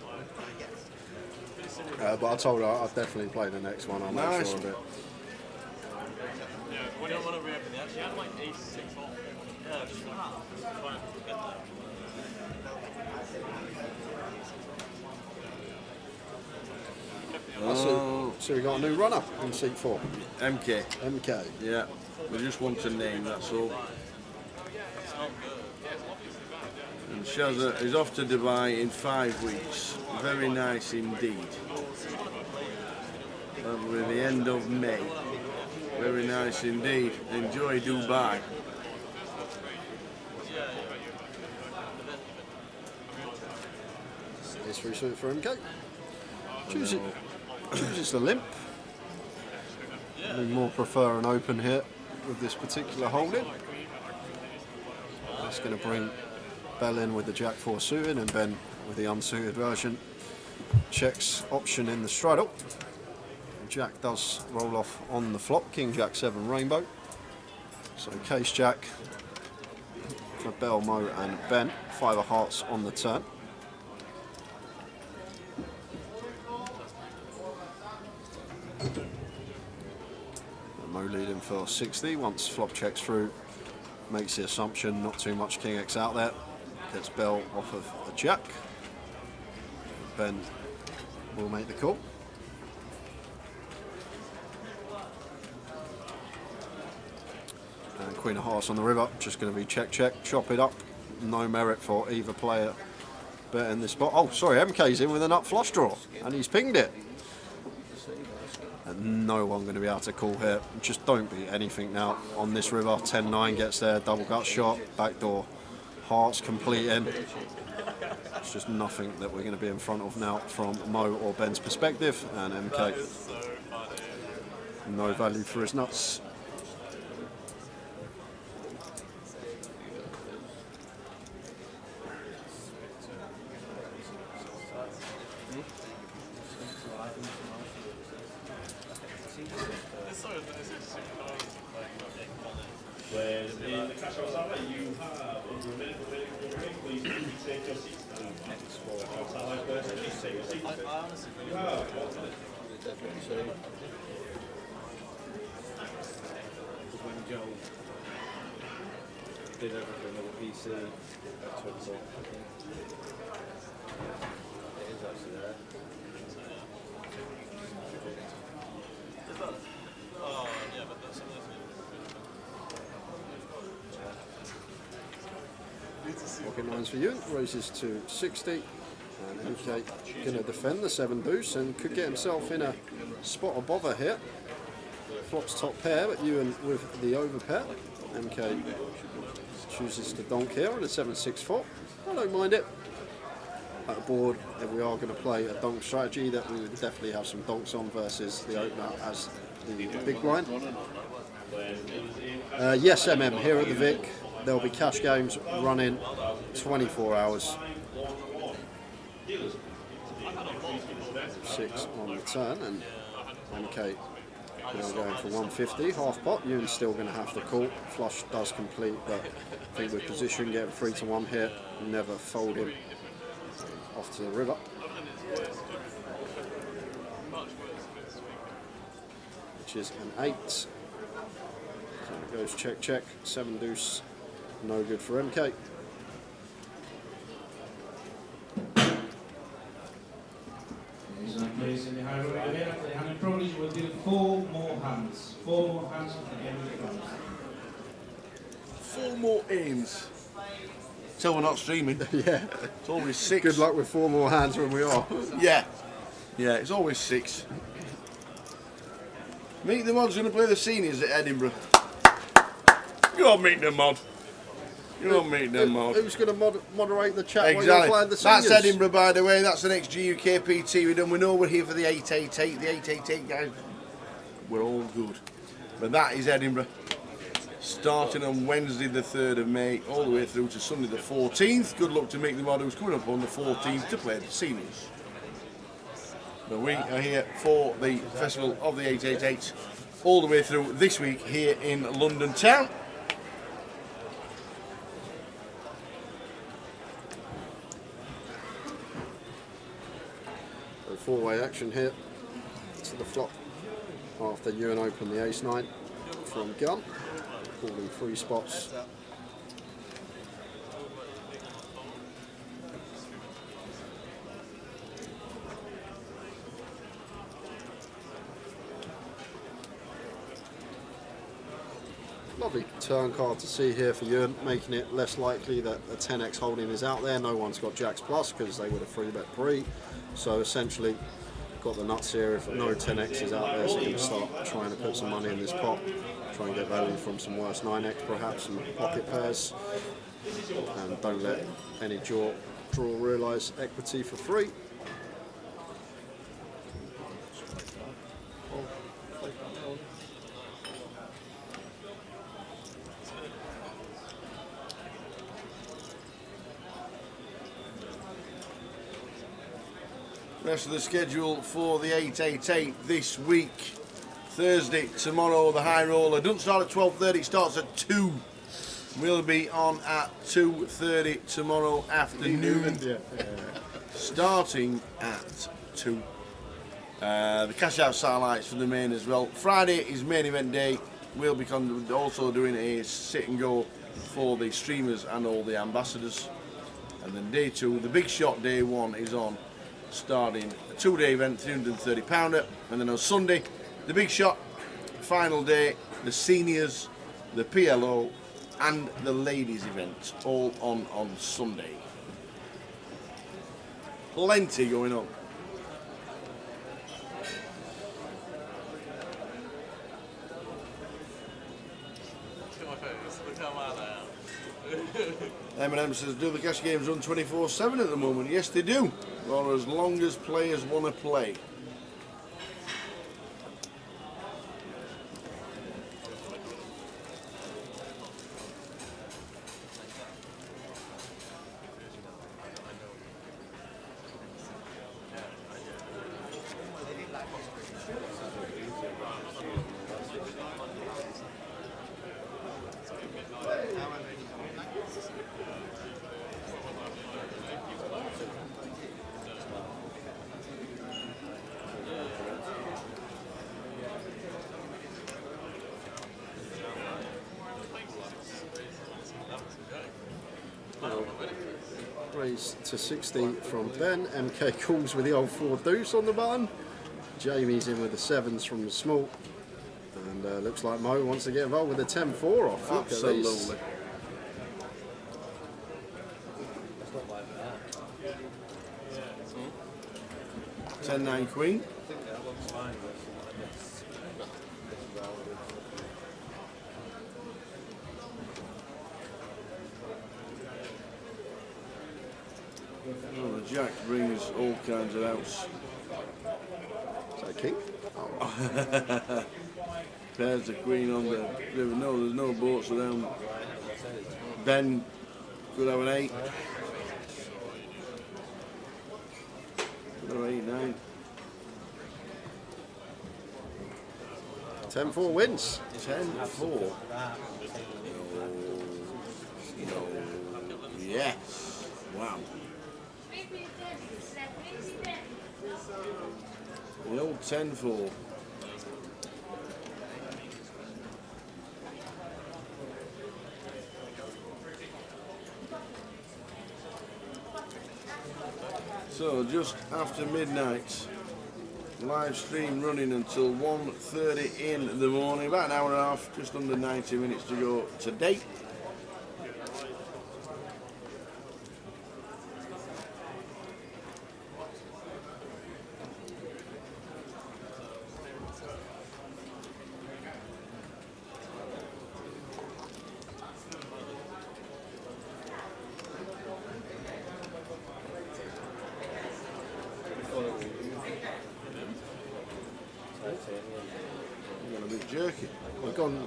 But I told her I'd definitely play the next one. I'll make Nice. sure of it. Yeah, we don't want to reopen the actually. She had like ace 6 off. Yeah, just like trying to get there. So we got a new runner in seat 4. MK. MK. Yeah. We just want a name, that's all. And Shazza is off to Dubai in 5 weeks. Very nice indeed. That will be the end of May. Very nice indeed. Enjoy Dubai. It's free suit for MK. Chooses the limp. We more prefer an open here with this particular holding. That's going to bring Bell in with the Jack 4 suited and Ben with the unsuited version. Checks option in the straddle. Jack does roll off on the flop. King Jack 7 rainbow. So case Jack for Bell, Mo and Ben. 5 of hearts on the turn. And Mo for 60. Once flop checks through, makes the assumption not too much King X out there. Gets bell off of a jack. Ben will make the call. And Queen of Hearts on the river, just going to be check, chop it up. No merit for either player betting this spot. Oh, sorry, MK's in with a nut flush draw, and he's pinged it. And no one going to be able to call here. Just don't beat anything now on this river. 10-9 gets there, double gut shot, backdoor hearts completing. It's just nothing that we're going to be in front of now from Mo or Ben's perspective, and MK, no value for his nuts. In the cash house outlet, you have under a minute for break. Please take your seats. House outlet person, just take your seats. You have When Joe did everything with the PC, that's what's up. It is actually there. Oh, yeah, but that's something. Pocket nines for you, raises to 60, and MK going to defend the 7 deuce and could get himself in a spot of bother here. Flops top pair, but Ewan with the over pair. MK chooses to donk here on a 7-6-4. I don't mind it. At the board, if we are going to play a donk strategy, that we would definitely have some donks on versus the opener as the big blind. Yes, MM here at the Vic. There'll be cash games running 24 hours. 6 on the turn, and MK now going for 150, half pot. Ewan's still going to have to call. Flush does complete, but I think with position, getting 3-1 here, never fold him off to the river. Which is an 8. So it goes check, 7 deuce. No good for MK. place in the high road here. After the hand and probably you will do 4 more hands. 4 more hands at the end of the round. 4 more aims. So we're not streaming. Yeah. It's always 6. Good luck with 4 more hands when we are. Yeah. Yeah, it's always 6. Meet the Mod's going to play the seniors at Edinburgh. Go on, Meet the Mod. Go on, Meet the Mod. Who's going to moderate the chat Exactly. while you're playing the seniors? That's Edinburgh, by the way. That's the next GUKPT we've done. We know we're here for the 888. The 888 guys, we're all good. But that is Edinburgh. Starting on Wednesday the 3rd of May, all the way through to Sunday the 14th. Good luck to Meet the Mod, who's coming up on the 14th to play the seniors. But we are here for the Festival of the 888 all the way through this week here in London town. A 4-way action here to the flop after Ewan opened the ace-9 from gun, calling 3 spots. Lovely turn card to see here for Ewan, making it less likely that a 10x holding is out there. No one's got jacks plus because they would have 3-bet pre. So essentially, got the nuts here. If no 10x is out there, so you can start trying to put some money in this pot, try and get value from some worse 9x, perhaps some pocket pairs, and don't let any draw realise equity for free. Rest of the schedule for the 888 this week. Thursday, tomorrow, the high roller. Doesn't start at 12:30, it starts at 2. We'll be on at 2:30 tomorrow afternoon. Starting at 2. The cash out satellites for the main as well. Friday is main event day. we'll be also doing a sit and go for the streamers and all the ambassadors. And then day 2, the big shot day 1 is on, starting a 2-day event, £330, and then on Sunday, the big shot, final day, the seniors, the PLO, and the ladies event, all on Sunday. Plenty going on. Eminem says, do the cash games run 24/7 at the moment? Yes, they do, or as long as players want to play. Raised to 60 from Ben. MK calls with the old 4 deuce on the button. Jamie's in with the 7s from the small. And looks like Mo wants to get involved with the 10-4 off. Look Absolutely. 10-9 queen. Oh, the jack brings all kinds of outs. Is that a king? Oh. Pairs the queen on the river. No, there's no boats around. Ben could have an 8. Could have 8-9. 10-4 wins. 10-4. No. Yes. Wow. The old 10-4. So just after midnight, live stream running until 1:30 in the morning, about an hour and a half, just under 90 minutes to go today. You're a bit jerky. We've gone.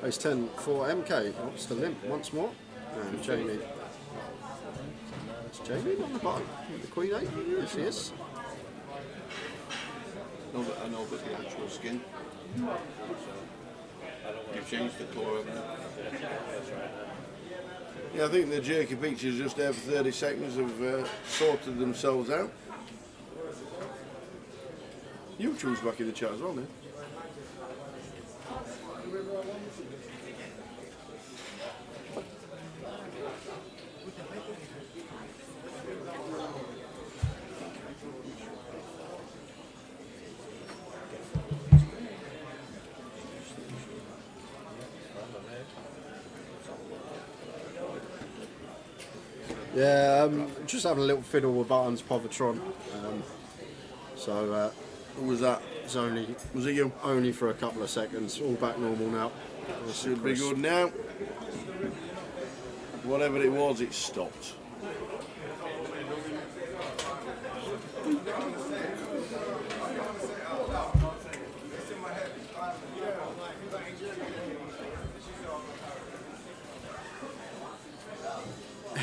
Ace 10 for MK. Wants to limp once more. And Jamie. It's Jamie on the bottom with the Queen 8. There she is. I know, but the actual skin. You've changed the colour, haven't you? Yeah, I think the jerky pictures just there for 30 seconds have sorted themselves out. YouTube's back in the chat as well now. Yeah, just having a little fiddle with buttons, Povatron. Who was that? It's only, Was it you? only for a couple of seconds. All back normal now. Should be good now. Whatever it was, it stopped.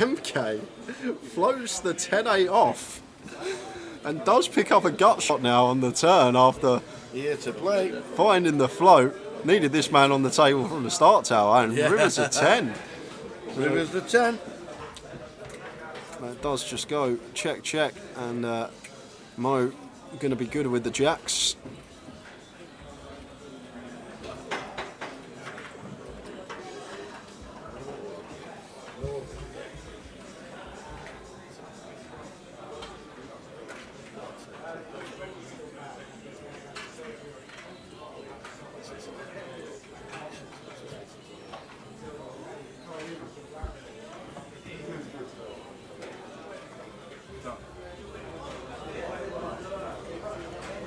MK floats the 10-8 off and does pick up a gut shot now on the turn after Here to play. finding the float. Needed this man on the table from the start tower, and Rivers a 10. Rivers the 10. That does just go check, check, and Mo going to be good with the jacks.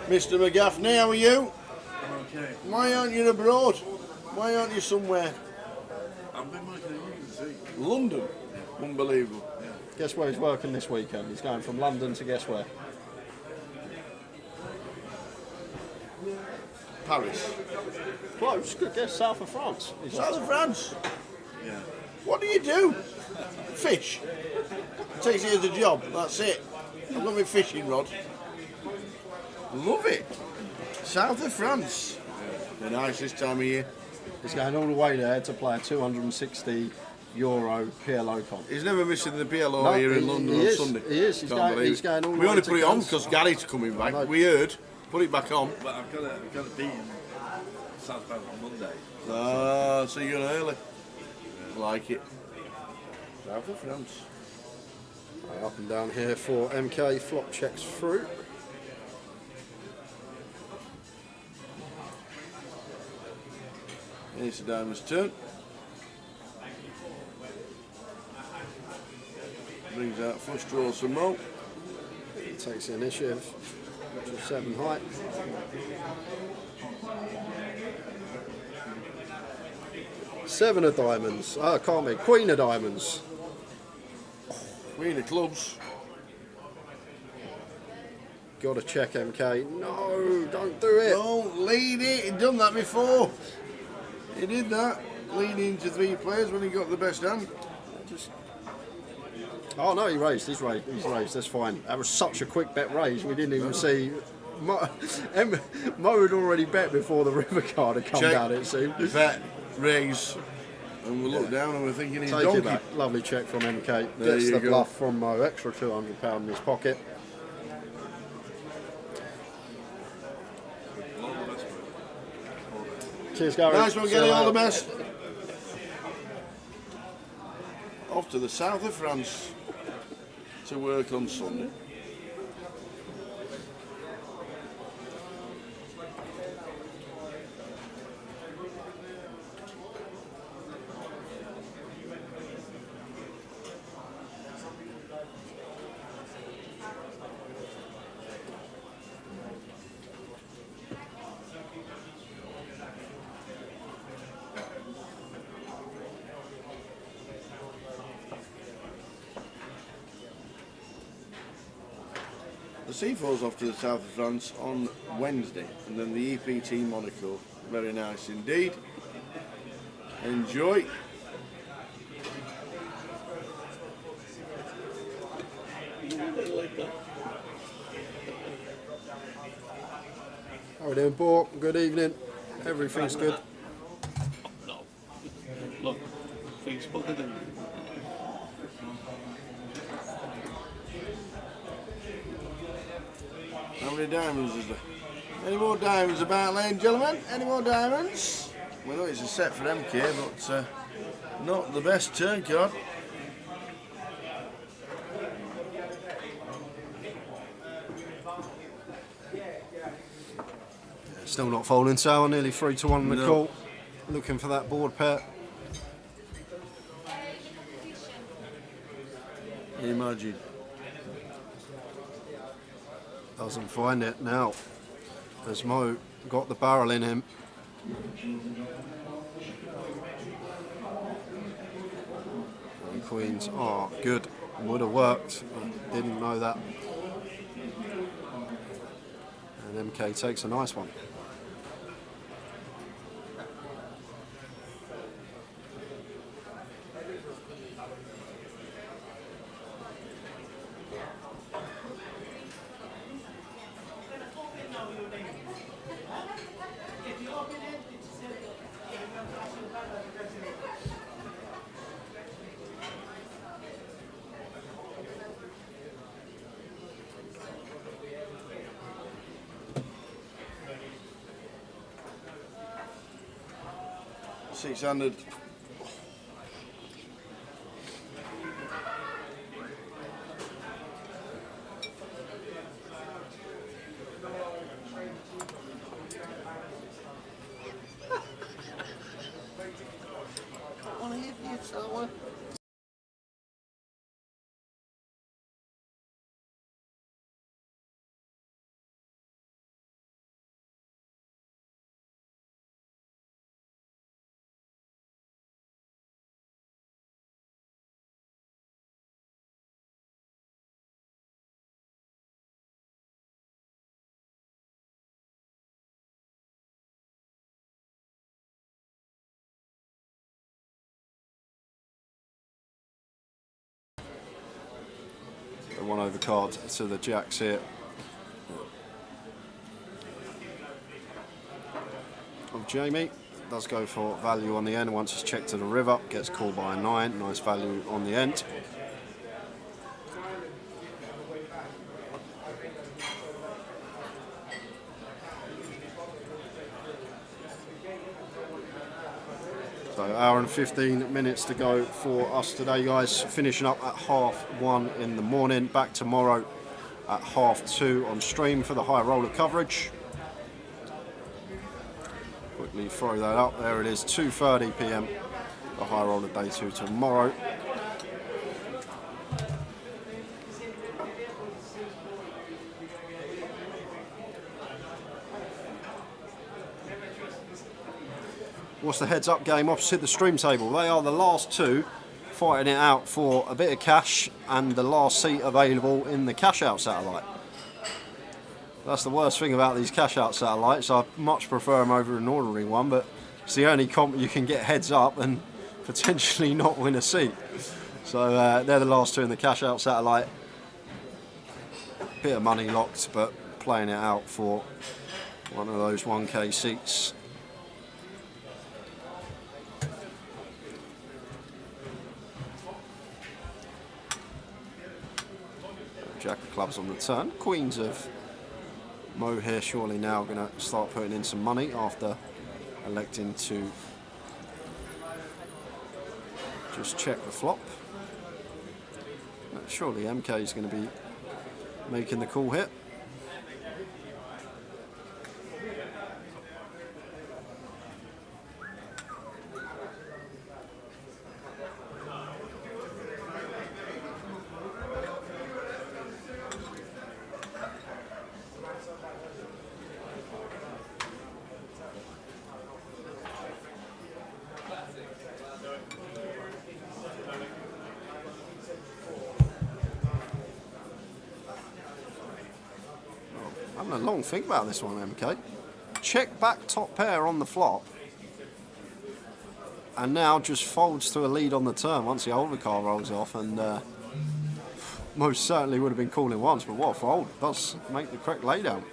Mr. McGaffney, how are you? Okay. Why aren't you abroad? Why aren't you somewhere? I've been working in London. London? Unbelievable. Guess where he's working this weekend? He's going from London to guess where? Paris. Close, good guess, south of France. South of France? Yeah. What do you do? Fish. Takes you as a job, that's it. I've got my fishing rod. Love it. South of France. They're nice this time of year. He's going all the way there to play a €260 PLO comp. He's never missing the PLO here in London on Sunday. He is. He's going all the way. We only to put it on Cannes. because Gary's coming back. We heard. Put it back on. But I've got to be in South France on Monday. Ah, so you're going early. Like it. South of France. Up and down here for MK. Flop checks through. It's the diamond's turn. Brings out flush draws for Mo. Takes the initiative, which is 7 height. Seven of diamonds. Ah, can't be. Queen of diamonds. Queen of clubs. Got to check MK. No, don't do it. Don't lead it. He'd done that before. He did that. Leading into 3 players when he got the best hand. Oh no, he raised. He's raised. That's fine. That was such a quick bet raise. We didn't even see. Mo had already bet before the river card had come Check. down. It seemed. Bet, raise, and we look down and we're thinking he's Take donkey. it back. Lovely check from MK. There Gets you the go. bluff from Mo. Extra £200 in his pocket. Cheers, Gary. Nice one, See you Gary. All the later. best. Off to the south of France to work on Sunday. The C4's off to the south of France on Wednesday, and then the EPT Monaco. Very nice indeed. Enjoy. How are we doing, Bork? Good evening. Everything's good. No. Look, things better than How many diamonds is there? Any more diamonds about, ladies and gentlemen? Any more diamonds? We know it's a set for MK, but not the best turn card. Still not folding sour, nearly 3-1 in the No. call. Looking for that board pair. Imagine. Doesn't find it now. As Mo got the barrel in him. And queens are good. Would have worked. Didn't know that. And MK takes a nice one. 600. The 1 over card to the jacks here. Of Jamie. Does go for value on the end. Once it's checked to the river, gets called by a 9. Nice value on the end. So hour and 15 minutes to go for us today, guys. Finishing up at 1:30 in the morning. Back tomorrow at 2:30 on stream for the high roller coverage. Quickly throw that up. There it is, 2:30 p.m. The high roller day 2 tomorrow. What's the heads up game opposite the stream table? They are the last two fighting it out for a bit of cash and the last seat available in the cash out satellite. That's the worst thing about these cash out satellites. I much prefer them over an ordinary one, but it's the only comp you can get heads up and potentially not win a seat. So they're the last two in the cash out satellite. Bit of money locked, but playing it out for one of those 1K seats. Jack of clubs on the turn. Queens of Mo here surely now going to start putting in some money after electing to just check the flop. Surely MK is going to be making the call hit. Having a long think about this one, MK. Check back top pair on the flop, and now just folds to a lead on the turn once the overcard rolls off, and most certainly would have been calling once, but what a fold. Does make the correct laydown.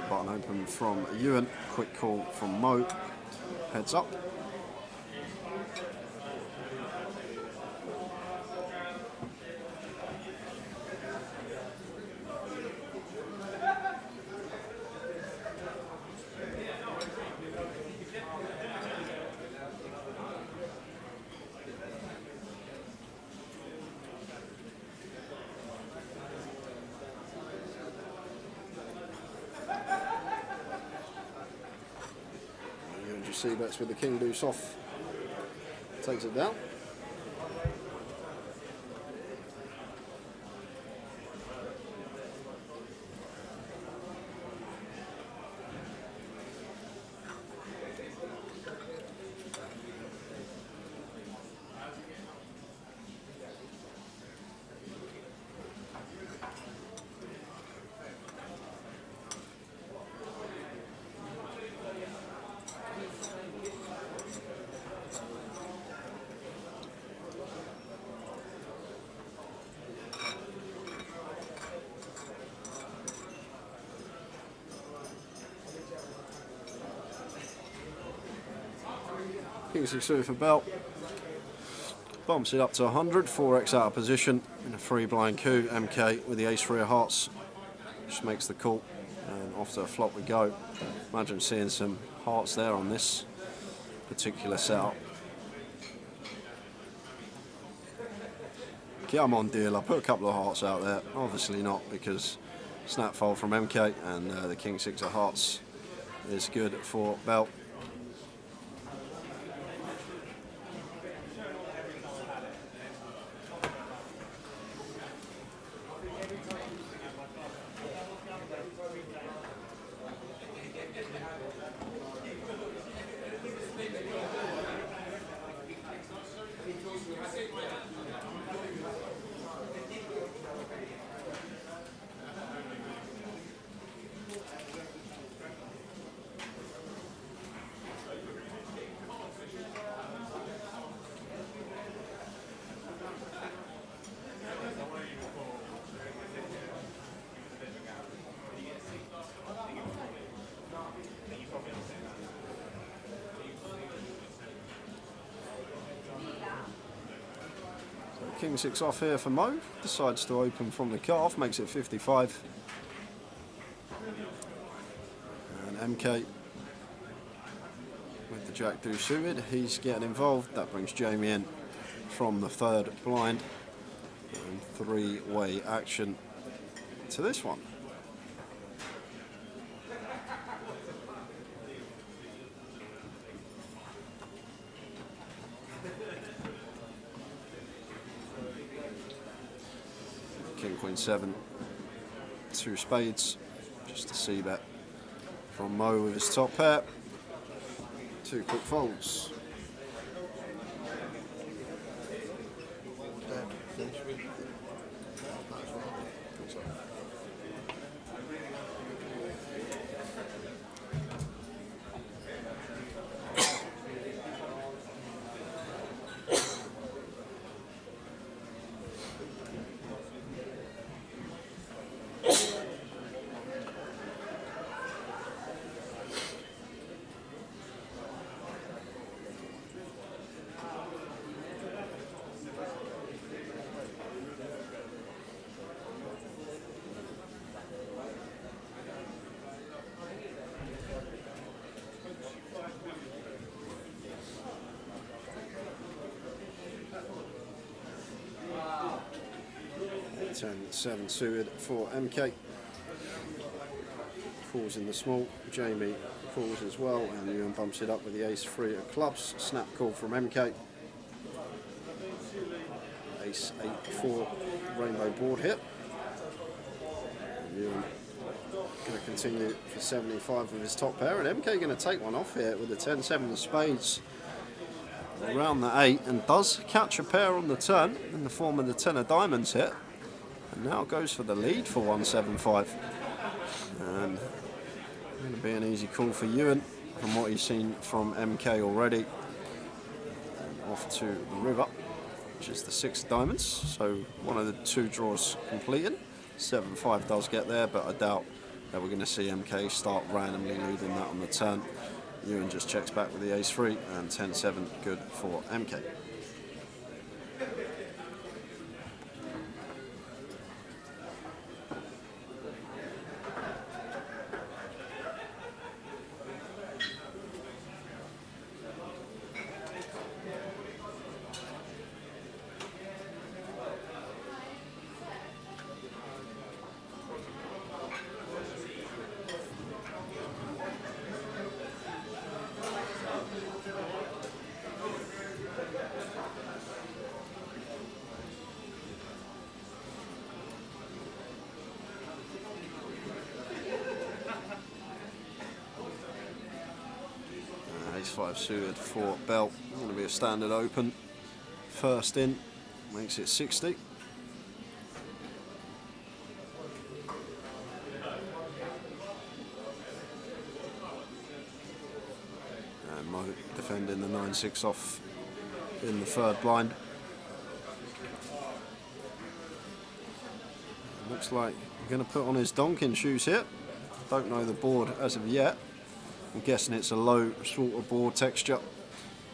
Button open from Ewan, quick call from Mo, heads up. See bets with the king deuce off, takes it down. King 6 suited for belt. Bumps it up to 100, 4x out of position in a 3 blind coup. MK with the ace 3 of hearts. Just makes the call. And off to a flop we go. Imagine seeing some hearts there on this particular setup. Come on, dealer, put a couple of hearts out there. Obviously not, because snap fold from MK and the King 6 of hearts is good for belt. King 6 off here for Mo, decides to open from the cut-off, makes it 55. And MK with the Jack deuce suited, he's getting involved. That brings Jamie in from the 3rd blind. And 3-way action to this one. King Queen 7, 2 spades, just a c-bet from Mo with his top pair, 2 quick folds. Turn 7 suited for MK. Calls in the small. Jamie calls as well, and Ewan bumps it up with the ace 3 of clubs. Snap call from MK. Ace 8-4 rainbow board hit. Ewan going to continue for 75 with his top pair, and MK going to take one off here with the 10-7 of spades around the 8, and does catch a pair on the turn in the form of the 10 of diamonds hit. Now goes for the lead for 175, and going to be an easy call for Ewan from what he's seen from MK already. And off to the river, which is the 6 diamonds, so one of the 2 draws completed. 7-5 does get there, but I doubt that we're going to see MK start randomly leading that on the turn. Ewan just checks back with the ace 3, and 10-7 good for MK. Ace 5 suited for belt. Going to be a standard open. First in, makes it 60. And Mo defending the 9-6 off in the 3rd blind. Looks like we're going to put on his donking shoes here. Don't know the board as of yet. I'm guessing it's a low sort of board texture.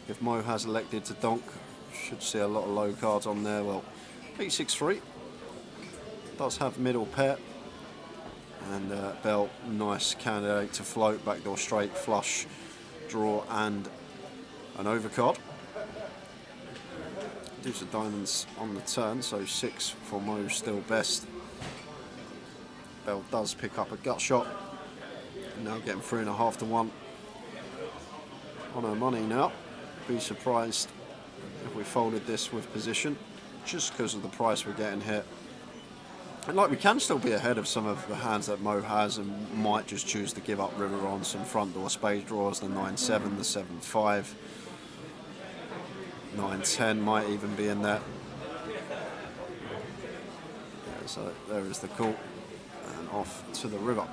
if Mo has elected to donk. Should see a lot of low cards on there. Well, 8-6-3 does have middle pair, and Bell, nice candidate to float, backdoor straight, flush, draw, and an overcard. Deuce of diamonds on the turn, so 6 for Mo, still best. Bell does pick up a gut shot. Now getting 3.5 to 1 on her money now. Be surprised if we folded this with position, just because of the price we're getting here. And like, we can still be ahead of some of the hands that Mo has, and might just choose to give up river on some front door spade draws, the 9-7, the 7-5. 9-10 might even be in there. Yeah, so there is the call, and off to the river,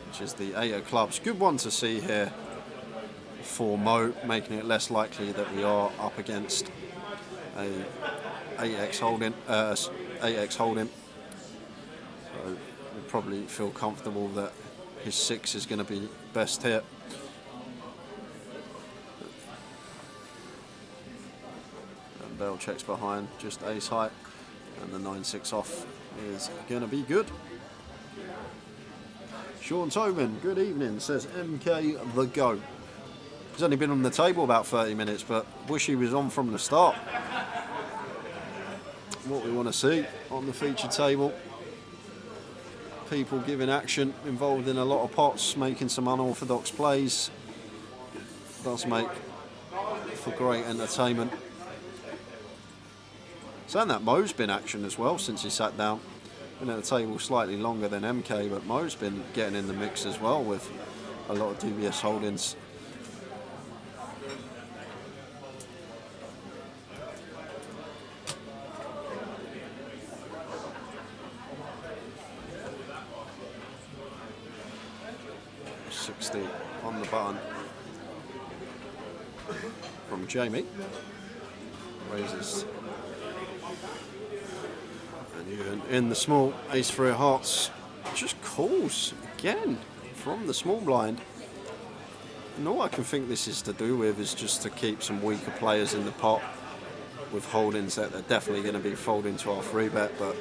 which is the 8 of clubs. Good one to see here for Mo, making it less likely that we are up against a 8x holding. 8x holding. So we'll probably feel comfortable that his 6 is going to be best here. Bell checks behind, just ace high, and the 9-6 off is going to be good. Sean Tobin, good evening, says MK the Go. He's only been on the table about 30 minutes, but wish he was on from the start. What we want to see on the feature table: people giving action, involved in a lot of pots, making some unorthodox plays. Does make for great entertainment. Saying that, Mo's been action as well since he sat down. Been at the table slightly longer than MK, but Mo's been getting in the mix as well with a lot of dubious holdings. $60 on the button from Jamie. Raises. And in the small, ace 3 of hearts, just calls again from the small blind. And all I can think this is to do with is just to keep some weaker players in the pot with holdings that they're definitely going to be folding to our 3-bet. But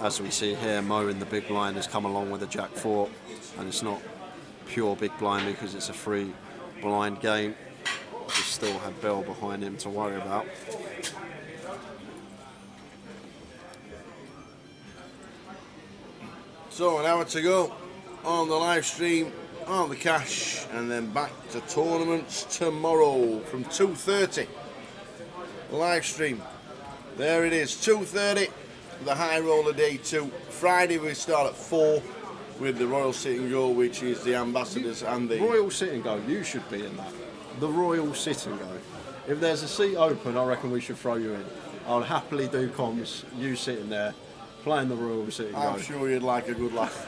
as we see here, Mo in the big blind has come along with a jack 4, and it's not pure big blind because it's a free blind game. We still had Bell behind him to worry about. So an hour to go on the live stream, on the cash, and then back to tournaments tomorrow from 2:30. Live stream. There it is, 2:30, the high roller day 2. Friday we start at 4 with the Royal Sit and Go, which is the ambassadors and the... Royal Sit and Go, you should be in that. The Royal Sit and Go. If there's a seat open, I reckon we should throw you in. I'll happily do comms, you sitting there, playing the Royal Sit and Go. I'm sure you'd like a good laugh.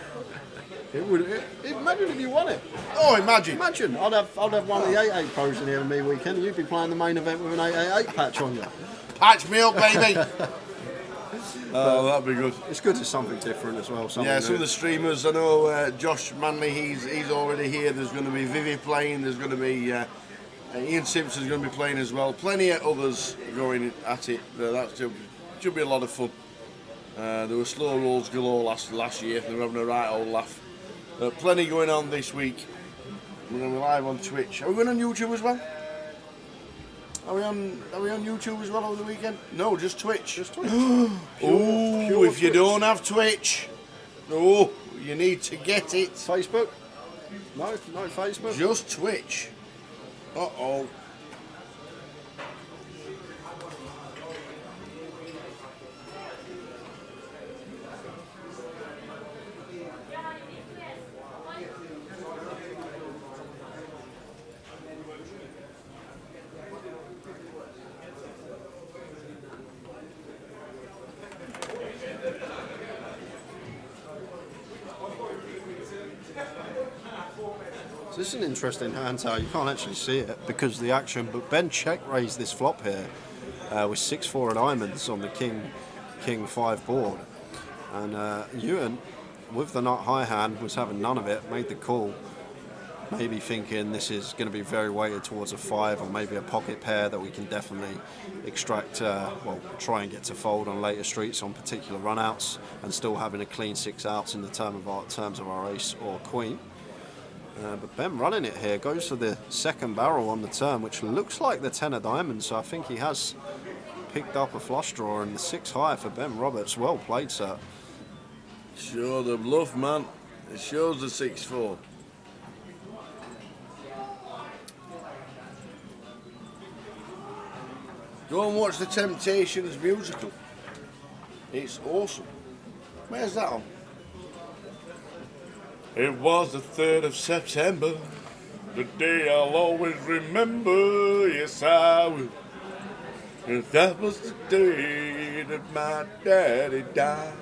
Imagine if you won it. Oh, imagine. Imagine. I'd have one of the 8-8 pros in here on me weekend, and you'd be playing the main event with an 8-8 patch on you. Patch me up, baby. Oh, that'd be good. It's good. It's something different as well. Yeah, some of the streamers. I know Josh Manley. He's already here. There's going to be Vivi playing. There's going to be Ian Simpson's going to be playing as well. Plenty of others going at it. That should be a lot of fun. There were slow rolls galore last year. They were having a right old laugh. Plenty going on this week. We're going to be live on Twitch. Are we going on YouTube as well? Are we on YouTube as well over the weekend? No, just Twitch. Just Twitch. Oh, if you don't have Twitch, oh, you need to get it. Facebook? No Facebook. Just Twitch. Uh-oh. So this is an interesting hand towel. You can't actually see it because of the action, but Ben check raised this flop here with 6-4 of diamonds on the King 5 board, and Ewan with the nut high hand was having none of it, made the call, maybe thinking this is going to be very weighted towards a 5 or maybe a pocket pair that we can definitely extract, well, try and get to fold on later streets on particular run-outs, and still having a clean 6 outs in the terms of our ace or queen. But Ben running it here, goes for the second barrel on the turn, which looks like the 10 of diamonds, so I think he has picked up a flush draw, and the 6 high for Ben Roberts. Well played, sir. Show the bluff, man. It shows the 6-4. Go and watch the Temptations musical. It's awesome. Where's that on? It was the 3rd of September, the day I'll always remember. Yes, I will. And that was the day that my daddy died.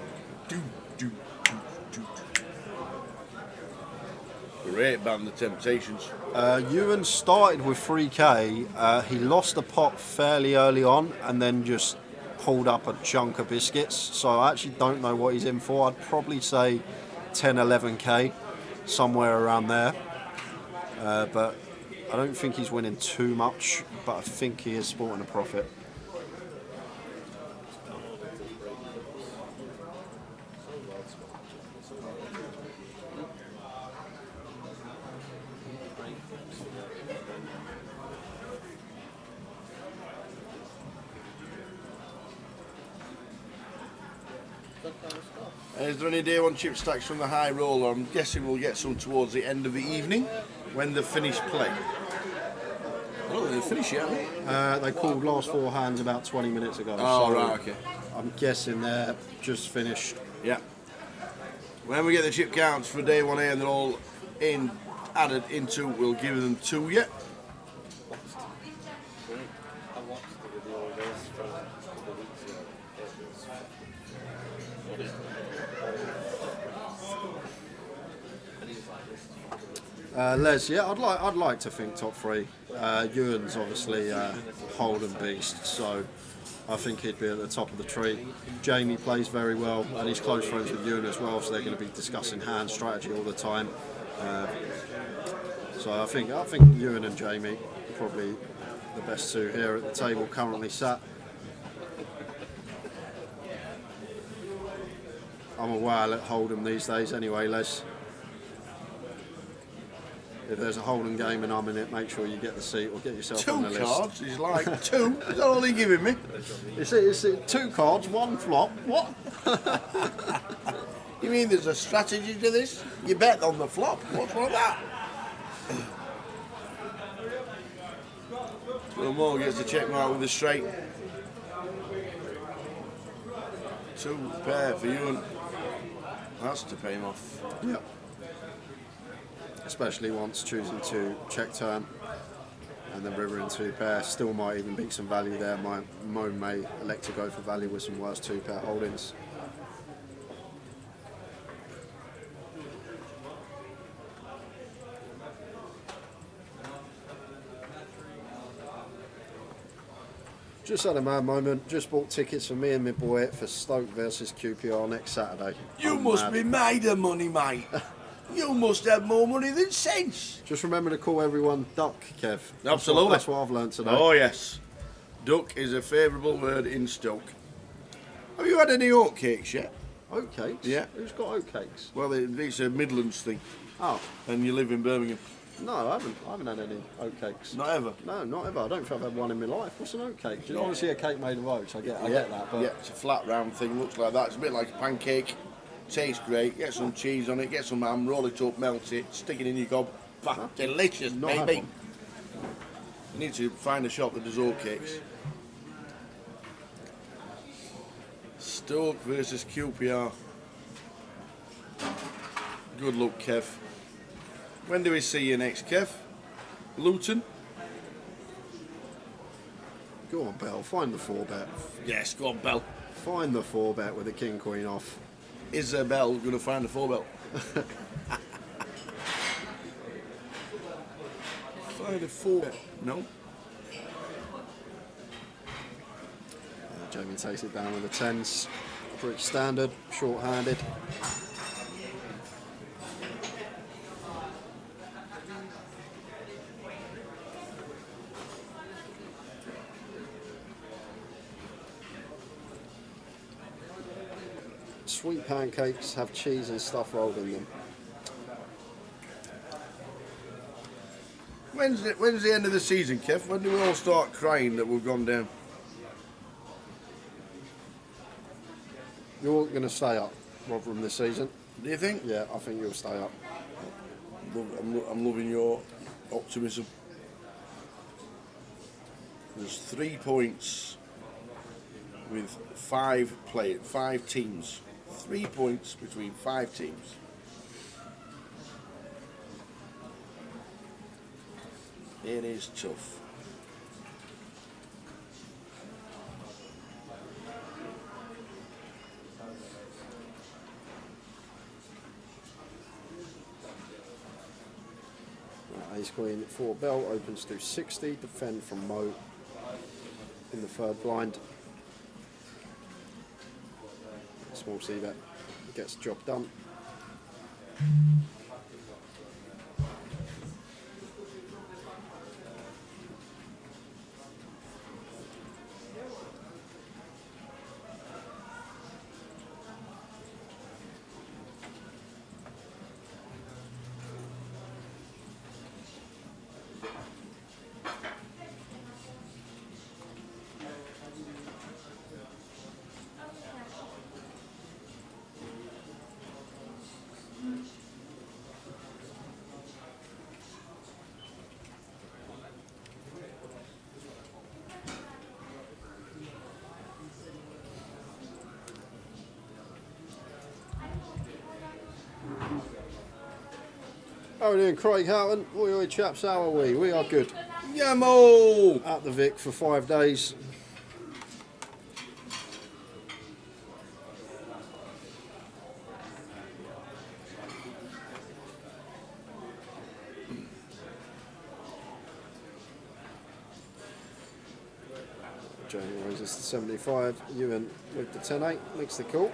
Great band, the Temptations. Ewan started with 3k. He lost the pot fairly early on and then just pulled up a chunk of biscuits. So I actually don't know what he's in for. I'd probably say 10, 11k, somewhere around there. But I don't think he's winning too much, but I think he is sporting a profit. Is there any day one chip stacks from the high roller? I'm guessing we'll get some towards the end of the evening when they finish play. I don't think they finish yet, have they called last 4 hands about 20 minutes ago. Oh, so right, okay. I'm guessing they're just finished. Yeah. When we get the chip counts for day 1A and they're all added into, we'll give them 2 yet. I watched the video of this from a couple of weeks ago. Les, yeah, I'd like to think top 3. Ewan's obviously Holden beast, so I think he'd be at the top of the tree. Jamie plays very well, and he's close friends with Ewan as well, so they're going to be discussing hand strategy all the time. So I think Ewan and Jamie are probably the best 2 here at the table currently sat. I'm a whale at Hold'em these days anyway, Les. If there's a Hold'em game and I'm in it, make sure you get the seat or get yourself on the list. 2 cards? He's like 2? Is that all he's giving me? It's 2 cards, 1 flop. What? You mean there's a strategy to this? You bet on the flop. What's wrong with that? So Moore gets the check mark with a straight. 2 pair for you, and that's to pay him off. Yep. Especially once choosing to check turn and then river in 2 pair. Still might even beat some value there. Mo may elect to go for value with some worse 2 pair holdings. Just had a mad moment. Just bought tickets for me and my boy for Stoke versus QPR next Saturday. You must be made of money, mate. You must have more money than sense. Just remember to call everyone duck, Kev. Absolutely. That's what I've learned today. Oh, yes. Duck is a favourable word in Stoke. Have you had any oat cakes yet? Oat cakes? Yeah. Who's got oat cakes? Well, it's a Midlands thing. Oh. And you live in Birmingham. No, I haven't had any oat cakes. Not ever? No, not ever. I don't think I've had one in my life. What's an oat cake? You obviously a cake made of oats. I get that. But yeah, it's a flat round thing. Looks like that. It's a bit like a pancake. Tastes great. Get some cheese on it. Get some ham. Roll it up. Melt it. Stick it in your gob. Delicious, baby. You need to find a shop that does oat cakes. Stoke versus QPR. Good luck, Kev. When do we see you next, Kev? Luton? Go on, Bell. Find the 4-bet. Yes, go on, Bell. Find the 4-bet with the king queen off. Is Bell going to find a 4-bet? Find a 4-bet. No. Jamie takes it down with the 10s. Pretty standard, short-handed. Sweet pancakes have cheese and stuff rolled in them. When's the end of the season, Kev? When do we all start crying that we've gone down? You're going to stay up, Rotherham, this season. Do you think? Yeah, I think you'll stay up. I'm loving your optimism. There's 3 points with 5 teams. 3 points between 5 teams. It is tough. Ace Queen for Bell opens to 60. Defend from Mo in the third blind. Small C bet gets the job done. How are we doing, Craig Houghton? Oi, chaps, how are we? We are good. Yamo! At the Vic for 5 days. Jamie raises to 75. Ewan with the 10-8. Makes the call.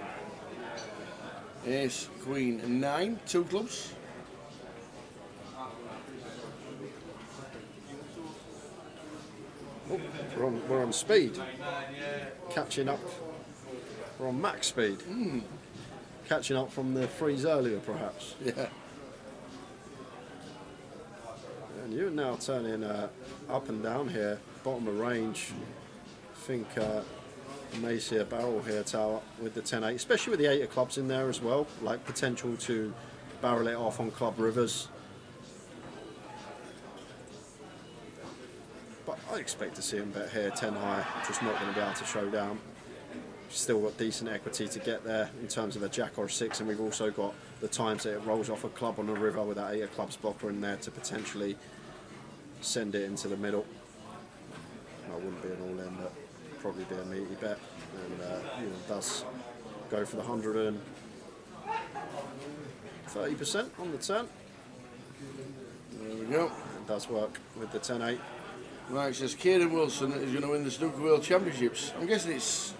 Ace, Queen, 9. 2 clubs. Oh, we're on speed. Catching up. We're on max speed. Catching up from the freeze earlier, perhaps. Yeah. And you're now turning up and down here, bottom of range. I think you may see a barrel here, Tower, with the 10-8, especially with the 8 of clubs in there as well. Like potential to barrel it off on club rivers. But I expect to see him bet here, 10 high, just not going to be able to show down. Still got decent equity to get there in terms of a jack or a 6, and we've also got the times that it rolls off a club on a river with that 8 of clubs blocker in there to potentially send it into the middle. That wouldn't be an all-in, but probably be a meaty bet. And does go for the 130% on the turn. There we go. It does work with the 10-8. Right, it says Kieran Wilson is going to win the Snooker World Championships. I'm guessing it's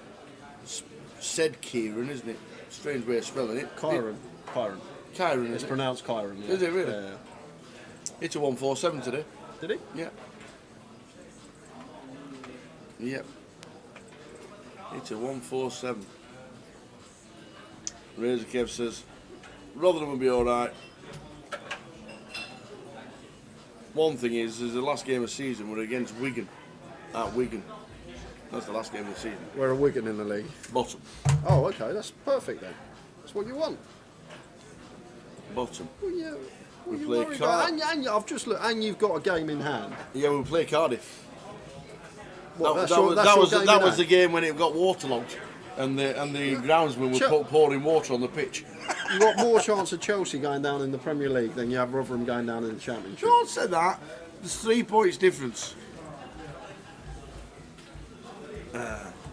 said Kieran, isn't it? Strange way of spelling it. Kyron. Kyron, It's pronounced Kyron. Yeah. Is it really? Yeah. It's a 147 today. Did he? Yeah. Yep. It's a 147. Razor Kev says Rotherham will be alright. One thing is the last game of the season we're against Wigan. At Wigan. That's the last game of the season. We're a Wigan in the league. Bottom. Oh, okay, that's perfect then. That's what you want. Bottom. Well, yeah. We you play worried about? Cardiff. And I've just looked, and you've got a game in hand. Yeah, we play Cardiff. What, that was the game when it got waterlogged, and the groundsmen were pouring water on the pitch. You've got more chance of Chelsea going down in the Premier League than you have Rotherham going down in the Championship. Don't say that. There's 3 points difference.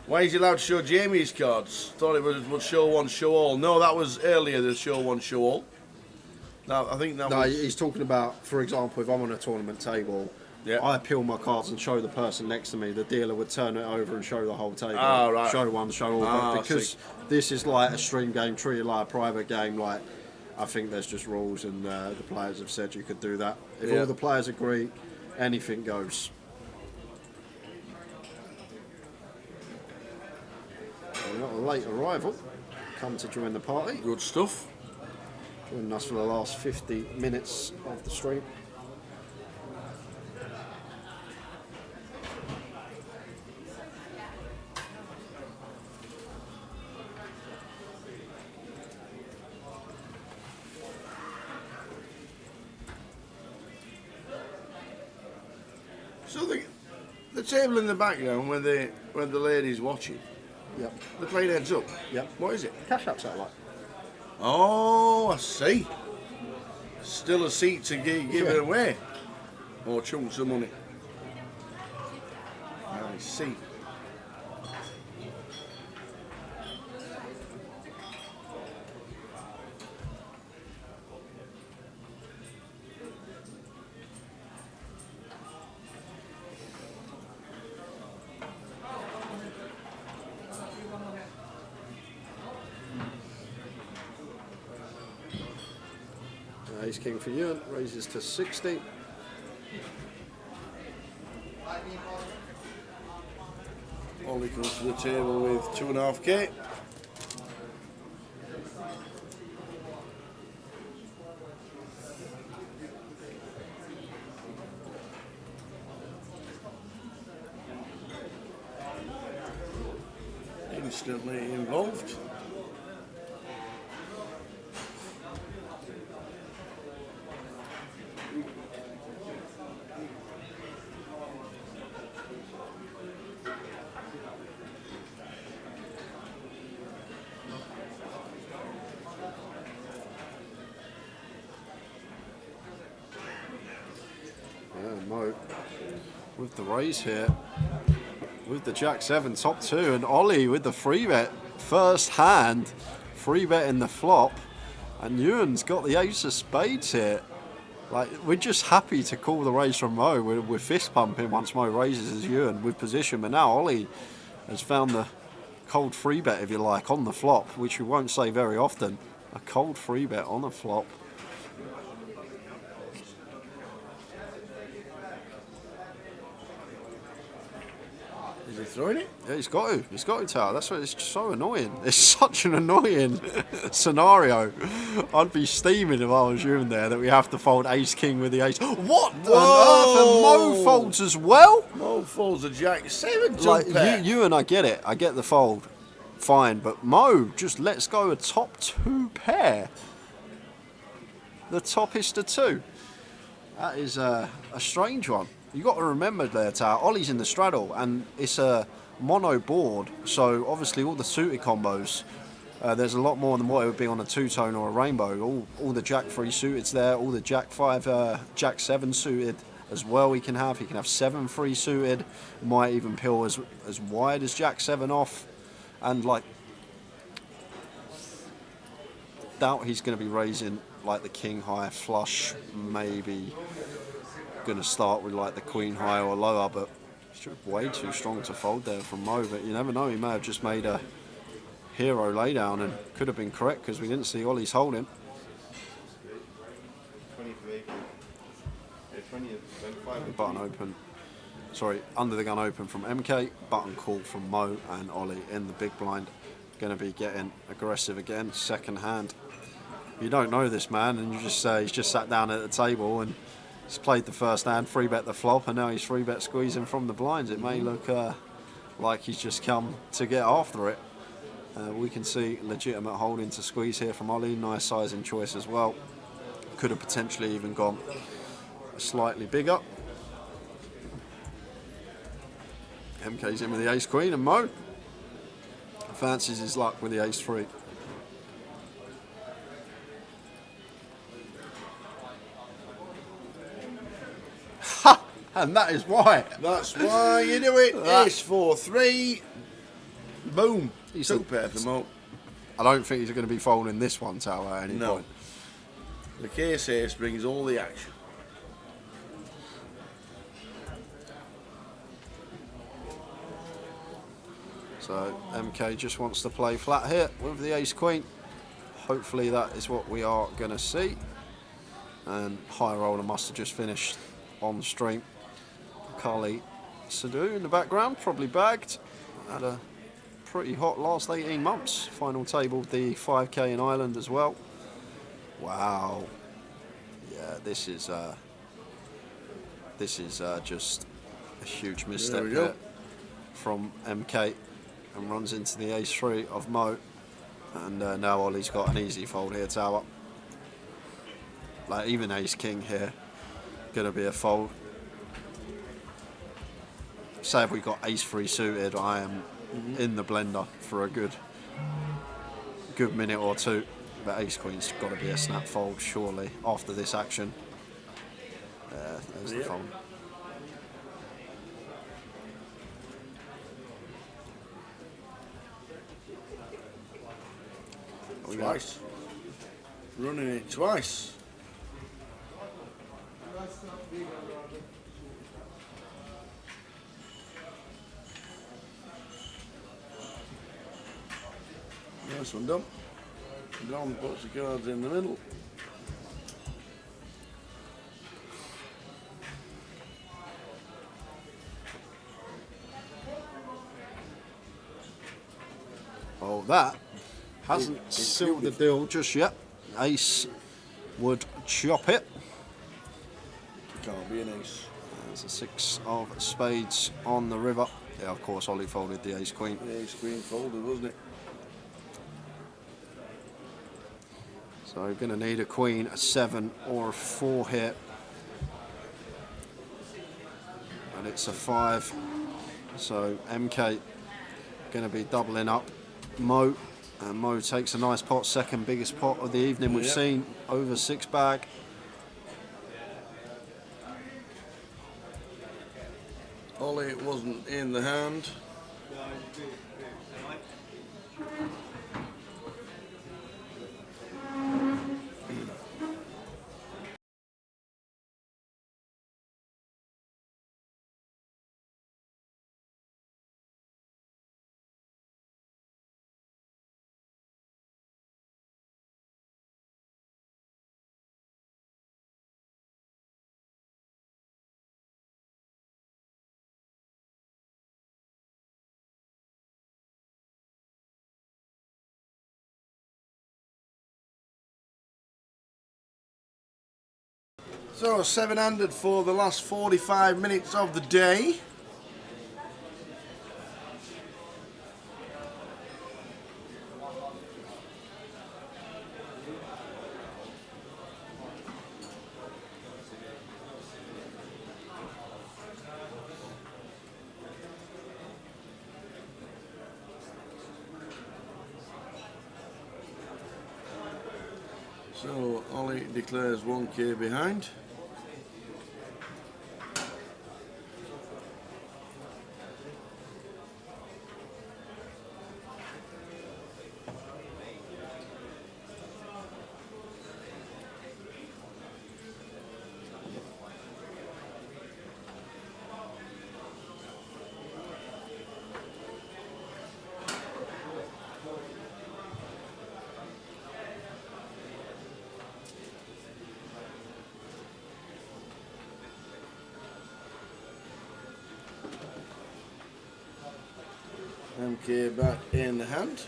Why is he allowed to show Jamie's cards? Thought it would show one, show all. No, that was earlier, the show one, show all. No, I think that was... he's talking about, for example, if I'm on a tournament table, I peel my cards and show the person next to me, the dealer would turn it over and show the whole table. Ah, right. Show one, show all. But because this is like a stream game, treated like a private game, like I think there's just rules, and the players have said you could do that. If all the players agree, anything goes. We've got a late arrival come to join the party. Good stuff. Joining us for the last 50 minutes of the stream. So the table in the background when the lady's watching, Yep. they're playing heads up. Yep. What is it? Cash up satellite. Oh, I see. Still a seat to give it away. Or chunks of money. I see. Ace king for Ewan, raises to 60. Ollie comes to the table with 2.5k. Instantly involved. Mo with the raise here with the Jack 7 top 2, and Ollie with the free bet first hand, free bet in the flop, and Ewan's got the ace of spades here. Like, we're just happy to call the raise from Mo. We're fist pumping once Mo raises as Ewan with position, but now Ollie has found the cold free bet, if you like, on the flop, which we won't say very often. A cold free bet on the flop. Is he throwing it? Yeah, he's got to. He's got to, Tower. That's why it's so annoying. It's such an annoying scenario. I'd be steaming if I was you in there that we have to fold ace king with the ace. What on earth? And Mo folds as well? Mo folds a Jack 7 Like, pair. you and I get it. I get the fold. Fine. But Mo just lets go a top 2 pair. The toppest of 2. That is a strange one. You got to remember there, Tower, Ollie's in the straddle, and it's a mono board, so obviously all the suited combos, there's a lot more than what it would be on a two-tone or a rainbow. All the Jack 3 suited's there, all the Jack 5, Jack 7 suited as well he can have. He can have 7 free suited, might even peel as wide as Jack 7 off, and like, doubt he's going to be raising like the king high flush, maybe. Going to start with like the queen high or lower, but it's just way too strong to fold there from Mo. But you never know, he may have just made a hero laydown and could have been correct because we didn't see Ollie's holding. 25. Button open, sorry, under the gun open from MK, button call from Mo, and Ollie in the big blind. Going to be getting aggressive again, second hand. You don't know this man, and you just say he's just sat down at the table and he's played the first hand, free bet the flop, and now he's free bet squeezing from the blinds. It may look like he's just come to get after it. We can see legitimate holding to squeeze here from Ollie. Nice sizing choice as well. Could have potentially even gone slightly bigger. MK's in with the ace queen, and Mo fancies his luck with the ace 3. And that is why. That's why you do it. Ace 4, 3. Boom. He's 2 pair for Mo. I don't think he's going to be folding this one, Tower, at any point. The case ace brings all the action. So MK just wants to play flat here with the ace queen. Hopefully that is what we are going to see. And high roller must have just finished on stream. Carly Sadu in the background, probably bagged. Had a pretty hot last 18 months. Final tabled the 5K in Ireland as well. Wow. Yeah, this is just a huge misstep here from MK, and runs into the ace-3 of Mo. And now Ollie's got an easy fold here, Tower. Like, even ace-king here, gonna be a fold. Say if we got ace-3 suited, I am in the blender for a good minute or two. But ace-queen's got to be a snap fold, surely, after this action. There's the fold. Twice. Running it twice. Nice one, Dom. Dom puts the cards in the middle. Oh, that hasn't sealed the deal just yet. Ace would chop it. Can't be an ace. There's a 6 of spades on the river. Yeah, of course, Ollie folded the ace-queen. The ace-queen folded, wasn't it? So we're going to need a queen, a 7 or a 4 here. And it's a 5. So MK going to be doubling up Mo. And Mo takes a nice pot, second biggest pot of the evening we've seen, over 6 bag. Ollie wasn't in the hand. So 7-handed for the last 45 minutes of the day. So Ollie declares 1k behind. MK back in the hand.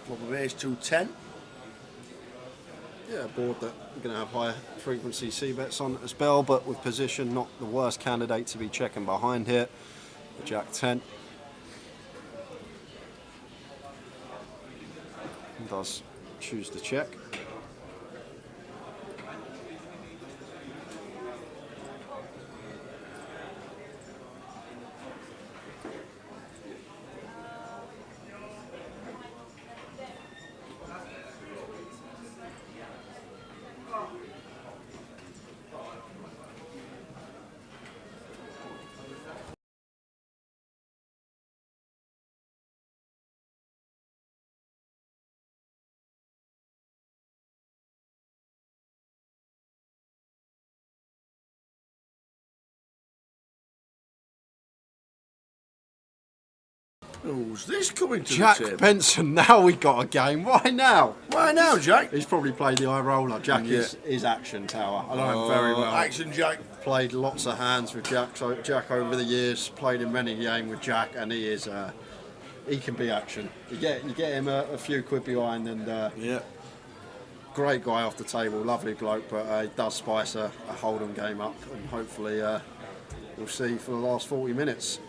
Flop of ace 2-10. Yeah, a board that we're going to have high frequency C-bets on as well, but with position not the worst candidate to be checking behind here. The Jack 10. Does choose to check. Who's this coming to Jack the table? Benson, now we got a game. Why now? Why now, Jack? He's probably played the eye roller. Jack is action tower. I know him very well. Action Jack played lots of hands with Jack over the years. Played in many games with Jack, and he is he can be action. You get him a few quid behind, and yeah, great guy off the table, lovely bloke, but he does spice a hold'em game up, and hopefully we'll see for the last 40 minutes.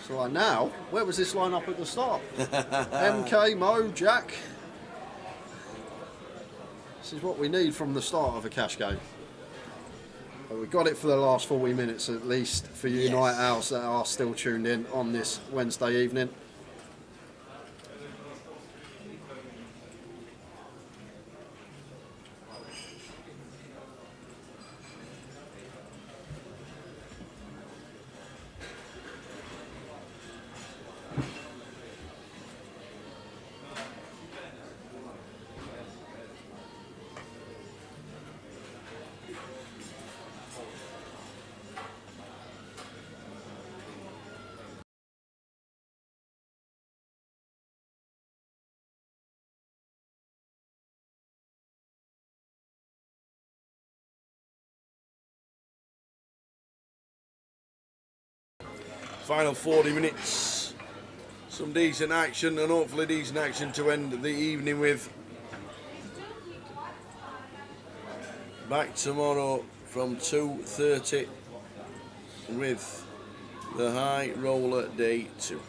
So like now, where was this line up at the start? MK, Mo, Jack. This is what we need from the start of a cash game. But we got it for the last 40 minutes at least for you night owls that are still tuned in on this Wednesday evening. Final 40 minutes, some decent action, and hopefully decent action to end the evening with. Back tomorrow from 2:30 with the High Roller Day 2.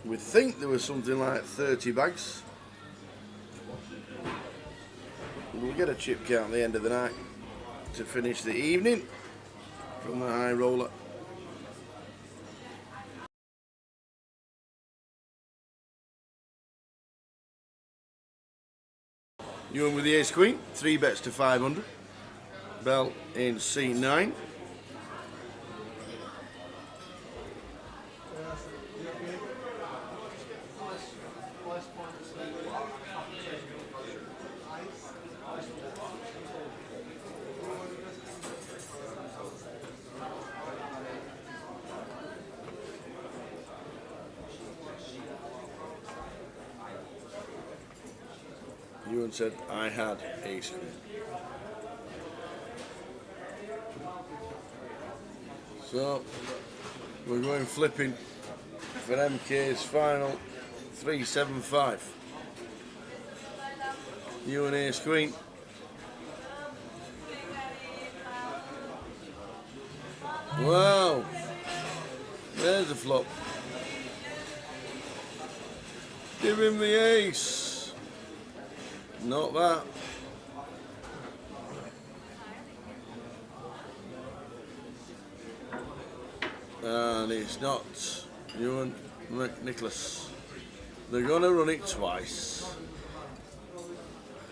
We think there was something like 30 bags. We'll get a chip count at the end of the night to finish the evening from the High Roller. Ewan with the ace queen, 3 bets to 500. Bell in C9. Ewan said I had ace queen. So we're going flipping for MK's final 375. Ewan ace queen. Wow, there's the flop. Give him the ace. Not that. And it's not Ewan Nicholas. They're going to run it twice.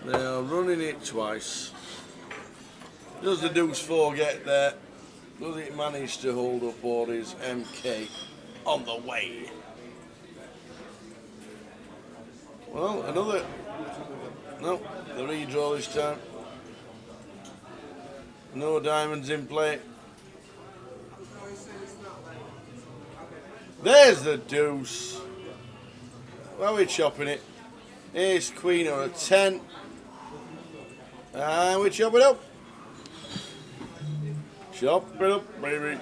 They are running it twice. Does the deuce 4 get there? Does it manage to hold up, or is MK on the way? Well, another. No, the redraw this time. No diamonds in play. There's the deuce. Well, we're chopping it. Ace, queen, or a 10. And we chop it up. Chop it up, baby.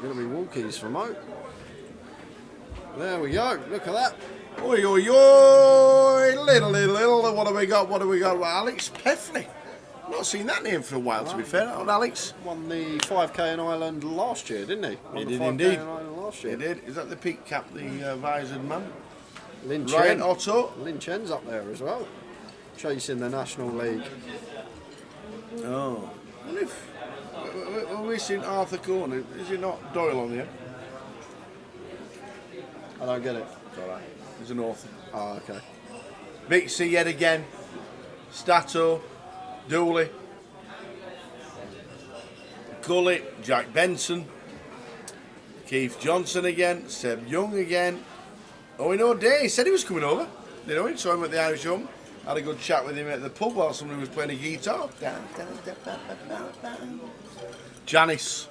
Going to be walkies for Mo. There we go. Look at that. Oi, oi, oi! Little. What have we got? Well, Alex Peffley. Not seen that name for a while, to be fair. Old Alex. Won the 5k in Ireland last year, didn't he? He Won the did 5K indeed. in Ireland last year. He did. Is that the peak cap, the visored man? Lin Ryan Chen. Otto. Lin Chen's up there as well, chasing the National League. Oh. What if we're missing Arthur Corner? Is it not Doyle on here? I don't get it. It's alright. There's an author. Oh, okay. Vixie yet again. Stato. Dooley. Gully. Jack Benson. Keith Johnson again. Seb Young again. Owen O'Day. He said he was coming over. You know, saw him at the Irish Home. Had a good chat with him at the pub while somebody was playing a guitar. Janice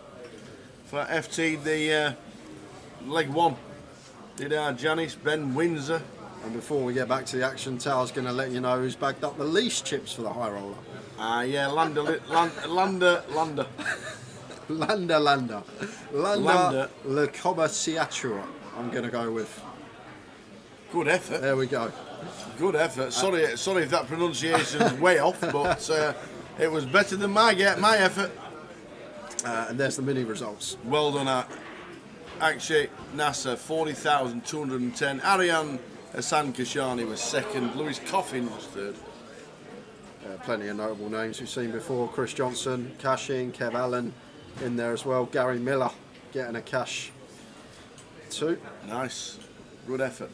for FT the leg one. Did our Janice, Ben Windsor. And before we get back to the action, Tal's going to let you know who's bagged up the least chips for the high roller. Yeah, Landa. Landa Le Commerciatura, I'm going to go with. Good effort. There we go. Good effort. Sorry if that pronunciation's way off, but it was better than my effort. And there's the mini results. Well done, Akshay Nasser, 40,210. Ariane Hassan Kashani was second. Louis Coffin was third. Plenty of notable names we've seen before. Chris Johnson, cashing. Kev Allen in there as well. Gary Miller getting a cash too. Nice. Good effort.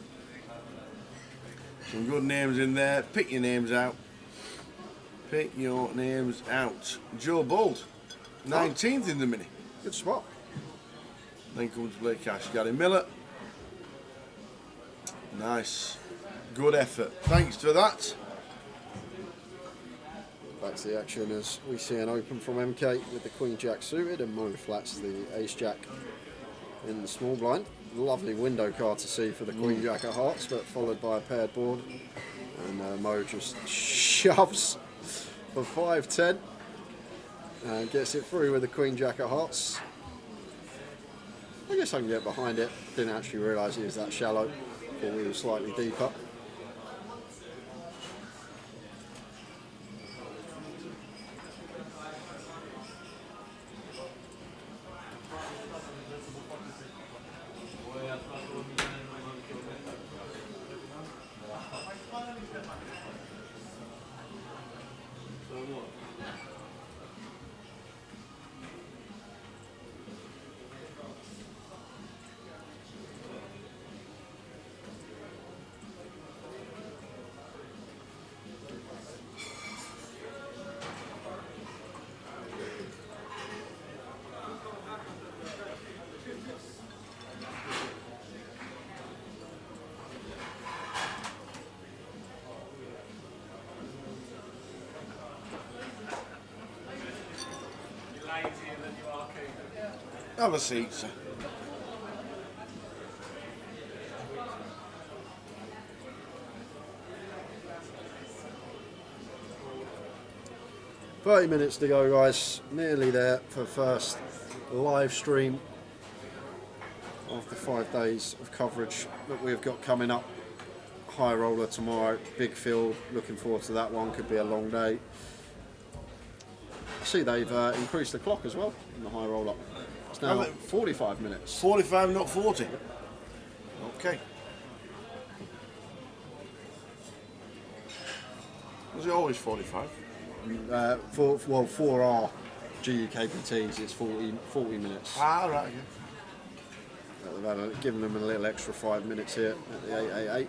Some good names in there. Pick your names out. Pick your names out. Joe Bolt, 19th in the mini. Good spot. Then comes to play cash. Gary Miller. Nice. Good effort. Thanks for that. Back to the action as we see an open from MK with the Queen Jack suited and Mo flats the Ace Jack in the small blind. Lovely window card to see for the Queen Jack of Hearts, but followed by a paired board. And Mo just shoves for 5-10 and gets it through with the Queen Jack of Hearts. I guess I can get behind it. Didn't actually realise he was that shallow. Thought we were slightly deeper. Have a seat, sir. "30 minutes to go, guys. Nearly there for the first live stream after 5 days of coverage that we've got coming up. High roller tomorrow, big field. Looking forward to that one. Could be a long day. I see they've increased the clock as well in the high roller. It's now 45 minutes. 45, not 40. Okay. Was it always 45? For our GUKPTs, it's 40 minutes. Ah, right. They've given them a little extra 5 minutes here at the 888.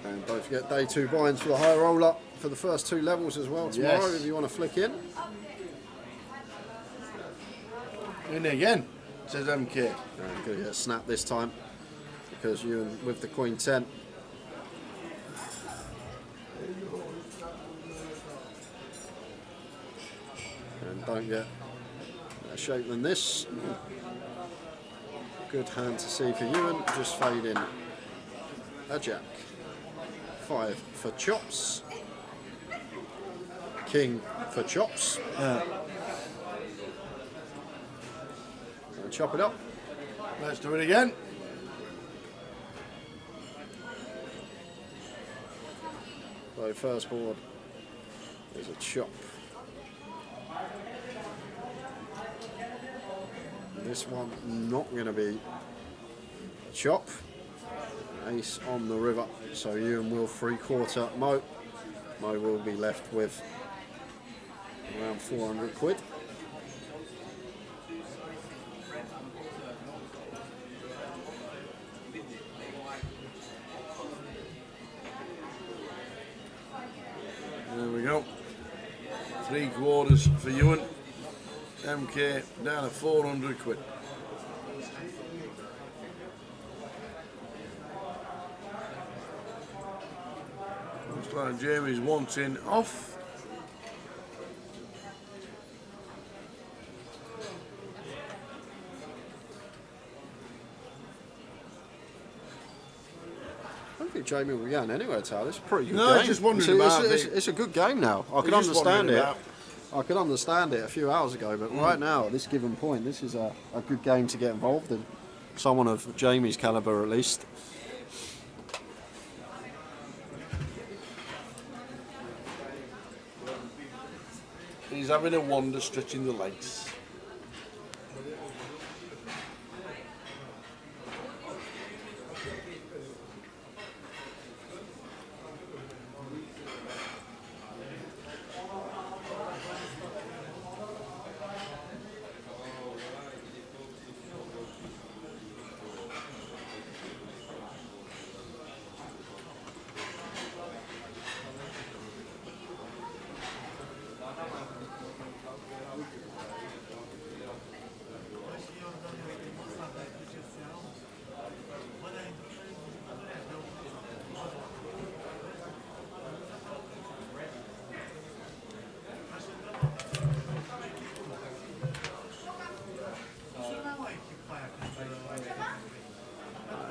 And don't forget day 2 binds for the high roller for the first 2 levels as well tomorrow, Yes. if you want to flick in. In again, says MK. Going to get a snap this time because you and with the Queen 10. And don't get shape than this. Good hand to see for Ewan. Just fade in a jack. 5 for chops. King for chops. And chop it up. Let's do it again. So first board is a chop. This one not going to be a chop. Ace on the river, so Ewan will 3/4 Mo. Mo will be left with around 400 quid. There we go. 3/4 for Ewan. MK down at 400 quid. Looks like Jamie's wanting off. I don't think Jamie will be going anywhere, Tal. It's a pretty good No, game. just wondering about it's a good game now. I could just understand wondering it. about- I could understand it a few hours ago, but right now, at this given point, this is a good game to get involved in. Someone of Jamie's calibre, at least. He's having a wander, stretching the legs.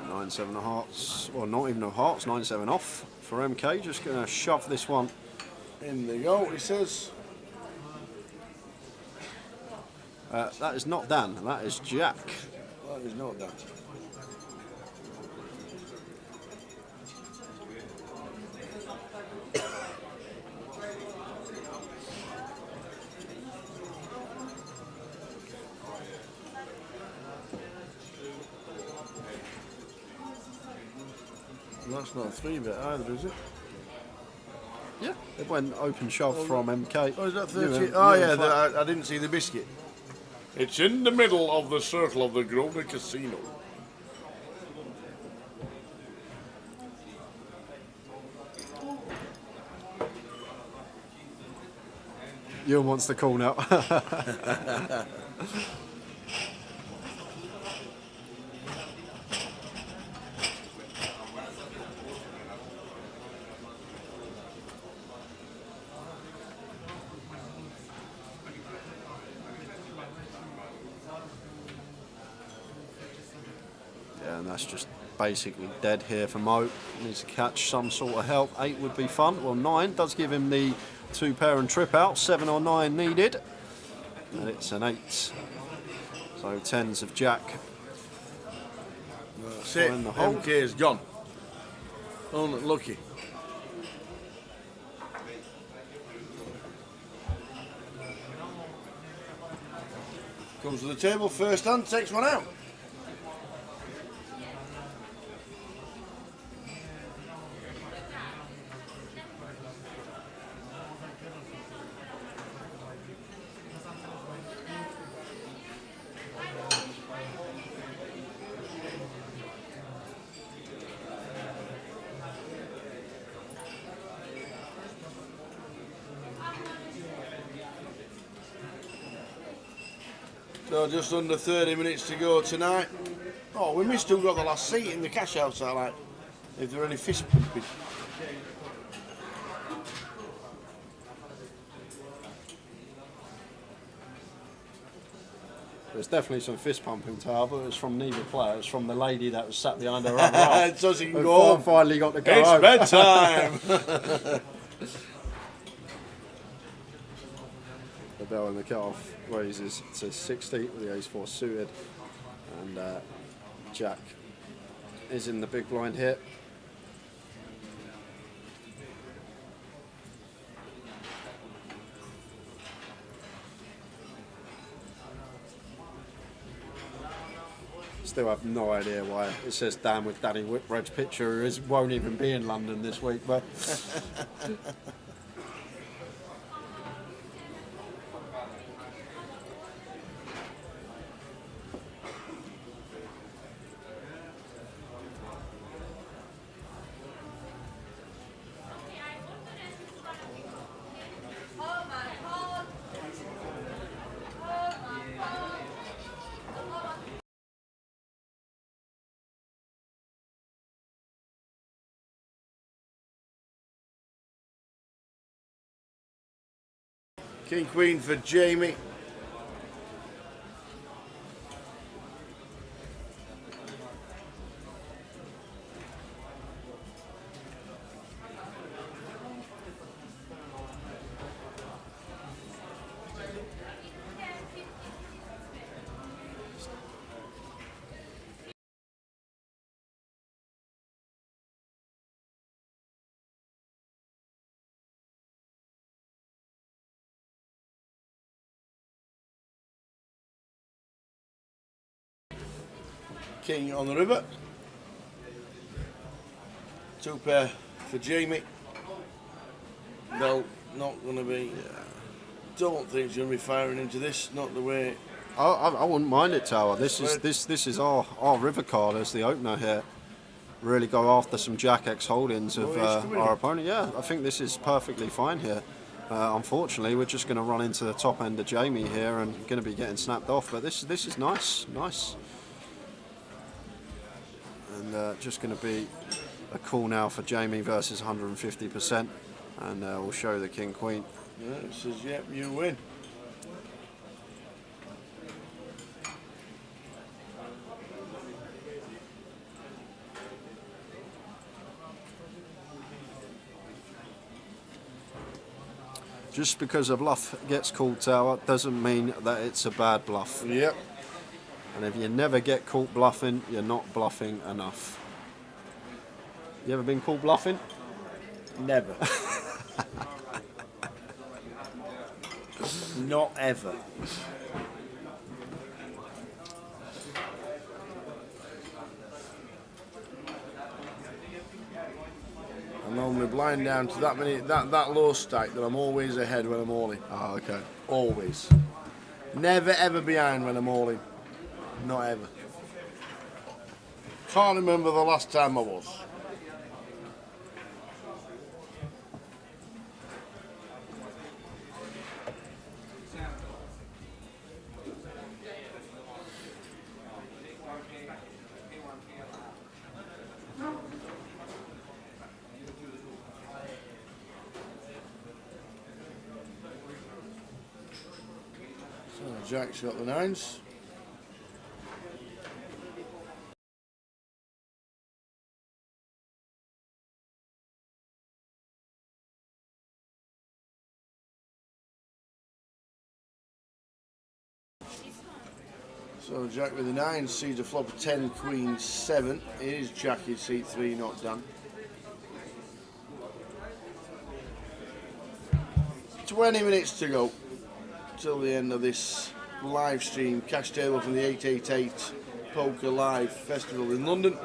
Nine, 7 of hearts, well, not even of hearts, 9-7 off for MK. Just going to shove this one. In they go, he says. That is not Dan, that is Jack. That is not that. That's not a 3-bet either, is it? Yeah, it went open shove from MK. Oh, is that 30? Ewan- Oh, Ewan yeah, flat. I didn't see the biscuit. It's in the middle of the circle of the Grosvenor Casino. Ewan wants the call now. Yeah, and that's just basically dead here for Mo. Needs to catch some sort of help. 8 would be fun. Well, 9 does give him the 2 pair and trip out. 7 or 9 needed. And it's an 8. So 10s of Jack. That's it. In the hole. MK is gone. Unlucky. Comes to the table first hand, takes one out. So just under 30 minutes to go tonight. Oh, we missed who got the last seat in the cash out satellite. If there are any fist pumping. There's definitely some fist pumping, Tower, but it was from neither player. It was from the lady that was sat behind her other half. So she can who go home. finally got to go It's home. bedtime. The bell in the cut-off raises to 60 with the ace-4 suited, and Jack is in the big blind here. Still have no idea why it says Dan with Danny Whitbread's picture, who won't even be in London this week, but King Queen for Jamie. King on the river. Two pair for Jamie. No, not going to be. Don't think he's going to be firing into this. Not the way. I wouldn't mind it, Tower. This is our river card as the opener here. Really go after some Jack X holdings of our opponent. Yeah, I think this is perfectly fine here. Unfortunately, we're just going to run into the top end of Jamie here and going to be getting snapped off. But this is nice. And just going to be a call now for Jamie versus 150%, and we'll show the King Queen. Yeah, it says, yep, you win. Just because a bluff gets called, Tower, doesn't mean that it's a bad bluff. Yep. And if you never get caught bluffing, you're not bluffing enough. You ever been caught bluffing? Never. Not ever. I'm normally blind down to that low stack that I'm always ahead when I'm all in. Oh, okay. Always. Never ever behind when I'm all in. Not ever. Can't remember the last time I was. So Jack's got the nines. So Jack with the 9 sees a flop of 10, Queen 7. It is Jackie's seat 3, not done. 20 minutes to go till the end of this live stream. Cash table from the 888 Poker Live Festival in London.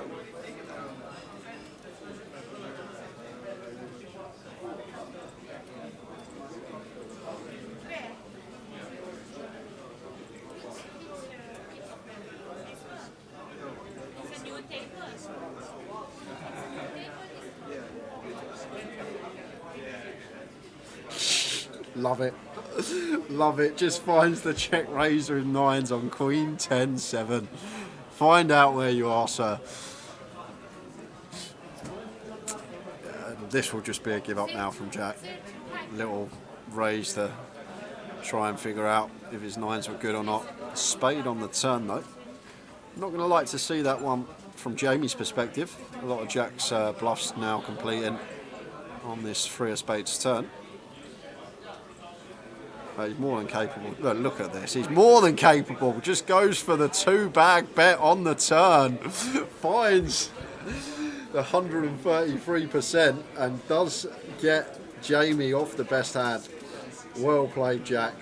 Love it. Love it. Just finds the check raise with 9s on Queen 10-7. Find out where you are, sir. This will just be a give up now from Jack. Little raise to try and figure out if his nines were good or not. Spade on the turn though. Not going to like to see that one from Jamie's perspective. A lot of Jack's bluffs now completing on this 3 of spades turn. He's more than capable. Look at this. He's more than capable. Just goes for the 2-bag bet on the turn. Finds the 133% and does get Jamie off the best hand. Well played, Jack.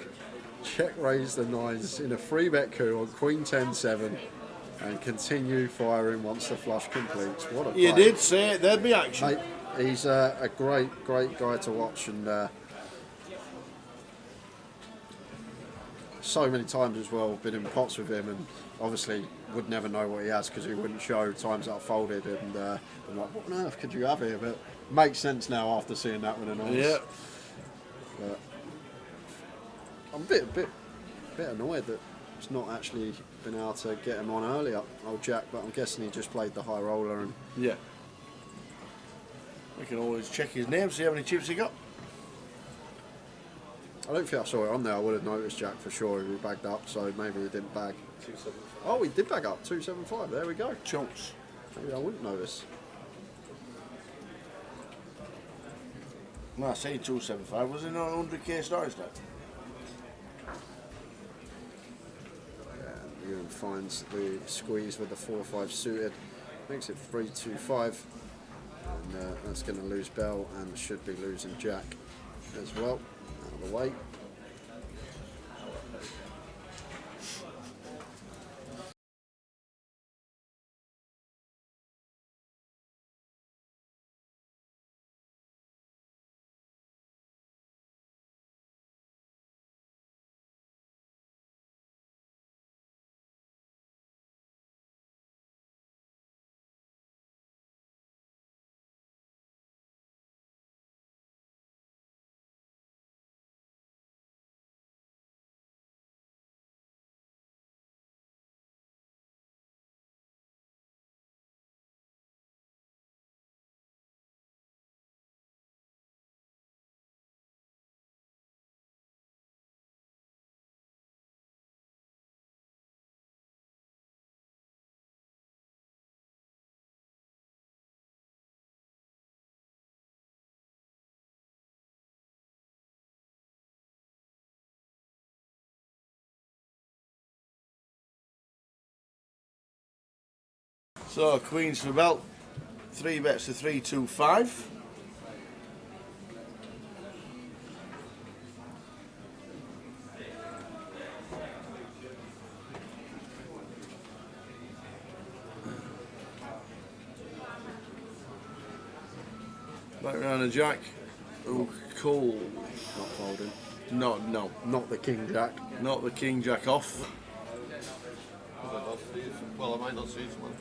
Check raise the nines in a 3-bet coup on Queen 10-7 and continue firing once the flush completes. What a play. You did say it, there'd be action. Mate, he's a great guy to watch, and so many times as well been in pots with him, and obviously would never know what he has because he wouldn't show times that I folded, and I'm like, what on earth could you have here? But makes sense now after seeing that with an honest. Yeah. But I'm a bit annoyed that it's not actually been able to get him on earlier, old Jack, but I'm guessing he just played the high roller. And yeah. We can always check his name, see how many chips he got. I don't think I saw it on there. I would have noticed Jack for sure if he bagged up, so maybe he didn't bag. 275. Oh, he did bag up, 275. There we go. Chunks. Maybe I wouldn't notice. No, I say 275. Was it not 100k stars though? Yeah, Ewan finds the squeeze with the 4-5 suited. Makes it 3-2-5. And that's going to lose Bell and should be losing Jack as well. Out of the way. So Queens for Bell, 3 bets to 3-2-5. Back round a Jack. Oh, cool. Not folding. No. Not the King Jack. Not the King Jack off. Well, I might not see one.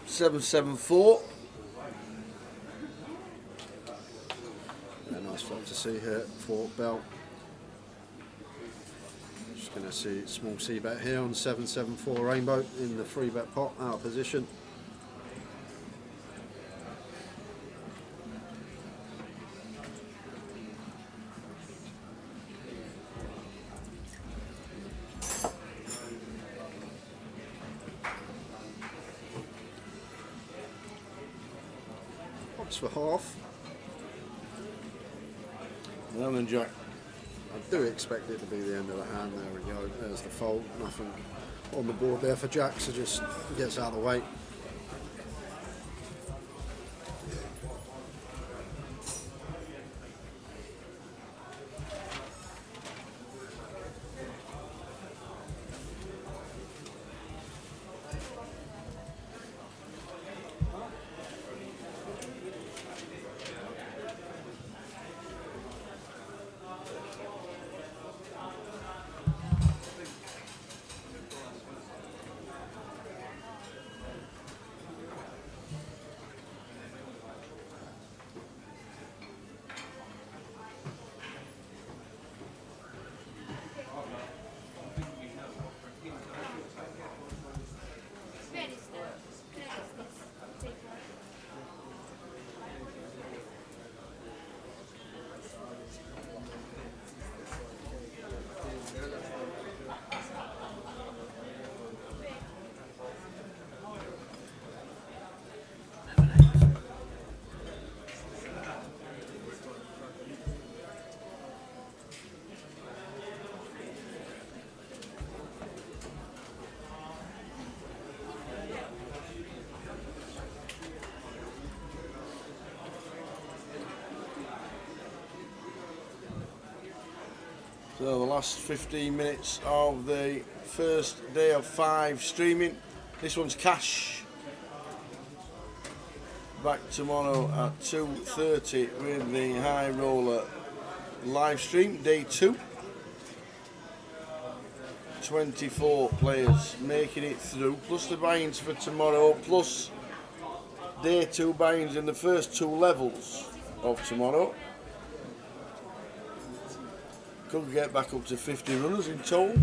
7-7-4. Yeah, nice flop to see here for Bell. Just going to see small C bet here on 7-7-4 Rainbow in the 3-bet pot, out of position. For half. And then Jack. I do expect it to be the end of the hand. There we go. There's the fold. Nothing on the board there for Jack, so just gets out of the way. So the last 15 minutes of the first day of 5 streaming. This one's cash. Back tomorrow at 2:30 with the High Roller live stream, day 2. 24 players making it through, plus the buy-ins for tomorrow, plus day 2 buy-ins in the first 2 levels of tomorrow. Could get back up to 50 runners in total.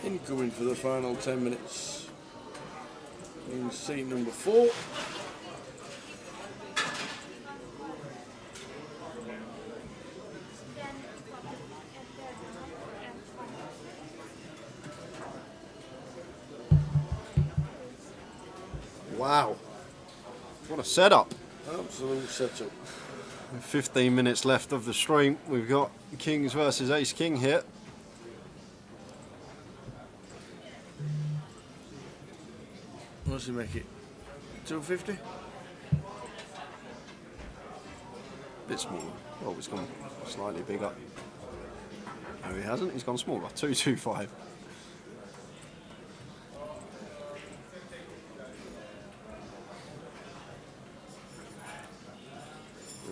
Incoming for the final 10 minutes in seat number 4. Wow, what a setup. Absolute setup. 15 minutes left of the stream. We've got Kings versus Ace King here. What's he make it? 250? Bit smaller. Oh, he's gone slightly bigger. No, he hasn't. He's gone smaller. 225.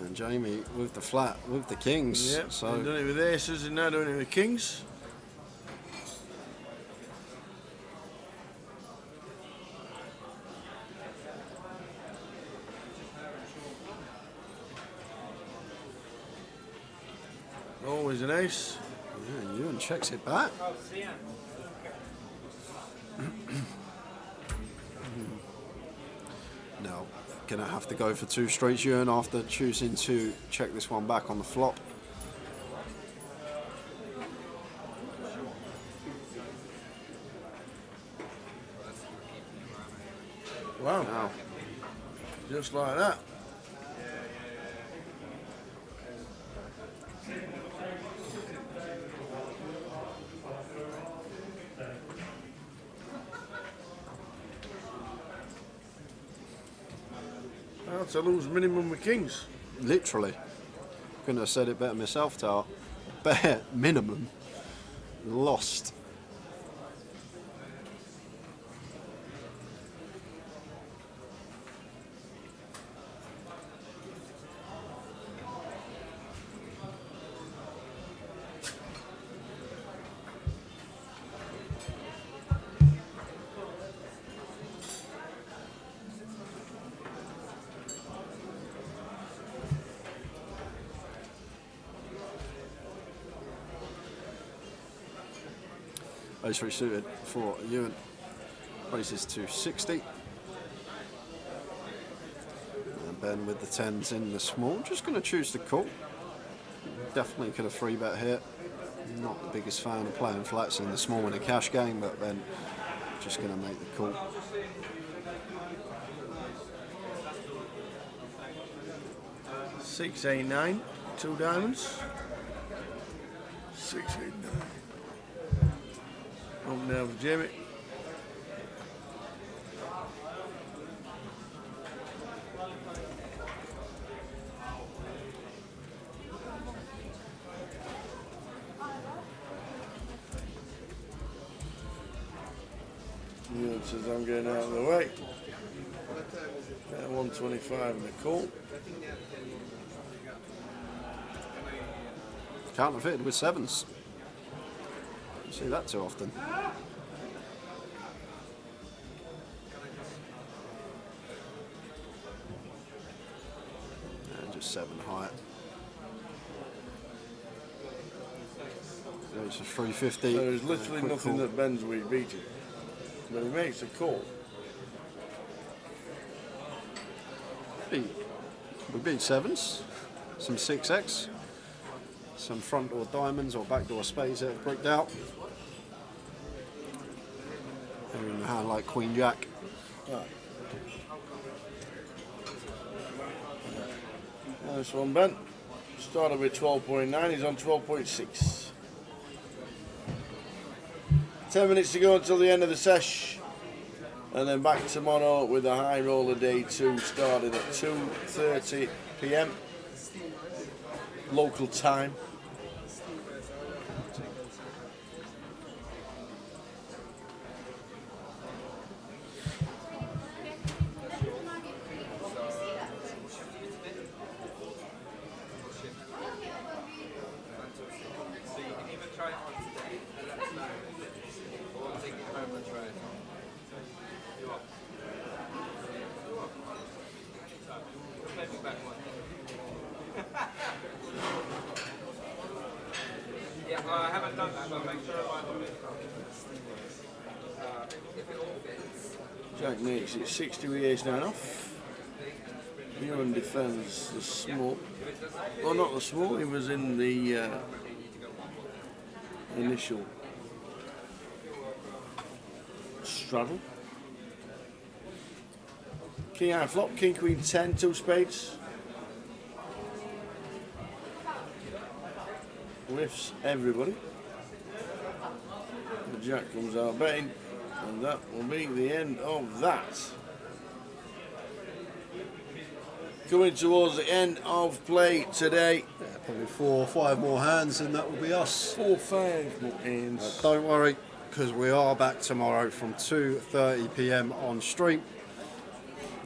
And Jamie with the flat with the Kings. Yep, so doing it with aces and now doing it with kings. Always an ace. Yeah, and Ewan checks it back. Now, gonna have to go for 2 straights, Ewan, after choosing to check this one back on the flop. Wow. Now, Just like that. How to lose minimum with kings. literally, couldn't have said it better myself, Tower. Bare minimum. Lost. Ace 3 suited for Ewan. Races to 60. And Ben with the 10s in the small. Just going to choose the call. Definitely could have 3-bet here. Not the biggest fan of playing flats in the small in a cash game, but then just going to make the call. Six, 8, 9, 2 diamonds. 6, 8, 9. Up now for Jamie. Ewan says I'm getting out of the way. 125 in the call. Counterfeited with 7s. Don't see that too often. And just 7 high. So it's a 350. There's literally nothing that bends we beat him. But he makes a call. We beat 7s, some 6x, some front door diamonds or back door spades that have bricked out. They're in the hand like Queen Jack. Right. Nice one, Ben. Started with 12.9, he's on 12.6. 10 minutes to go until the end of the sesh. And then back tomorrow with a high roller day 2 starting at 2:30 p.m. local time. Yeah, I haven't done that, but make sure I do it. If it all fits. Jack makes it 60 with ace 9 off. Ewan defends the small. Well, not the small, he was in the initial straddle. King high flop, king queen 10, 2 spades. Whiffs everybody. The jack comes out betting, and that will be the end of that. Coming towards the end of play today. Yeah, probably 4 or 5 more hands and that will be us. 4 or 5 more hands. Don't worry, because we are back tomorrow from 2:30 p.m. on stream.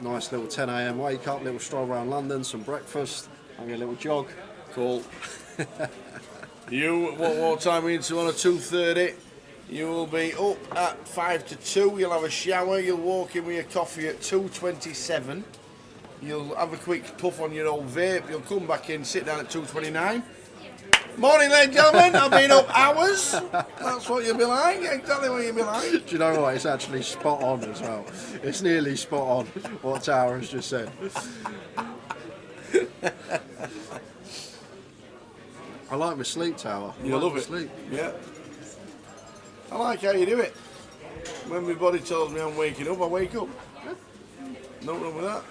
Nice little 10 a.m. wake up, little stroll around London, some breakfast, maybe a little jog. Cool. You, what time are you into on a 2:30? You will be up at 5 to 2. You'll have a shower. You'll walk in with your coffee at 2:27. You'll have a quick puff on your old vape. You'll come back in, sit down at 2:29. Morning, ladies and gentlemen. I've been up hours. That's what you'll be like. Exactly what you'll be like. Do you know what? It's actually spot on as well. It's nearly spot on what Tower has just said. I like my sleep, Tower. You love it. Sleep. Yeah. I like how you do it. When my body tells me I'm waking up, I wake up. Nothing wrong with that.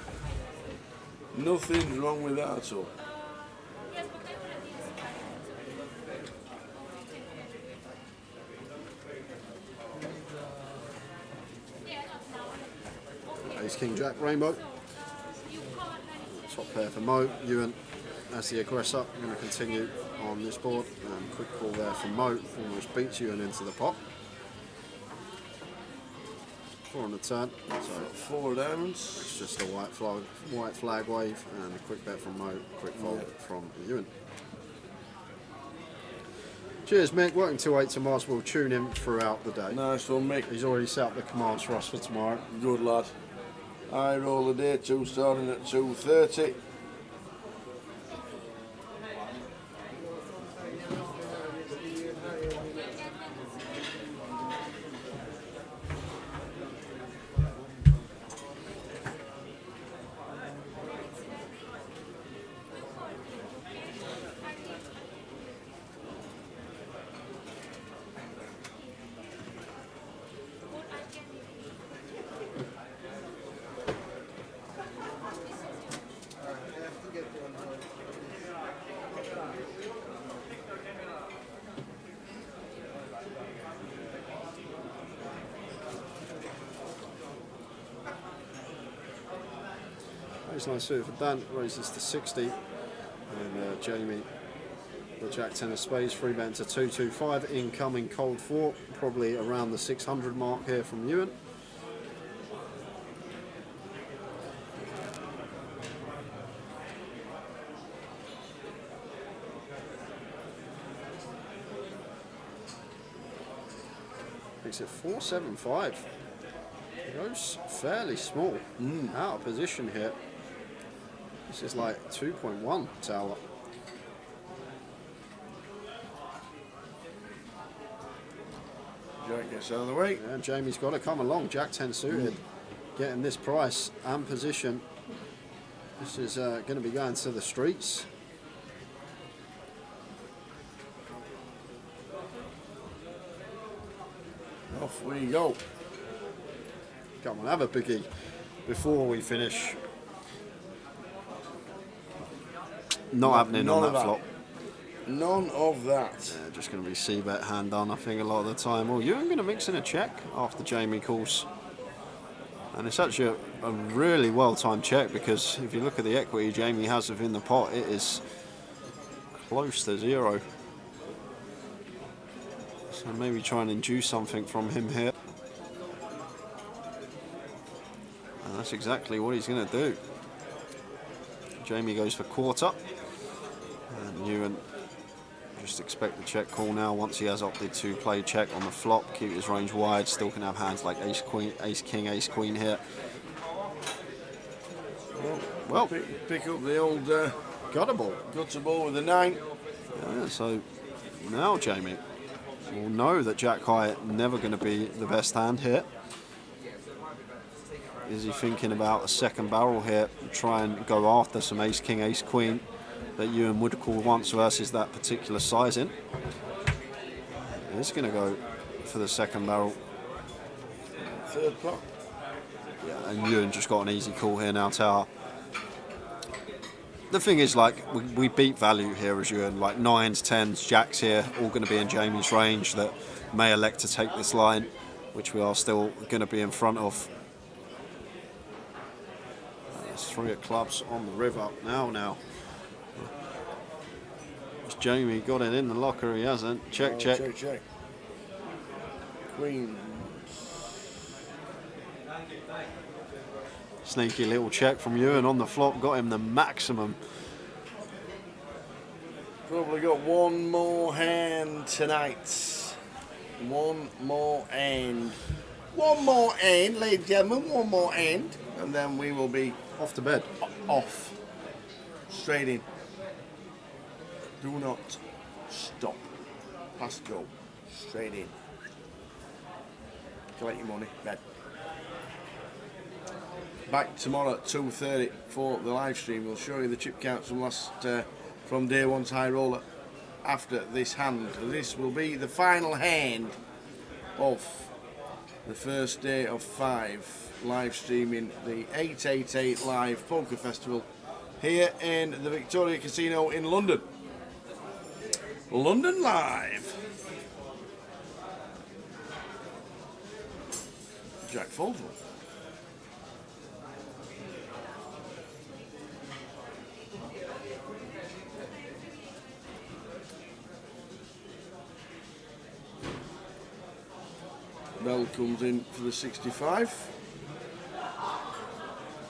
Nothing's wrong with that at all. Ace King Jack Rainbow. Top pair for Mo. Ewan as the aggressor. I'm going to continue on this board. Quick call there from Mo. Almost beats Ewan into the pot. 4 on the turn. So 4 diamonds. It's just a white flag wave and a quick bet from Mo. Quick fold from Ewan. Cheers, Mick. Working till 8 tomorrow. We'll tune in throughout the day. Nice one, Mick. He's already set up the commands for us for tomorrow. Good lad. I roll the day 2 starting at 2:30. Nice suit for Dan, raises to 60, and Jamie, the Jack 10 of spades, 3 bet to 225, incoming cold 4, probably around the 600 mark here from Ewan. Makes it 475. It goes fairly small, out of position here. This is like 2.1 Tower. Jack gets out of the way. Yeah, Jamie's got to come along. Jack 10 suited, getting this price and position. This is going to be going to the streets. Off we go. Come on, have a biggie before we finish. Not happening on that flop. None of that. Yeah, just going to be c-bet hand on, I think, a lot of the time. Well, you're going to mix in a check after Jamie calls. And it's actually a really well-timed check, because if you look at the equity Jamie has within the pot, it is close to 0. So maybe try and induce something from him here. And that's exactly what he's going to do. Jamie goes for quarter. And Ewan just expect the check call now once he has opted to play check on the flop. Keep his range wide, still can have hands like ace, queen, ace, king, ace, queen here. Well, pick up the old gutter ball with the 9. Yeah, so now Jamie will know that Jack High never going to be the best hand here. Is he thinking about a second barrel here, try and go after some ace, king, ace, queen that Ewan would call once versus that particular sizing? He's going to go for the second barrel. Third pot. Yeah, and Ewan just got an easy call here now, Tower. The thing is, like, we beat value here as Ewan, like 9s, 10s, jacks here, all going to be in Jamie's range that may elect to take this line, which we are still going to be in front of. There's 3 of clubs on the river now. Has Jamie got it in the locker? He hasn't. Check. Check. Queen. Sneaky little check from Ewan on the flop, got him the maximum. Probably got one more hand tonight. One more hand, ladies and gentlemen, one more hand. And then we will be off to bed. Off. Straight in. Do not stop. Pass go. Straight in. Collect your money. Bed. Back tomorrow at 2:30 for the live stream. We'll show you the chip counts from day one's high roller after this hand. This will be the final hand of the first day of 5 live streaming the 888 Live Poker Festival here in the Victoria Casino in London. London Live. Jack folds one. Bell comes in for the 65.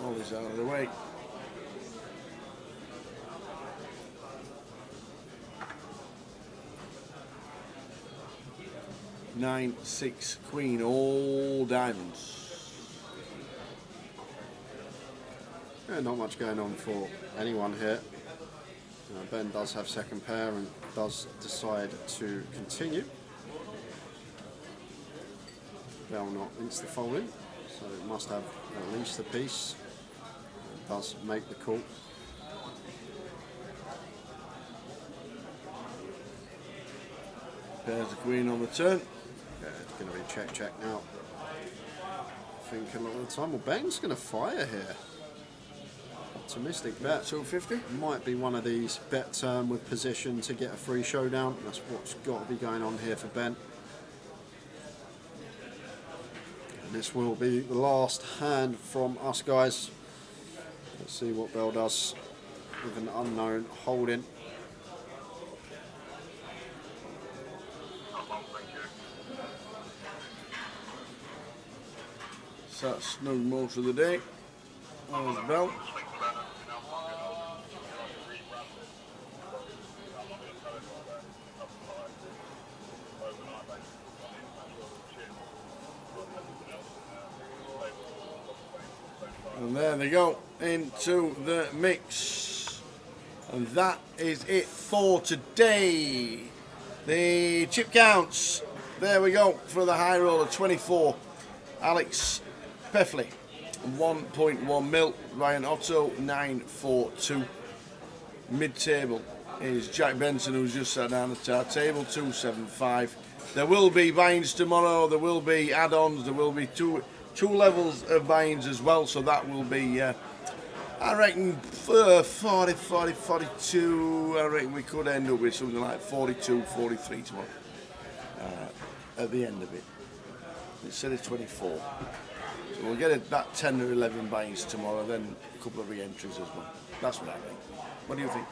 Ollie's out of the way. Nine, 6, queen, all diamonds. Yeah, not much going on for anyone here. Ben does have second pair and does decide to continue. Bell not insta-folding, so it must have at least a piece. It does make the call. Pairs the queen on the turn. Yeah, it's going to be check now. I think a lot of the time. Well, Ben's going to fire here. Optimistic bet. 250. Might be one of these bet turn with position to get a free showdown. That's what's got to be going on here for Ben. This will be the last hand from us, guys. Let's see what Bell does with an unknown holding. Sat snug most of the day. There's Bell. And there they go, into the mix. And that is it for today. The chip counts, there we go, for the high roller, 24. Alex Peffley, 1.1 mil. Ryan Otto, 942. Mid-table is Jack Benson, who's just sat down at our table, 275. There will be buy-ins tomorrow, there will be add-ons, there will be 2 levels of buy-ins as well, so that will be, I reckon, 40, 42, I reckon we could end up with something like 42, 43 tomorrow, at the end of it, instead of 24. So we'll get that 10 or 11 buy-ins tomorrow, then a couple of re-entries as well. That's what I think. What do you think?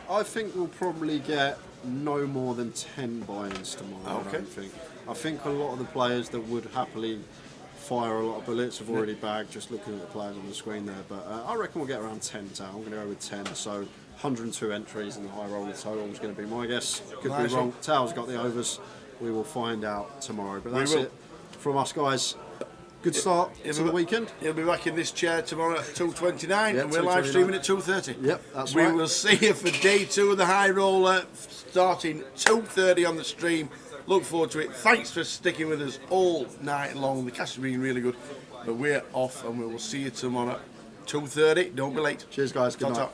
I think we'll probably get no more than 10 buy-ins tomorrow. Okay. I think a lot of the players that would happily fire a lot of bullets have already bagged, just looking at the players on the screen there. But I reckon we'll get around 10 total. I'm going to go with 10. So 102 entries and the high roller total is going to be my guess. Could be wrong. Tao's got the overs. We will find out tomorrow. But that's it from us, guys. Good start to the weekend. He'll be back in this chair tomorrow at 2:29, and we're live streaming at 2:30. Yep, that's right. We will see you for day 2 of the high roller, starting 2:30 on the stream. Look forward to it. Thanks for sticking with us all night long. The cash has been really good, but we're off, and we will see you tomorrow at 2:30. Don't be late. Cheers, guys. Good night. Ta-ta.